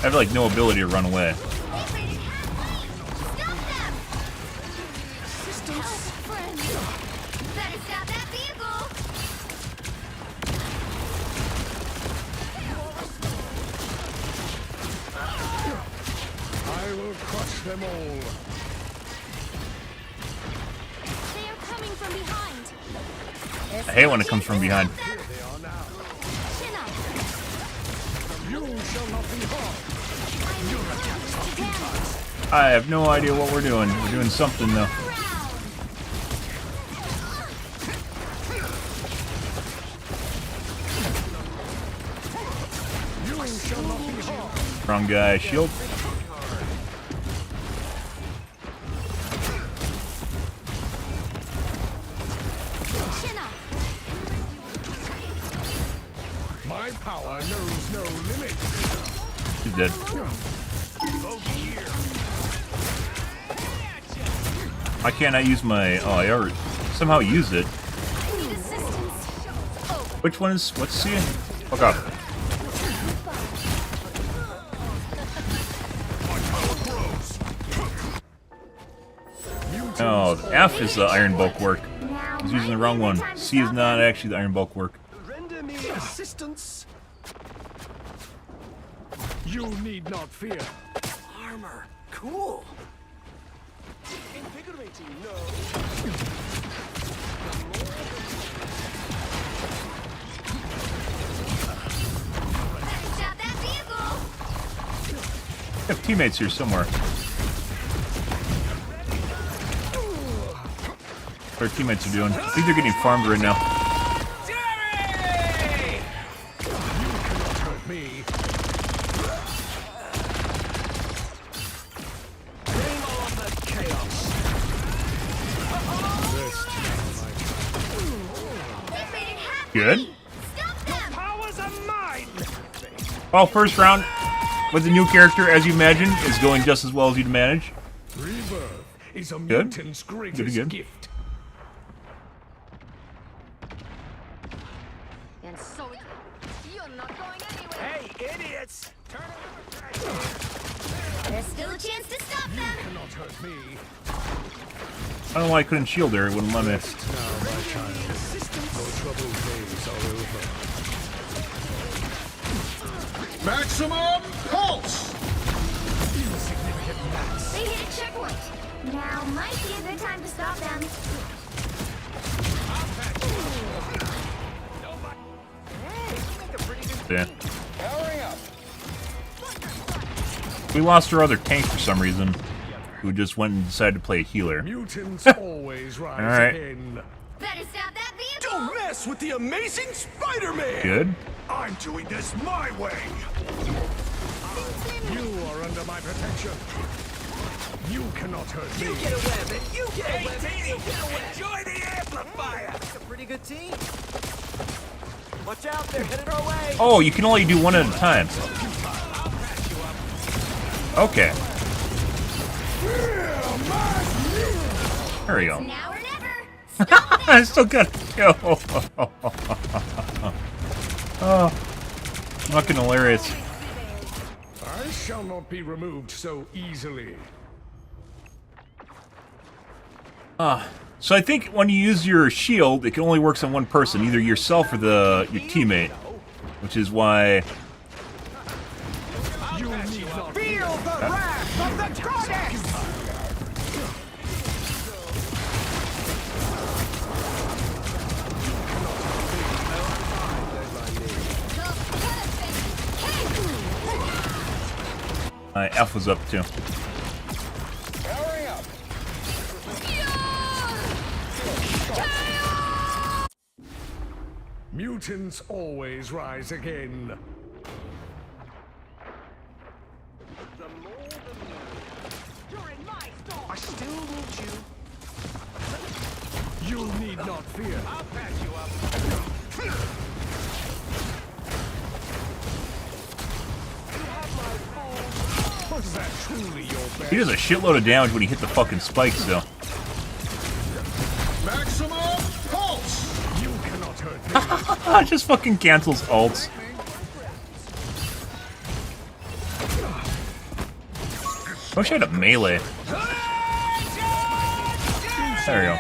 I have like no ability to run away. I will crush them all. They are coming from behind. I hate when it comes from behind. Here they are now. Chin up. You shall not be harmed. Your attacks are futile. I have no idea what we're doing. We're doing something though. You shall not be harmed. Wrong guy. Shield. Chin up. My power knows no limit. He's dead. Why can't I use my... Oh, I already somehow used it. I need assistance. Which one is... Let's see. Fuck off. Oh, F is the iron bulk work. I was using the wrong one. C is not actually the iron bulk work. Render me assistance. You need not fear. Armor. Cool. Invigorating, no. Stop that vehicle! I have teammates here somewhere. What our teammates are doing. I think they're getting farmed right now. Jerry! Hurt me. Blame on the chaos. Rest They made it happen! Good. Stop them! Powers are mine. Well, first round with the new character, as you imagine, is going just as well as you'd manage. Rebirth is a Good. mutant's greatest Good. gift. And so you're not going anywhere. Hey, idiots! Turn over. There's still a chance to stop them! Cannot hurt me. I don't know why I couldn't shield her. It wouldn't let me. Now, my child, your troubled days are over. Maximum pulse! They hit a checkpoint! Now might be a good time to stop them. Yeah. Powering up. We lost our other tank for some reason, who just went and decided to play a healer. Mutants always rise Alright. again. Better stop that vehicle! Don't mess with the amazing Spider-Man! Good. I'm doing this my way! You are under my protection. You cannot hurt me. You get away with it! You get away with it! You get away! Enjoy the amplifier! It's a pretty good team. Watch out, they're headed our way! Oh, you can only do one at a time. Okay. There we go. Now or never! I still got to kill. Oh, fucking hilarious. I shall not be removed so easily. So I think when you use your shield, it can only works on one person, either yourself or your teammate, which is why. You need not Feel the wrath of the goddess! F was up too. Powering up. Mutants always rise again. I still need you. You need not fear. I'll patch you up. Was that truly your best? He does a shitload of damage when he hit the fucking spikes, though. Maximum pulse! You cannot hurt me. Just fucking cancels ults. I wish I had a melee. There we go.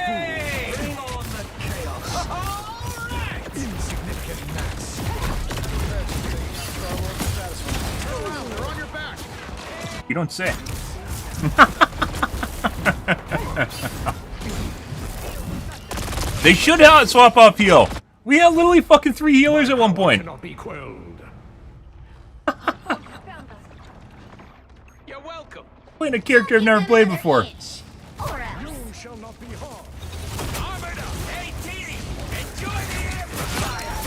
You don't say. They should swap off heal. We had literally fucking 3 healers at one point. Cannot be quelled. You're welcome. Playing a character I've never played before. You shall not be harmed. Armored up. Hey, Teeny, enjoy the amplifier.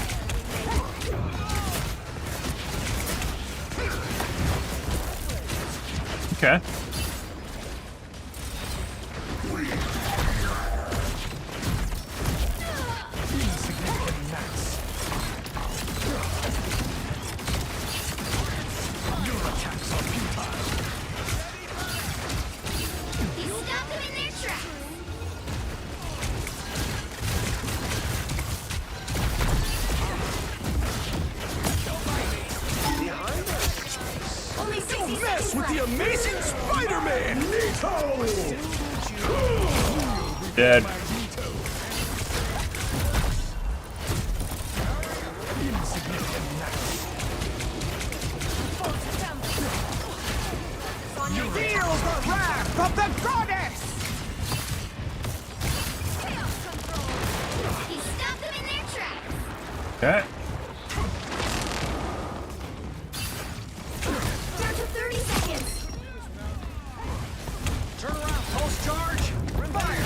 Okay. You stop them in their tracks. Only 60 seconds left. Amazing Spider-Man. Dead. Feel the wrath of the goddess! You stop them in their tracks. Okay. Down to 30 seconds. Turn around, post charge. Fire!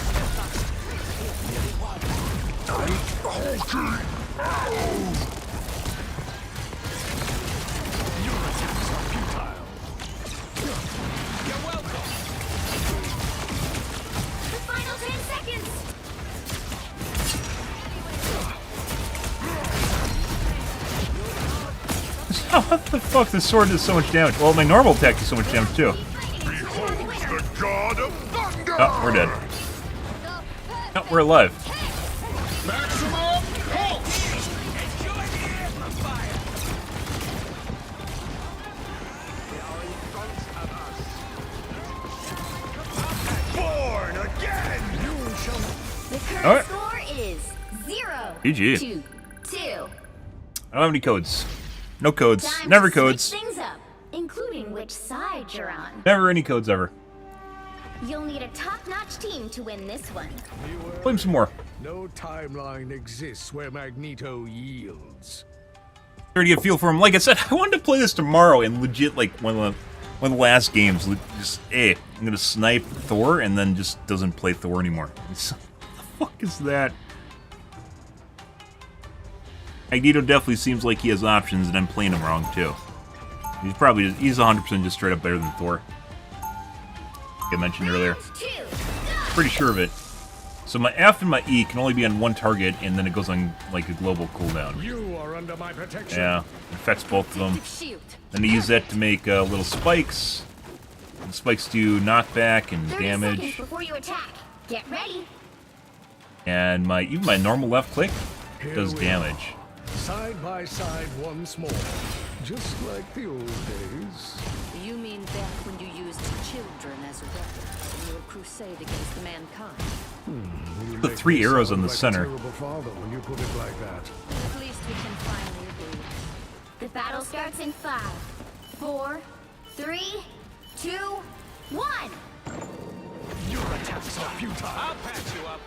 Your attacks are futile. You're welcome. The final 10 seconds. What the fuck? This sword does so much damage. Well, my normal attack does so much damage too. The god of thunder! Oh, we're dead. No, we're alive. Maximum pulse! Enjoy the amplifier. Born again! You shall not. The current Alright. score is 0 GG. to 2. I don't have any codes. No codes. Time Never to switch codes. things up, including which side you're on. Never any codes ever. You'll need a top-notch team to win this one. Play him some more. No timeline exists where Magneto yields. Already a feel for him. Like I said, I wanted to play this tomorrow and legit like one of the last games. Just I'm gonna snipe Thor and then just doesn't play Thor anymore. What the fuck is that? Magneto definitely seems like he has options, and I'm playing him wrong too. He's 100% just straight up better than Thor. Like I mentioned earlier. Pretty sure of it. So my F and my E can only be on one target, and then it goes on like a global cooldown. You are under my protection. Yeah, it affects both of them. Shoot. Then I use that to make little spikes. And spikes do knockback and 30 damage. seconds before you attack. Get ready. And even my normal left click does Here we damage. Side by side once more. Just like the old days. You mean back when you used children as a weapon in your crusade against mankind? You The make 3 me arrows sound on the like a center. terrible father when you put it like that. At least we can finally agree. The battle starts in 5, 4, 3, 2, 1. Your attacks are futile. I'll patch you up.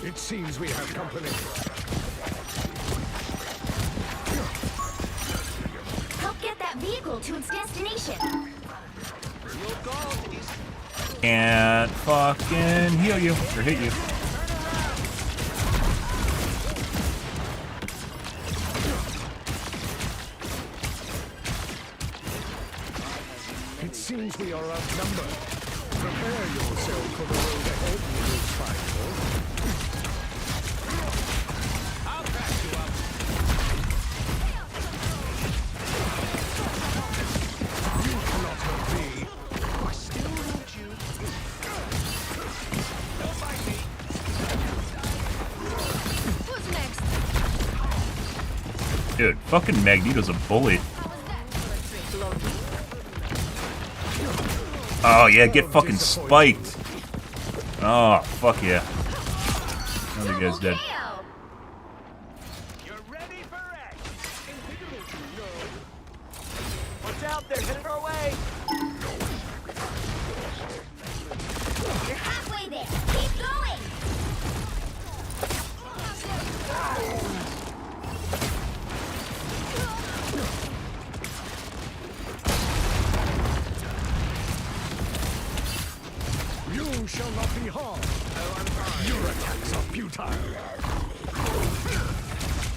It seems we have company. Help get that vehicle to its destination. Your gold is Can't fucking heal you or hit you. It seems we are outnumbered. Prepare yourself for the road ahead, little spider. I'll patch you up. You cannot hurt me. I still want you. Don't bite me. Who's next? Dude, fucking Magneto's a bully. Oh yeah, get fucking spiked. Oh, fuck yeah. Another guy's dead. You're ready for X. Watch out, they're headed our way. You're halfway there. Keep going. You shall not be harmed. Your attacks are futile.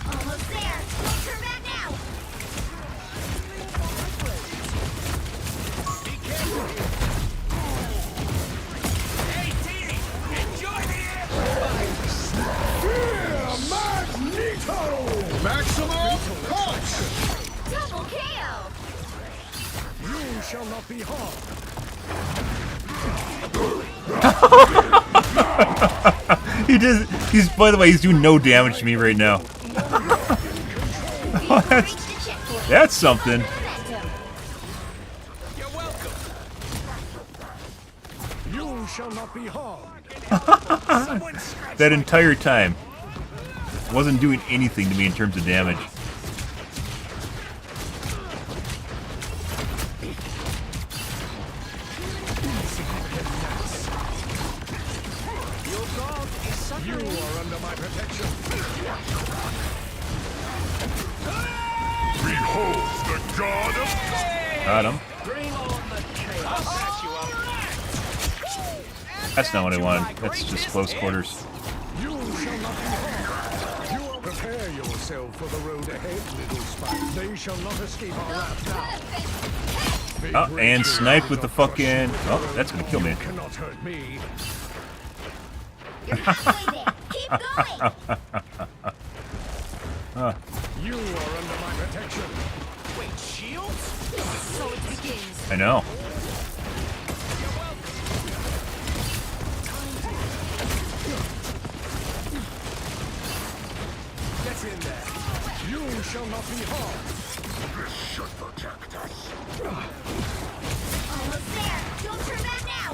Almost there. Don't turn back now. Be careful. Hey, Teeny, enjoy the Magneto! Maximum punch! Double KO. You shall not be harmed. He's, by the way, he's doing no damage to me right now. That's something. You're welcome. You shall not be harmed. That entire time. Wasn't doing anything to me in terms of damage. You are under my protection. Behold the god of... Got him. Bring on the chaos. I'll patch you up. That's not what I wanted. That's just close quarters. You shall not be harmed. You will prepare yourself for the road ahead, little spike. They shall not escape our wrath now. Oh, and sniped with the fucking... Oh, that's gonna kill me. You cannot hurt me. You're halfway there. Keep going. You are under my protection. Wait, shields? So it begins. I know. Get in there. You shall not be harmed. Almost there. Don't turn back now.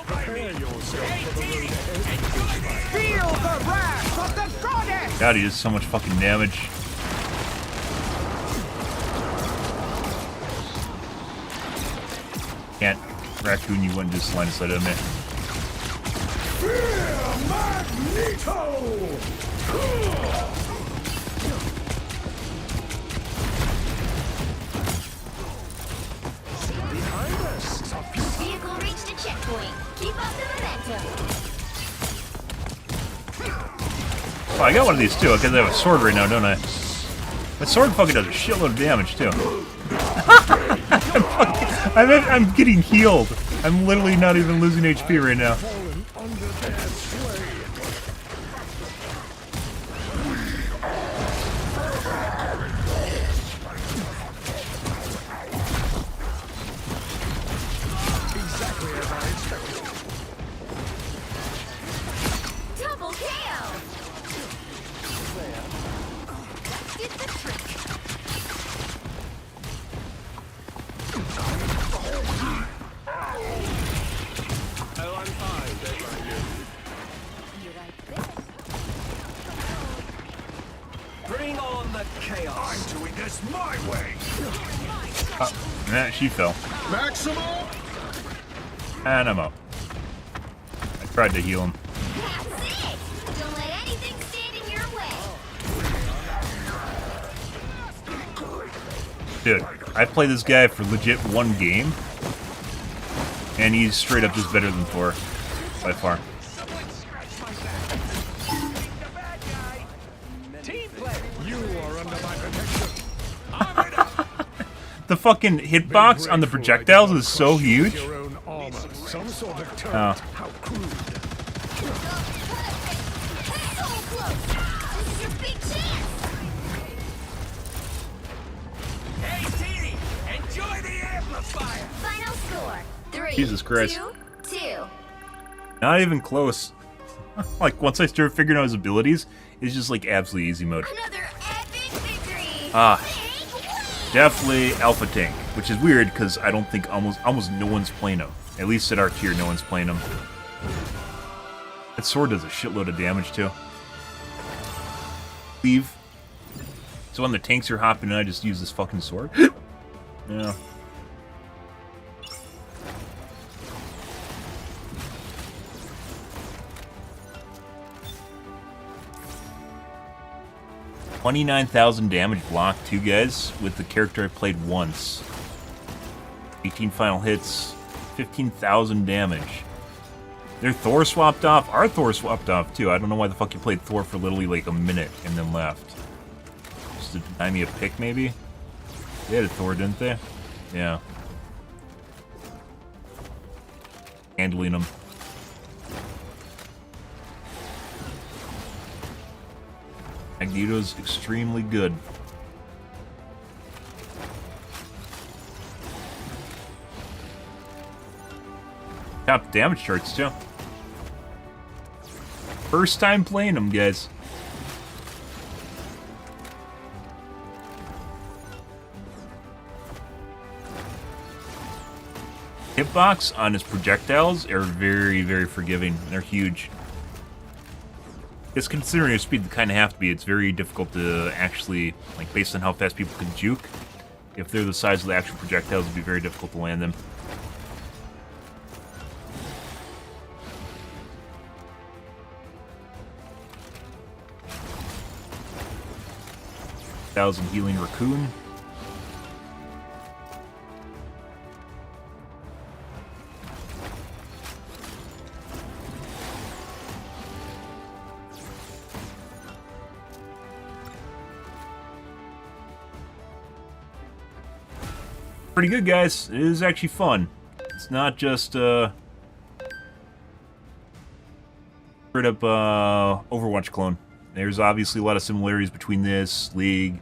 Prepare yourself for the road ahead. Feel the wrath of the goddess. God, he does so much fucking damage. Can't. Raccoon, you wouldn't just line of sight of me. Magneto! Behind us. Vehicle reached a checkpoint. Keep up the momentum. Oh, I got one of these too, because I have a sword right now, don't I? That sword fucking does a shitload of damage too. I'm getting healed. I'm literally not even losing HP right now. Fallen under their sway. Exactly as I expected. Double KO. That did the trick. Oh, I'm fine. Don't mind you. You're right there. Bring on the chaos. I'm doing this my way! Nah, she fell. Maximum! Animo. I tried to heal him. That's it. Don't let anything stand in your way. Dude, I play this guy for legit one game, and he's straight up just better than 4, by far. Team play. You are under my protection. The fucking hitbox on the projectiles is so huge. Your own armor. Some sort of turret. Oh. How crude. So close. This is your big chance. Hey, Teeny, enjoy the amplifier. Final score. 3. Jesus Christ. 2. 2. Not even close. Like, once I started figuring out his abilities, it's just like absolutely easy mode. Another epic Ah, definitely Alpha Tank, which is weird because I don't think almost no one's playing him. At least at our tier, no one's playing him. That sword does a shitload of damage too. Leave. So when the tanks are hopping in, I just use this fucking sword. Yeah. $29,000 damage block, too, guys, with the character I played once. 18 final hits, 15,000 damage. Their Thor swapped off. Our Thor swapped off, too. I don't know why the fuck you played Thor for literally like a minute and then left. Just to deny me a pick, maybe? They had a Thor, didn't they? Yeah. Handling them. Magneto's extremely good. Top damage charts, too. First time playing them, guys. Hitbox on his projectiles are very, very forgiving. They're huge. It's considering your speed, they kind of have to be. It's very difficult to actually, like, based on how fast people can juke. If they're the size of the actual projectiles, it'd be very difficult to land them. Thousand healing raccoon. Pretty good, guys. It is actually fun. It's not just straight up Overwatch clone. There's obviously a lot of similarities between this, League,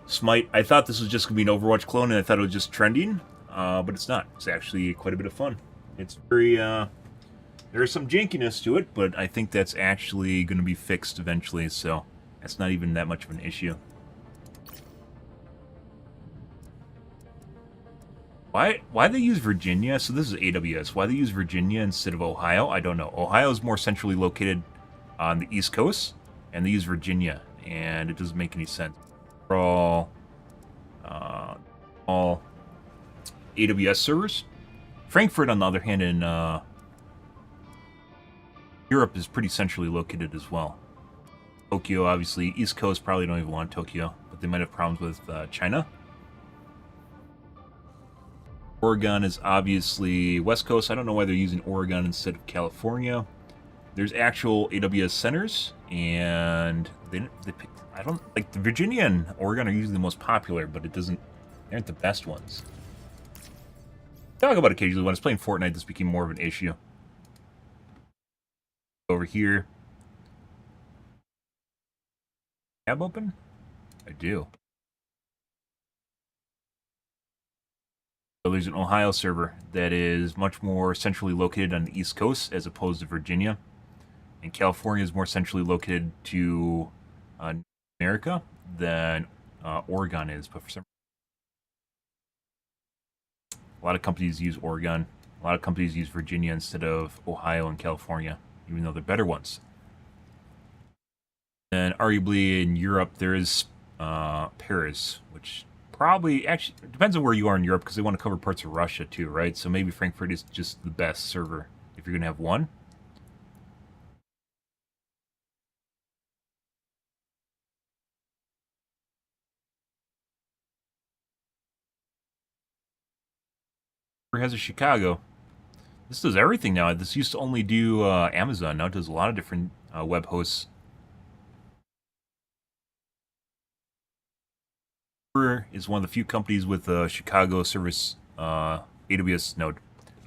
Smite. I thought this was just going to be an Overwatch clone, and I thought it was just trending, but it's not. It's actually quite a bit of fun. It's very, there's some jankiness to it, but I think that's actually going to be fixed eventually, so that's not even that much of an issue. Why they use Virginia? So this is AWS. Why they use Virginia instead of Ohio? I don't know. Ohio is more centrally located on the East Coast, and they use Virginia, and it doesn't make any sense. For all AWS servers. Frankfurt, on the other hand, in Europe is pretty centrally located as well. Tokyo, obviously. East Coast probably don't even want Tokyo, but they might have problems with China. Oregon is obviously West Coast. I don't know why they're using Oregon instead of California. There's actual AWS centers, and they picked, I don't like the Virginia and Oregon are usually the most popular, but they aren't the best ones. Talk about occasionally when I was playing Fortnite, this became more of an issue. Over here, tab open? I do. So there's an Ohio server that is much more centrally located on the East Coast as opposed to Virginia. And California is more centrally located to America than Oregon is. But for some a lot of companies use Oregon. A lot of companies use Virginia instead of Ohio and California, even though they're better ones. And arguably in Europe, there is Paris, which probably, actually, it depends on where you are in Europe, because they want to cover parts of Russia too, right? So maybe Frankfurt is just the best server if you're going to have one. Has a Chicago. This does everything now. This used to only do Amazon. Now it does a lot of different web hosts. Is one of the few companies with a Chicago service AWS node,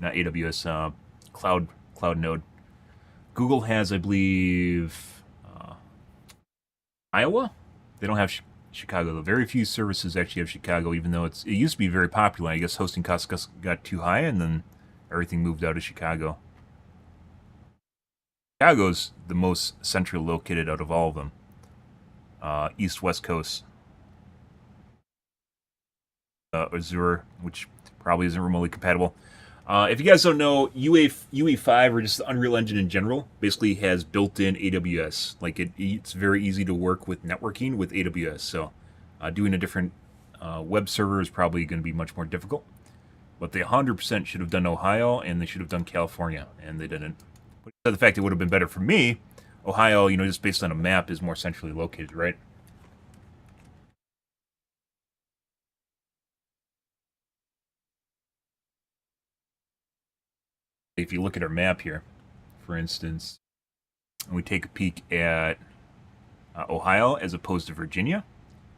not AWS cloud node. Google has, I believe, Iowa. They don't have Chicago though. Very few services actually have Chicago, even though it used to be very popular. I guess hosting costs got too high, and then everything moved out of Chicago. Chicago's the most centrally located out of all of them. East-West Coast. Azure, which probably isn't remotely compatible. If you guys don't know, UE5 or just the Unreal Engine in general basically has built-in AWS. Like it's very easy to work with networking with AWS. So doing a different web server is probably going to be much more difficult. But they 100% should have done Ohio and they should have done California, and they didn't. But the fact it would have been better for me, Ohio, you know, just based on a map, is more centrally located, right? If you look at our map here, for instance, and we take a peek at Ohio as opposed to Virginia,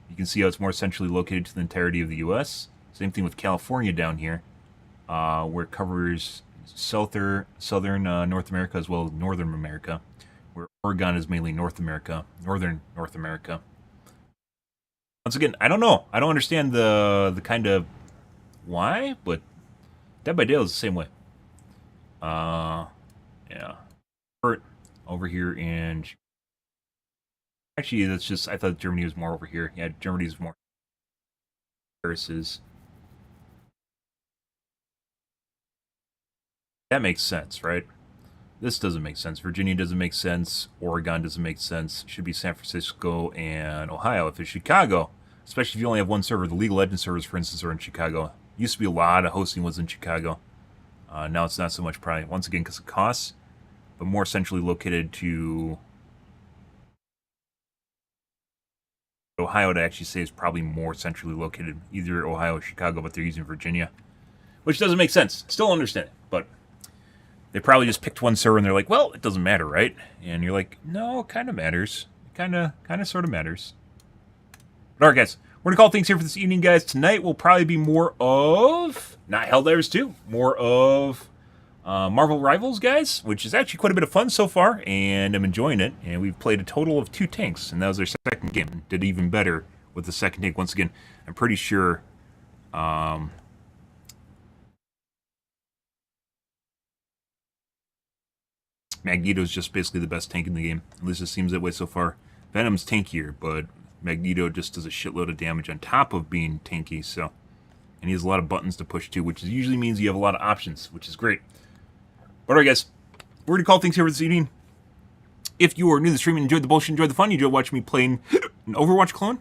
you can see how it's more centrally located to the entirety of the U.S. Same thing with California down here, where it covers southern North America as well as northern America, where Oregon is mainly northern North America. Once again, I don't know. I don't understand the kind of why, but Dead by Daylight is the same way. Yeah. Over here in... Actually, that's just... I thought Germany was more over here. Yeah, Germany is more... Paris is... That makes sense, right? This doesn't make sense. Virginia doesn't make sense. Oregon doesn't make sense. It should be San Francisco and Ohio. If it's Chicago, especially if you only have one server, the League of Legends servers, for instance, are in Chicago. Used to be a lot of hosting was in Chicago. Now it's not so much, probably, once again, because of costs, but more centrally located to Ohio, to actually say is probably more centrally located, either Ohio or Chicago, but they're using Virginia, which doesn't make sense. Still understand it, but they probably just picked one server and they're like, well, it doesn't matter, right? And you're like, no, it kind of matters. It kind of sort of matters. But all right, guys, we're going to call things here for this evening, guys. Tonight will probably be more of, not Helldivers 2, more of Marvel Rivals, guys, which is actually quite a bit of fun so far, and I'm enjoying it. And we've played a total of 2 tanks, and that was our second game. Did even better with the second tank. Once again, I'm pretty sure Magneto's just basically the best tank in the game. At least it seems that way so far. Venom's tankier, but Magneto just does a shitload of damage on top of being tanky, so... And he has a lot of buttons to push too, which usually means you have a lot of options, which is great. But alright, guys, we're going to call things here for this evening. If you are new to the stream and enjoyed the bullshit, enjoyed the fun, you enjoyed watching me playing an Overwatch clone,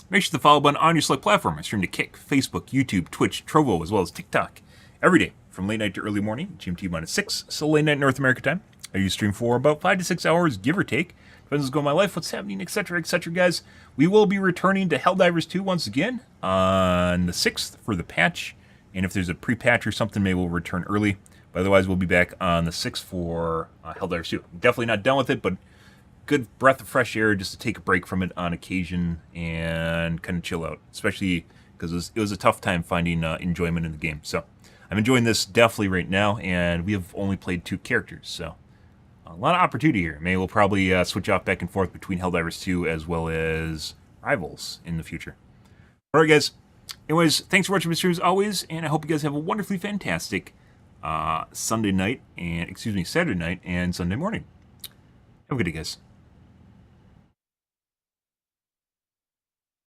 make sure to follow button on your select platform. I stream to Kick, Facebook, YouTube, Twitch, Trovo, as well as TikTok every day from late night to early morning, GMT-6, so late night North America time. I usually stream for about 5 to 6 hours, give or take. Depends what's going on in my life, what's happening, etc., guys. We will be returning to Helldivers 2 once again on the 6th for the patch. And if there's a pre-patch or something, maybe we'll return early. But otherwise, we'll be back on the 6th for Helldivers 2. Definitely not done with it, but good breath of fresh air just to take a break from it on occasion and kind of chill out. Especially because it was a tough time finding enjoyment in the game. So I'm enjoying this definitely right now, and we have only played 2 characters, so... A lot of opportunity here. Maybe we'll probably switch off back and forth between Helldivers 2 as well as Rivals in the future. Alright, guys. Anyways, thanks for watching my stream as always, and I hope you guys have a wonderfully fantastic Saturday night and Sunday morning. Have a good day, guys.